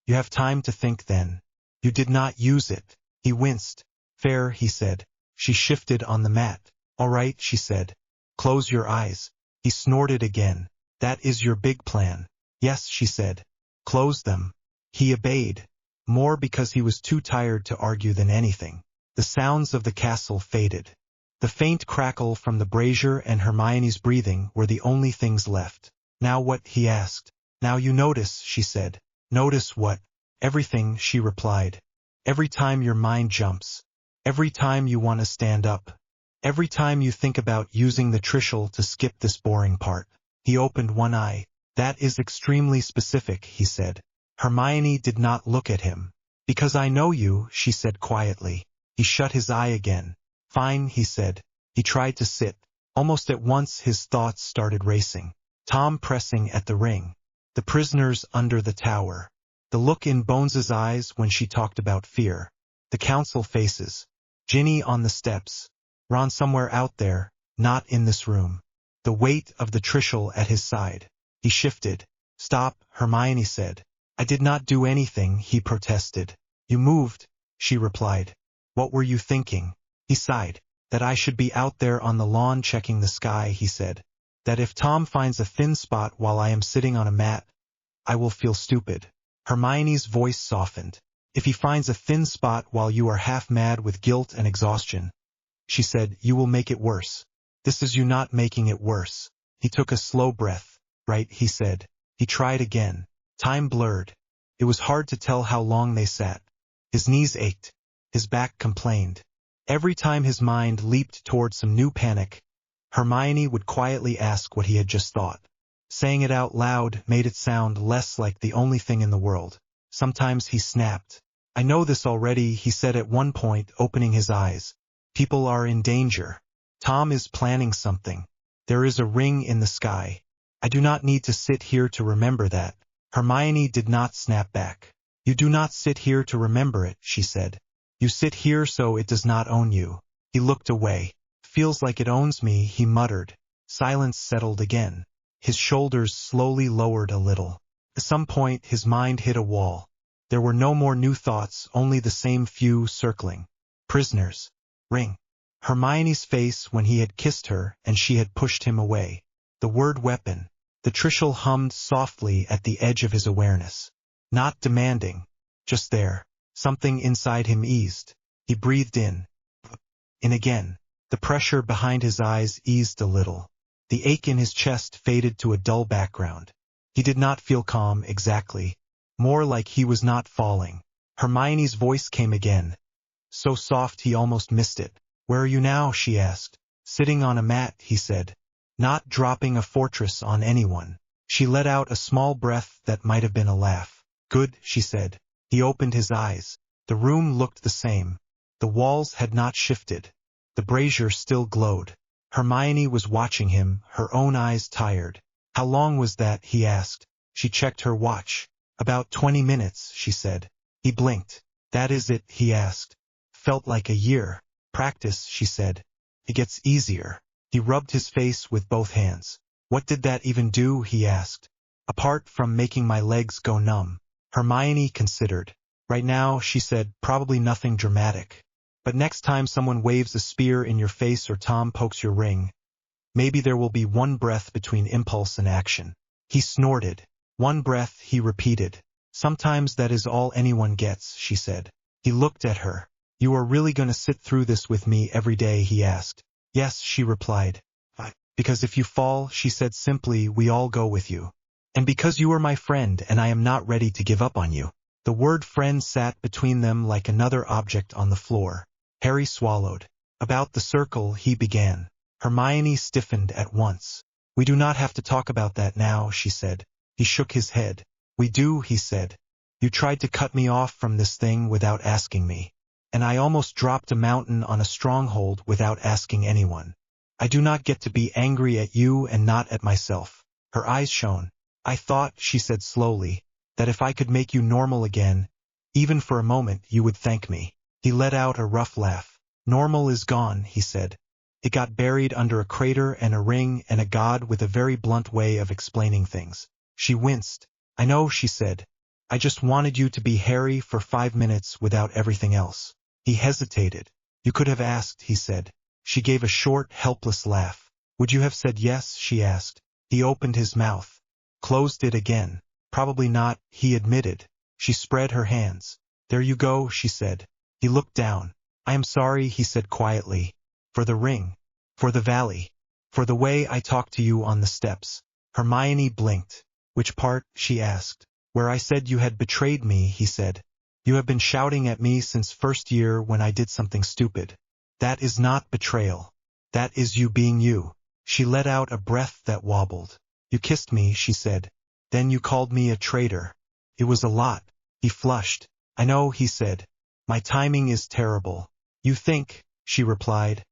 You have time to think then. You did not use it. He winced. Fair, he said. She shifted on the mat. All right, she said. Close your eyes. He snorted again. That is your big plan. Yes, she said. Close them. He obeyed, more because he was too tired to argue than anything. The sounds of the castle faded. The faint crackle from the brazier and Hermione's breathing were the only things left. Now what? He asked. Now you notice, she said. Notice what? Everything, she replied. Every time your mind jumps. Every time you want to stand up. Every time you think about using the Trishul to skip this boring part. He opened one eye. That is extremely specific, he said. Hermione did not look at him. Because I know you, she said quietly. He shut his eye again. Fine, he said. He tried to sit. Almost at once his thoughts started racing. Tom pressing at the ring. The prisoners under the tower. The look in Bones's eyes when she talked about fear. The council faces. Ginny on the steps. Ron somewhere out there, not in this room. The weight of the Trishul at his side. He shifted. Stop, Hermione said. I did not do anything, he protested. You moved, she replied. What were you thinking? He sighed. That I should be out there on the lawn checking the sky, he said. That if Tom finds a thin spot while I am sitting on a mat, I will feel stupid. Hermione's voice softened. If he finds a thin spot while you are half mad with guilt and exhaustion, she said, you will make it worse. This is you not making it worse. He took a slow breath. Right, he said. He tried again. Time blurred. It was hard to tell how long they sat. His knees ached. His back complained. Every time his mind leaped toward some new panic, Hermione would quietly ask what he had just thought. Saying it out loud made it sound less like the only thing in the world. Sometimes he snapped. I know this already, he said at one point, opening his eyes. People are in danger. Tom is planning something. There is a ring in the sky. I do not need to sit here to remember that. Hermione did not snap back. You do not sit here to remember it, she said. You sit here so it does not own you. He looked away. Feels like it owns me, he muttered. Silence settled again. His shoulders slowly lowered a little. At some point his mind hit a wall. There were no more new thoughts, only the same few circling. Prisoners. Ring. Hermione's face when he had kissed her and she had pushed him away. The word weapon. The Trishul hummed softly at the edge of his awareness. Not demanding. Just there. Something inside him eased. He breathed in. In again. The pressure behind his eyes eased a little. The ache in his chest faded to a dull background. He did not feel calm exactly. More like he was not falling. Hermione's voice came again. So soft he almost missed it. Where are you now, she asked. Sitting on a mat, he said. Not dropping a fortress on anyone. She let out a small breath that might have been a laugh. Good, she said. He opened his eyes. The room looked the same. The walls had not shifted. The brazier still glowed. Hermione was watching him, her own eyes tired. How long was that, he asked. She checked her watch. About 20 minutes, she said. He blinked. That is it, he asked. Felt like a year. Practice, she said. It gets easier. He rubbed his face with both hands. What did that even do, he asked. Apart from making my legs go numb. Hermione considered. Right now, she said, probably nothing dramatic. But next time someone waves a spear in your face or Tom pokes your ring, maybe there will be one breath between impulse and action. He snorted. One breath, he repeated. Sometimes that is all anyone gets, she said. He looked at her. You are really going to sit through this with me every day, he asked. Yes, she replied. Because if you fall, she said simply, we all go with you. And because you are my friend and I am not ready to give up on you. The word friend sat between them like another object on the floor. Harry swallowed. About the circle, he began. Hermione stiffened at once. We do not have to talk about that now, she said. He shook his head. We do, he said. You tried to cut me off from this thing without asking me. And I almost dropped a mountain on a stronghold without asking anyone. I do not get to be angry at you and not at myself. Her eyes shone. I thought, she said slowly, that if I could make you normal again, even for a moment, you would thank me. He let out a rough laugh. Normal is gone, he said. It got buried under a crater and a ring and a god with a very blunt way of explaining things. She winced. I know, she said. I just wanted you to be Harry for 5 minutes without everything else. He hesitated. You could have asked, he said. She gave a short, helpless laugh. Would you have said yes, she asked. He opened his mouth. Closed it again. Probably not, he admitted. She spread her hands. There you go, she said. He looked down. I am sorry, he said quietly. For the ring. For the valley. For the way I talked to you on the steps. Hermione blinked. Which part, she asked. Where I said you had betrayed me, he said. You have been shouting at me since first year when I did something stupid. That is not betrayal. That is you being you. She let out a breath that wobbled. You kissed me, she said. Then you called me a traitor. It was a lot. He flushed. I know, he said. My timing is terrible. You think, she replied.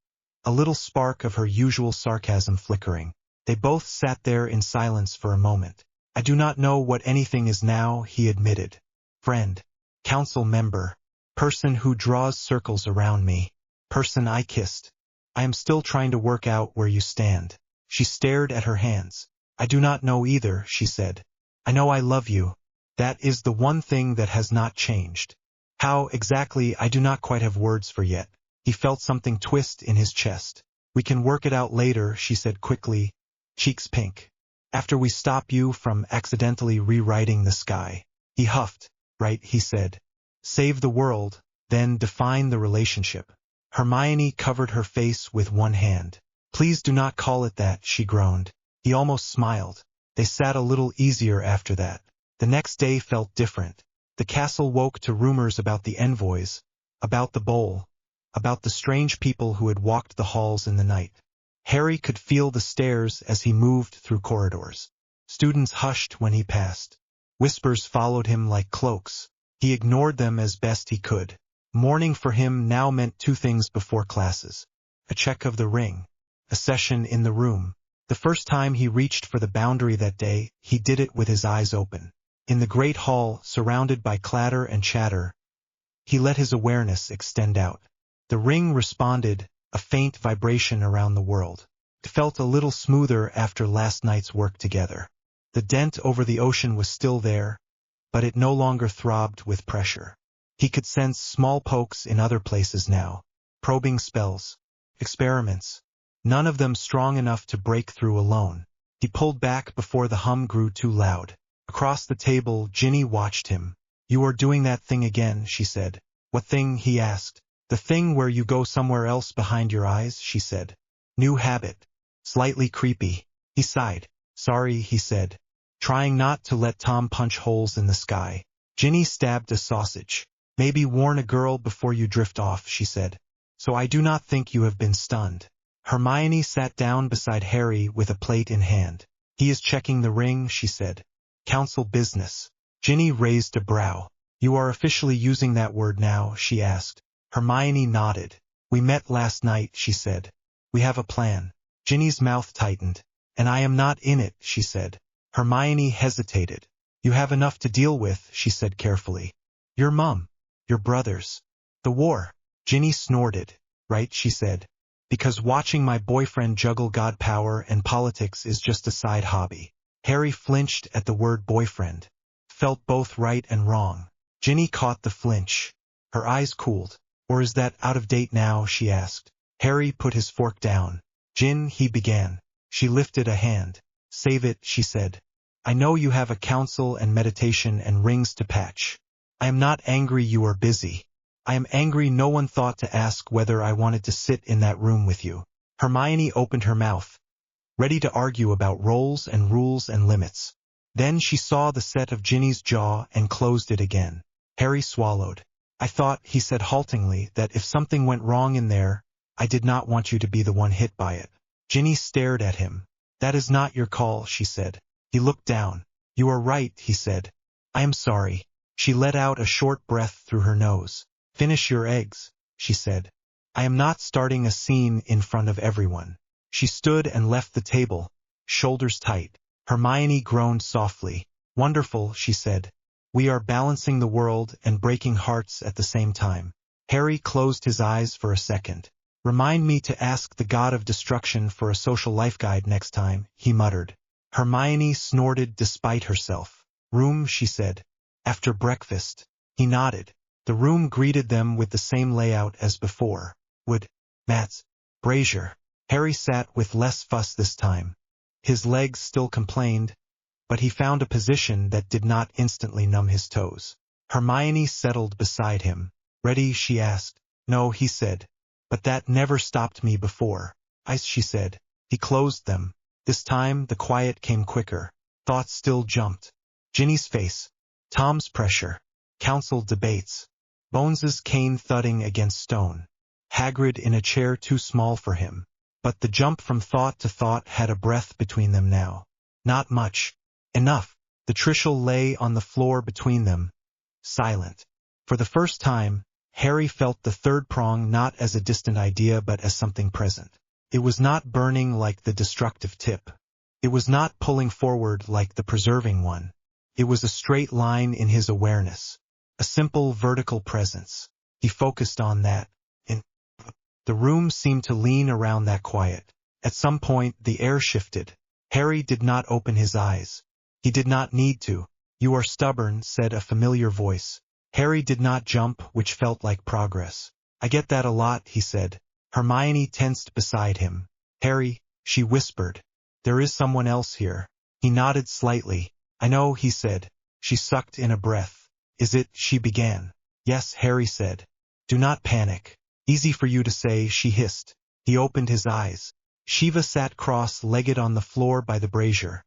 A little spark of her usual sarcasm flickering. They both sat there in silence for a moment. I do not know what anything is now, he admitted. Friend. Council member. Person who draws circles around me. Person I kissed. I am still trying to work out where you stand. She stared at her hands. I do not know either, she said. I know I love you. That is the one thing that has not changed. How exactly I do not quite have words for yet. He felt something twist in his chest. We can work it out later, she said quickly, cheeks pink. After we stop you from accidentally rewriting the sky. He huffed. Right, he said. Save the world, then define the relationship. Hermione covered her face with one hand. Please do not call it that, she groaned. He almost smiled. They sat a little easier after that. The next day felt different. The castle woke to rumors about the envoys, about the bowl, about the strange people who had walked the halls in the night. Harry could feel the stairs as he moved through corridors. Students hushed when he passed. Whispers followed him like cloaks. He ignored them as best he could. Morning for him now meant two things before classes. A check of the ring. A session in the room. The first time he reached for the boundary that day, he did it with his eyes open. In the great hall, surrounded by clatter and chatter, he let his awareness extend out. The ring responded, a faint vibration around the world. It felt a little smoother after last night's work together. The dent over the ocean was still there, but it no longer throbbed with pressure. He could sense small pokes in other places now. Probing spells. Experiments. None of them strong enough to break through alone. He pulled back before the hum grew too loud. Across the table, Ginny watched him. "You are doing that thing again," she said. "What thing?" he asked. "The thing where you go somewhere else behind your eyes," she said. "New habit. Slightly creepy." He sighed. "Sorry," he said, trying not to let Tom punch holes in the sky. Ginny stabbed a sausage. "Maybe warn a girl before you drift off," she said. "So I do not think you have been stunned." Hermione sat down beside Harry with a plate in hand. "He is checking the ring," she said. "Council business." Ginny raised a brow. "You are officially using that word now?" she asked. Hermione nodded. "We met last night," she said. "We have a plan." Ginny's mouth tightened. "And I am not in it," she said. Hermione hesitated. "You have enough to deal with," she said carefully. "Your mum. Your brothers. The war." Ginny snorted. "Right," she said. "Because watching my boyfriend juggle god power and politics is just a side hobby." Harry flinched at the word boyfriend. Felt both right and wrong. Ginny caught the flinch. Her eyes cooled. "Or is that out of date now?" she asked. Harry put his fork down. "Gin," he began. She lifted a hand. "Save it," she said. "I know you have a council and meditation and rings to patch. I am not angry you are busy. I am angry no one thought to ask whether I wanted to sit in that room with you." Hermione opened her mouth, ready to argue about roles and rules and limits. Then she saw the set of Ginny's jaw and closed it again. Harry swallowed. "I thought," he said haltingly, "that if something went wrong in there, I did not want you to be the one hit by it." Ginny stared at him. "That is not your call," she said. He looked down. "You are right," he said. "I am sorry." She let out a short breath through her nose. "Finish your eggs," she said. "I am not starting a scene in front of everyone." She stood and left the table, shoulders tight. Hermione groaned softly. "Wonderful," she said. "We are balancing the world and breaking hearts at the same time." Harry closed his eyes for a second. "Remind me to ask the god of destruction for a social life guide next time," he muttered. Hermione snorted despite herself. "Room," she said. "After breakfast." He nodded. The room greeted them with the same layout as before. Wood, mats, brazier. Harry sat with less fuss this time. His legs still complained, but he found a position that did not instantly numb his toes. Hermione settled beside him. "Ready?" she asked. "No," he said. "But that never stopped me before." "Ice," she said. He closed them. This time the quiet came quicker. Thoughts still jumped. Ginny's face. Tom's pressure. Council debates. Bones's cane thudding against stone. Hagrid in a chair too small for him. But the jump from thought to thought had a breath between them now. Not much. Enough. The Trishul lay on the floor between them, silent. For the first time, Harry felt the third prong not as a distant idea but as something present. It was not burning like the destructive tip. It was not pulling forward like the preserving one. It was a straight line in his awareness. A simple vertical presence. He focused on that. The room seemed to lean around that quiet. At some point, the air shifted. Harry did not open his eyes. He did not need to. "You are stubborn," said a familiar voice. Harry did not jump, which felt like progress. "I get that a lot," he said. Hermione tensed beside him. "Harry," she whispered. "There is someone else here." He nodded slightly. "I know," he said. She sucked in a breath. "Is it?" she began. "Yes," Harry said. "Do not panic." "Easy for you to say," she hissed. He opened his eyes. Shiva sat cross-legged on the floor by the brazier,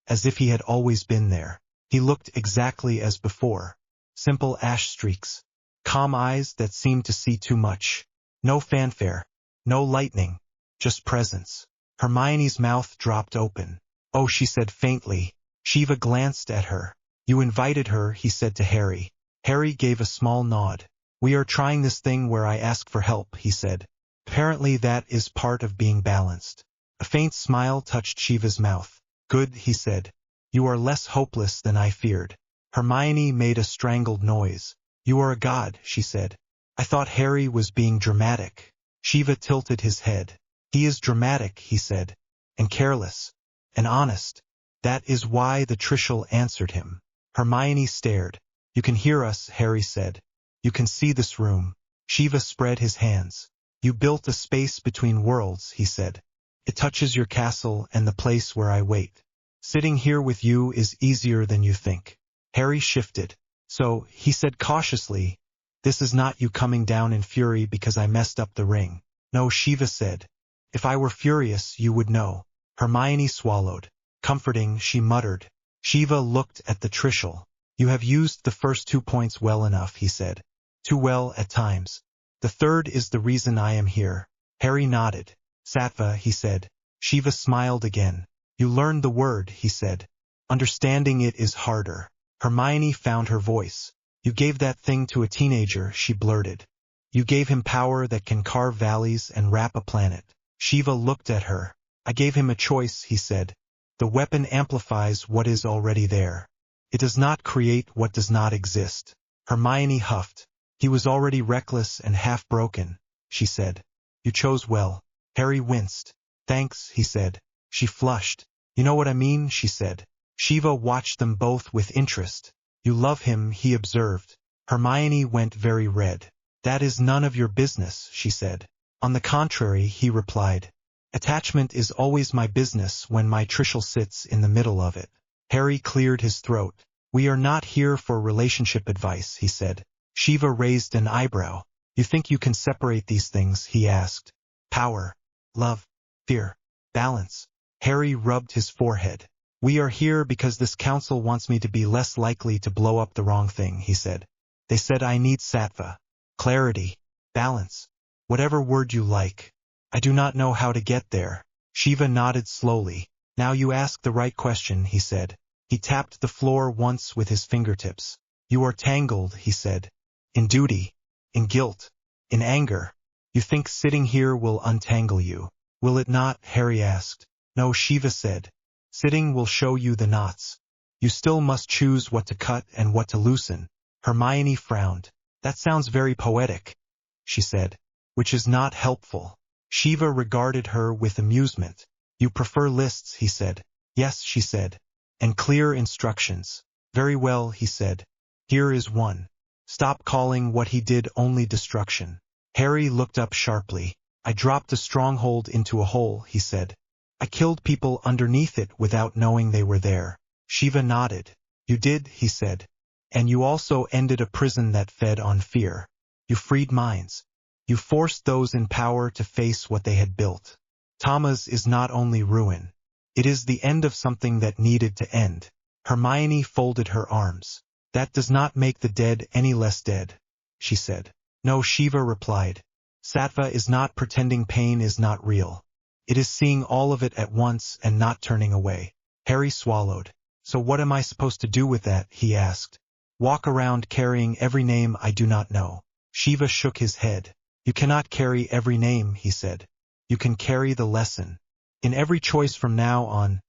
as if he had always been there. He looked exactly as before. Simple ash streaks. Calm eyes that seemed to see too much. No fanfare. No lightning. Just presence. Hermione's mouth dropped open. "Oh," she said faintly. Shiva glanced at her. You invited her, he said to Harry. Harry gave a small nod. We are trying this thing where I ask for help, he said. Apparently that is part of being balanced. A faint smile touched Shiva's mouth. Good, he said. You are less hopeless than I feared. Hermione made a strangled noise. You are a god, she said. I thought Harry was being dramatic. Shiva tilted his head. He is dramatic, he said. And careless. And honest. That is why the Trishul answered him. Hermione stared. You can hear us, Harry said. You can see this room. Shiva spread his hands. You built a space between worlds, he said. It touches your castle and the place where I wait. Sitting here with you is easier than you think. Harry shifted. So, he said cautiously, this is not you coming down in fury because I messed up the ring. No, Shiva said. If I were furious, you would know. Hermione swallowed. Comforting, she muttered. Shiva looked at the Trishul. You have used the first 2 points well enough, he said. Too well at times. The third is the reason I am here. Harry nodded. Sattva, he said. Shiva smiled again. You learned the word, he said. Understanding it is harder. Hermione found her voice. You gave that thing to a teenager, she blurted. You gave him power that can carve valleys and wrap a planet. Shiva looked at her. I gave him a choice, he said. The weapon amplifies what is already there. It does not create what does not exist. Hermione huffed. He was already reckless and half-broken, she said. You chose well. Harry winced. Thanks, he said. She flushed. You know what I mean, she said. Shiva watched them both with interest. You love him, he observed. Hermione went very red. That is none of your business, she said. On the contrary, he replied. Attachment is always my business when my Trishul sits in the middle of it. Harry cleared his throat. We are not here for relationship advice, he said. Shiva raised an eyebrow. You think you can separate these things, he asked. Power, love, fear, balance. Harry rubbed his forehead. We are here because this council wants me to be less likely to blow up the wrong thing, he said. They said I need sattva, clarity, balance, whatever word you like. I do not know how to get there. Shiva nodded slowly. Now you ask the right question, he said. He tapped the floor once with his fingertips. You are tangled, he said. In duty, in guilt, in anger. You think sitting here will untangle you. Will it not? Harry asked. No, Shiva said. Sitting will show you the knots. You still must choose what to cut and what to loosen. Hermione frowned. That sounds very poetic, she said, which is not helpful. Shiva regarded her with amusement. You prefer lists, he said. Yes, she said. And clear instructions. Very well, he said. Here is one. Stop calling what he did only destruction. Harry looked up sharply. I dropped a stronghold into a hole, he said. I killed people underneath it without knowing they were there. Shiva nodded. You did, he said. And you also ended a prison that fed on fear. You freed minds. You forced those in power to face what they had built. Thomas is not only ruin. It is the end of something that needed to end. Hermione folded her arms. That does not make the dead any less dead, she said. No, Shiva replied. Sattva is not pretending pain is not real. It is seeing all of it at once and not turning away. Harry swallowed. So what am I supposed to do with that? He asked. Walk around carrying every name I do not know. Shiva shook his head. You cannot carry every name, he said. You can carry the lesson. In every choice from now on,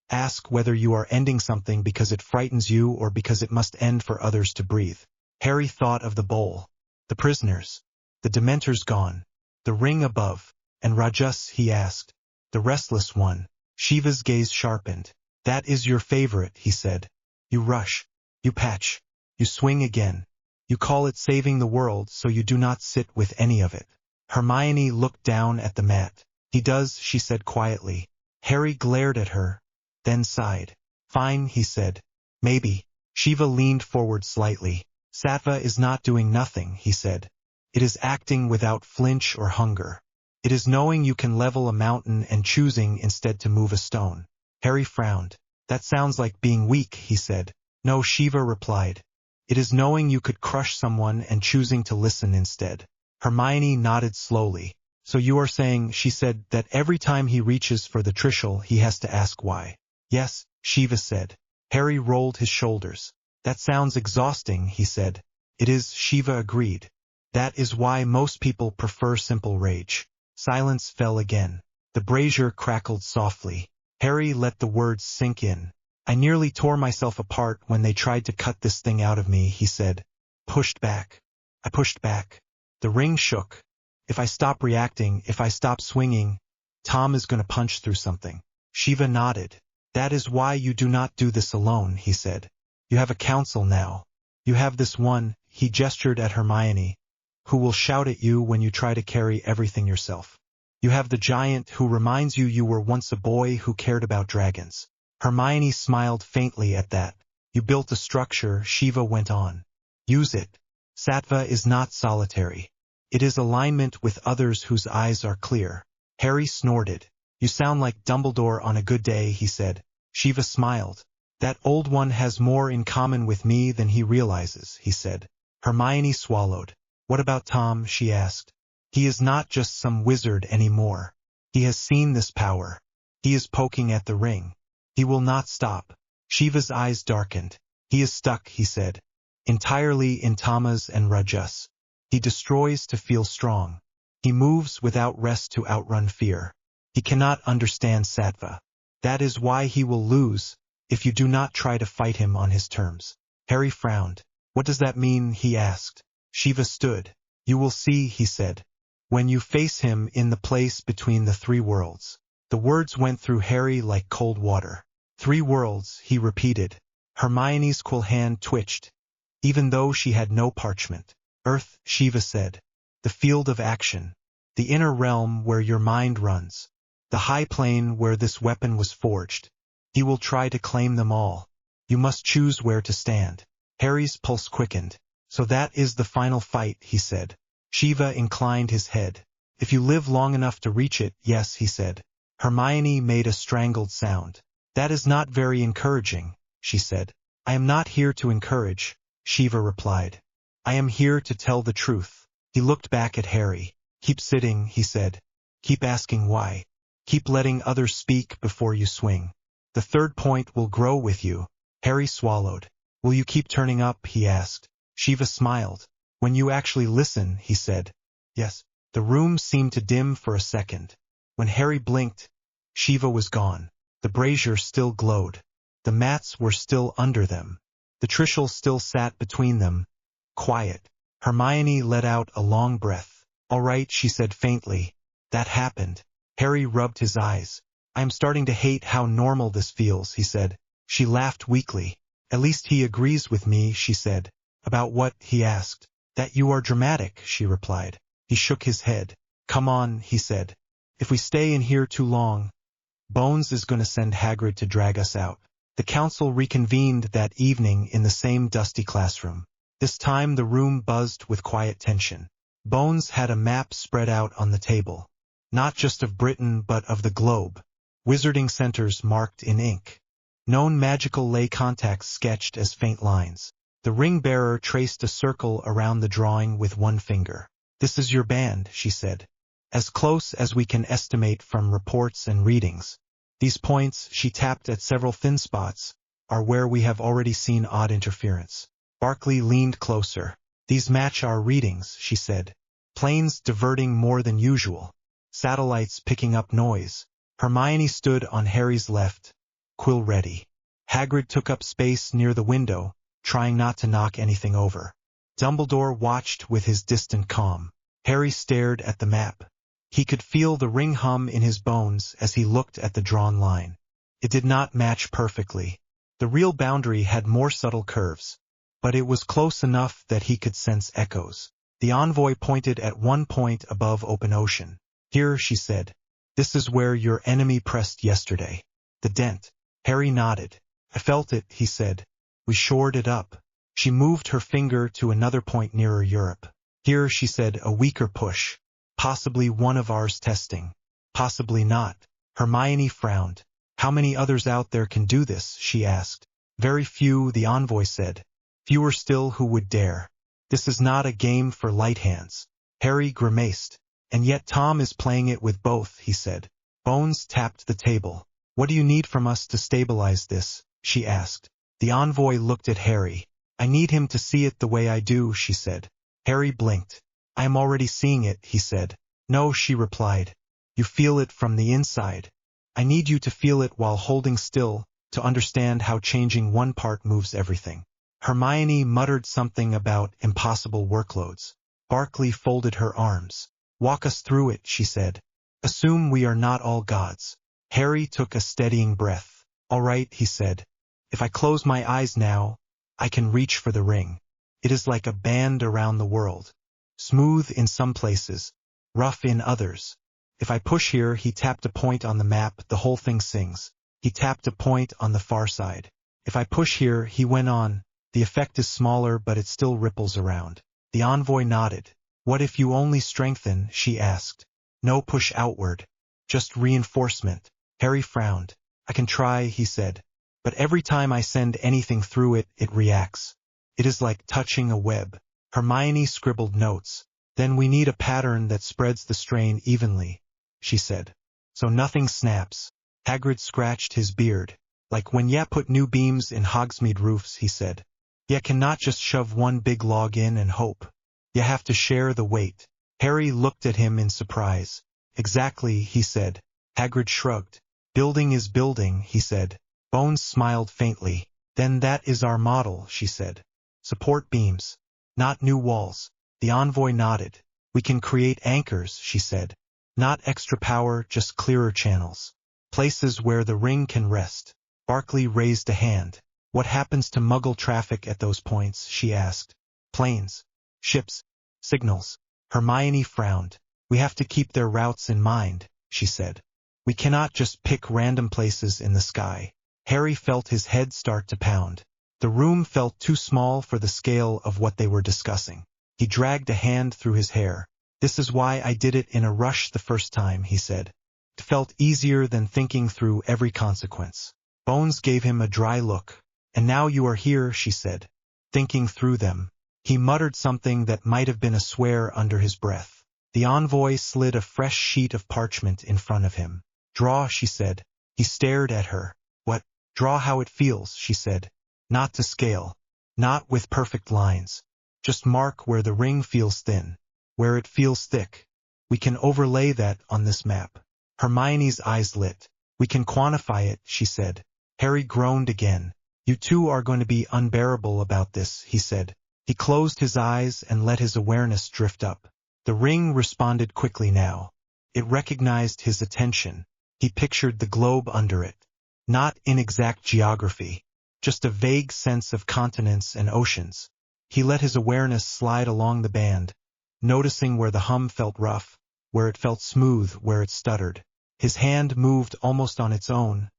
ask whether you are ending something because it frightens you or because it must end for others to breathe. Harry thought of the bowl, the prisoners, the Dementors gone, the ring above, and Rajas, he asked. The restless one. Shiva's gaze sharpened. That is your favorite, he said. You rush, you patch, you swing again. You call it saving the world so you do not sit with any of it. Hermione looked down at the mat. He does, she said quietly. Harry glared at her, then sighed. Fine, he said. Maybe. Shiva leaned forward slightly. Sattva is not doing nothing, he said. It is acting without flinch or hunger. It is knowing you can level a mountain and choosing instead to move a stone. Harry frowned. That sounds like being weak, he said. No, Shiva replied. It is knowing you could crush someone and choosing to listen instead. Hermione nodded slowly. So you are saying, she said, that every time he reaches for the Trishul he has to ask why. Yes, Shiva said. Harry rolled his shoulders. That sounds exhausting, he said. It is, Shiva agreed. That is why most people prefer simple rage. Silence fell again. The brazier crackled softly. Harry let the words sink in. I nearly tore myself apart when they tried to cut this thing out of me, he said. Pushed back. I pushed back. The ring shook. If I stop reacting, if I stop swinging, Tom is going to punch through something. Shiva nodded. That is why you do not do this alone, he said. You have a council now. You have this one, he gestured at Hermione, who will shout at you when you try to carry everything yourself. You have the giant who reminds you were once a boy who cared about dragons. Hermione smiled faintly at that. You built a structure, Shiva went on. Use it. Sattva is not solitary. It is alignment with others whose eyes are clear. Harry snorted. You sound like Dumbledore on a good day, he said. Shiva smiled. That old one has more in common with me than he realizes, he said. Hermione swallowed. What about Tom, she asked. He is not just some wizard anymore. He has seen this power. He is poking at the ring. He will not stop. Shiva's eyes darkened. He is stuck, he said. Entirely in tamas and rajas. He destroys to feel strong. He moves without rest to outrun fear. He cannot understand sattva. That is why he will lose, if you do not try to fight him on his terms. Harry frowned. What does that mean, he asked. Shiva stood. You will see, he said. When you face him in the place between the three worlds. The words went through Harry like cold water. 3 worlds, he repeated. Hermione's cool hand twitched, even though she had no parchment. Earth, Shiva said. The field of action. The inner realm where your mind runs. The high plane where this weapon was forged. He will try to claim them all. You must choose where to stand. Harry's pulse quickened. So that is the final fight, he said. Shiva inclined his head. If you live long enough to reach it, yes, he said. Hermione made a strangled sound. That is not very encouraging, she said. I am not here to encourage, Shiva replied. I am here to tell the truth. He looked back at Harry. Keep sitting, he said. Keep asking why. Keep letting others speak before you swing. The third point will grow with you. Harry swallowed. Will you keep turning up, he asked. Shiva smiled. When you actually listen, he said. Yes. The room seemed to dim for a second. When Harry blinked, Shiva was gone. The brazier still glowed. The mats were still under them. The Trishul still sat between them, quiet. Hermione let out a long breath. All right, she said faintly. That happened. Harry rubbed his eyes. I am starting to hate how normal this feels, he said. She laughed weakly. At least he agrees with me, she said. About what, he asked. That you are dramatic, she replied. He shook his head. Come on, he said. If we stay in here too long, Bones is going to send Hagrid to drag us out. The council reconvened that evening in the same dusty classroom. This time the room buzzed with quiet tension. Bones had a map spread out on the table. Not just of Britain but of the globe. Wizarding centers marked in ink. Known magical ley contacts sketched as faint lines. The ring-bearer traced a circle around the drawing with one finger. This is your band, she said. As close as we can estimate from reports and readings. These points, she tapped at several thin spots, are where we have already seen odd interference. Barkley leaned closer. These match our readings, she said. Planes diverting more than usual. Satellites picking up noise. Hermione stood on Harry's left, quill ready. Hagrid took up space near the window, trying not to knock anything over. Dumbledore watched with his distant calm. Harry stared at the map. He could feel the ring hum in his bones as he looked at the drawn line. It did not match perfectly. The real boundary had more subtle curves. But it was close enough that he could sense echoes. The envoy pointed at one point above open ocean. Here, she said. This is where your enemy pressed yesterday. The dent. Harry nodded. I felt it, he said. We shored it up. She moved her finger to another point nearer Europe. Here, she said, a weaker push. Possibly one of ours testing. Possibly not. Hermione frowned. How many others out there can do this, she asked. Very few, the envoy said. Fewer still who would dare. This is not a game for light hands. Harry grimaced. And yet Tom is playing it with both, he said. Bones tapped the table. What do you need from us to stabilize this? She asked. The envoy looked at Harry. I need him to see it the way I do, she said. Harry blinked. I am already seeing it, he said. No, she replied. You feel it from the inside. I need you to feel it while holding still, to understand how changing one part moves everything. Hermione muttered something about impossible workloads. Barkley folded her arms. Walk us through it, she said. Assume we are not all gods. Harry took a steadying breath. All right, he said. If I close my eyes now, I can reach for the ring. It is like a band around the world. Smooth in some places, rough in others. If I push here, he tapped a point on the map, the whole thing sings. He tapped a point on the far side. If I push here, he went on, the effect is smaller but it still ripples around. The envoy nodded. What if you only strengthen, she asked. No push outward. Just reinforcement. Harry frowned. I can try, he said. But every time I send anything through it, it reacts. It is like touching a web. Hermione scribbled notes. Then we need a pattern that spreads the strain evenly, she said. So nothing snaps. Hagrid scratched his beard. Like when ya put new beams in Hogsmeade roofs, he said. Ya cannot just shove one big log in and hope. Ya have to share the weight. Harry looked at him in surprise. Exactly, he said. Hagrid shrugged. Building is building, he said. Bones smiled faintly. Then that is our model, she said. Support beams. Not new walls. The envoy nodded. We can create anchors, she said. Not extra power, just clearer channels. Places where the ring can rest. Barkley raised a hand. What happens to Muggle traffic at those points, she asked. Planes. Ships. Signals. Hermione frowned. We have to keep their routes in mind, she said. We cannot just pick random places in the sky. Harry felt his head start to pound. The room felt too small for the scale of what they were discussing. He dragged a hand through his hair. This is why I did it in a rush the first time, he said. It felt easier than thinking through every consequence. Bones gave him a dry look. And now you are here, she said. Thinking through them. He muttered something that might have been a swear under his breath. The envoy slid a fresh sheet of parchment in front of him. Draw, she said. He stared at her. What? Draw how it feels, she said. Not to scale. Not with perfect lines. Just mark where the ring feels thin. Where it feels thick. We can overlay that on this map. Hermione's eyes lit. We can quantify it, she said. Harry groaned again. You two are going to be unbearable about this, he said. He closed his eyes and let his awareness drift up. The ring responded quickly now. It recognized his attention. He pictured the globe under it. Not inexact geography. Just a vague sense of continents and oceans. He let his awareness slide along the band, noticing where the hum felt rough, where it felt smooth, where it stuttered. His hand moved almost on its own,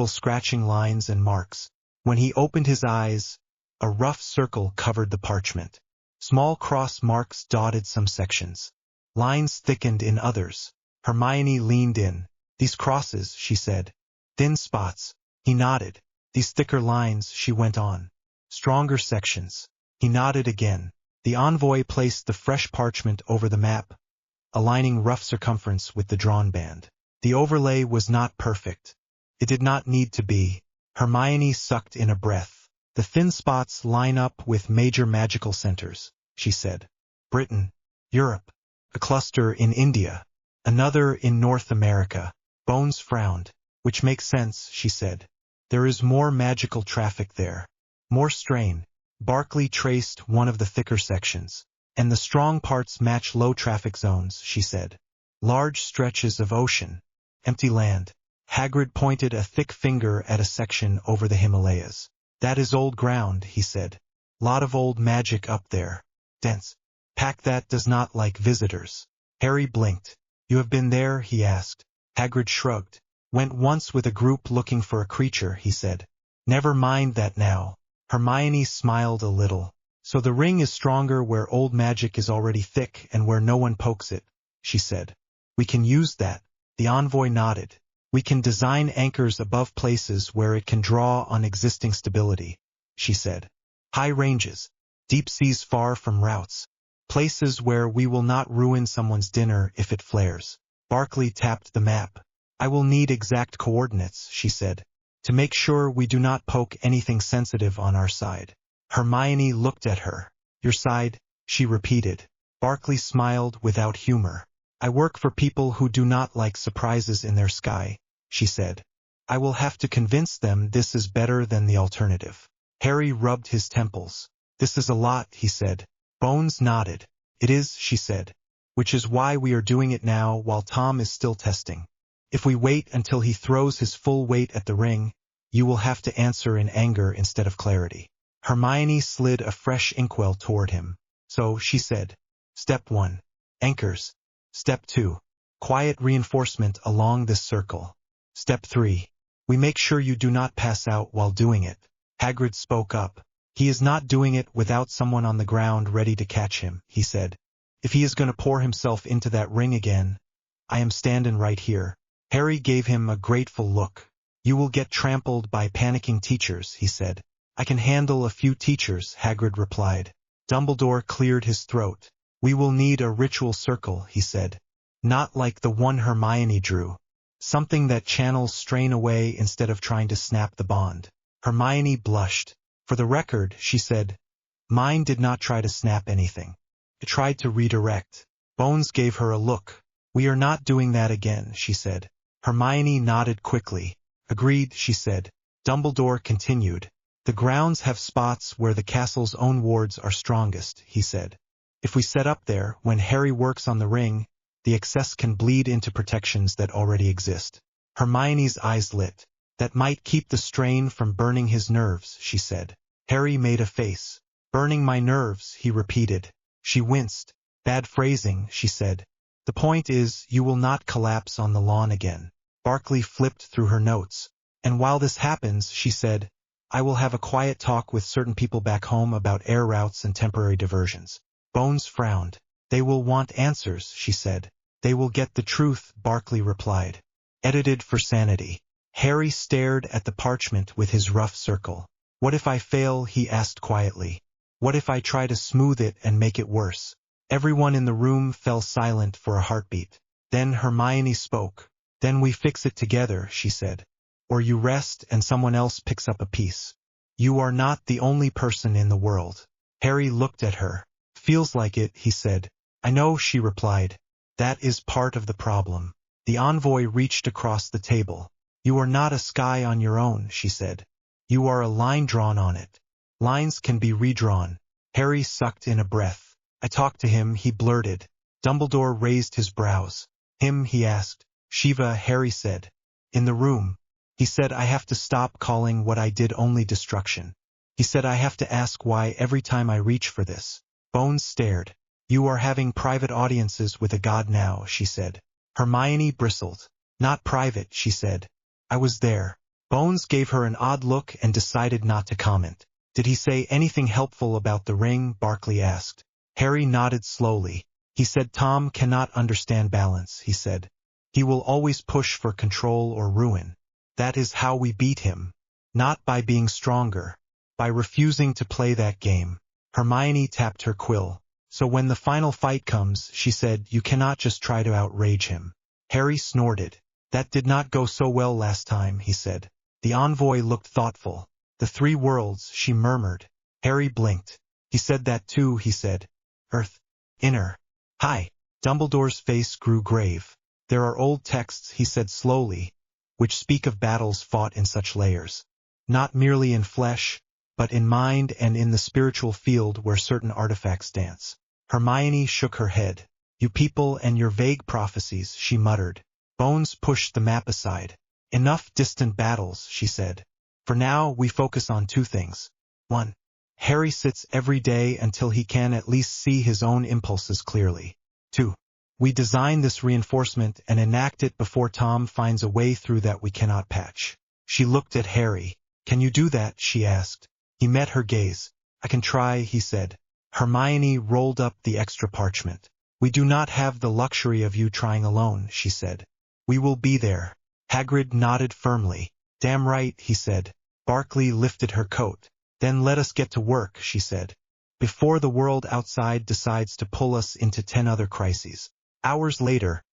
scratching lines and marks. When he opened his eyes, a rough circle covered the parchment. Small cross marks dotted some sections. Lines thickened in others. Hermione leaned in. These crosses, she said. Thin spots. He nodded. These thicker lines, she went on. Stronger sections. He nodded again. The envoy placed the fresh parchment over the map, aligning rough circumference with the drawn band. The overlay was not perfect. It did not need to be. Hermione sucked in a breath. The thin spots line up with major magical centers, she said. Britain, Europe, a cluster in India, another in North America. Bones frowned. Which makes sense, she said. There is more magical traffic there. More strain. Barkley traced one of the thicker sections. And the strong parts match low traffic zones, she said. Large stretches of ocean. Empty land. Hagrid pointed a thick finger at a section over the Himalayas. That is old ground, he said. Lot of old magic up there. Dense. Pack that does not like visitors. Harry blinked. You have been there, he asked. Hagrid shrugged. Went once with a group looking for a creature, he said. Never mind that now. Hermione smiled a little. So the ring is stronger where old magic is already thick and where no one pokes it, she said. We can use that. The envoy nodded. We can design anchors above places where it can draw on existing stability, she said. High ranges. Deep seas far from routes. Places where we will not ruin someone's dinner if it flares. Barkley tapped the map. I will need exact coordinates, she said. to make sure we do not poke anything sensitive on our side. Hermione looked at her. Your side, she repeated. Barkley smiled without humor. I work for people who do not like surprises in their sky, she said. I will have to convince them this is better than the alternative. Harry rubbed his temples. This is a lot, he said. Bones nodded. It is, she said. Which is why we are doing it now while Tom is still testing. If we wait until he throws his full weight at the ring, you will have to answer in anger instead of clarity. Hermione slid a fresh inkwell toward him. So, she said. Step 1. Anchors. Step 2. Quiet reinforcement along this circle. Step 3. We make sure you do not pass out while doing it. Hagrid spoke up. He is not doing it without someone on the ground ready to catch him, he said. If he is going to pour himself into that ring again, I am standing right here. Harry gave him a grateful look. You will get trampled by panicking teachers, he said. I can handle a few teachers, Hagrid replied. Dumbledore cleared his throat. We will need a ritual circle, he said. Not like the one Hermione drew. Something that channels strain away instead of trying to snap the bond. Hermione blushed. For the record, she said, mine did not try to snap anything. It tried to redirect. Bones gave her a look. We are not doing that again, she said. Hermione nodded quickly. Agreed, she said. Dumbledore continued. The grounds have spots where the castle's own wards are strongest, he said. If we set up there, when Harry works on the ring, the excess can bleed into protections that already exist. Hermione's eyes lit. That might keep the strain from burning his nerves, she said. Harry made a face. Burning my nerves, he repeated. She winced. Bad phrasing, she said. The point is, you will not collapse on the lawn again. Barkley flipped through her notes. And while this happens, she said, I will have a quiet talk with certain people back home about air routes and temporary diversions. Bones frowned. They will want answers, she said. They will get the truth, Barkley replied. Edited for sanity. Harry stared at the parchment with his rough circle. What if I fail, he asked quietly. What if I try to smooth it and make it worse? Everyone in the room fell silent for a heartbeat. Then Hermione spoke. Then we fix it together, she said. Or you rest and someone else picks up a piece. You are not the only person in the world. Harry looked at her. Feels like it, he said. I know, she replied. That is part of the problem. The envoy reached across the table. You are not a sky on your own, she said. You are a line drawn on it. Lines can be redrawn. Harry sucked in a breath. I talked to him, he blurted. Dumbledore raised his brows. Him, he asked. Shiva, Harry said. In the room. He said I have to stop calling what I did only destruction. He said I have to ask why every time I reach for this. Bones stared. You are having private audiences with a god now, she said. Hermione bristled. Not private, she said. I was there. Bones gave her an odd look and decided not to comment. Did he say anything helpful about the ring? Barkley asked. Harry nodded slowly. He said Tom cannot understand balance, he said. He will always push for control or ruin. That is how we beat him. Not by being stronger. By refusing to play that game. Hermione tapped her quill. So when the final fight comes, she said, you cannot just try to outrage him. Harry snorted. That did not go so well last time, he said. The envoy looked thoughtful. The three worlds, she murmured. Harry blinked. He said that too, he said. Earth. Inner. Hi. Dumbledore's face grew grave. There are old texts, he said slowly, which speak of battles fought in such layers. Not merely in flesh, but in mind and in the spiritual field where certain artifacts dance. Hermione shook her head. You people and your vague prophecies, she muttered. Bones pushed the map aside. Enough distant battles, she said. For now, we focus on two things. 1. Harry sits every day until he can at least see his own impulses clearly. 2. We design this reinforcement and enact it before Tom finds a way through that we cannot patch. She looked at Harry. Can you do that? She asked. He met her gaze. I can try, he said. Hermione rolled up the extra parchment. We do not have the luxury of you trying alone, she said. We will be there. Hagrid nodded firmly. Damn right, he said. Barkley lifted her coat. Then let us get to work, she said. Before the world outside decides to pull us into 10 other crises. Hours later,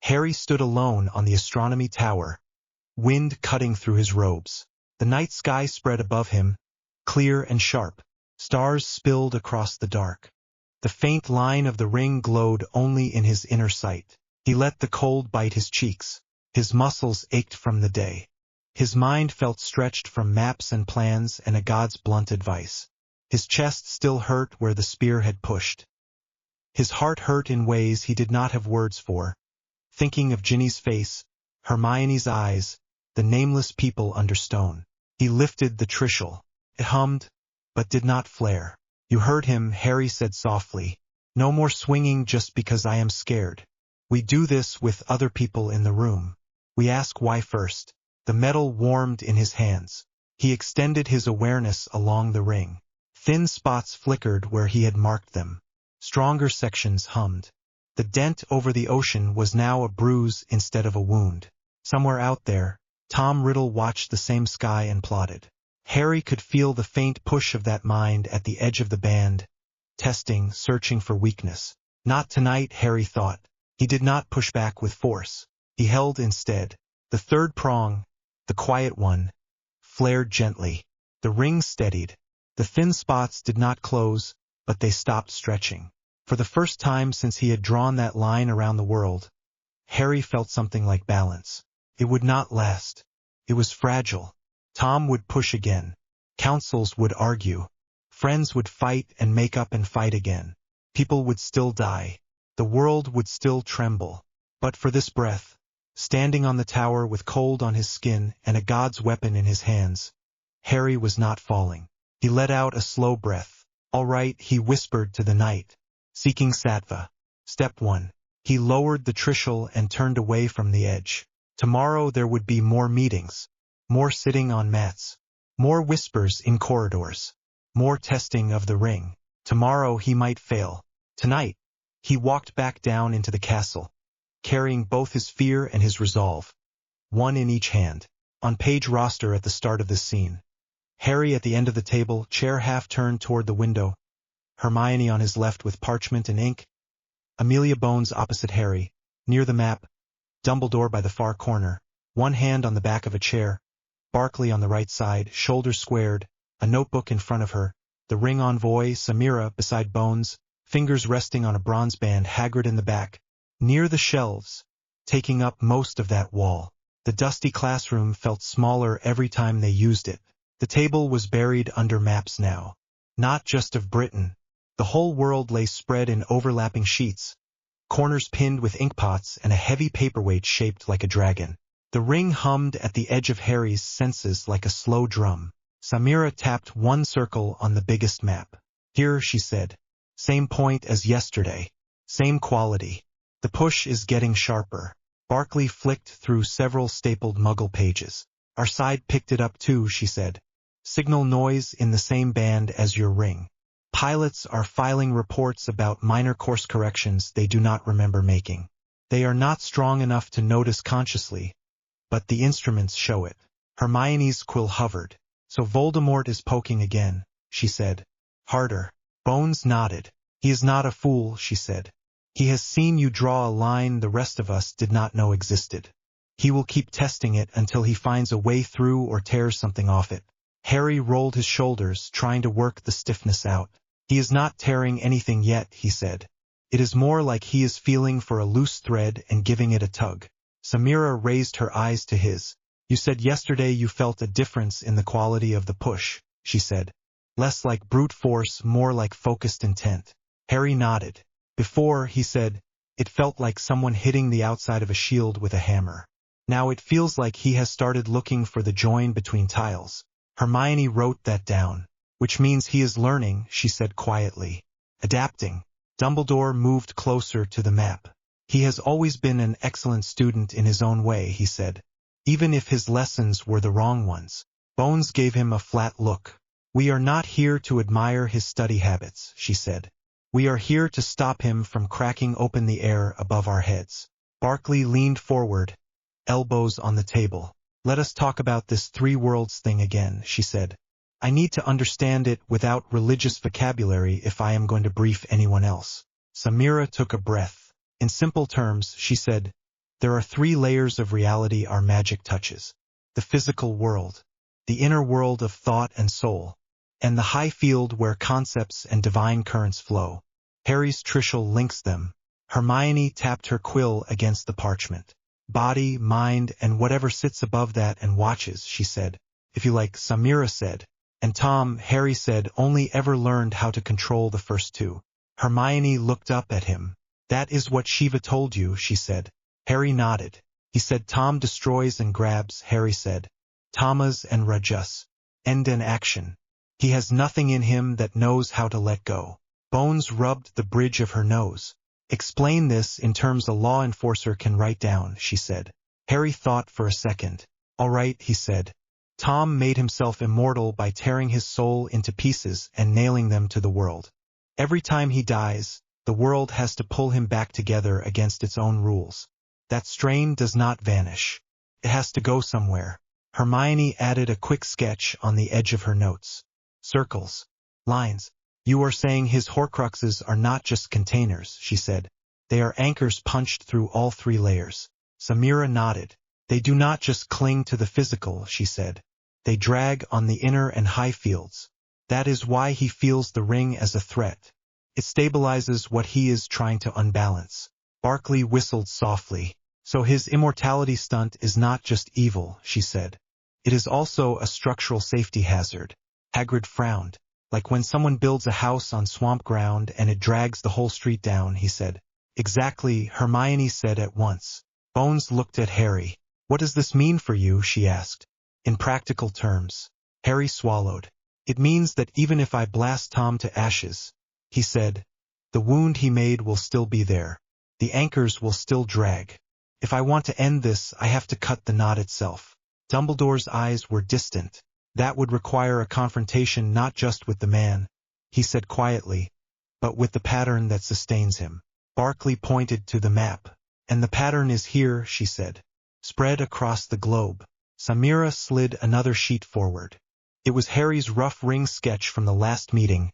Harry stood alone on the astronomy tower, wind cutting through his robes. The night sky spread above him, clear and sharp. Stars spilled across the dark. The faint line of the ring glowed only in his inner sight. He let the cold bite his cheeks. His muscles ached from the day. His mind felt stretched from maps and plans and a god's blunt advice. His chest still hurt where the spear had pushed. His heart hurt in ways he did not have words for. Thinking of Ginny's face, Hermione's eyes, the nameless people under stone. He lifted the Trishul. It hummed, but did not flare. You heard him, Harry said softly. No more swinging just because I am scared. We do this with other people in the room. We ask why first. The metal warmed in his hands. He extended his awareness along the ring. Thin spots flickered where he had marked them. Stronger sections hummed. The dent over the ocean was now a bruise instead of a wound. Somewhere out there, Tom Riddle watched the same sky and plotted. Harry could feel the faint push of that mind at the edge of the band, testing, searching for weakness. Not tonight, Harry thought. He did not push back with force. He held instead. The third prong, the quiet one, flared gently. The ring steadied. The thin spots did not close, but they stopped stretching. For the first time since he had drawn that line around the world, Harry felt something like balance. It would not last. It was fragile. Tom would push again. Councils would argue. Friends would fight and make up and fight again. People would still die. The world would still tremble. But for this breath, standing on the tower with cold on his skin and a god's weapon in his hands, Harry was not falling. He let out a slow breath. All right, he whispered to the night. Seeking Sattva. Step 1. He lowered the Trishul and turned away from the edge. Tomorrow there would be more meetings. More sitting on mats. More whispers in corridors. More testing of the ring. Tomorrow he might fail. Tonight, he walked back down into the castle, carrying both his fear and his resolve, one in each hand. On page roster at the start of this scene. Harry at the end of the table, chair half turned toward the window. Hermione on his left with parchment and ink. Amelia Bones opposite Harry, near the map. Dumbledore by the far corner, one hand on the back of a chair. Barkley on the right side, shoulders squared, a notebook in front of her. The ring envoy, Samira, beside Bones, fingers resting on a bronze band. Hagrid in the back, near the shelves, taking up most of that wall. The dusty classroom felt smaller every time they used it. The table was buried under maps now. Not just of Britain. The whole world lay spread in overlapping sheets, corners pinned with inkpots and a heavy paperweight shaped like a dragon. The ring hummed at the edge of Harry's senses like a slow drum. Samira tapped one circle on the biggest map. Here, she said. Same point as yesterday. Same quality. The push is getting sharper. Barkley flicked through several stapled Muggle pages. Our side picked it up too, she said. Signal noise in the same band as your ring. Pilots are filing reports about minor course corrections they do not remember making. They are not strong enough to notice consciously, but the instruments show it. Hermione's quill hovered. So Voldemort is poking again, she said. Harder. Bones nodded. He is not a fool, she said. He has seen you draw a line the rest of us did not know existed. He will keep testing it until he finds a way through or tears something off it. Harry rolled his shoulders, trying to work the stiffness out. He is not tearing anything yet, he said. It is more like he is feeling for a loose thread and giving it a tug. Samira raised her eyes to his. You said yesterday you felt a difference in the quality of the push, she said. Less like brute force, more like focused intent. Harry nodded. Before, he said, it felt like someone hitting the outside of a shield with a hammer. Now it feels like he has started looking for the join between tiles. Hermione wrote that down. Which means he is learning, she said quietly. Adapting. Dumbledore moved closer to the map. He has always been an excellent student in his own way, he said. Even if his lessons were the wrong ones. Bones gave him a flat look. We are not here to admire his study habits, she said. We are here to stop him from cracking open the air above our heads. Barkley leaned forward, elbows on the table. Let us talk about this three worlds thing again, she said. I need to understand it without religious vocabulary if I am going to brief anyone else. Samira took a breath. In simple terms, she said, there are three layers of reality our magic touches. The physical world. the inner world of thought and soul, and the high field where concepts and divine currents flow. Harry's Trishul links them. Hermione tapped her quill against the parchment. Body, mind, and whatever sits above that and watches, she said. If you like, Samira said. And Tom, Harry said, only ever learned how to control the first two. Hermione looked up at him. That is what Shiva told you, she said. Harry nodded. He said Tom destroys and grabs, Harry said. Tamas and Rajas. End in action. He has nothing in him that knows how to let go. Bones rubbed the bridge of her nose. Explain this in terms a law enforcer can write down, she said. Harry thought for a second. All right, he said. Tom made himself immortal by tearing his soul into pieces and nailing them to the world. Every time he dies, the world has to pull him back together against its own rules. That strain does not vanish. It has to go somewhere. Hermione added a quick sketch on the edge of her notes. Circles. Lines. You are saying his Horcruxes are not just containers, she said. They are anchors punched through all three layers. Samira nodded. They do not just cling to the physical, she said. They drag on the inner and high fields. That is why he feels the ring as a threat. It stabilizes what he is trying to unbalance. Barkley whistled softly. So his immortality stunt is not just evil, she said. It is also a structural safety hazard. Hagrid frowned. Like when someone builds a house on swamp ground and it drags the whole street down, he said. Exactly, Hermione said at once. Bones looked at Harry. What does this mean for you, she asked. In practical terms. Harry swallowed. It means that even if I blast Tom to ashes, he said, the wound he made will still be there. The anchors will still drag. If I want to end this, I have to cut the knot itself. Dumbledore's eyes were distant. That would require a confrontation not just with the man, he said quietly, but with the pattern that sustains him. Barkley pointed to the map. And the pattern is here, she said. Spread across the globe. Samira slid another sheet forward. It was Harry's rough ring sketch from the last meeting,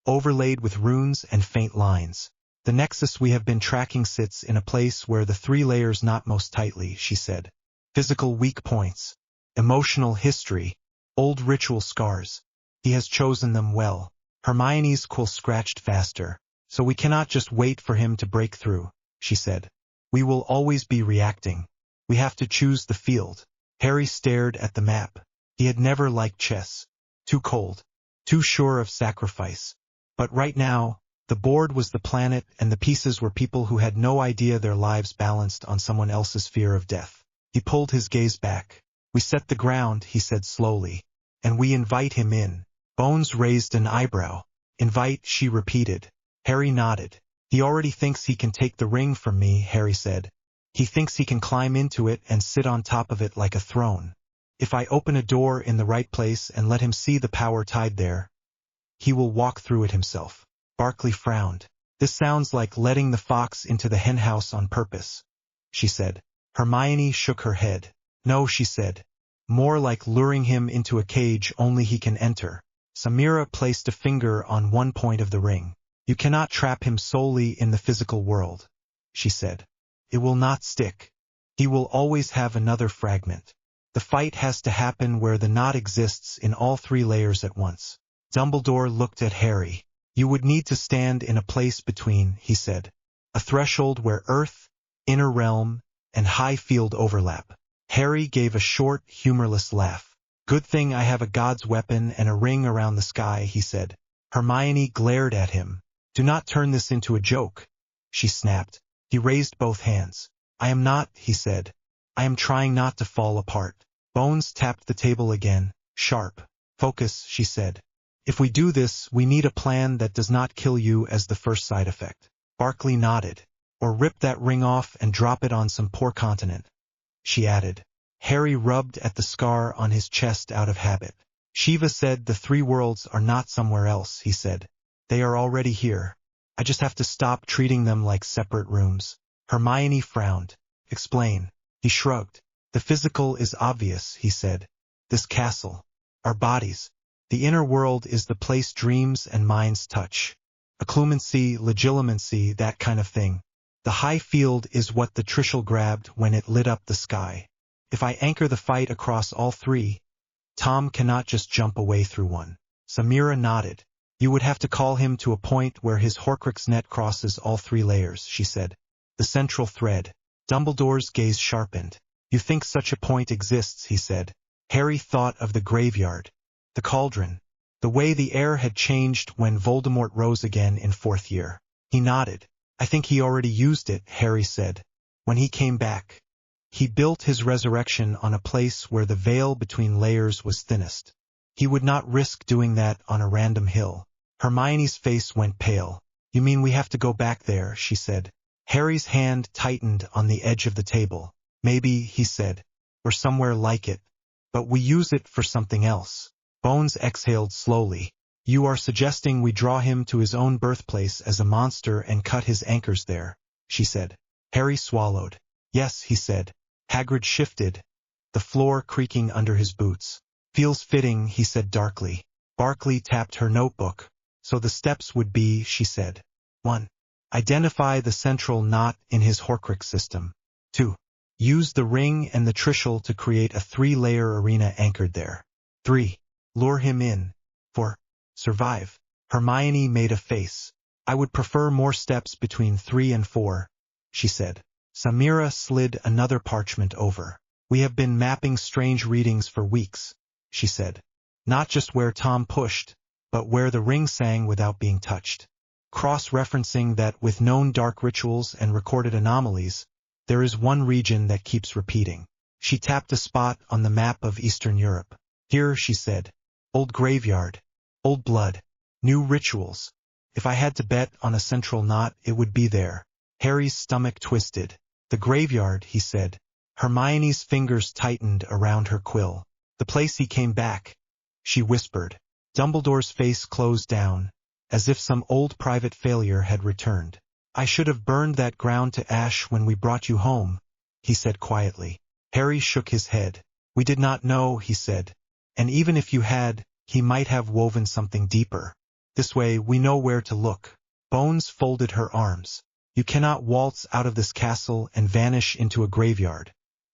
overlaid with runes and faint lines. The nexus we have been tracking sits in a place where the three layers knot most tightly, she said. Physical weak points, emotional history, old ritual scars. He has chosen them well. Hermione's quill scratched faster. So we cannot just wait for him to break through, she said. We will always be reacting. We have to choose the field. Harry stared at the map. He had never liked chess. Too cold. Too sure of sacrifice. But right now, the board was the planet and the pieces were people who had no idea their lives balanced on someone else's fear of death. He pulled his gaze back. We set the ground, he said slowly. And we invite him in. Bones raised an eyebrow. Invite, she repeated. Harry nodded. He already thinks he can take the ring from me, Harry said. He thinks he can climb into it and sit on top of it like a throne. If I open a door in the right place and let him see the power tied there, he will walk through it himself. Barkley frowned. This sounds like letting the fox into the henhouse on purpose, she said. Hermione shook her head. No, she said. More like luring him into a cage only he can enter. Samira placed a finger on one point of the ring. You cannot trap him solely in the physical world, she said. It will not stick. He will always have another fragment. The fight has to happen where the knot exists in all three layers at once. Dumbledore looked at Harry. You would need to stand in a place between, he said. A threshold where earth, inner realm, and high field overlap. Harry gave a short, humorless laugh. Good thing I have a god's weapon and a ring around the sky, he said. Hermione glared at him. Do not turn this into a joke, she snapped. He raised both hands. I am not, he said. I am trying not to fall apart. Bones tapped the table again. Sharp. Focus, she said. If we do this, we need a plan that does not kill you as the first side effect. Barkley nodded. Or rip that ring off and drop it on some poor continent, she added. Harry rubbed at the scar on his chest out of habit. Shiva said the three worlds are not somewhere else, he said. They are already here. I just have to stop treating them like separate rooms. Hermione frowned. Explain. He shrugged. The physical is obvious, he said. This castle. Our bodies. The inner world is the place dreams and minds touch. Occlumency, legilimency, that kind of thing. The high field is what the Trishul grabbed when it lit up the sky. If I anchor the fight across all three, Tom cannot just jump away through one. Samira nodded. You would have to call him to a point where his Horcrux net crosses all 3 layers, she said. The central thread. Dumbledore's gaze sharpened. You think such a point exists, he said. Harry thought of the graveyard. The cauldron. The way the air had changed when Voldemort rose again in 4th year. He nodded. I think he already used it, Harry said. When he came back. He built his resurrection on a place where the veil between layers was thinnest. He would not risk doing that on a random hill. Hermione's face went pale. You mean we have to go back there, she said. Harry's hand tightened on the edge of the table. Maybe, he said, or somewhere like it. But we use it for something else. Bones exhaled slowly. You are suggesting we draw him to his own birthplace as a monster and cut his anchors there, she said. Harry swallowed. Yes, he said. Hagrid shifted, the floor creaking under his boots. Feels fitting, he said darkly. Barkley tapped her notebook. So the steps would be, she said. 1. Identify the central knot in his Horcrux system. 2. Use the ring and the Trishul to create a 3-layer arena anchored there. 3. Lure him in. 4. Survive. Hermione made a face. I would prefer more steps between 3 and 4, she said. Samira slid another parchment over. We have been mapping strange readings for weeks, she said. Not just where Tom pushed, but where the ring sang without being touched. Cross-referencing that with known dark rituals and recorded anomalies, there is one region that keeps repeating. She tapped a spot on the map of Eastern Europe. Here, she said. Old graveyard. Old blood. New rituals. If I had to bet on a central knot, it would be there. Harry's stomach twisted. The graveyard, he said. Hermione's fingers tightened around her quill. The place he came back, she whispered. Dumbledore's face closed down, as if some old private failure had returned. I should have burned that ground to ash when we brought you home, he said quietly. Harry shook his head. We did not know, he said. And even if you had, he might have woven something deeper. This way we know where to look. Bones folded her arms. You cannot waltz out of this castle and vanish into a graveyard,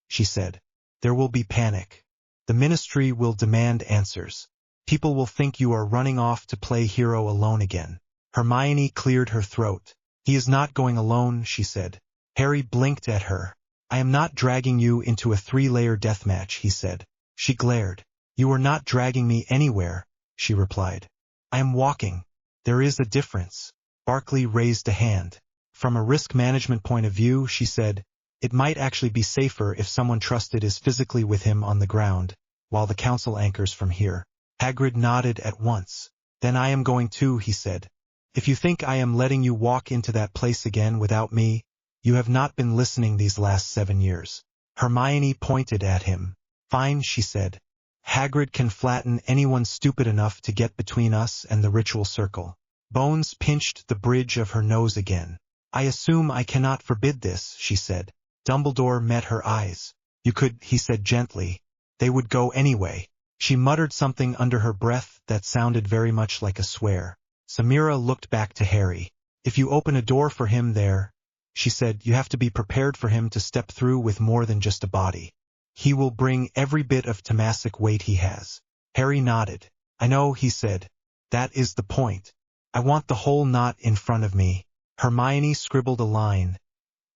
she said. There will be panic. The ministry will demand answers. People will think you are running off to play hero alone again. Hermione cleared her throat. He is not going alone, she said. Harry blinked at her. I am not dragging you into a 3-layer deathmatch, he said. She glared. You are not dragging me anywhere, she replied. I am walking. There is a difference. Barkley raised a hand. From a risk management point of view, she said, it might actually be safer if someone trusted is physically with him on the ground, while the council anchors from here. Hagrid nodded at once. Then I am going too, he said. If you think I am letting you walk into that place again without me, you have not been listening these last 7 years. Hermione pointed at him. Fine, she said. Hagrid can flatten anyone stupid enough to get between us and the ritual circle. Bones pinched the bridge of her nose again. I assume I cannot forbid this, she said. Dumbledore met her eyes. You could, he said gently. They would go anyway. She muttered something under her breath that sounded very much like a swear. Samira looked back to Harry. If you open a door for him there, she said, you have to be prepared for him to step through with more than just a body. He will bring every bit of Tomasic weight he has. Harry nodded. I know, he said. That is the point. I want the whole knot in front of me. Hermione scribbled a line,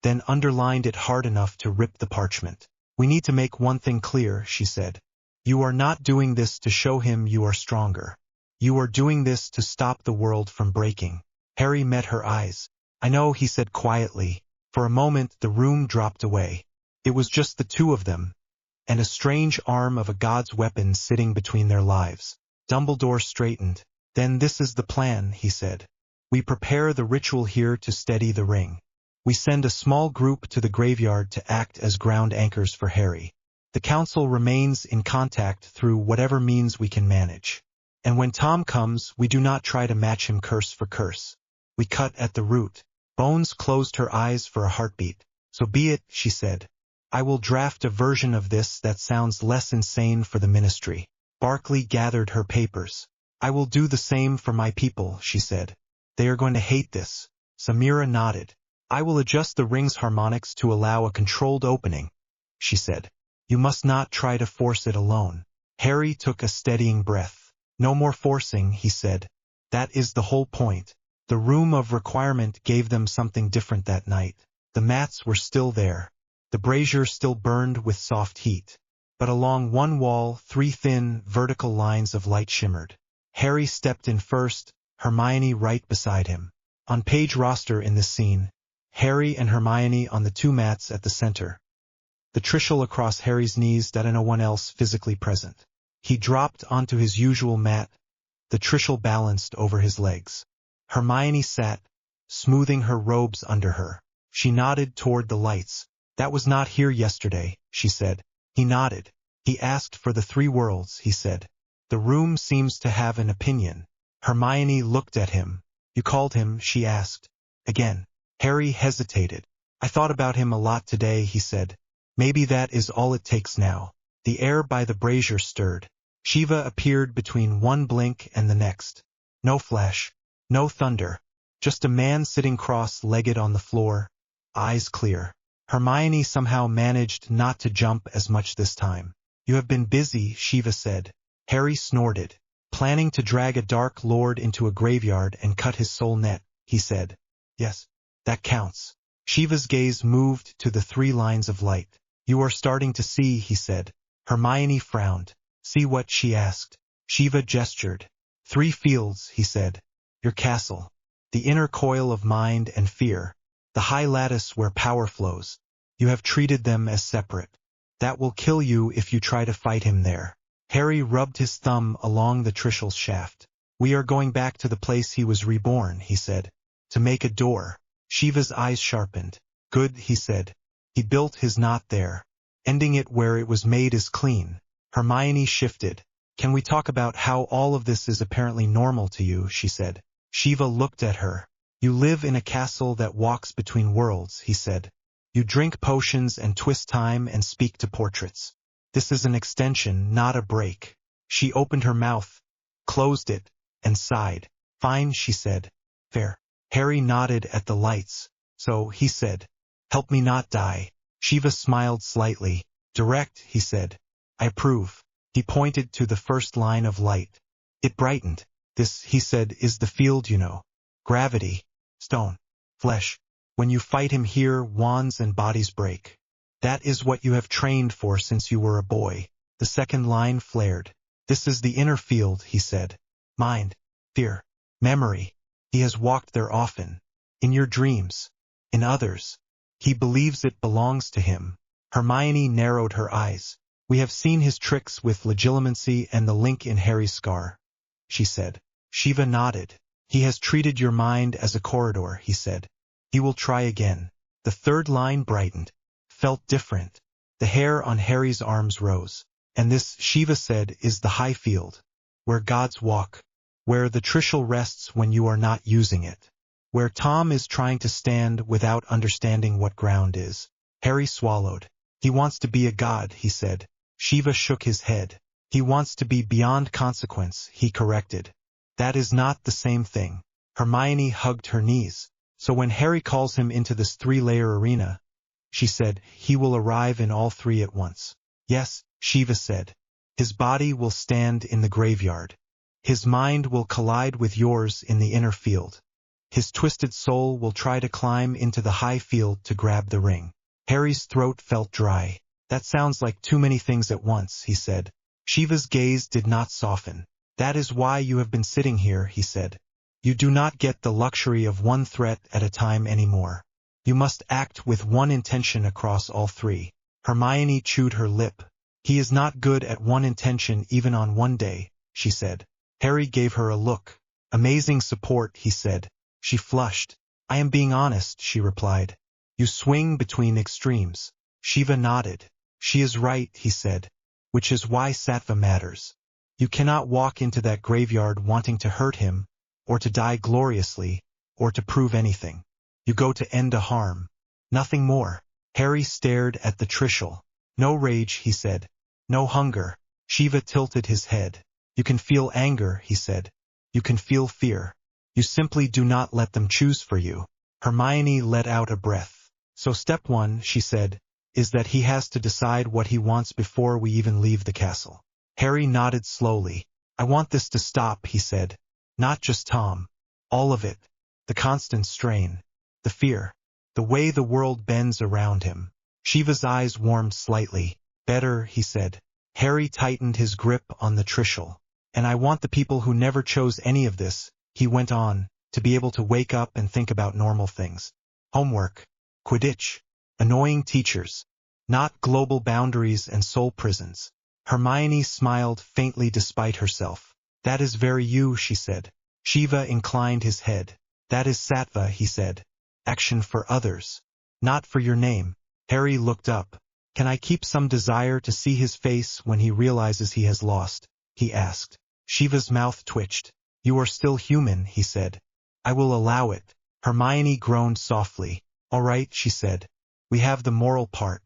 then underlined it hard enough to rip the parchment. We need to make one thing clear, she said. You are not doing this to show him you are stronger. You are doing this to stop the world from breaking. Harry met her eyes. I know, he said quietly. For a moment the room dropped away. It was just the two of them, and a strange arm of a god's weapon sitting between their lives. Dumbledore straightened. Then this is the plan, he said. We prepare the ritual here to steady the ring. We send a small group to the graveyard to act as ground anchors for Harry. The council remains in contact through whatever means we can manage. And when Tom comes, we do not try to match him curse for curse. We cut at the root. Bones closed her eyes for a heartbeat. So be it, she said. I will draft a version of this that sounds less insane for the ministry. Barkley gathered her papers. I will do the same for my people, she said. They are going to hate this. Samira nodded. I will adjust the ring's harmonics to allow a controlled opening, she said. You must not try to force it alone. Harry took a steadying breath. No more forcing, he said. That is the whole point. The room of requirement gave them something different that night. The mats were still there. The brazier still burned with soft heat. But along one wall, 3 thin, vertical lines of light shimmered. Harry stepped in first, Hermione right beside him. On page roster in this scene, Harry and Hermione on the 2 mats at the center. The Trishul across Harry's knees that no one else physically present. He dropped onto his usual mat, the Trishul balanced over his legs. Hermione sat, smoothing her robes under her. She nodded toward the lights. That was not here yesterday, she said. He nodded. He asked for the 3 worlds, he said. The room seems to have an opinion. Hermione looked at him. You called him, she asked. Again. Harry hesitated. I thought about him a lot today, he said. Maybe that is all it takes now. The air by the brazier stirred. Shiva appeared between one blink and the next. No flash. No thunder. Just a man sitting cross-legged on the floor, eyes clear. Hermione somehow managed not to jump as much this time. You have been busy, Shiva said. Harry snorted. Planning to drag a dark lord into a graveyard and cut his soul net, he said. Yes, that counts. Shiva's gaze moved to the 3 lines of light. You are starting to see, he said. Hermione frowned. See what, she asked. Shiva gestured. 3 fields, he said. Your castle. The inner coil of mind and fear. The high lattice where power flows. You have treated them as separate. That will kill you if you try to fight him there. Harry rubbed his thumb along the Trishul's shaft. We are going back to the place he was reborn, he said. To make a door. Shiva's eyes sharpened. Good, he said. He built his knot there. Ending it where it was made is clean. Hermione shifted. Can we talk about how all of this is apparently normal to you, she said. Shiva looked at her. You live in a castle that walks between worlds, he said. You drink potions and twist time and speak to portraits. This is an extension, not a break. She opened her mouth, closed it, and sighed. Fine, she said. Fair. Harry nodded at the lights. So, he said. Help me not die. Shiva smiled slightly. Direct, he said. I approve. He pointed to the first line of light. It brightened. This, he said, is the field you know. Gravity. Stone. Flesh. When you fight him here, wands and bodies break. That is what you have trained for since you were a boy. The second line flared. This is the inner field, he said. Mind. Fear. Memory. He has walked there often. In your dreams. In others. He believes it belongs to him. Hermione narrowed her eyes. We have seen his tricks with legitimacy and the link in Harry's scar, she said. Shiva nodded. He has treated your mind as a corridor, he said. He will try again. The third line brightened. Felt different. The hair on Harry's arms rose. And this, Shiva said, is the high field. Where gods walk. Where the Trishul rests when you are not using it. Where Tom is trying to stand without understanding what ground is. Harry swallowed. He wants to be a god, he said. Shiva shook his head. He wants to be beyond consequence, he corrected. That is not the same thing. Hermione hugged her knees. So when Harry calls him into this 3-layer arena, she said, he will arrive in all 3 at once. Yes, Shiva said. His body will stand in the graveyard. His mind will collide with yours in the inner field. His twisted soul will try to climb into the high field to grab the ring. Harry's throat felt dry. That sounds like too many things at once, he said. Shiva's gaze did not soften. That is why you have been sitting here, he said. You do not get the luxury of one threat at a time anymore. You must act with one intention across all 3. Hermione chewed her lip. He is not good at one intention even on one day, she said. Harry gave her a look. Amazing support, he said. She flushed. I am being honest, she replied. You swing between extremes. Shiva nodded. She is right, he said. Which is why sattva matters. You cannot walk into that graveyard wanting to hurt him, or to die gloriously, or to prove anything. You go to end a harm. Nothing more. Harry stared at the Trishul. No rage, he said. No hunger. Shiva tilted his head. You can feel anger, he said. You can feel fear. You simply do not let them choose for you. Hermione let out a breath. So step 1, she said, is that he has to decide what he wants before we even leave the castle. Harry nodded slowly. I want this to stop, he said. Not just Tom. All of it. The constant strain. The fear. The way the world bends around him. Shiva's eyes warmed slightly. Better, he said. Harry tightened his grip on the Trishul. And I want the people who never chose any of this, he went on, to be able to wake up and think about normal things. Homework. Quidditch. Annoying teachers. Not global boundaries and soul prisons. Hermione smiled faintly despite herself. That is very you, she said. Shiva inclined his head. That is sattva, he said. Action for others. Not for your name. Harry looked up. Can I keep some desire to see his face when he realizes he has lost? He asked. Shiva's mouth twitched. You are still human, he said. I will allow it. Hermione groaned softly. All right, she said. We have the moral part.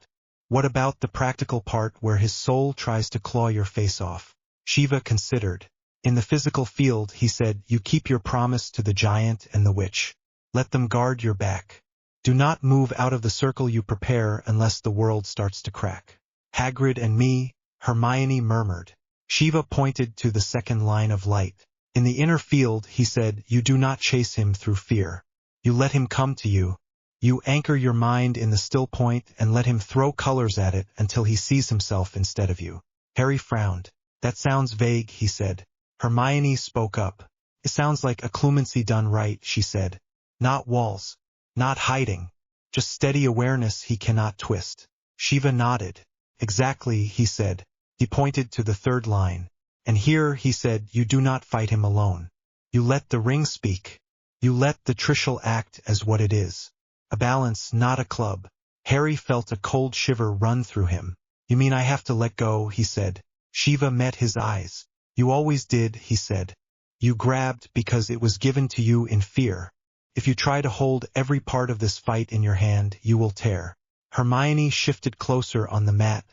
What about the practical part where his soul tries to claw your face off? Shiva considered. In the physical field, he said, you keep your promise to the giant and the witch. Let them guard your back. Do not move out of the circle you prepare unless the world starts to crack. Hagrid and me, Hermione murmured. Shiva pointed to the second line of light. In the inner field, he said, you do not chase him through fear. You let him come to you. You anchor your mind in the still point and let him throw colors at it until he sees himself instead of you. Harry frowned. That sounds vague, he said. Hermione spoke up. It sounds like occlumency done right, she said. Not walls. Not hiding. Just steady awareness he cannot twist. Shiva nodded. Exactly, he said. He pointed to the third line. And here, he said, you do not fight him alone. You let the ring speak. You let the Trishul act as what it is. A balance, not a club. Harry felt a cold shiver run through him. You mean I have to let go, he said. Shiva met his eyes. You always did, he said. You grabbed because it was given to you in fear. If you try to hold every part of this fight in your hand, you will tear. Hermione shifted closer on the mat,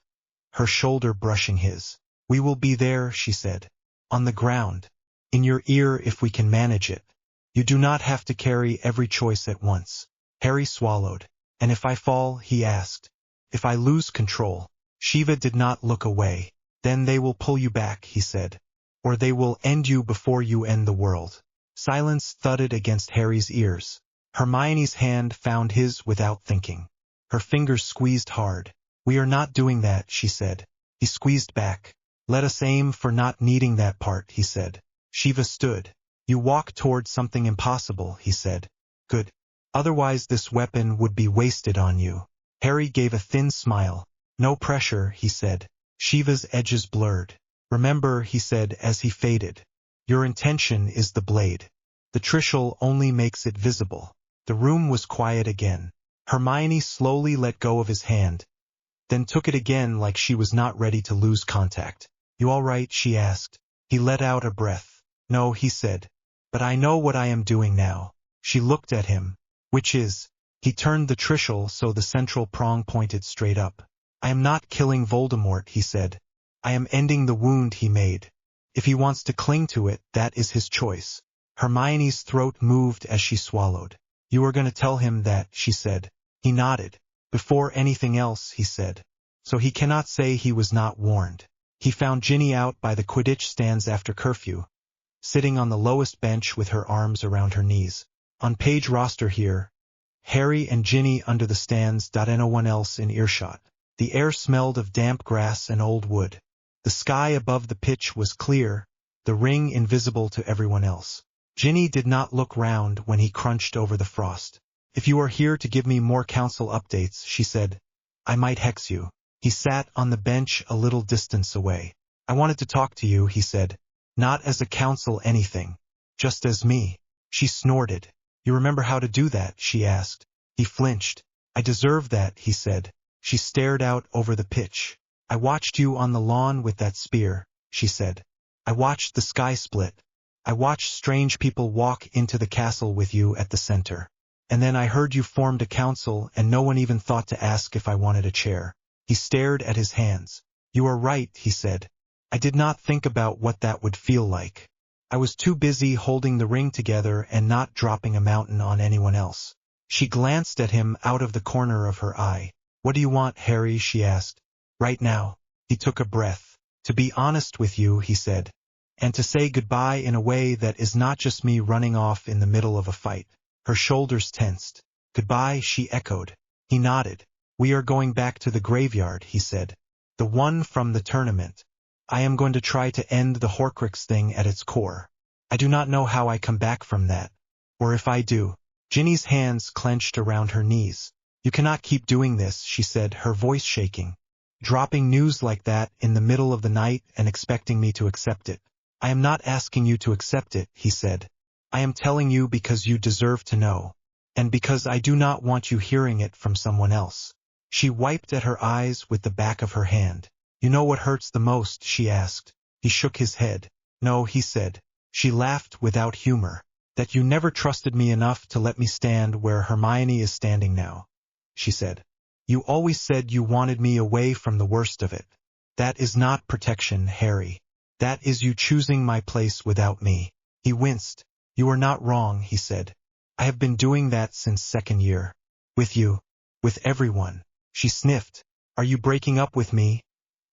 her shoulder brushing his. We will be there, she said. On the ground. In your ear if we can manage it. You do not have to carry every choice at once. Harry swallowed. And if I fall, he asked. If I lose control. Shiva did not look away. Then they will pull you back, he said. Or they will end you before you end the world. Silence thudded against Harry's ears. Hermione's hand found his without thinking. Her fingers squeezed hard. We are not doing that, she said. He squeezed back. Let us aim for not needing that part, he said. Shiva stood. You walk toward something impossible, he said. Good. Otherwise this weapon would be wasted on you. Harry gave a thin smile. No pressure, he said. Shiva's edges blurred. Remember, he said as he faded. Your intention is the blade. The Trishul only makes it visible. The room was quiet again. Hermione slowly let go of his hand, then took it again like she was not ready to lose contact. You all right, she asked. He let out a breath. No, he said. But I know what I am doing now. She looked at him. Which is? He turned the Trishul so the central prong pointed straight up. I am not killing Voldemort, he said. I am ending the wound he made. If he wants to cling to it, that is his choice. Hermione's throat moved as she swallowed. You are going to tell him that, she said. He nodded. Before anything else, he said. So he cannot say he was not warned. He found Ginny out by the Quidditch stands after curfew, sitting on the lowest bench with her arms around her knees. On page roster here, Harry and Ginny under the stands. No one else in earshot. The air smelled of damp grass and old wood. The sky above the pitch was clear, the ring invisible to everyone else. Ginny did not look round when he crunched over the frost. If you are here to give me more council updates, she said, I might hex you. He sat on the bench a little distance away. I wanted to talk to you, he said. Not as a council anything. Just as me. She snorted. You remember how to do that, she asked. He flinched. I deserve that, he said. She stared out over the pitch. I watched you on the lawn with that spear, she said. I watched the sky split. I watched strange people walk into the castle with you at the center. And then I heard you formed a council and no one even thought to ask if I wanted a chair. He stared at his hands. You are right, he said. I did not think about what that would feel like. I was too busy holding the ring together and not dropping a mountain on anyone else. She glanced at him out of the corner of her eye. What do you want, Harry? She asked. Right now. He took a breath. To be honest with you, he said, and to say goodbye in a way that is not just me running off in the middle of a fight. Her shoulders tensed. Goodbye, she echoed. He nodded. We are going back to the graveyard, he said. The one from the tournament. I am going to try to end the Horcrux thing at its core. I do not know how I come back from that. Or if I do. Ginny's hands clenched around her knees. You cannot keep doing this, she said, her voice shaking. Dropping news like that in the middle of the night and expecting me to accept it. I am not asking you to accept it, he said. I am telling you because you deserve to know. And because I do not want you hearing it from someone else. She wiped at her eyes with the back of her hand. You know what hurts the most, she asked. He shook his head. No, he said. She laughed without humor. That you never trusted me enough to let me stand where Hermione is standing now, she said. You always said you wanted me away from the worst of it. That is not protection, Harry. That is you choosing my place without me. He winced. You are not wrong, he said. I have been doing that since second year. With you. With everyone. She sniffed. Are you breaking up with me?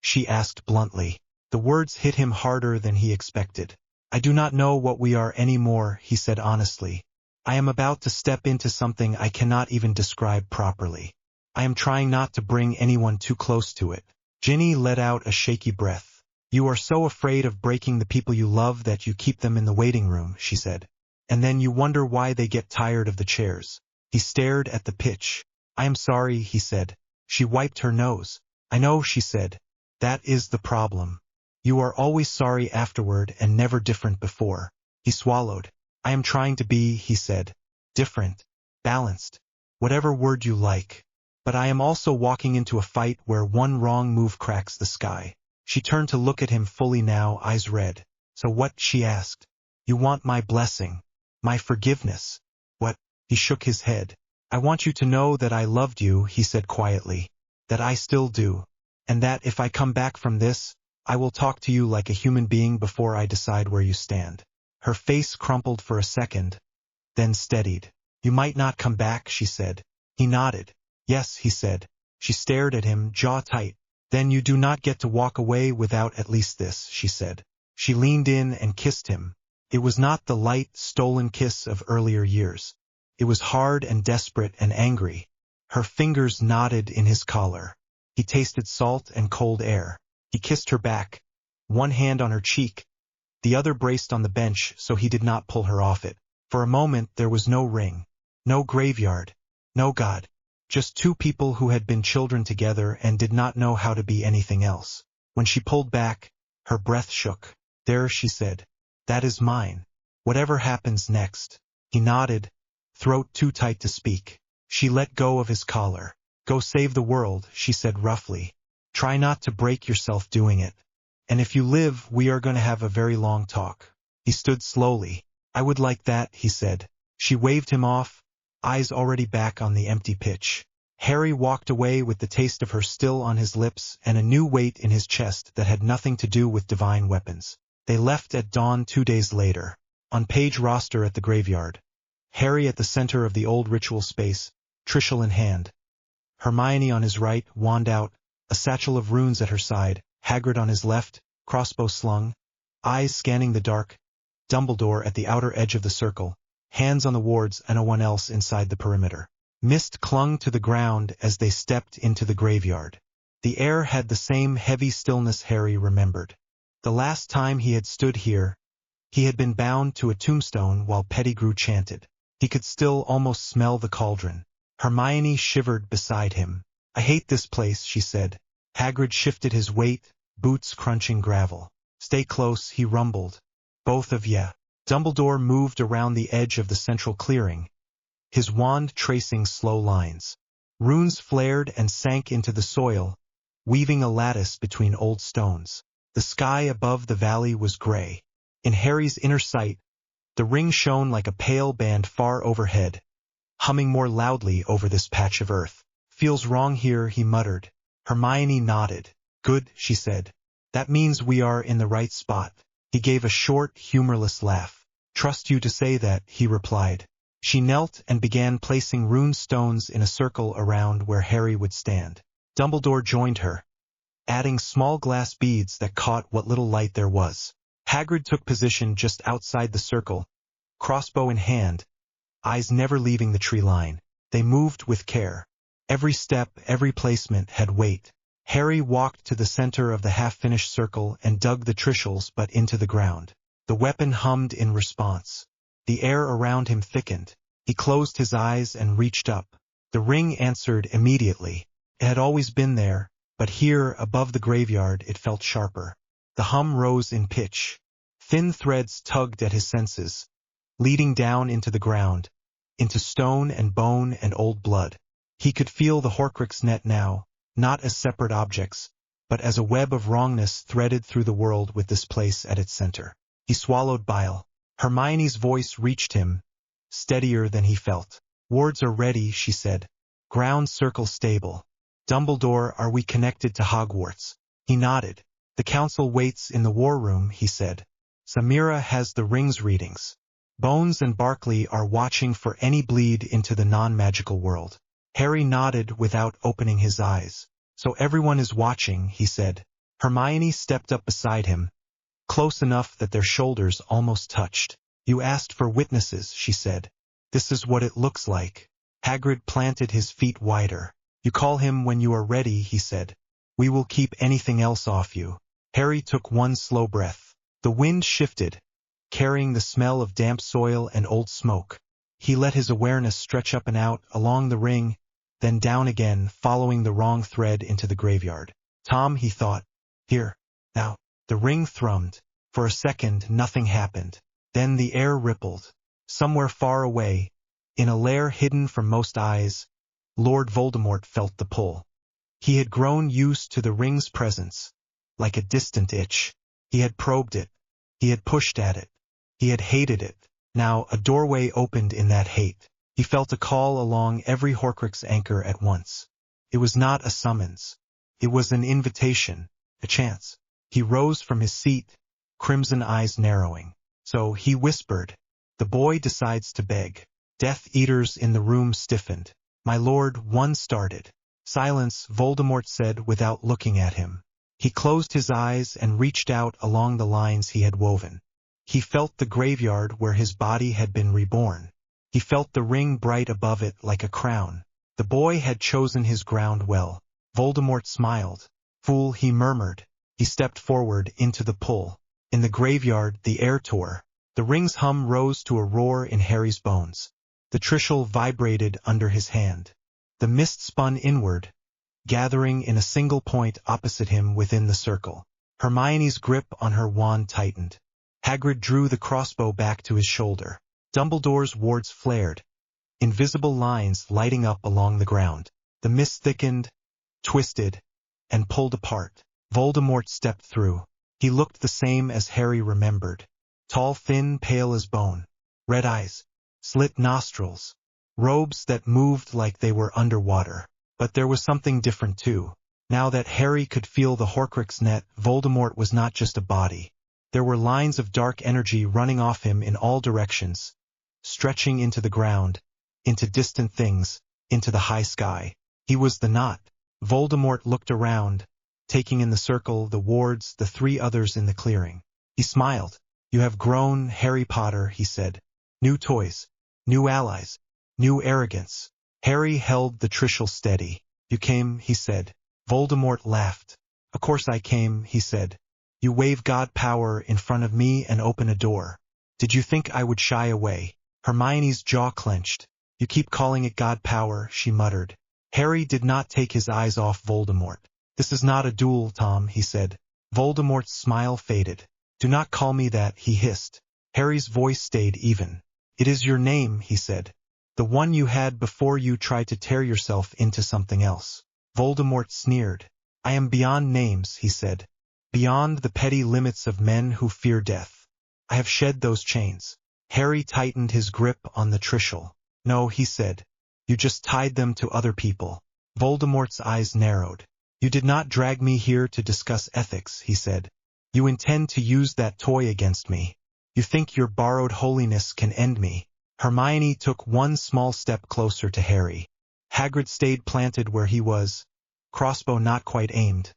She asked bluntly. The words hit him harder than he expected. I do not know what we are anymore, he said honestly. I am about to step into something I cannot even describe properly. I am trying not to bring anyone too close to it. Ginny let out a shaky breath. You are so afraid of breaking the people you love that you keep them in the waiting room, she said. And then you wonder why they get tired of the chairs. He stared at the pitch. I am sorry, he said. She wiped her nose. I know, she said. That is the problem. You are always sorry afterward and never different before. He swallowed. I am trying to be, he said. Different. Balanced. Whatever word you like. But I am also walking into a fight where one wrong move cracks the sky. She turned to look at him fully now, eyes red. So what, she asked. You want my blessing. My forgiveness. What? He shook his head. I want you to know that I loved you, he said quietly. That I still do. And that if I come back from this, I will talk to you like a human being before I decide where you stand. Her face crumpled for a second, then steadied. You might not come back, she said. He nodded. Yes, he said. She stared at him, jaw tight. Then you do not get to walk away without at least this, she said. She leaned in and kissed him. It was not the light, stolen kiss of earlier years. It was hard and desperate and angry. Her fingers knotted in his collar. He tasted salt and cold air. He kissed her back, one hand on her cheek, the other braced on the bench so he did not pull her off it. For a moment there was no ring, no graveyard, no God, just two people who had been children together and did not know how to be anything else. When she pulled back, her breath shook. There, she said. That is mine. Whatever happens next. He nodded, throat too tight to speak. She let go of his collar. Go save the world, she said roughly. Try not to break yourself doing it. And if you live, we are going to have a very long talk. He stood slowly. I would like that, he said. She waved him off, eyes already back on the empty pitch. Harry walked away with the taste of her still on his lips and a new weight in his chest that had nothing to do with divine weapons. They left at dawn 2 days later. On Page roster at the graveyard. Harry at the center of the old ritual space, Trishul in hand. Hermione on his right, wand out, a satchel of runes at her side, Hagrid on his left, crossbow slung, eyes scanning the dark, Dumbledore at the outer edge of the circle, hands on the wards and no one else inside the perimeter. Mist clung to the ground as they stepped into the graveyard. The air had the same heavy stillness Harry remembered. The last time he had stood here, he had been bound to a tombstone while Pettigrew chanted. He could still almost smell the cauldron. Hermione shivered beside him. I hate this place, she said. Hagrid shifted his weight, boots crunching gravel. Stay close, he rumbled. Both of ya. Dumbledore moved around the edge of the central clearing, his wand tracing slow lines. Runes flared and sank into the soil, weaving a lattice between old stones. The sky above the valley was gray. In Harry's inner sight, the ring shone like a pale band far overhead, humming more loudly over this patch of earth. Feels wrong here, he muttered. Hermione nodded. Good, she said. That means we are in the right spot. He gave a short, humorless laugh. Trust you to say that, he replied. She knelt and began placing rune stones in a circle around where Harry would stand. Dumbledore joined her. adding small glass beads that caught what little light there was. Hagrid took position just outside the circle, crossbow in hand, eyes never leaving the tree line. They moved with care. Every step, every placement had weight. Harry walked to the center of the half-finished circle and dug the Trishuls butt into the ground. The weapon hummed in response. The air around him thickened. He closed his eyes and reached up. The ring answered immediately. It had always been there, but here, above the graveyard, it felt sharper. The hum rose in pitch. Thin threads tugged at his senses, leading down into the ground, into stone and bone and old blood. He could feel the Horcrux net now, not as separate objects, but as a web of wrongness threaded through the world with this place at its center. He swallowed bile. Hermione's voice reached him, steadier than he felt. "Wards are ready," she said. "Ground circle stable. Dumbledore, are we connected to Hogwarts?" He nodded. "The council waits in the war room," he said. "Samira has the rings readings. Bones and Barkley are watching for any bleed into the non-magical world." Harry nodded without opening his eyes. "So everyone is watching," he said. Hermione stepped up beside him, close enough that their shoulders almost touched. "You asked for witnesses," she said. "This is what it looks like." Hagrid planted his feet wider. "You call him when you are ready," he said. "We will keep anything else off you." Harry took one slow breath. The wind shifted, carrying the smell of damp soil and old smoke. He let his awareness stretch up and out, along the ring, then down again, following the wrong thread into the graveyard. "Tom," he thought. "Here. Now." The ring thrummed. For a second, nothing happened. Then the air rippled. Somewhere far away, in a lair hidden from most eyes, Lord Voldemort felt the pull. He had grown used to the ring's presence, like a distant itch. He had probed it. He had pushed at it. He had hated it. Now a doorway opened in that hate. He felt a call along every Horcrux anchor at once. It was not a summons. It was an invitation, a chance. He rose from his seat, crimson eyes narrowing. So he whispered, "The boy decides to beg." Death Eaters in the room stiffened. "My lord," one started. "Silence," Voldemort said without looking at him. He closed his eyes and reached out along the lines he had woven. He felt the graveyard where his body had been reborn. He felt the ring bright above it like a crown. The boy had chosen his ground well. Voldemort smiled. "Fool," he murmured. He stepped forward into the pull. In the graveyard, the air tore. The ring's hum rose to a roar in Harry's bones. The Trishul vibrated under his hand. The mist spun inward, gathering in a single point opposite him within the circle. Hermione's grip on her wand tightened. Hagrid drew the crossbow back to his shoulder. Dumbledore's wards flared, invisible lines lighting up along the ground. The mist thickened, twisted, and pulled apart. Voldemort stepped through. He looked the same as Harry remembered. Tall, thin, pale as bone. Red eyes, slit nostrils, robes that moved like they were underwater. But there was something different too. Now that Harry could feel the Horcrux net, Voldemort was not just a body. There were lines of dark energy running off him in all directions, stretching into the ground, into distant things, into the high sky. He was the knot. Voldemort looked around, taking in the circle, the wards, the three others in the clearing. He smiled. "You have grown, Harry Potter," he said. "New toys, new allies, new arrogance." Harry held the Trishul steady. "You came," he said. Voldemort laughed. "Of course I came," he said. "You wave god power in front of me and open a door. Did you think I would shy away?" Hermione's jaw clenched. "You keep calling it god power," she muttered. Harry did not take his eyes off Voldemort. "This is not a duel, Tom," he said. Voldemort's smile faded. "Do not call me that," he hissed. Harry's voice stayed even. "It is your name," he said. "The one you had before you tried to tear yourself into something else." Voldemort sneered. "I am beyond names," he said. "Beyond the petty limits of men who fear death. I have shed those chains." Harry tightened his grip on the Trishul. "No," he said. "You just tied them to other people." Voldemort's eyes narrowed. "You did not drag me here to discuss ethics," he said. "You intend to use that toy against me. You think your borrowed holiness can end me." Hermione took one small step closer to Harry. Hagrid stayed planted where he was, crossbow not quite aimed.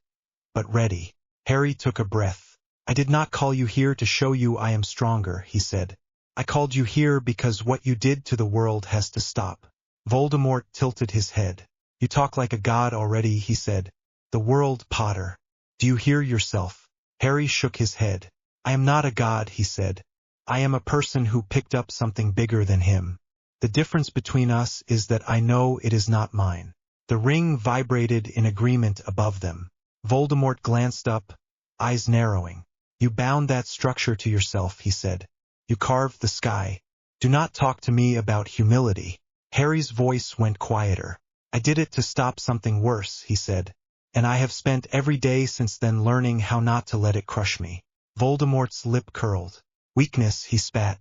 but ready. Harry took a breath. I did not call you here to show you I am stronger, he said. I called you here because what you did to the world has to stop. Voldemort tilted his head. You talk like a god already, he said. The world, Potter. Do you hear yourself? Harry shook his head. I am not a god, he said. I am a person who picked up something bigger than him. The difference between us is that I know it is not mine. The ring vibrated in agreement above them. Voldemort glanced up, eyes narrowing. You bound that structure to yourself, he said. You carved the sky. Do not talk to me about humility. Harry's voice went quieter. I did it to stop something worse, he said. And I have spent every day since then learning how not to let it crush me. Voldemort's lip curled. Weakness, he spat.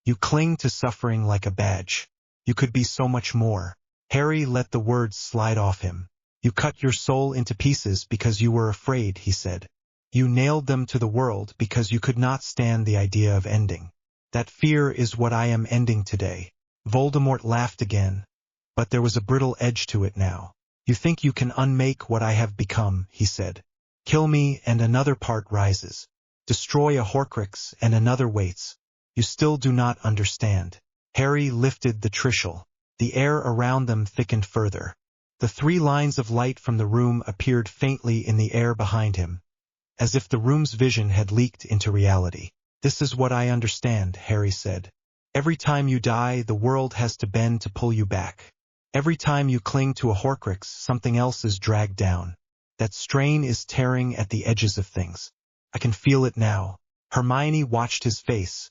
You cling to suffering like a badge. You could be so much more. Harry let the words slide off him. You cut your soul into pieces because you were afraid, he said. You nailed them to the world because you could not stand the idea of ending. That fear is what I am ending today. Voldemort laughed again, but there was a brittle edge to it now. You think you can unmake what I have become, he said. Kill me and another part rises. Destroy a Horcrux and another waits. You still do not understand. Harry lifted the Trishul. The air around them thickened further. The 3 lines of light from the room appeared faintly in the air behind him, as if the room's vision had leaked into reality. This is what I understand, Harry said. Every time you die, the world has to bend to pull you back. Every time you cling to a Horcrux, something else is dragged down. That strain is tearing at the edges of things. I can feel it now. Hermione watched his face,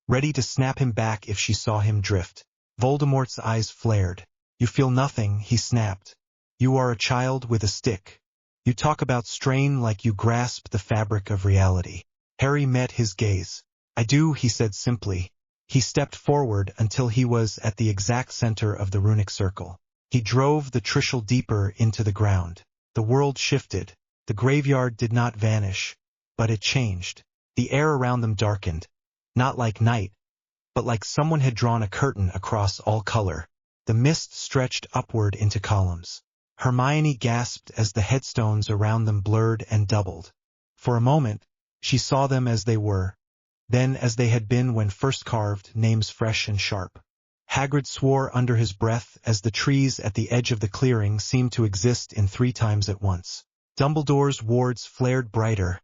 ready to snap him back if she saw him drift. Voldemort's eyes flared. You feel nothing, he snapped. You are a child with a stick. You talk about strain like you grasp the fabric of reality. Harry met his gaze. I do, he said simply. He stepped forward until he was at the exact center of the runic circle. He drove the Trishul deeper into the ground. The world shifted. The graveyard did not vanish, but it changed. The air around them darkened, not like night, but like someone had drawn a curtain across all color. The mist stretched upward into columns. Hermione gasped as the headstones around them blurred and doubled. For a moment, she saw them as they were, then as they had been when first carved, names fresh and sharp. Hagrid swore under his breath as the trees at the edge of the clearing seemed to exist in 3 times at once. Dumbledore's wards flared brighter,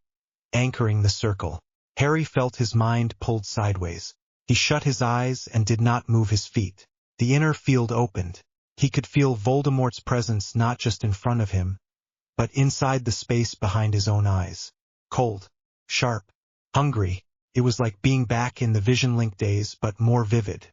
anchoring the circle. Harry felt his mind pulled sideways. He shut his eyes and did not move his feet. The inner field opened. He could feel Voldemort's presence not just in front of him, but inside the space behind his own eyes. Cold, sharp, hungry. It was like being back in the Vision Link days, but more vivid.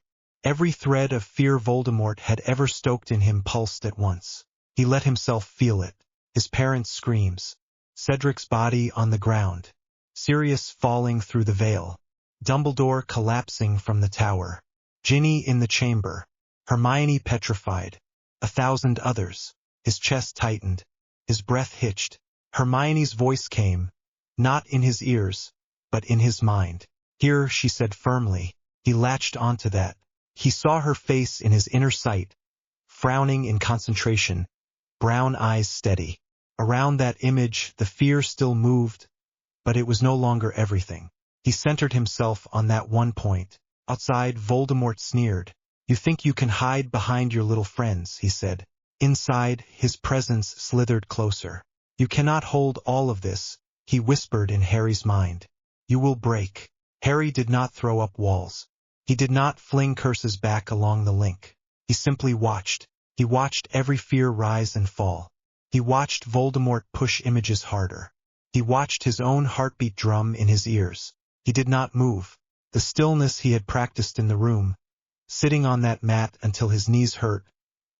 Every thread of fear Voldemort had ever stoked in him pulsed at once. He let himself feel it. His parents' screams. Cedric's body on the ground. Sirius falling through the veil. Dumbledore collapsing from the tower. Ginny in the chamber. Hermione petrified. 1,000 others. His chest tightened. His breath hitched. Hermione's voice came, not in his ears, but in his mind. Here, she said firmly. He latched onto that. He saw her face in his inner sight, frowning in concentration, brown eyes steady. Around that image, the fear still moved, but it was no longer everything. He centered himself on that one point. Outside, Voldemort sneered. You think you can hide behind your little friends, he said. Inside, his presence slithered closer. You cannot hold all of this, he whispered in Harry's mind. You will break. Harry did not throw up walls. He did not fling curses back along the link. He simply watched. He watched every fear rise and fall. He watched Voldemort push images harder. He watched his own heartbeat drum in his ears. He did not move. The stillness he had practiced in the room, sitting on that mat until his knees hurt,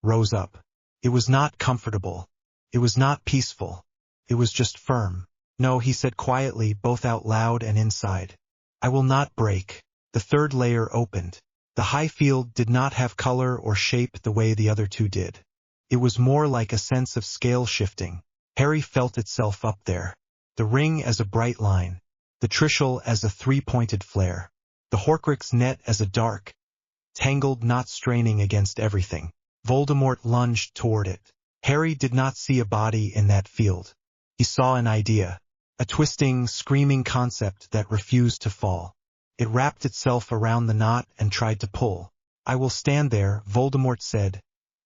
rose up. It was not comfortable. It was not peaceful. It was just firm. No, he said quietly, both out loud and inside. I will not break. The 3rd layer opened. The high field did not have color or shape the way the other 2 did. It was more like a sense of scale shifting. Harry felt itself up there. The ring as a bright line. The Trishul as a 3-pointed flare. The Horcrux net as a dark, tangled knot straining against everything. Voldemort lunged toward it. Harry did not see a body in that field. He saw an idea, a twisting, screaming concept that refused to fall. It wrapped itself around the knot and tried to pull. "I will stand there," Voldemort said,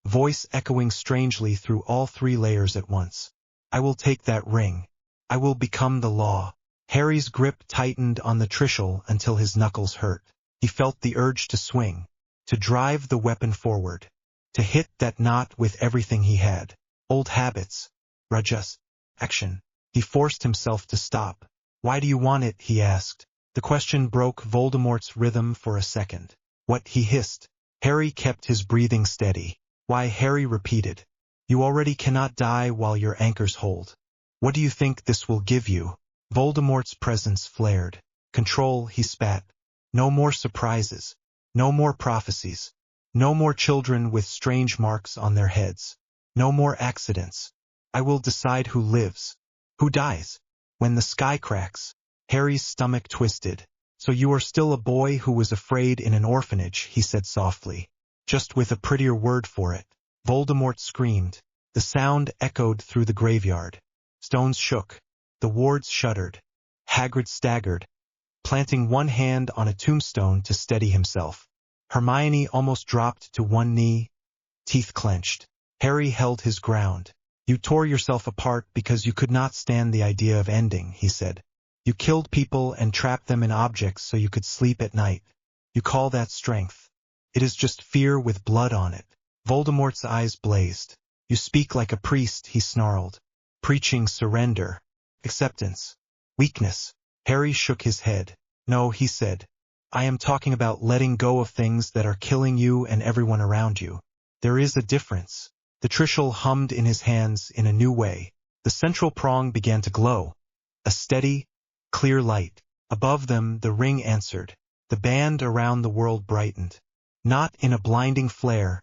voice echoing strangely through all 3 layers at once. "I will take that ring. I will become the law." Harry's grip tightened on the Trishul until his knuckles hurt. He felt the urge to swing, to drive the weapon forward, to hit that knot with everything he had. Old habits. Rajas. Action. He forced himself to stop. "Why do you want it?" he asked. The question broke Voldemort's rhythm for a second. "What?" he hissed. Harry kept his breathing steady. "Why?" Harry repeated. "You already cannot die while your anchors hold. What do you think this will give you?" Voldemort's presence flared. "Control," he spat. "No more surprises. No more prophecies. No more children with strange marks on their heads. No more accidents. I will decide who lives, who dies, when the sky cracks." Harry's stomach twisted. "So you are still a boy who was afraid in an orphanage," he said softly, just with a prettier word for it. Voldemort screamed. The sound echoed through the graveyard. Stones shook. The wards shuddered. Hagrid staggered, planting one hand on a tombstone to steady himself. Hermione almost dropped to one knee, teeth clenched. Harry held his ground. "You tore yourself apart because you could not stand the idea of ending," he said. "You killed people and trapped them in objects so you could sleep at night. You call that strength? It is just fear with blood on it." Voldemort's eyes blazed. "You speak like a priest," he snarled, "preaching surrender, acceptance, weakness." Harry shook his head. "No," he said. "I am talking about letting go of things that are killing you and everyone around you. There is a difference." The Trishul hummed in his hands in a new way. The central prong began to glow. A steady, clear light. Above them the ring answered. The band around the world brightened. Not in a blinding flare,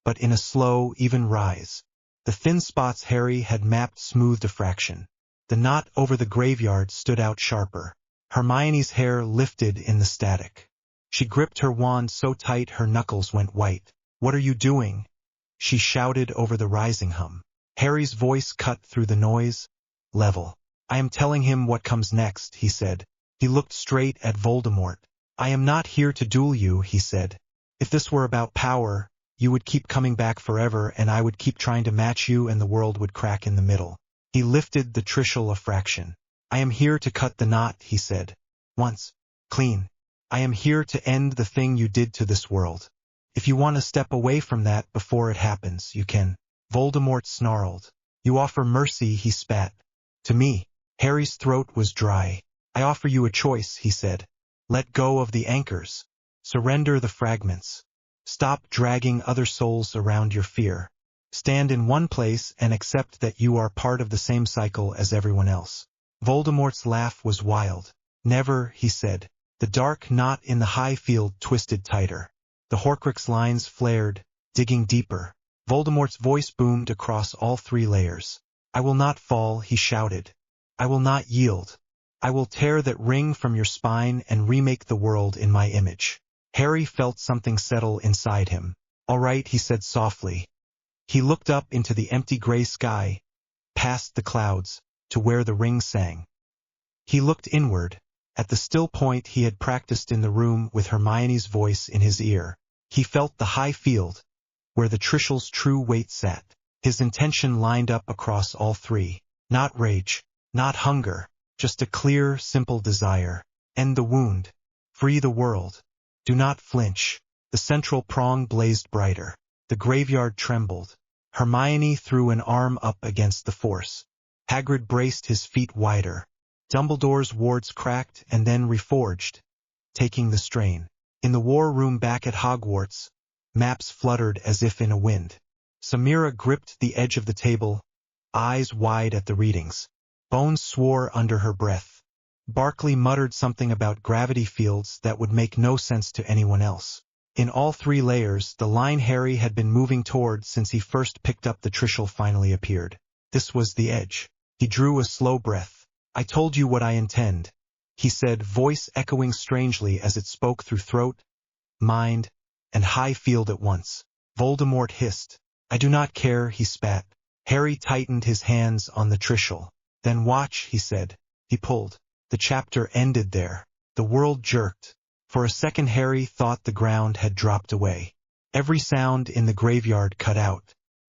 but in a slow, even rise. The thin spots Harry had mapped smoothed a fraction. The knot over the graveyard stood out sharper. Hermione's hair lifted in the static. She gripped her wand so tight her knuckles went white. "What are you doing?" she shouted over the rising hum. Harry's voice cut through the noise. "Level. I am telling him what comes next," he said. He looked straight at Voldemort. "I am not here to duel you," he said. "If this were about power, you would keep coming back forever and I would keep trying to match you and the world would crack in the middle." He lifted the Trishul a fraction. "I am here to cut the knot," he said. "Once. Clean. I am here to end the thing you did to this world. If you want to step away from that before it happens, you can." Voldemort snarled. "You offer mercy," he spat. "To me." Harry's throat was dry. "I offer you a choice," he said. "Let go of the anchors. Surrender the fragments. Stop dragging other souls around your fear. Stand in one place and accept that you are part of the same cycle as everyone else." Voldemort's laugh was wild. "Never," he said. The dark knot in the high field twisted tighter. The Horcrux lines flared, digging deeper. Voldemort's voice boomed across all 3 layers. "I will not fall," he shouted. "I will not yield. I will tear that ring from your spine and remake the world in my image." Harry felt something settle inside him. "All right," he said softly. He looked up into the empty gray sky, past the clouds, to where the ring sang. He looked inward, at the still point he had practiced in the room with Hermione's voice in his ear. He felt the high field, where the Trishul's true weight sat. His intention lined up across all 3. Not rage, not hunger, just a clear, simple desire. End the wound. Free the world. Do not flinch. The central prong blazed brighter. The graveyard trembled. Hermione threw an arm up against the force. Hagrid braced his feet wider. Dumbledore's wards cracked and then reforged, taking the strain. In the war room back at Hogwarts, maps fluttered as if in a wind. Samira gripped the edge of the table, eyes wide at the readings. Bones swore under her breath. Barkley muttered something about gravity fields that would make no sense to anyone else. In all 3 layers, the line Harry had been moving toward since he first picked up the Trishul finally appeared. This was the edge. He drew a slow breath. "I told you what I intend," he said, voice echoing strangely as it spoke through throat, mind, and high field at once. Voldemort hissed. "I do not care," he spat. Harry tightened his hands on the Trishul. Then watch, he said. He pulled. The chapter ended there. The world jerked. For a second Harry thought the ground had dropped away. Every sound in the graveyard cut out.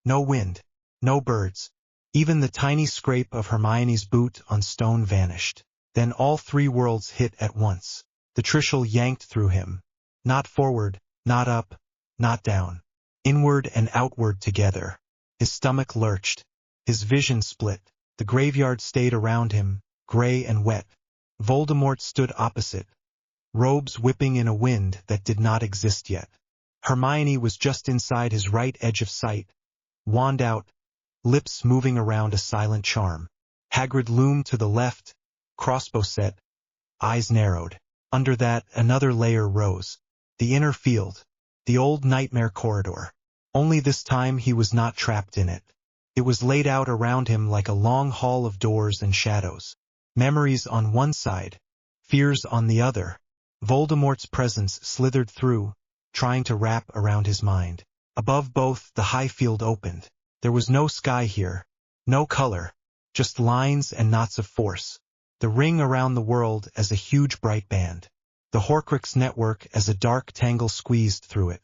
No wind. No birds. Even the tiny scrape of Hermione's boot on stone vanished. Then all three worlds hit at once. The Trishul yanked through him. Not forward, not up, not down. Inward and outward together. His stomach lurched. His vision split. The graveyard stayed around him, gray and wet. Voldemort stood opposite, robes whipping in a wind that did not exist yet. Hermione was just inside his right edge of sight, wand out, lips moving around a silent charm. Hagrid loomed to the left, crossbow set, eyes narrowed. Under that, another layer rose. The inner field, the old nightmare corridor. Only this time he was not trapped in it. It was laid out around him like a long hall of doors and shadows. Memories on one side, fears on the other. Voldemort's presence slithered through, trying to wrap around his mind. Above both, the high field opened. There was no sky here, no color, just lines and knots of force. The ring around the world as a huge bright band. The Horcrux network as a dark tangle squeezed through it.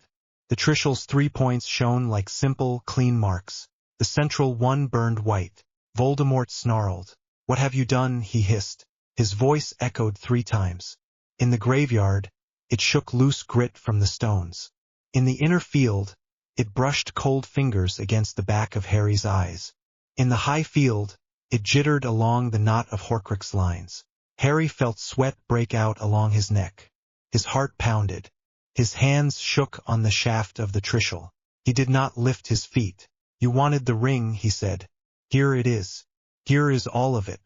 The Trishul's 3 points shone like simple, clean marks. The central one burned white. Voldemort snarled. "What have you done?" he hissed. His voice echoed 3 times. In the graveyard, it shook loose grit from the stones. In the inner field, it brushed cold fingers against the back of Harry's eyes. In the high field, it jittered along the knot of Horcrux lines. Harry felt sweat break out along his neck. His heart pounded. His hands shook on the shaft of the Trishul. He did not lift his feet. "You wanted the ring," he said. "Here it is. Here is all of it.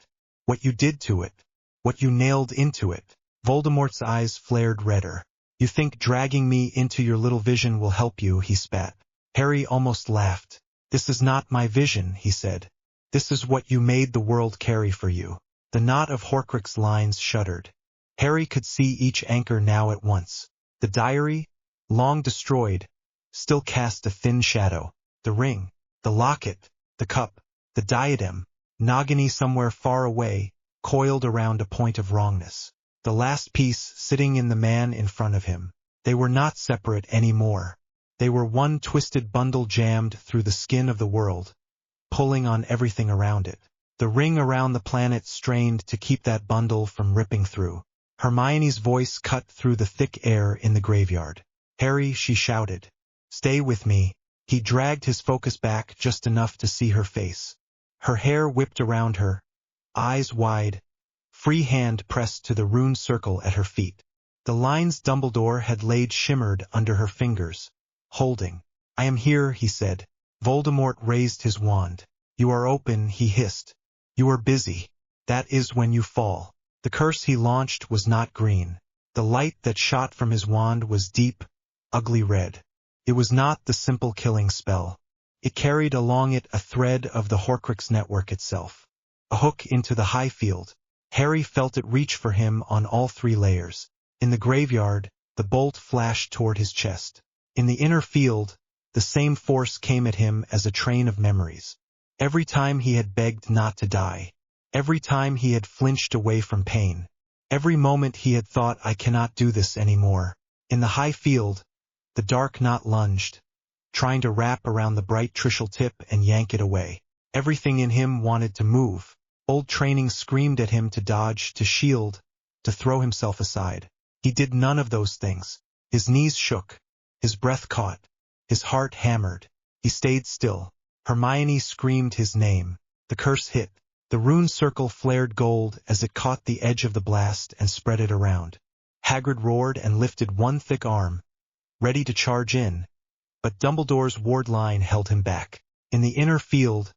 What you did to it. What you nailed into it." Voldemort's eyes flared redder. "You think dragging me into your little vision will help you," he spat. Harry almost laughed. "This is not my vision," he said. "This is what you made the world carry for you." The knot of Horcrux lines shuddered. Harry could see each anchor now at once. The diary, long destroyed, still cast a thin shadow. The ring, the locket, the cup, the diadem, Nagini somewhere far away, coiled around a point of wrongness. The last piece sitting in the man in front of him. They were not separate anymore. They were one twisted bundle jammed through the skin of the world, pulling on everything around it. The ring around the planet strained to keep that bundle from ripping through. Hermione's voice cut through the thick air in the graveyard. "Harry," she shouted. "Stay with me." He dragged his focus back just enough to see her face. Her hair whipped around her, eyes wide, free hand pressed to the rune circle at her feet. The lines Dumbledore had laid shimmered under her fingers, holding. "I am here," he said. Voldemort raised his wand. "You are open," he hissed. "You are busy. That is when you fall." The curse he launched was not green. The light that shot from his wand was deep, ugly red. It was not the simple killing spell. It carried along it a thread of the Horcrux network itself. A hook into the high field. Harry felt it reach for him on all 3 layers. In the graveyard, the bolt flashed toward his chest. In the inner field, the same force came at him as a train of memories. Every time he had begged not to die. Every time he had flinched away from pain. Every moment he had thought, "I cannot do this anymore." In the high field, the dark knot lunged, trying to wrap around the bright Trishul tip and yank it away. Everything in him wanted to move. Old training screamed at him to dodge, to shield, to throw himself aside. He did none of those things. His knees shook. His breath caught. His heart hammered. He stayed still. Hermione screamed his name. The curse hit. The rune circle flared gold as it caught the edge of the blast and spread it around. Hagrid roared and lifted one thick arm, ready to charge in, but Dumbledore's ward line held him back. In the inner field,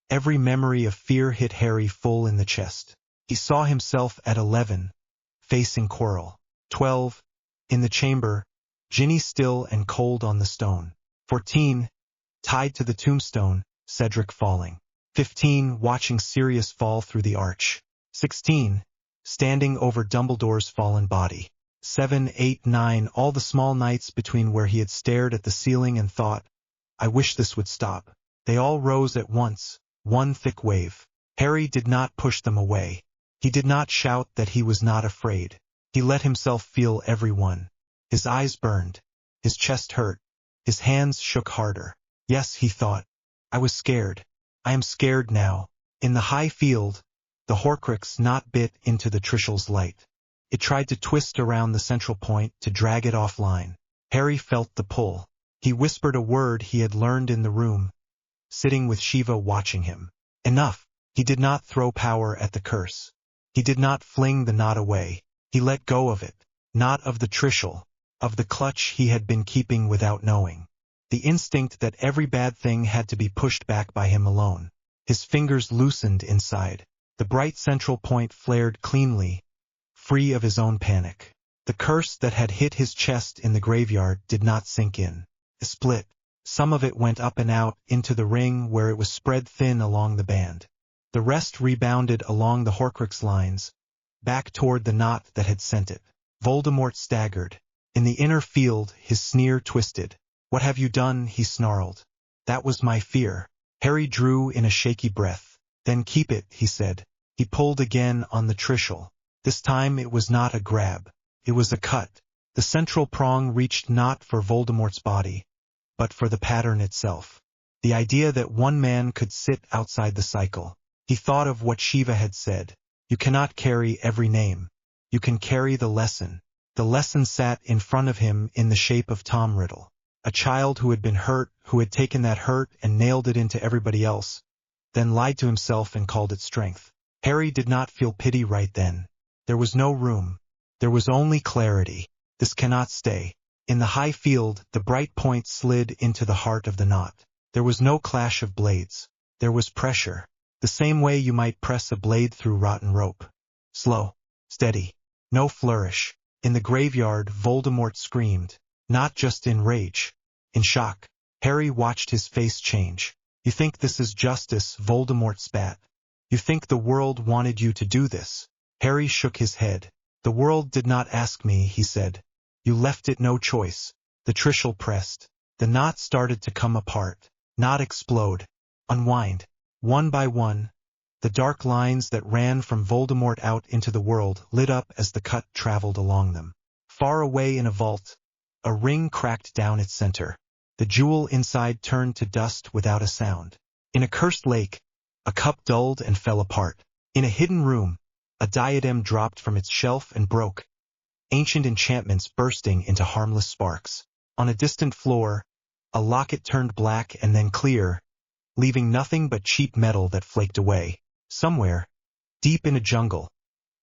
every memory of fear hit Harry full in the chest. He saw himself at 11, facing Quirrell. 12, in the chamber, Ginny still and cold on the stone. 14, tied to the tombstone, Cedric falling. 15, watching Sirius fall through the arch. 16, standing over Dumbledore's fallen body. 7, 8, 9, all the small nights between where he had stared at the ceiling and thought, "I wish this would stop." They all rose at once, one thick wave. Harry did not push them away. He did not shout that he was not afraid. He let himself feel every one. His eyes burned. His chest hurt. His hands shook harder. Yes, he thought. I was scared. I am scared now. In the high field, the Horcrux knot bit into the Trishul's light. It tried to twist around the central point to drag it offline. Harry felt the pull. He whispered a word he had learned in the room, sitting with Shiva watching him. Enough. He did not throw power at the curse. He did not fling the knot away. He let go of it. Not of the Trishul, of the clutch he had been keeping without knowing. The instinct that every bad thing had to be pushed back by him alone. His fingers loosened inside. The bright central point flared cleanly, free of his own panic. The curse that had hit his chest in the graveyard did not sink in. It split. Some of it went up and out into the ring where it was spread thin along the band. The rest rebounded along the Horcrux lines, back toward the knot that had sent it. Voldemort staggered. In the inner field, his sneer twisted. "What have you done?" he snarled. "That was my fear." Harry drew in a shaky breath. "Then keep it," he said. He pulled again on the Trishul. This time it was not a grab. It was a cut. The central prong reached not for Voldemort's body, but for the pattern itself. The idea that one man could sit outside the cycle. He thought of what Shiva had said. You cannot carry every name. You can carry the lesson. The lesson sat in front of him in the shape of Tom Riddle. A child who had been hurt, who had taken that hurt and nailed it into everybody else, then lied to himself and called it strength. Harry did not feel pity right then. There was no room. There was only clarity. This cannot stay. In the high field, the bright point slid into the heart of the knot. There was no clash of blades. There was pressure. The same way you might press a blade through rotten rope. Slow. Steady. No flourish. In the graveyard, Voldemort screamed. Not just in rage. In shock. Harry watched his face change. "You think this is justice?" Voldemort spat. "You think the world wanted you to do this?" Harry shook his head. "The world did not ask me," he said. "You left it no choice." The Trishul pressed. The knot started to come apart. Not explode. Unwind. One by one, the dark lines that ran from Voldemort out into the world lit up as the cut traveled along them. Far away in a vault, a ring cracked down its center. The jewel inside turned to dust without a sound. In a cursed lake, a cup dulled and fell apart. In a hidden room, a diadem dropped from its shelf and broke, ancient enchantments bursting into harmless sparks. On a distant floor, a locket turned black and then clear, leaving nothing but cheap metal that flaked away. Somewhere, deep in a jungle,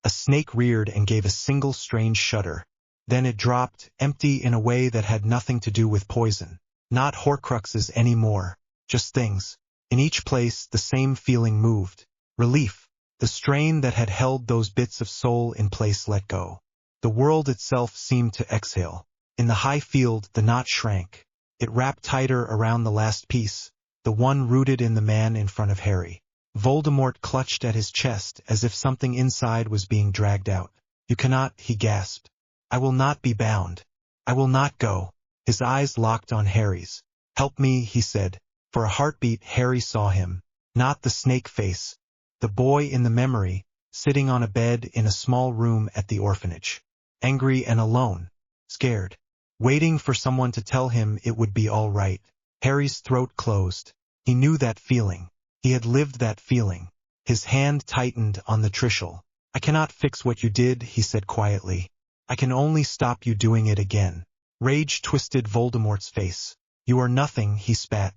a snake reared and gave a single strange shudder. Then it dropped, empty in a way that had nothing to do with poison. Not Horcruxes anymore, just things. In each place, the same feeling moved. Relief. The strain that had held those bits of soul in place let go. The world itself seemed to exhale. In the high field, the knot shrank. It wrapped tighter around the last piece, the one rooted in the man in front of Harry. Voldemort clutched at his chest as if something inside was being dragged out. "You cannot," he gasped. "I will not be bound. I will not go." His eyes locked on Harry's. "Help me," he said. For a heartbeat, Harry saw him. Not the snake face. The boy in the memory, sitting on a bed in a small room at the orphanage. Angry and alone. Scared. Waiting for someone to tell him it would be all right. Harry's throat closed. He knew that feeling. He had lived that feeling. His hand tightened on the Trishul. "I cannot fix what you did," he said quietly. "I can only stop you doing it again." Rage twisted Voldemort's face. "You are nothing," he spat.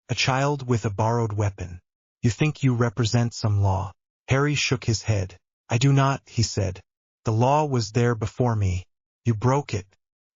"A child with a borrowed weapon. You think you represent some law." Harry shook his head. "I do not," he said. "The law was there before me. You broke it.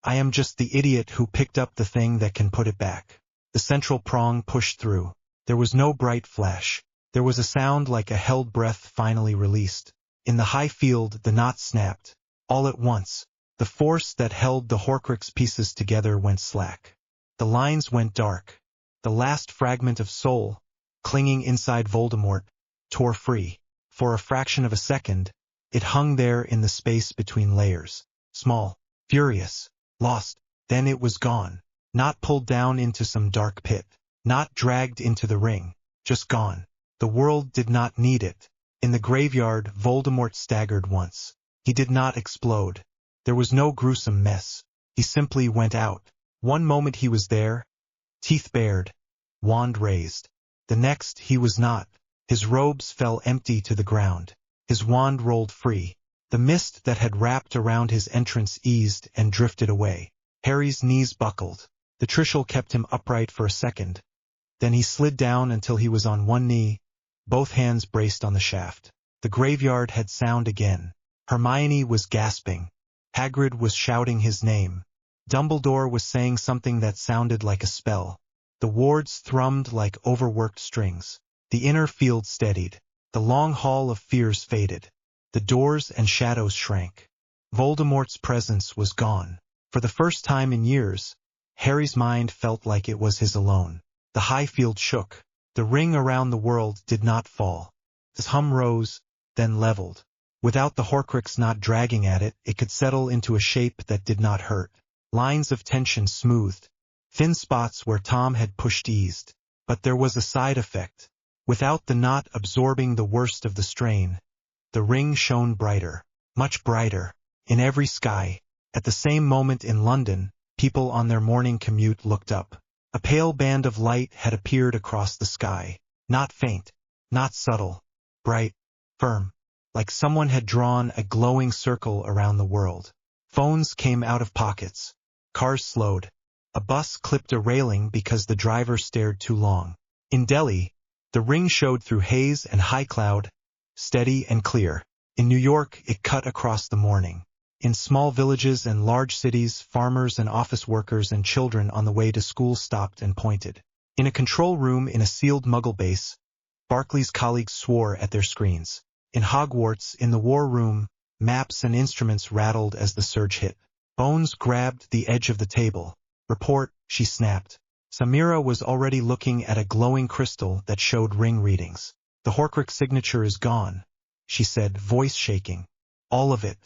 I am just the idiot who picked up the thing that can put it back." The central prong pushed through. There was no bright flash. There was a sound like a held breath finally released. In the high field, the knot snapped. All at once, the force that held the Horcrux pieces together went slack. The lines went dark. The last fragment of soul, clinging inside Voldemort, tore free. For a fraction of a second, it hung there in the space between layers. Small, furious, lost. Then it was gone. Not pulled down into some dark pit. Not dragged into the ring. Just gone. The world did not need it. In the graveyard, Voldemort staggered once. He did not explode. There was no gruesome mess. He simply went out. One moment he was there, teeth bared, wand raised. The next he was not. His robes fell empty to the ground. His wand rolled free. The mist that had wrapped around his entrance eased and drifted away. Harry's knees buckled. The Trishul kept him upright for a second. Then he slid down until he was on one knee, both hands braced on the shaft. The graveyard had sound again. Hermione was gasping. Hagrid was shouting his name. Dumbledore was saying something that sounded like a spell. The wards thrummed like overworked strings. The inner field steadied. The long hall of fears faded. The doors and shadows shrank. Voldemort's presence was gone. For the first time in years, Harry's mind felt like it was his alone. The high field shook. The ring around the world did not fall. His hum rose, then leveled. Without the Horcrux not dragging at it, it could settle into a shape that did not hurt. Lines of tension smoothed. Thin spots where Tom had pushed eased. But there was a side effect. Without the knot absorbing the worst of the strain, the ring shone brighter, much brighter, in every sky. At the same moment in London, people on their morning commute looked up. A pale band of light had appeared across the sky. Not faint, not subtle, bright, firm, like someone had drawn a glowing circle around the world. Phones came out of pockets. Cars slowed. A bus clipped a railing because the driver stared too long. In Delhi, the ring showed through haze and high cloud, steady and clear. In New York, it cut across the morning. In small villages and large cities, farmers and office workers and children on the way to school stopped and pointed. In a control room in a sealed Muggle base, Barclay's colleagues swore at their screens. In Hogwarts, in the war room, maps and instruments rattled as the surge hit. Bones grabbed the edge of the table. "Report," she snapped. Samira was already looking at a glowing crystal that showed ring readings. "The Horcrux signature is gone," she said, voice shaking. "All of it.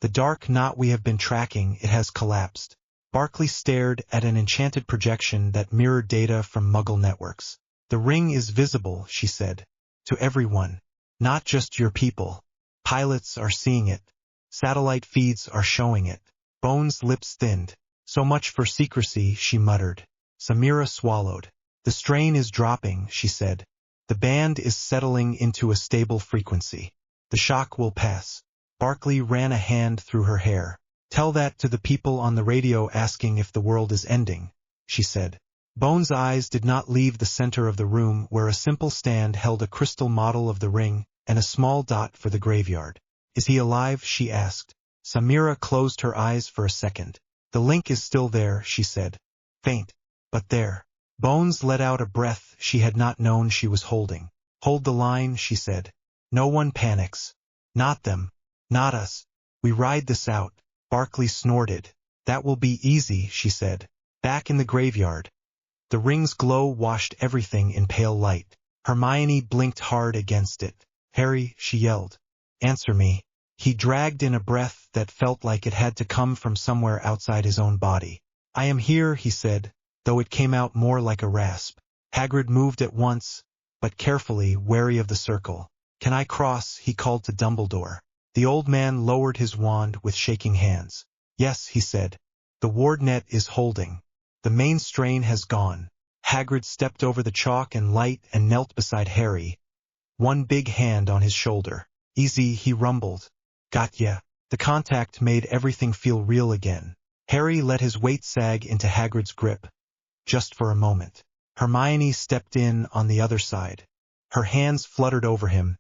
The dark knot we have been tracking, it has collapsed." Barclay stared at an enchanted projection that mirrored data from Muggle networks. "The ring is visible," she said. "To everyone. Not just your people. Pilots are seeing it. Satellite feeds are showing it." Bones' lips thinned. "So much for secrecy," she muttered. Samira swallowed. "The strain is dropping," she said. "The band is settling into a stable frequency. The shock will pass." Barclay ran a hand through her hair. "Tell that to the people on the radio asking if the world is ending," she said. Bones' eyes did not leave the center of the room where a simple stand held a crystal model of the ring and a small dot for the graveyard. "Is he alive?" she asked. Samira closed her eyes for a second. "The link is still there," she said. "Faint, but there." Bones let out a breath she had not known she was holding. "Hold the line," she said. "No one panics. Not them. Not us. We ride this out." Barclay snorted. "That will be easy," she said. Back in the graveyard, the ring's glow washed everything in pale light. Hermione blinked hard against it. "Harry," she yelled. "Answer me." He dragged in a breath that felt like it had to come from somewhere outside his own body. "I am here," he said, though it came out more like a rasp. Hagrid moved at once, but carefully, wary of the circle. "Can I cross?" he called to Dumbledore. The old man lowered his wand with shaking hands. "Yes," he said. "The ward net is holding. The main strain has gone." Hagrid stepped over the chalk and light and knelt beside Harry, one big hand on his shoulder. "Easy," he rumbled. "Got ya." The contact made everything feel real again. Harry let his weight sag into Hagrid's grip, just for a moment. Hermione stepped in on the other side. Her hands fluttered over him,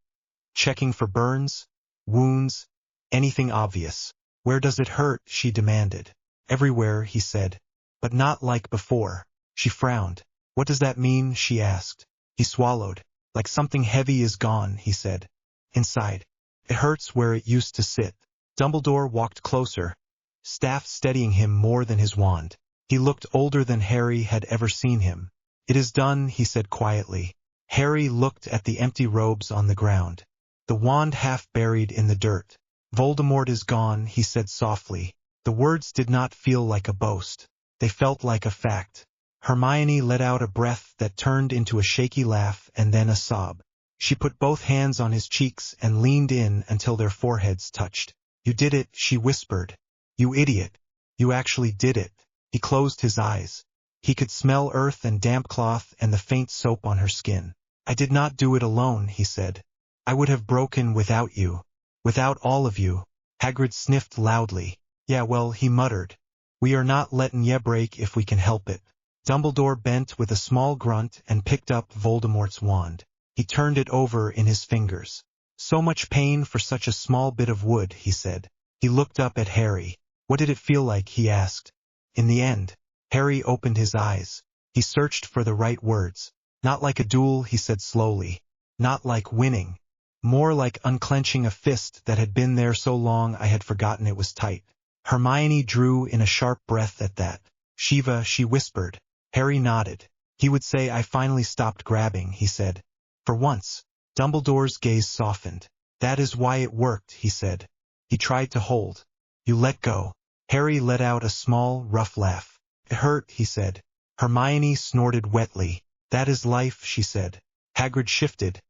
checking for burns, wounds, anything obvious. "Where does it hurt?" she demanded. "Everywhere," he said. "But not like before." She frowned. "What does that mean?" she asked. He swallowed. "Like something heavy is gone," he said. "Inside. It hurts where it used to sit." Dumbledore walked closer, staff steadying him more than his wand. He looked older than Harry had ever seen him. "It is done," he said quietly. Harry looked at the empty robes on the ground, the wand half buried in the dirt. "Voldemort is gone," he said softly. The words did not feel like a boast. They felt like a fact. Hermione let out a breath that turned into a shaky laugh and then a sob. She put both hands on his cheeks and leaned in until their foreheads touched. "You did it," she whispered. "You idiot. You actually did it." He closed his eyes. He could smell earth and damp cloth and the faint soap on her skin. "I did not do it alone," he said. "I would have broken without you. Without all of you." Hagrid sniffed loudly. "Yeah, well," he muttered. "We are not letting ye break if we can help it." Dumbledore bent with a small grunt and picked up Voldemort's wand. He turned it over in his fingers. "So much pain for such a small bit of wood," he said. He looked up at Harry. "What did it feel like?" he asked. In the end, Harry opened his eyes. He searched for the right words. "Not like a duel," he said slowly. "Not like winning. More like unclenching a fist that had been there so long I had forgotten it was tight." Hermione drew in a sharp breath at that. "Shiva," she whispered. Harry nodded. "He would say I finally stopped grabbing," he said. "For once." Dumbledore's gaze softened. "That is why it worked," he said. He tried to hold. "You let go." Harry let out a small, rough laugh. "It hurt," he said. Hermione snorted wetly. "That is life," she said. Hagrid shifted,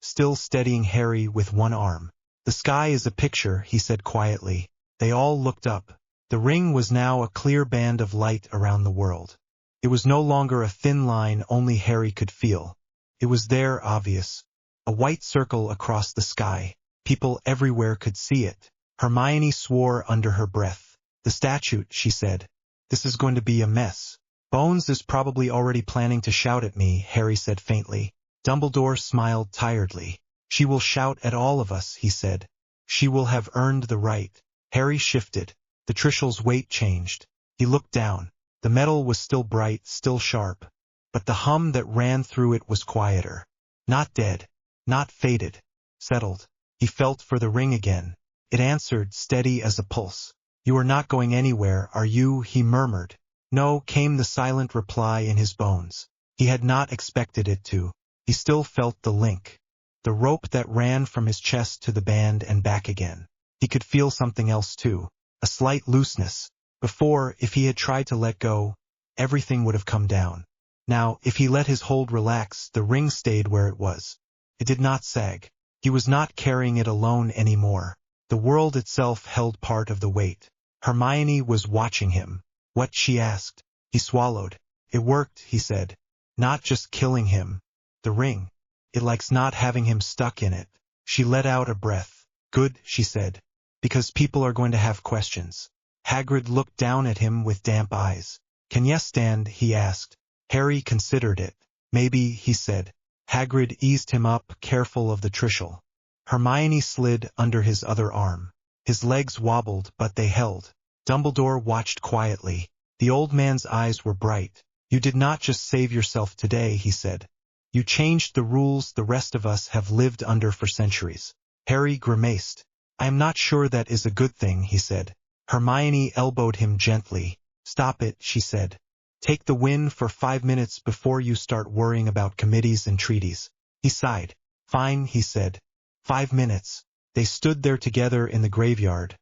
still steadying Harry with one arm. "The sky is a picture," he said quietly. They all looked up. The ring was now a clear band of light around the world. It was no longer a thin line only Harry could feel. It was there, obvious. A white circle across the sky. People everywhere could see it. Hermione swore under her breath. "The statute," she said. "This is going to be a mess." "Bones is probably already planning to shout at me," Harry said faintly. Dumbledore smiled tiredly. "She will shout at all of us," he said. "She will have earned the right." Harry shifted. The Trishul's weight changed. He looked down. The metal was still bright, still sharp. But the hum that ran through it was quieter. Not dead. Not faded. Settled. He felt for the ring again. It answered, steady as a pulse. "You are not going anywhere, are you?" he murmured. "No," came the silent reply in his bones. He had not expected it to. He still felt the link. The rope that ran from his chest to the band and back again. He could feel something else too. A slight looseness. Before, if he had tried to let go, everything would have come down. Now, if he let his hold relax, the ring stayed where it was. It did not sag. He was not carrying it alone anymore. The world itself held part of the weight. Hermione was watching him. "What?" she asked. He swallowed. "It worked," he said. "Not just killing him. The ring. It likes not having him stuck in it." She let out a breath. "Good," she said. "Because people are going to have questions." Hagrid looked down at him with damp eyes. "Can ye stand?" he asked. Harry considered it. "Maybe," he said. Hagrid eased him up, careful of the Trishul. Hermione slid under his other arm. His legs wobbled, but they held. Dumbledore watched quietly. The old man's eyes were bright. "You did not just save yourself today," he said. "You changed the rules the rest of us have lived under for centuries." Harry grimaced. "I am not sure that is a good thing," he said. Hermione elbowed him gently. "Stop it," she said. "Take the win for 5 minutes before you start worrying about committees and treaties." He sighed. "Fine," he said. 5 minutes. They stood there together in the graveyard,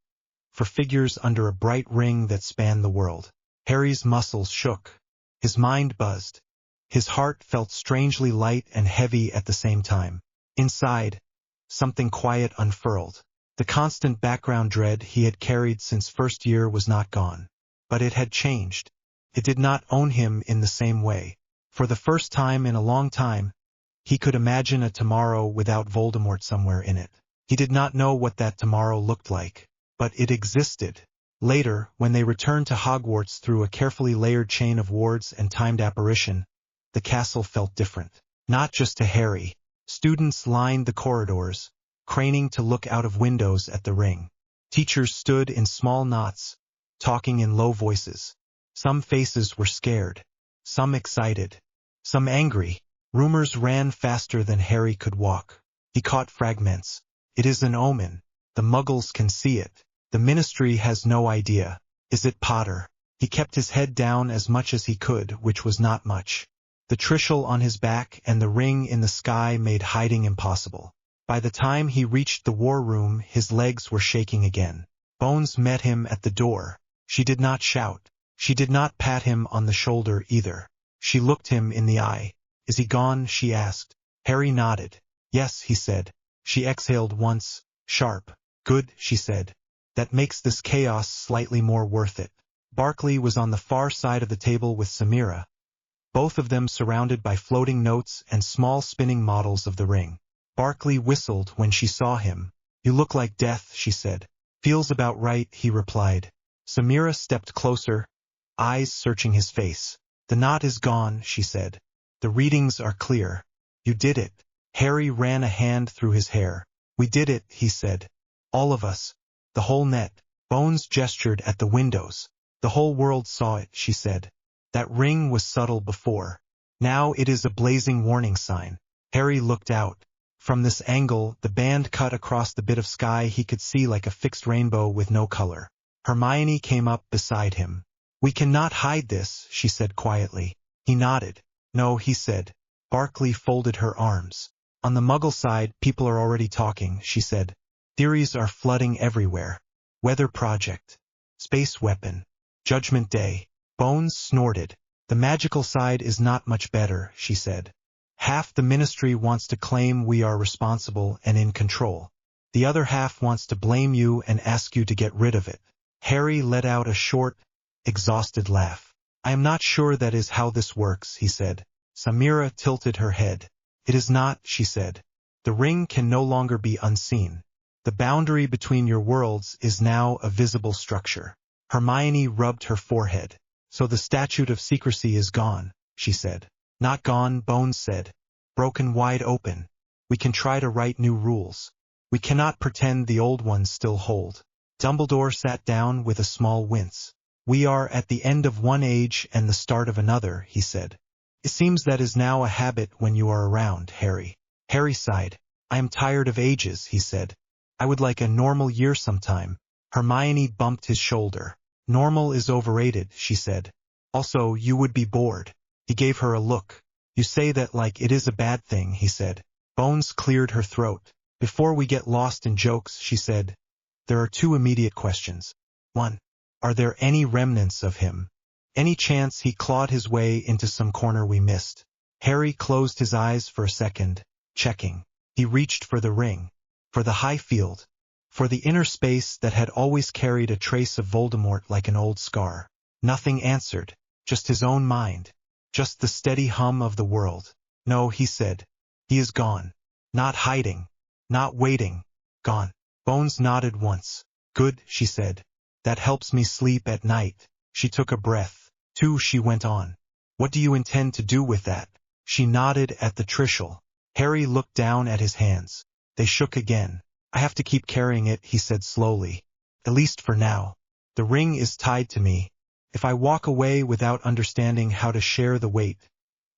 for figures under a bright ring that spanned the world. Harry's muscles shook. His mind buzzed. His heart felt strangely light and heavy at the same time. Inside, something quiet unfurled. The constant background dread he had carried since first year was not gone. But it had changed. It did not own him in the same way. For the first time in a long time, he could imagine a tomorrow without Voldemort somewhere in it. He did not know what that tomorrow looked like, but it existed. Later, when they returned to Hogwarts through a carefully layered chain of wards and timed apparition, the castle felt different. Not just to Harry. Students lined the corridors, craning to look out of windows at the ring. Teachers stood in small knots, talking in low voices. Some faces were scared, some excited, some angry. Rumors ran faster than Harry could walk. He caught fragments. "It is an omen. The Muggles can see it. The Ministry has no idea. Is it Potter?" He kept his head down as much as he could, which was not much. The Trishul on his back and the ring in the sky made hiding impossible. By the time he reached the war room, his legs were shaking again. Bones met him at the door. She did not shout. She did not pat him on the shoulder either. She looked him in the eye. "Is he gone?" she asked. Harry nodded. Yes, he said. She exhaled once, sharp. Good, she said. That makes this chaos slightly more worth it. Barkley was on the far side of the table with Samira, both of them surrounded by floating notes and small spinning models of the ring. Barkley whistled when she saw him. You look like death, she said. Feels about right, he replied. Samira stepped closer, eyes searching his face. The knot is gone, she said. The readings are clear. You did it. Harry ran a hand through his hair. We did it, he said. All of us. The whole net. Bones gestured at the windows. The whole world saw it, she said. That ring was subtle before. Now it is a blazing warning sign. Harry looked out. From this angle, the band cut across the bit of sky he could see like a fixed rainbow with no color. Hermione came up beside him. We cannot hide this, she said quietly. He nodded. No, he said. Barkley folded her arms. On the Muggle side, people are already talking, she said. Theories are flooding everywhere. Weather project. Space weapon. Judgment Day. Bones snorted. The magical side is not much better, she said. Half the ministry wants to claim we are responsible and in control. The other half wants to blame you and ask you to get rid of it. Harry let out a short, exhausted laugh. I am not sure that is how this works, he said. Samira tilted her head. It is not, she said. The ring can no longer be unseen. The boundary between your worlds is now a visible structure. Hermione rubbed her forehead. So the statute of secrecy is gone, she said. Not gone, Bones said. Broken wide open. We can try to write new rules. We cannot pretend the old ones still hold. Dumbledore sat down with a small wince. We are at the end of one age and the start of another, he said. It seems that is now a habit when you are around, Harry. Harry sighed. I am tired of ages, he said. I would like a normal year sometime. Hermione bumped his shoulder. Normal is overrated, she said. Also, you would be bored. He gave her a look. You say that like it is a bad thing, he said. Bones cleared her throat. Before we get lost in jokes, she said, there are two immediate questions. 1. Are there any remnants of him? Any chance he clawed his way into some corner we missed? Harry closed his eyes for a second, checking. He reached for the ring. For the high field. For the inner space that had always carried a trace of Voldemort like an old scar. Nothing answered, just his own mind, just the steady hum of the world. No, he said. He is gone. Not hiding. Not waiting. Gone. Bones nodded once. Good, she said. That helps me sleep at night. She took a breath. 2, she went on. What do you intend to do with that? She nodded at the Trishul. Harry looked down at his hands. They shook again. I have to keep carrying it, he said slowly. At least for now. The ring is tied to me. If I walk away without understanding how to share the weight,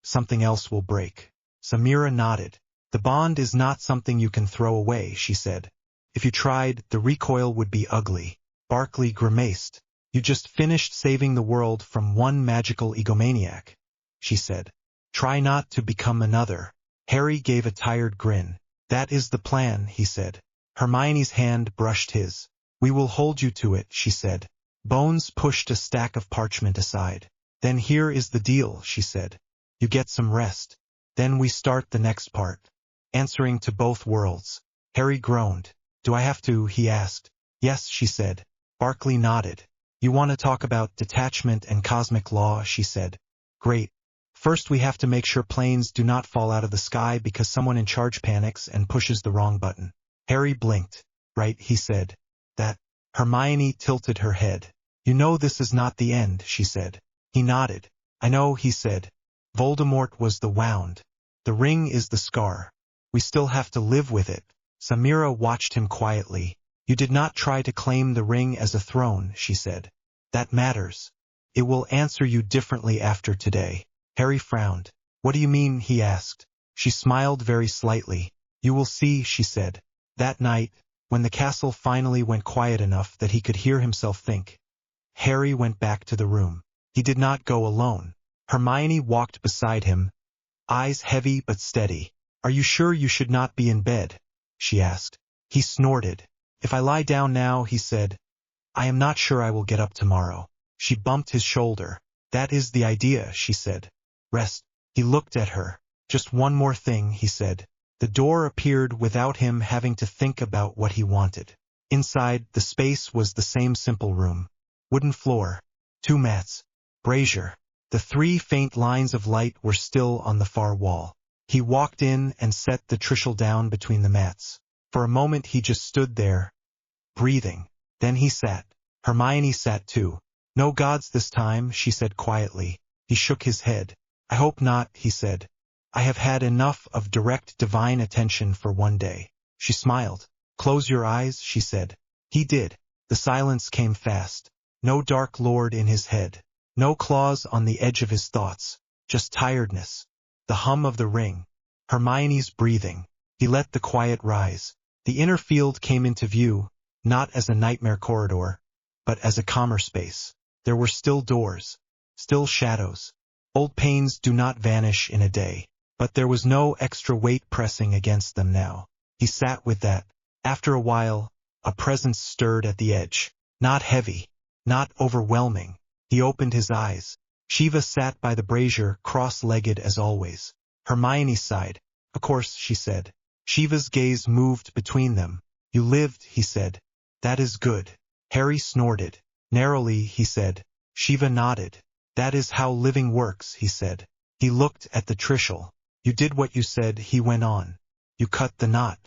something else will break. Samira nodded. The bond is not something you can throw away, she said. If you tried, the recoil would be ugly. Barkley grimaced. You just finished saving the world from one magical egomaniac, she said. Try not to become another. Harry gave a tired grin. That is the plan, he said. Hermione's hand brushed his. We will hold you to it, she said. Bones pushed a stack of parchment aside. Then here is the deal, she said. You get some rest. Then we start the next part. Answering to both worlds. Harry groaned. Do I have to, he asked. Yes, she said. Barkley nodded. You want to talk about detachment and cosmic law, she said. Great. First we have to make sure planes do not fall out of the sky because someone in charge panics and pushes the wrong button. Harry blinked. Right, he said. That. Hermione tilted her head. You know this is not the end, she said. He nodded. I know, he said. Voldemort was the wound. The ring is the scar. We still have to live with it. Samira watched him quietly. You did not try to claim the ring as a throne, she said. That matters. It will answer you differently after today. Harry frowned. What do you mean, he asked. She smiled very slightly. You will see, she said. That night, when the castle finally went quiet enough that he could hear himself think, Harry went back to the room. He did not go alone. Hermione walked beside him, eyes heavy but steady. Are you sure you should not be in bed? She asked. He snorted. If I lie down now, he said, I am not sure I will get up tomorrow. She bumped his shoulder. That is the idea, she said. Rest. He looked at her. Just one more thing, he said. The door appeared without him having to think about what he wanted. Inside, the space was the same simple room. Wooden floor, 2 mats, brazier. The 3 faint lines of light were still on the far wall. He walked in and set the Trishul down between the mats. For a moment he just stood there, breathing. Then he sat. Hermione sat too. "No gods this time," she said quietly. He shook his head. "I hope not," he said. "I have had enough of direct divine attention for one day." She smiled. "Close your eyes," she said. He did. The silence came fast. No dark lord in his head. No claws on the edge of his thoughts. Just tiredness. The hum of the ring. Hermione's breathing. He let the quiet rise. The inner field came into view, not as a nightmare corridor, but as a calmer space. There were still doors. Still shadows. Old pains do not vanish in a day. But there was no extra weight pressing against them now. He sat with that. After a while, a presence stirred at the edge. Not heavy. Not overwhelming. He opened his eyes. Shiva sat by the brazier, cross-legged as always. Hermione sighed. "Of course," she said. Shiva's gaze moved between them. "You lived," he said. "That is good." Harry snorted. "Narrowly," he said. Shiva nodded. "That is how living works," he said. He looked at the Trishul. "You did what you said," he went on. "You cut the knot.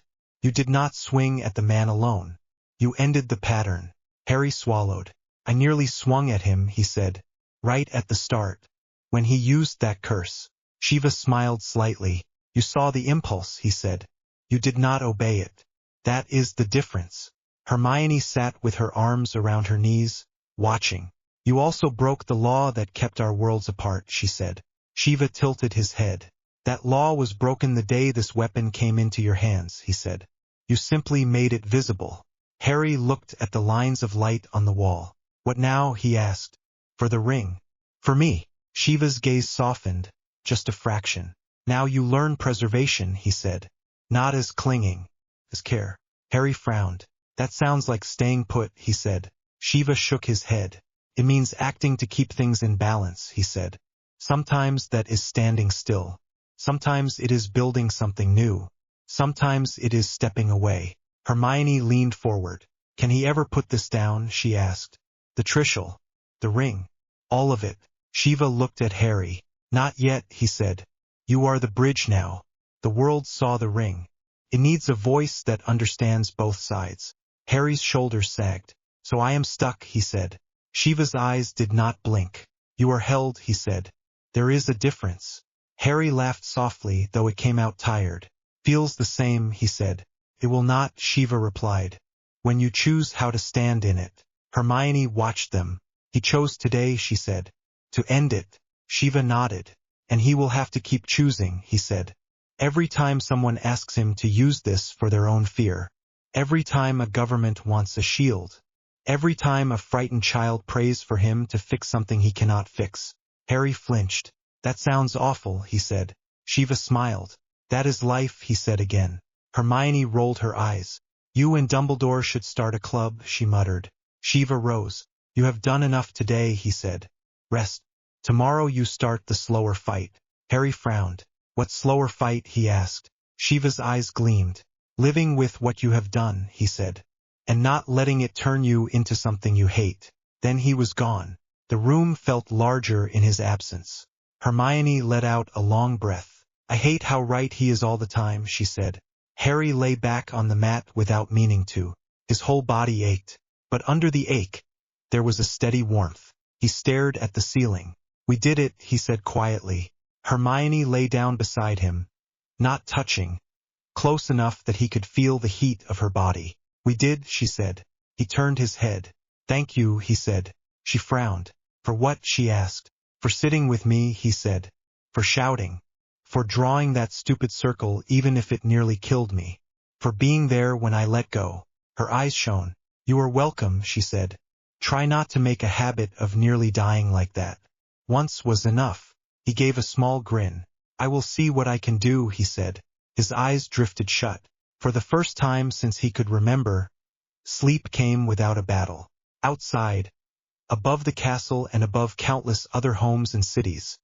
You did not swing at the man alone. You ended the pattern." Harry swallowed. "I nearly swung at him," he said. "Right at the start. When he used that curse." Shiva smiled slightly. "You saw the impulse," he said. "You did not obey it. That is the difference." Hermione sat with her arms around her knees, watching. "You also broke the law that kept our worlds apart," she said. Shiva tilted his head. "That law was broken the day this weapon came into your hands," he said. "You simply made it visible." Harry looked at the lines of light on the wall. "What now?" he asked. "For the ring." "For me." Shiva's gaze softened. "Just a fraction." "Now you learn preservation," he said. "Not as clinging, as care." Harry frowned. "That sounds like staying put," he said. Shiva shook his head. "It means acting to keep things in balance," he said. "Sometimes that is standing still. Sometimes it is building something new. Sometimes it is stepping away." Hermione leaned forward. "Can he ever put this down?" she asked. "The Trishul. The ring. All of it." Shiva looked at Harry. "Not yet," he said. "You are the bridge now. The world saw the ring. It needs a voice that understands both sides." Harry's shoulders sagged. "So I am stuck," he said. Shiva's eyes did not blink. "You are held," he said. "There is a difference." Harry laughed softly, though it came out tired. "Feels the same," he said. "It will not," Shiva replied. "When you choose how to stand in it." Hermione watched them. "He chose today," she said. "To end it." Shiva nodded. "And he will have to keep choosing," he said. "Every time someone asks him to use this for their own fear. Every time a government wants a shield. Every time a frightened child prays for him to fix something he cannot fix." Harry flinched. "That sounds awful," he said. Shiva smiled. "That is life," he said again. Hermione rolled her eyes. "You and Dumbledore should start a club," she muttered. Shiva rose. "You have done enough today," he said. "Rest. Tomorrow you start the slower fight." Harry frowned. "What slower fight?" he asked. Shiva's eyes gleamed. "Living with what you have done," he said. "And not letting it turn you into something you hate." Then he was gone. The room felt larger in his absence. Hermione let out a long breath. "I hate how right he is all the time," she said. Harry lay back on the mat without meaning to. His whole body ached. But under the ache, there was a steady warmth. He stared at the ceiling. "We did it," he said quietly. Hermione lay down beside him, not touching, close enough that he could feel the heat of her body. "We did," she said. He turned his head. "Thank you," he said. She frowned. "For what?" she asked. "For sitting with me," he said. "For shouting. For drawing that stupid circle even if it nearly killed me. For being there when I let go." Her eyes shone. "You are welcome," she said. "Try not to make a habit of nearly dying like that. Once was enough." He gave a small grin. "I will see what I can do," he said. His eyes drifted shut. For the first time since he could remember, sleep came without a battle. Outside, above the castle and above countless other homes and cities,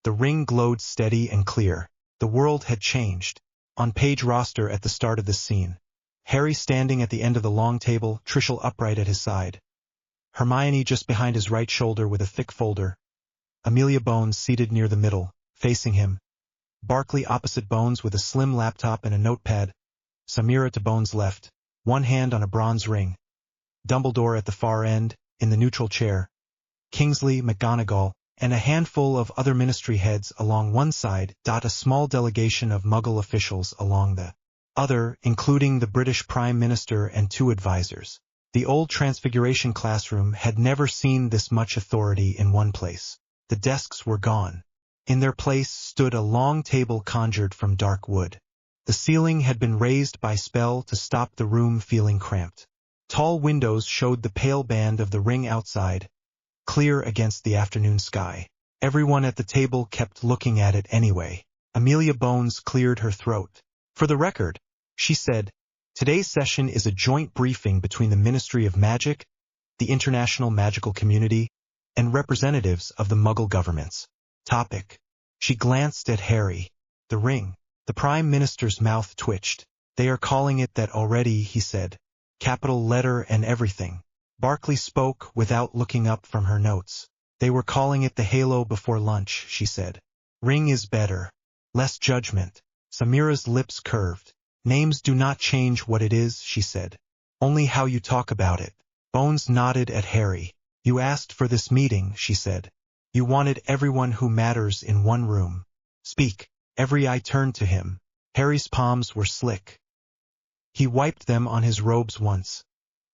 the ring glowed steady and clear. The world had changed. On page roster at the start of this scene. Harry standing at the end of the long table, Trishul upright at his side. Hermione just behind his right shoulder with a thick folder. Amelia Bones seated near the middle, facing him. Barkley opposite Bones with a slim laptop and a notepad. Samira to Bones' left, one hand on a bronze ring. Dumbledore at the far end, in the neutral chair. Kingsley, McGonagall, and a handful of other ministry heads along one side. A small delegation of Muggle officials along the other, including the British Prime Minister and 2 advisors. The old Transfiguration classroom had never seen this much authority in one place. The desks were gone. In their place stood a long table conjured from dark wood. The ceiling had been raised by spell to stop the room feeling cramped. Tall windows showed the pale band of the ring outside, clear against the afternoon sky. Everyone at the table kept looking at it anyway. Amelia Bones cleared her throat. For the record, she said, today's session is a joint briefing between the Ministry of Magic, the international magical community, and representatives of the Muggle governments. Topic. She glanced at Harry. The ring. The Prime Minister's mouth twitched. They are calling it that already, he said. Capital letter and everything. Barkley spoke without looking up from her notes. They were calling it the Halo before lunch, she said. Ring is better. Less judgment. Samira's lips curved. Names do not change what it is, she said. Only how you talk about it. Bones nodded at Harry. You asked for this meeting, she said. You wanted everyone who matters in one room. Speak. Every eye turned to him. Harry's palms were slick. He wiped them on his robes once,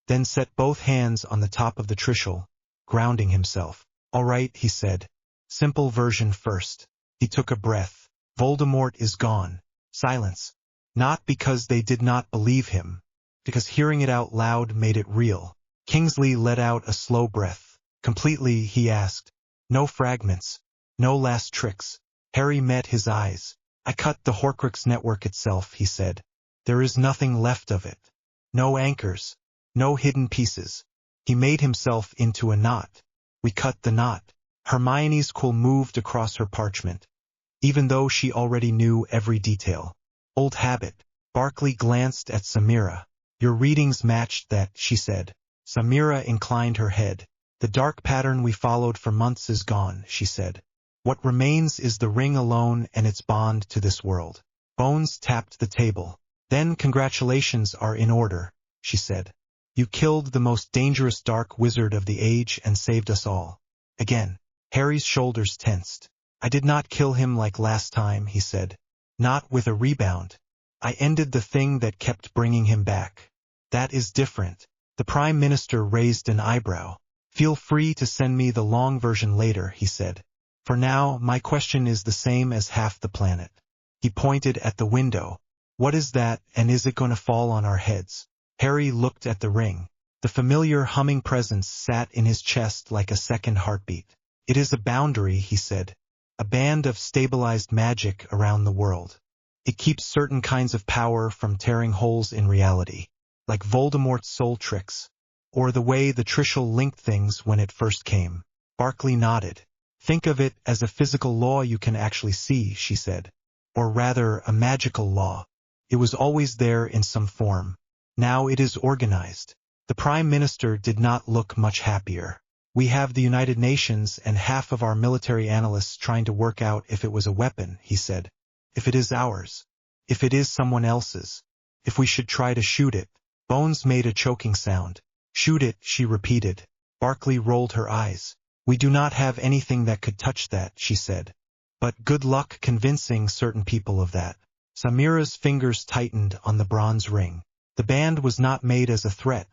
then set both hands on the top of the Trishul, grounding himself. All right, he said. Simple version first. He took a breath. Voldemort is gone. Silence. Not because they did not believe him, because hearing it out loud made it real. Kingsley let out a slow breath. Completely, he asked. No fragments. No last tricks. Harry met his eyes. I cut the Horcrux network itself, he said. There is nothing left of it. No anchors. No hidden pieces. He made himself into a knot. We cut the knot. Hermione's quill moved across her parchment, even though she already knew every detail. Old habit. Barkley glanced at Samira. Your readings matched that, she said. Samira inclined her head. The dark pattern we followed for months is gone, she said. What remains is the ring alone and its bond to this world. Bones tapped the table. Then congratulations are in order, she said. You killed the most dangerous dark wizard of the age and saved us all. Again, Harry's shoulders tensed. I did not kill him like last time, he said. Not with a rebound. I ended the thing that kept bringing him back. That is different. The Prime Minister raised an eyebrow. Feel free to send me the long version later, he said. For now, my question is the same as half the planet. He pointed at the window. What is that, and is it going to fall on our heads? Harry looked at the ring. The familiar humming presence sat in his chest like a second heartbeat. It is a boundary, he said. A band of stabilized magic around the world. It keeps certain kinds of power from tearing holes in reality, like Voldemort's soul tricks, or the way the Trishul linked things when it first came. Barkley nodded. Think of it as a physical law you can actually see, she said. Or rather, a magical law. It was always there in some form. Now it is organized. The Prime Minister did not look much happier. We have the United Nations and half of our military analysts trying to work out if it was a weapon, he said. If it is ours. If it is someone else's. If we should try to shoot it. Bones made a choking sound. Shoot it, she repeated. Barkley rolled her eyes. We do not have anything that could touch that, she said. But good luck convincing certain people of that. Samira's fingers tightened on the bronze ring. The band was not made as a threat,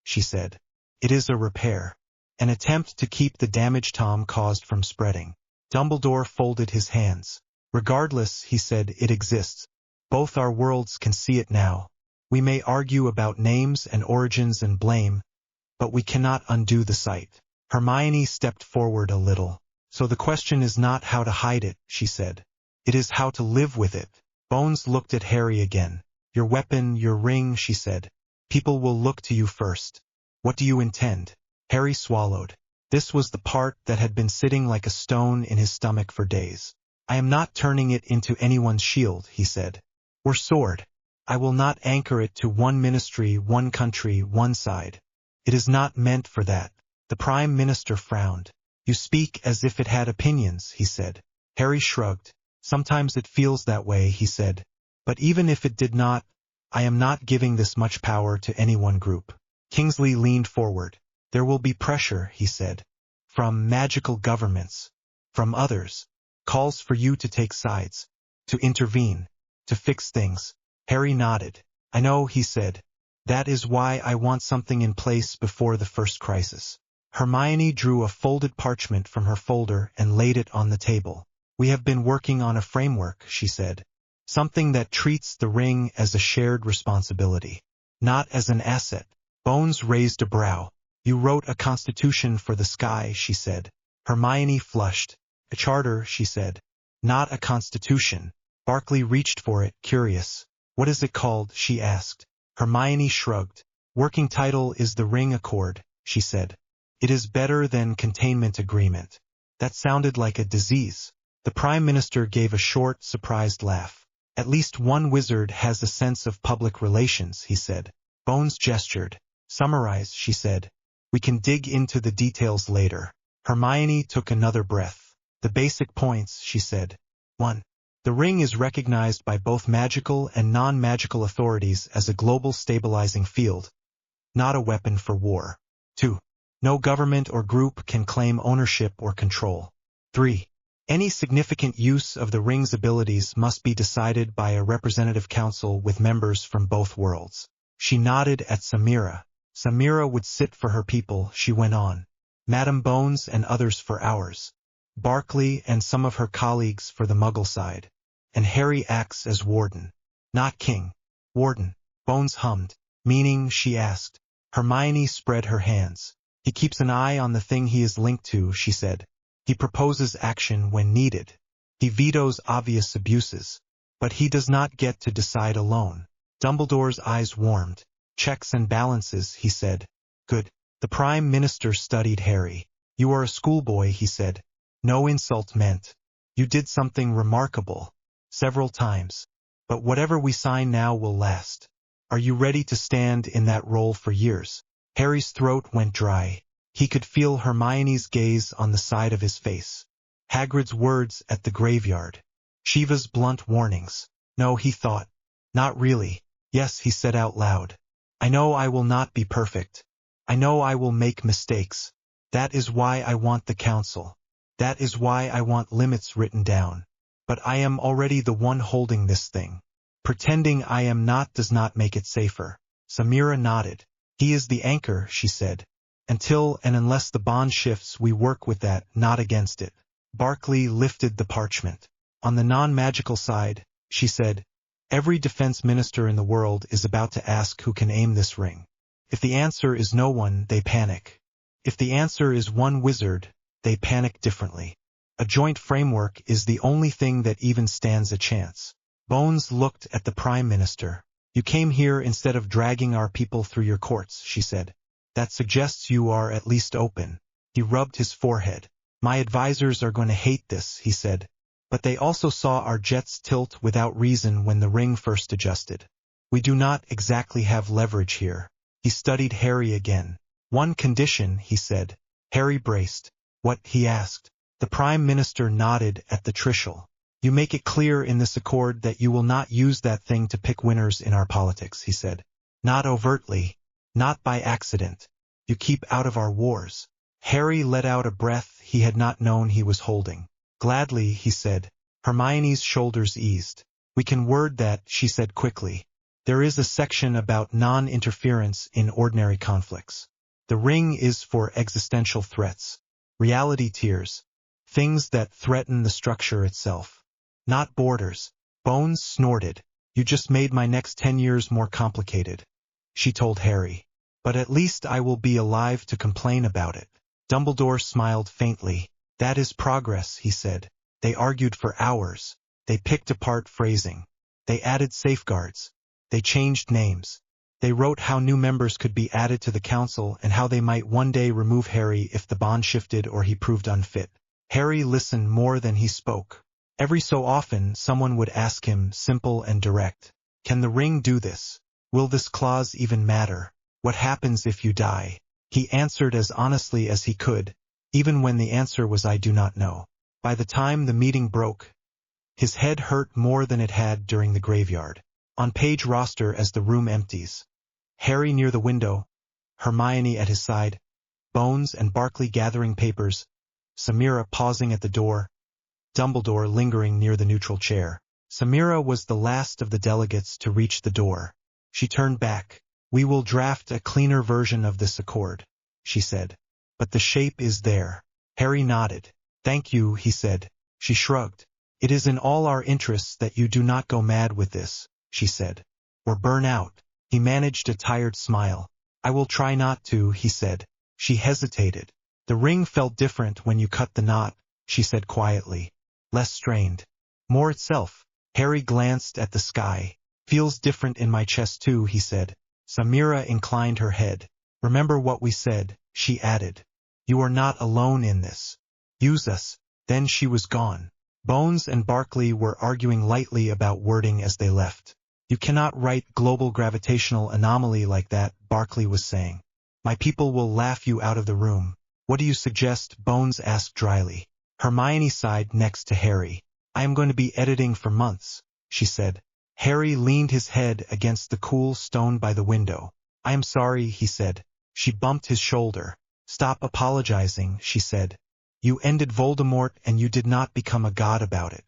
she said. It is a repair. An attempt to keep the damage Tom caused from spreading. Dumbledore folded his hands. Regardless, he said, it exists. Both our worlds can see it now. We may argue about names and origins and blame, but we cannot undo the sight. Hermione stepped forward a little. So the question is not how to hide it, she said. It is how to live with it. Bones looked at Harry again. Your weapon, your ring, she said. People will look to you first. What do you intend? Harry swallowed. This was the part that had been sitting like a stone in his stomach for days. I am not turning it into anyone's shield, he said. or sword. I will not anchor it to one ministry, one country, one side. It is not meant for that. The Prime Minister frowned. You speak as if it had opinions, he said. Harry shrugged. Sometimes it feels that way, he said. But even if it did not, I am not giving this much power to any one group. Kingsley leaned forward. There will be pressure, he said. From magical governments. From others. Calls for you to take sides. To intervene. To fix things. Harry nodded. I know, he said. That is why I want something in place before the first crisis. Hermione drew a folded parchment from her folder and laid it on the table. We have been working on a framework, she said. Something that treats the ring as a shared responsibility. Not as an asset. Bones raised a brow. You wrote a constitution for the sky, she said. Hermione flushed. A charter, she said. Not a constitution. Barclay reached for it, curious. What is it called, she asked. Hermione shrugged. Working title is the Ring Accord, she said. It is better than containment agreement. That sounded like a disease. The Prime Minister gave a short, surprised laugh. At least one wizard has a sense of public relations, he said. Bones gestured. Summarize, she said. We can dig into the details later. Hermione took another breath. The basic points, she said. 1. The ring is recognized by both magical and non-magical authorities as a global stabilizing field, not a weapon for war. 2. No government or group can claim ownership or control. 3. Any significant use of the ring's abilities must be decided by a representative council with members from both worlds. She nodded at Samira. Samira would sit for her people, she went on. Madame Bones and others for ours. Barclay and some of her colleagues for the Muggle side. And Harry acts as warden. Not king. Warden. Bones hummed. Meaning, she asked. Hermione spread her hands. He keeps an eye on the thing he is linked to, she said. He proposes action when needed. He vetoes obvious abuses. But he does not get to decide alone. Dumbledore's eyes warmed. Checks and balances, he said. Good. The Prime Minister studied Harry. You are a schoolboy, he said. No insult meant. You did something remarkable. Several times. But whatever we sign now will last. Are you ready to stand in that role for years? Harry's throat went dry. He could feel Hermione's gaze on the side of his face. Hagrid's words at the graveyard. Shiva's blunt warnings. No, he thought. Not really. Yes, he said out loud. I know I will not be perfect. I know I will make mistakes. That is why I want the council. That is why I want limits written down. But I am already the one holding this thing. Pretending I am not does not make it safer. Samira nodded. He is the anchor, she said. Until and unless the bond shifts, we work with that, not against it. Barclay lifted the parchment. On the non-magical side, she said, every defense minister in the world is about to ask who can aim this ring. If the answer is no one, they panic. If the answer is one wizard, they panic differently. A joint framework is the only thing that even stands a chance. Bones looked at the Prime Minister. You came here instead of dragging our people through your courts, she said. That suggests you are at least open. He rubbed his forehead. My advisors are going to hate this, he said. But they also saw our jets tilt without reason when the ring first adjusted. We do not exactly have leverage here. He studied Harry again. One condition, he said. Harry braced. What, he asked. The Prime Minister nodded at the Trishul. You make it clear in this accord that you will not use that thing to pick winners in our politics, he said. Not overtly. Not by accident. You keep out of our wars. Harry let out a breath he had not known he was holding. Gladly, he said. Hermione's shoulders eased. We can word that, she said quickly. There is a section about non-interference in ordinary conflicts. The ring is for existential threats. Reality tiers. Things that threaten the structure itself. Not borders. Bones snorted. You just made my next 10 years more complicated. She told Harry. But at least I will be alive to complain about it. Dumbledore smiled faintly. That is progress, he said. They argued for hours. They picked apart phrasing. They added safeguards. They changed names. They wrote how new members could be added to the council and how they might one day remove Harry if the bond shifted or he proved unfit. Harry listened more than he spoke. Every so often, someone would ask him, simple and direct, "Can the ring do this? Will this clause even matter? What happens if you die?" He answered as honestly as he could, even when the answer was "I do not know." By the time the meeting broke, his head hurt more than it had during the graveyard. On page roster as the room empties. Harry near the window, Hermione at his side, Bones and Barkley gathering papers, Samira pausing at the door, Dumbledore lingering near the neutral chair. Samira was the last of the delegates to reach the door. She turned back. "We will draft a cleaner version of this accord," she said. "But the shape is there." Harry nodded. "Thank you," he said. She shrugged. "It is in all our interests that you do not go mad with this," she said. "Or burn out." He managed a tired smile. "I will try not to," he said. She hesitated. "The ring felt different when you cut the knot," she said quietly. "Less strained. More itself." Harry glanced at the sky. "Feels different in my chest too," he said. Samira inclined her head. "Remember what we said," she added. "You are not alone in this. Use us." Then she was gone. Bones and Barkley were arguing lightly about wording as they left. "You cannot write global gravitational anomaly like that," Barkley was saying. "My people will laugh you out of the room." "What do you suggest?" Bones asked dryly. Hermione sighed next to Harry. "I am going to be editing for months," she said. Harry leaned his head against the cool stone by the window. "I am sorry," he said. She bumped his shoulder. "Stop apologizing," she said. "You ended Voldemort and you did not become a god about it.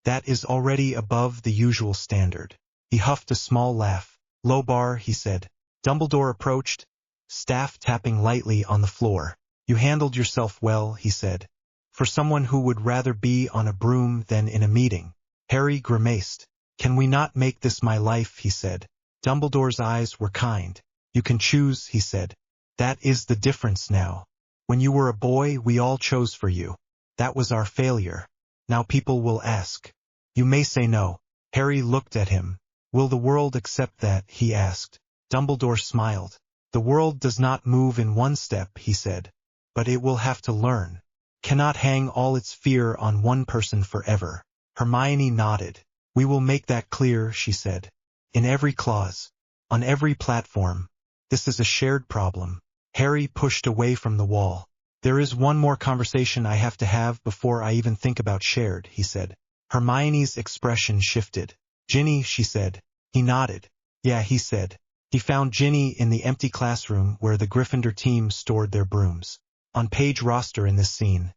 That is already above the usual standard." He huffed a small laugh. "Low bar," he said. Dumbledore approached, staff tapping lightly on the floor. "You handled yourself well," he said. "For someone who would rather be on a broom than in a meeting." Harry grimaced. "Can we not make this my life?" he said. Dumbledore's eyes were kind. "You can choose," he said. "That is the difference now. When you were a boy, we all chose for you. That was our failure. Now people will ask. You may say no." Harry looked at him. "Will the world accept that?" he asked. Dumbledore smiled. "The world does not move in one step," he said. "But it will have to learn. Cannot hang all its fear on one person forever." Hermione nodded. "We will make that clear," she said. "In every clause. On every platform. This is a shared problem." Harry pushed away from the wall. "There is one more conversation I have to have before I even think about shared," he said. Hermione's expression shifted. "Ginny," she said. He nodded. "Yeah," he said. He found Ginny in the empty classroom where the Gryffindor team stored their brooms. On page roster in this scene.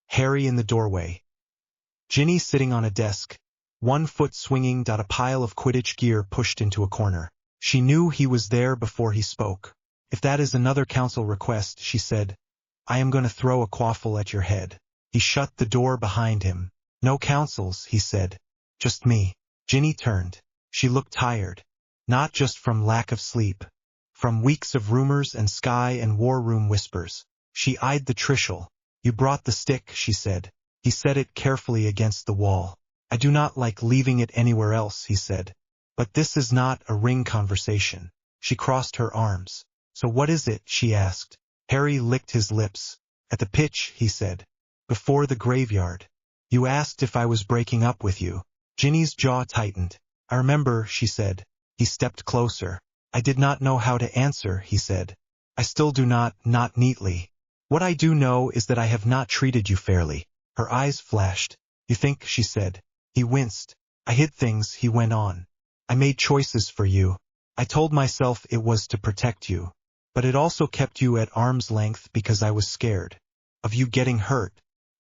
Harry in the doorway. Ginny sitting on a desk, one foot swinging. A pile of Quidditch gear pushed into a corner. She knew he was there before he spoke. "If that is another council request," she said, "I am going to throw a quaffle at your head." He shut the door behind him. "No councils," he said. "Just me." Ginny turned. She looked tired. Not just from lack of sleep. From weeks of rumors and sky and war room whispers. She eyed the Trishul. "You brought the stick," she said. He set it carefully against the wall. "I do not like leaving it anywhere else," he said. "But this is not a ring conversation." She crossed her arms. "So what is it?" she asked. Harry licked his lips. "At the pitch," he said. "Before the graveyard. You asked if I was breaking up with you." Ginny's jaw tightened. "I remember," she said. He stepped closer. "I did not know how to answer," he said. "I still do not neatly. What I do know is that I have not treated you fairly." Her eyes flashed. "You think?" she said. He winced. "I hid things," he went on. "I made choices for you. I told myself it was to protect you. But it also kept you at arm's length because I was scared. Of you getting hurt.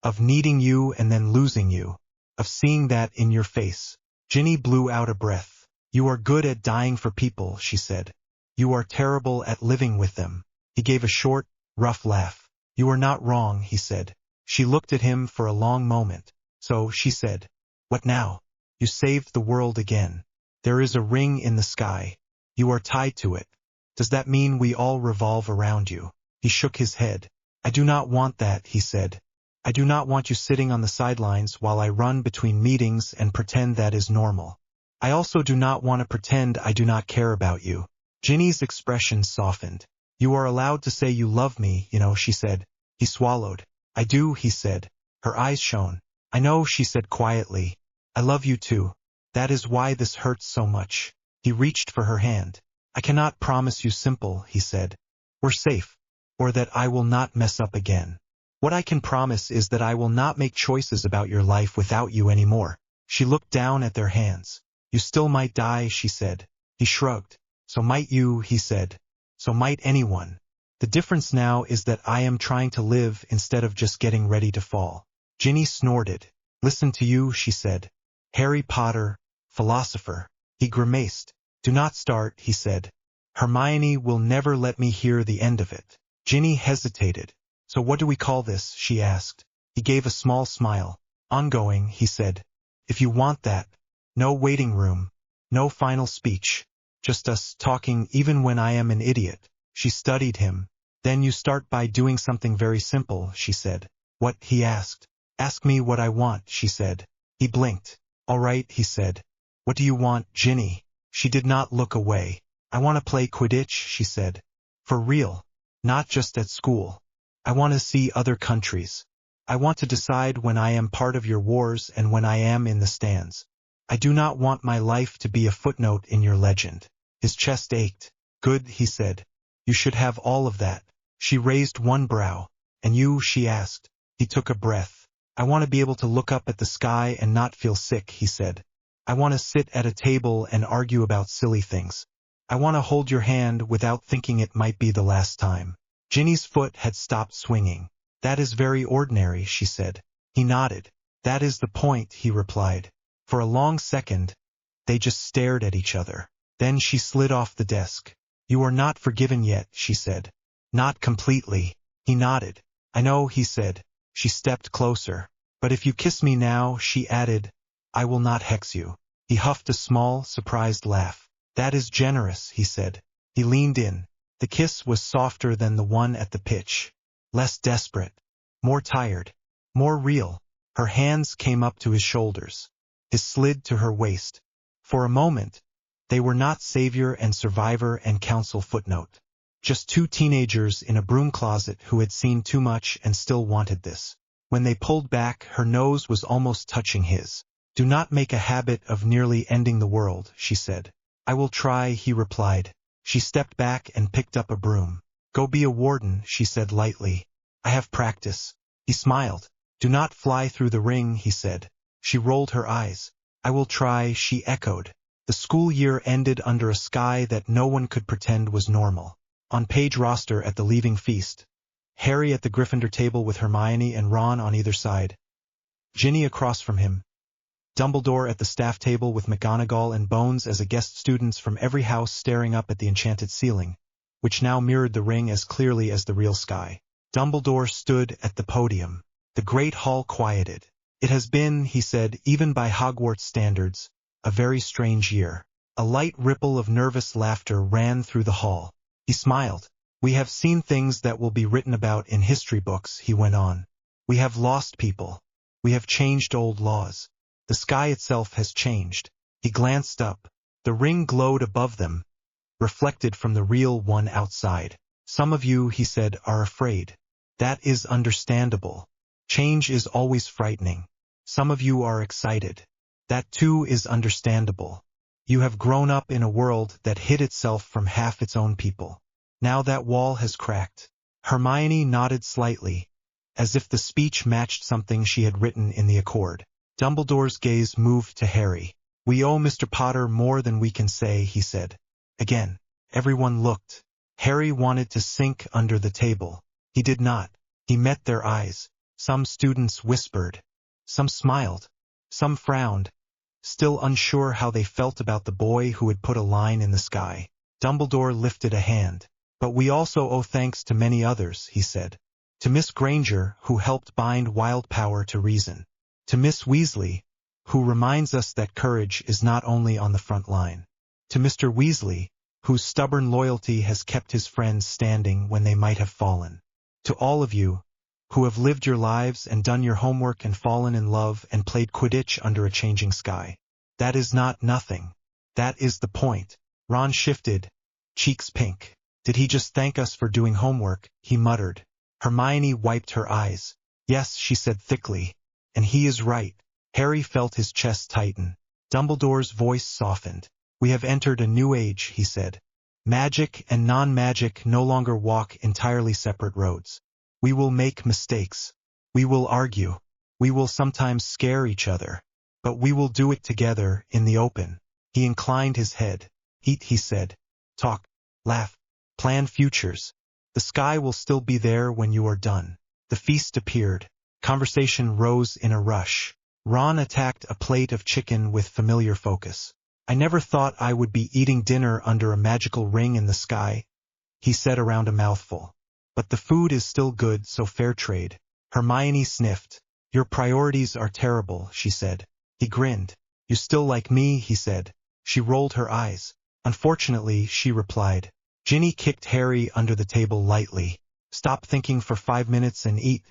Of needing you and then losing you. Of seeing that in your face." Ginny blew out a breath. "You are good at dying for people," she said. "You are terrible at living with them." He gave a short, rough laugh. "You are not wrong," he said. She looked at him for a long moment. "So," she said. "What now?" "You saved the world again. There is a ring in the sky. You are tied to it. Does that mean we all revolve around you?" He shook his head. "I do not want that," he said. "I do not want you sitting on the sidelines while I run between meetings and pretend that is normal. I also do not want to pretend I do not care about you." Ginny's expression softened. "You are allowed to say you love me, you know," she said. He swallowed. "I do," he said. Her eyes shone. I know, she said quietly. I love you too. That is why this hurts so much. He reached for her hand. I cannot promise you simple, he said. We're safe. Or that I will not mess up again. What I can promise is that I will not make choices about your life without you anymore. She looked down at their hands. You still might die, she said. He shrugged. So might you, he said. So might anyone. The difference now is that I am trying to live instead of just getting ready to fall. Ginny snorted. Listen to you, she said. Harry Potter, philosopher. He grimaced. Do not start, he said. Hermione will never let me hear the end of it. Ginny hesitated. So what do we call this, she asked. He gave a small smile. Ongoing, he said. If you want that. No waiting room. No final speech. Just us talking even when I am an idiot. She studied him. Then you start by doing something very simple, she said. What, he asked. Ask me what I want, she said. He blinked. All right, he said. What do you want, Ginny? She did not look away. I want to play Quidditch, she said. For real. Not just at school. I want to see other countries. I want to decide when I am part of your wars and when I am in the stands. I do not want my life to be a footnote in your legend. His chest ached. Good, he said. You should have all of that. She raised one brow. And you, she asked. He took a breath. I want to be able to look up at the sky and not feel sick, he said. I want to sit at a table and argue about silly things. I want to hold your hand without thinking it might be the last time. Ginny's foot had stopped swinging. That is very ordinary, she said. He nodded. That is the point, he replied. For a long second, they just stared at each other. Then she slid off the desk. You are not forgiven yet, she said. Not completely. He nodded. I know, he said. She stepped closer. But if you kiss me now, she added, I will not hex you. He huffed a small, surprised laugh. That is generous, he said. He leaned in. The kiss was softer than the one at the pitch. Less desperate. More tired. More real. Her hands came up to his shoulders. His slid to her waist. For a moment, they were not savior and survivor and counsel footnote. Just two teenagers in a broom closet who had seen too much and still wanted this. When they pulled back, her nose was almost touching his. Do not make a habit of nearly ending the world, she said. I will try, he replied. She stepped back and picked up a broom. Go be a warden, she said lightly. I have practice. He smiled. Do not fly through the ring, he said. She rolled her eyes. I will try, she echoed. The school year ended under a sky that no one could pretend was normal. On page roster at the leaving feast. Harry at the Gryffindor table with Hermione and Ron on either side. Ginny across from him. Dumbledore at the staff table with McGonagall and Bones as a guest students from every house staring up at the enchanted ceiling, which now mirrored the ring as clearly as the real sky. Dumbledore stood at the podium. The great hall quieted. It has been, he said, even by Hogwarts standards, a very strange year. A light ripple of nervous laughter ran through the hall. He smiled. We have seen things that will be written about in history books, he went on. We have lost people. We have changed old laws. The sky itself has changed. He glanced up. The ring glowed above them, reflected from the real one outside. Some of you, he said, are afraid. That is understandable. Change is always frightening. Some of you are excited. That too is understandable. You have grown up in a world that hid itself from half its own people. Now that wall has cracked. Hermione nodded slightly, as if the speech matched something she had written in the accord. Dumbledore's gaze moved to Harry. We owe Mr. Potter more than we can say, he said. Again, everyone looked. Harry wanted to sink under the table. He did not. He met their eyes. Some students whispered. Some smiled. Some frowned, still unsure how they felt about the boy who had put a line in the sky. Dumbledore lifted a hand. But we also owe thanks to many others, he said. To Miss Granger, who helped bind wild power to reason. To Miss Weasley, who reminds us that courage is not only on the front line. To Mr. Weasley, whose stubborn loyalty has kept his friends standing when they might have fallen. To all of you, who have lived your lives and done your homework and fallen in love and played Quidditch under a changing sky. That is not nothing. That is the point. Ron shifted, cheeks pink. Did he just thank us for doing homework? He muttered. Hermione wiped her eyes. Yes, she said thickly. And he is right. Harry felt his chest tighten. Dumbledore's voice softened. We have entered a new age, he said. Magic and non-magic no longer walk entirely separate roads. We will make mistakes. We will argue. We will sometimes scare each other. But we will do it together, in the open. He inclined his head. Eat, he said. Talk. Laugh. Plan futures. The sky will still be there when you are done. The feast appeared. Conversation rose in a rush. Ron attacked a plate of chicken with familiar focus. I never thought I would be eating dinner under a magical ring in the sky, he said around a mouthful. But the food is still good, so fair trade. Hermione sniffed. Your priorities are terrible, she said. He grinned. You still like me, he said. She rolled her eyes. Unfortunately, she replied. Ginny kicked Harry under the table lightly. Stop thinking for 5 minutes and eat,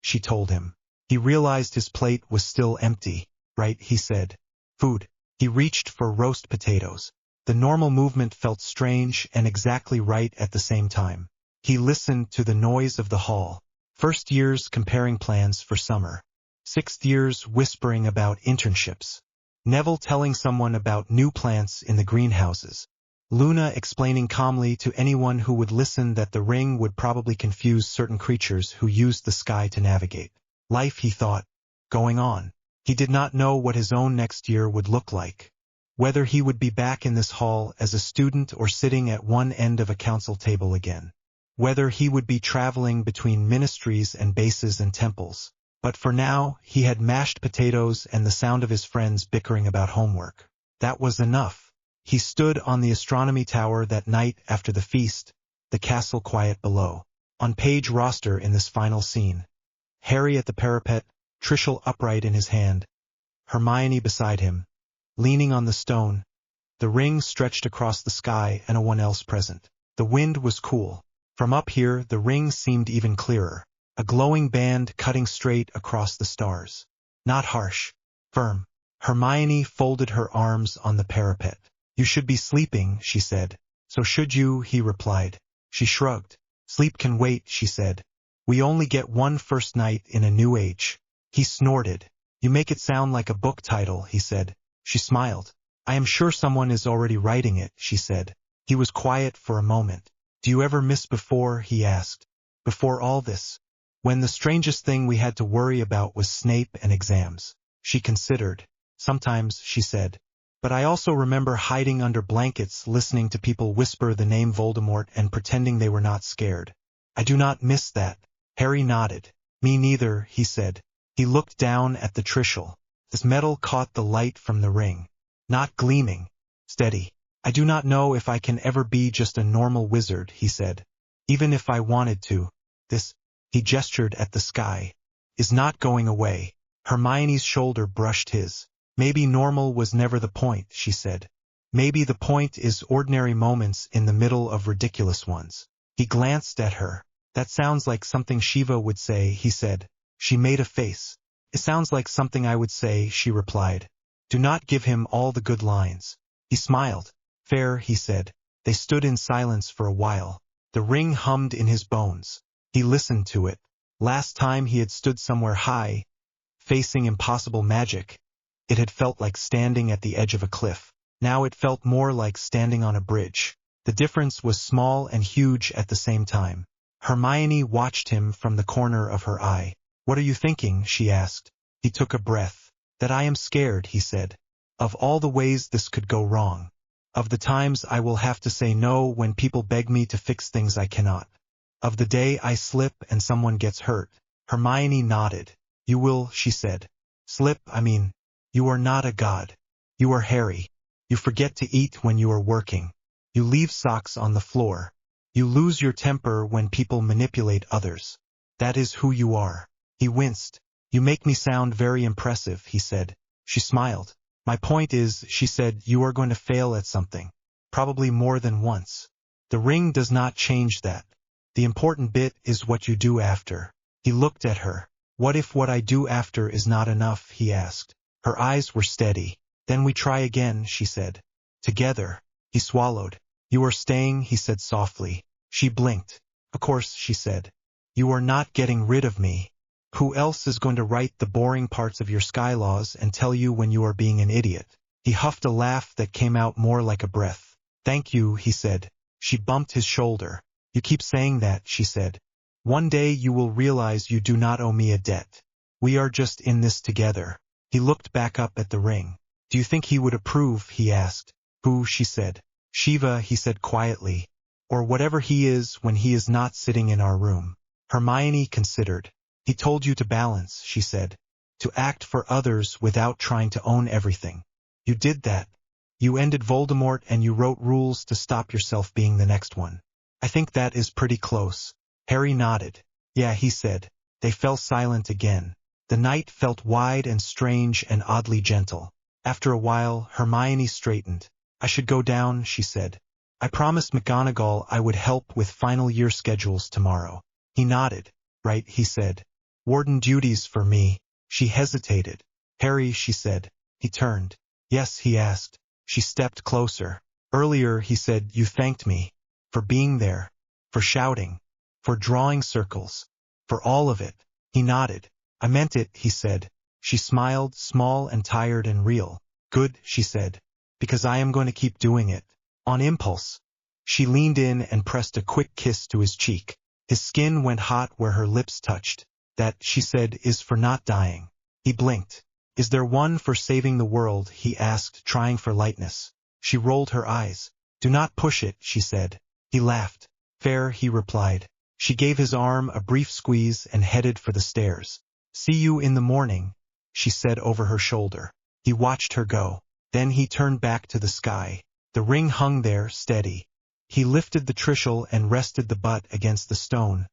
she told him. He realized his plate was still empty. Right, he said. Food. He reached for roast potatoes. The normal movement felt strange and exactly right at the same time. He listened to the noise of the hall. First years comparing plans for summer. Sixth years whispering about internships. Neville telling someone about new plants in the greenhouses. Luna explaining calmly to anyone who would listen that the ring would probably confuse certain creatures who used the sky to navigate. Life, he thought, going on. He did not know what his own next year would look like. Whether he would be back in this hall as a student or sitting at one end of a council table again. Whether he would be traveling between ministries and bases and temples. But for now, he had mashed potatoes and the sound of his friends bickering about homework. That was enough. He stood on the astronomy tower that night after the feast, the castle quiet below. On page roster in this final scene. Harry at the parapet, Trishul upright in his hand, Hermione beside him, leaning on the stone, the ring stretched across the sky and no one else present. The wind was cool. From up here the ring seemed even clearer, a glowing band cutting straight across the stars. Not harsh, firm. Hermione folded her arms on the parapet. You should be sleeping, she said. So should you, he replied. She shrugged. Sleep can wait, she said. We only get one first night in a new age. He snorted. You make it sound like a book title, he said. She smiled. I am sure someone is already writing it, she said. He was quiet for a moment. Do you ever miss before, he asked. Before all this? When the strangest thing we had to worry about was Snape and exams. She considered. Sometimes, she said. But I also remember hiding under blankets listening to people whisper the name Voldemort and pretending they were not scared. I do not miss that. Harry nodded. Me neither, he said. He looked down at the Trishul. This metal caught the light from the ring. Not gleaming. Steady. I do not know if I can ever be just a normal wizard, he said. Even if I wanted to. This, he gestured at the sky, is not going away. Hermione's shoulder brushed his. Maybe normal was never the point, she said. Maybe the point is ordinary moments in the middle of ridiculous ones. He glanced at her. That sounds like something Shiva would say, he said. She made a face. It sounds like something I would say, she replied. Do not give him all the good lines. He smiled. Fair, he said. They stood in silence for a while. The ring hummed in his bones. He listened to it. Last time he had stood somewhere high, facing impossible magic, it had felt like standing at the edge of a cliff. Now it felt more like standing on a bridge. The difference was small and huge at the same time. Hermione watched him from the corner of her eye. What are you thinking? She asked. He took a breath. That I am scared, he said. Of all the ways this could go wrong. Of the times I will have to say no when people beg me to fix things I cannot. Of the day I slip and someone gets hurt. Hermione nodded. You will, she said. Slip, I mean. You are not a god. You are Harry. You forget to eat when you are working. You leave socks on the floor. You lose your temper when people manipulate others. That is who you are. He winced. You make me sound very impressive, he said. She smiled. My point is, she said, you are going to fail at something. Probably more than once. The ring does not change that. The important bit is what you do after. He looked at her. What if what I do after is not enough, he asked. Her eyes were steady. Then we try again, she said. Together. He swallowed. You are staying, he said softly. She blinked. Of course, she said. You are not getting rid of me. Who else is going to write the boring parts of your sky laws and tell you when you are being an idiot? He huffed a laugh that came out more like a breath. Thank you, he said. She bumped his shoulder. You keep saying that, she said. One day you will realize you do not owe me a debt. We are just in this together. He looked back up at the ring. Do you think he would approve, he asked. Who, she said. Shiva, he said quietly. Or whatever he is when he is not sitting in our room. Hermione considered. He told you to balance, she said. To act for others without trying to own everything. You did that. You ended Voldemort and you wrote rules to stop yourself being the next one. I think that is pretty close. Harry nodded. Yeah, he said. They fell silent again. The night felt wide and strange and oddly gentle. After a while, Hermione straightened. I should go down, she said. I promised McGonagall I would help with final year schedules tomorrow. He nodded. Right, he said. Warden duties for me. She hesitated. Harry, she said. He turned. Yes, he asked. She stepped closer. Earlier, he said, you thanked me. For being there. For shouting. For drawing circles. For all of it. He nodded. I meant it, he said. She smiled, small and tired and real. Good, she said. Because I am going to keep doing it. On impulse. She leaned in and pressed a quick kiss to his cheek. His skin went hot where her lips touched. That, she said, is for not dying. He blinked. Is there one for saving the world, he asked, trying for lightness. She rolled her eyes. Do not push it, she said. He laughed. Fair, he replied. She gave his arm a brief squeeze and headed for the stairs. See you in the morning, she said over her shoulder. He watched her go. Then he turned back to the sky. The ring hung there, steady. He lifted the Trishul and rested the butt against the stone,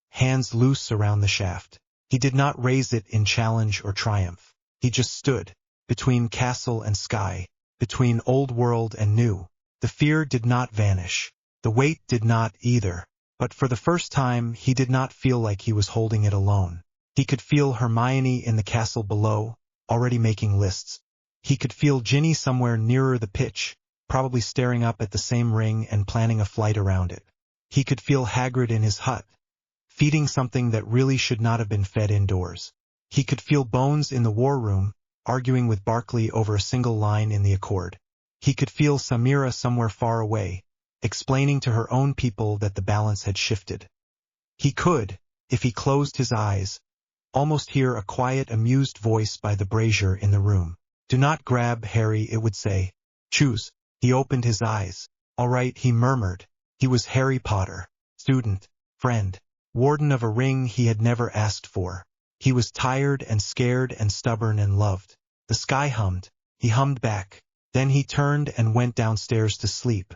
hands loose around the shaft. He did not raise it in challenge or triumph. He just stood, between castle and sky, between old world and new. The fear did not vanish. The weight did not either. But for the first time, he did not feel like he was holding it alone. He could feel Hermione in the castle below, already making lists. He could feel Ginny somewhere nearer the pitch, probably staring up at the same ring and planning a flight around it. He could feel Hagrid in his hut, feeding something that really should not have been fed indoors. He could feel Bones in the war room, arguing with Barkley over a single line in the Accord. He could feel Samira somewhere far away, explaining to her own people that the balance had shifted. He could, if he closed his eyes, almost hear a quiet, amused voice by the brazier in the room. Do not grab, Harry, it would say. Choose. He opened his eyes. All right, he murmured. He was Harry Potter, student, friend, warden of a ring he had never asked for. He was tired and scared and stubborn and loved. The sky hummed. He hummed back. Then he turned and went downstairs to sleep.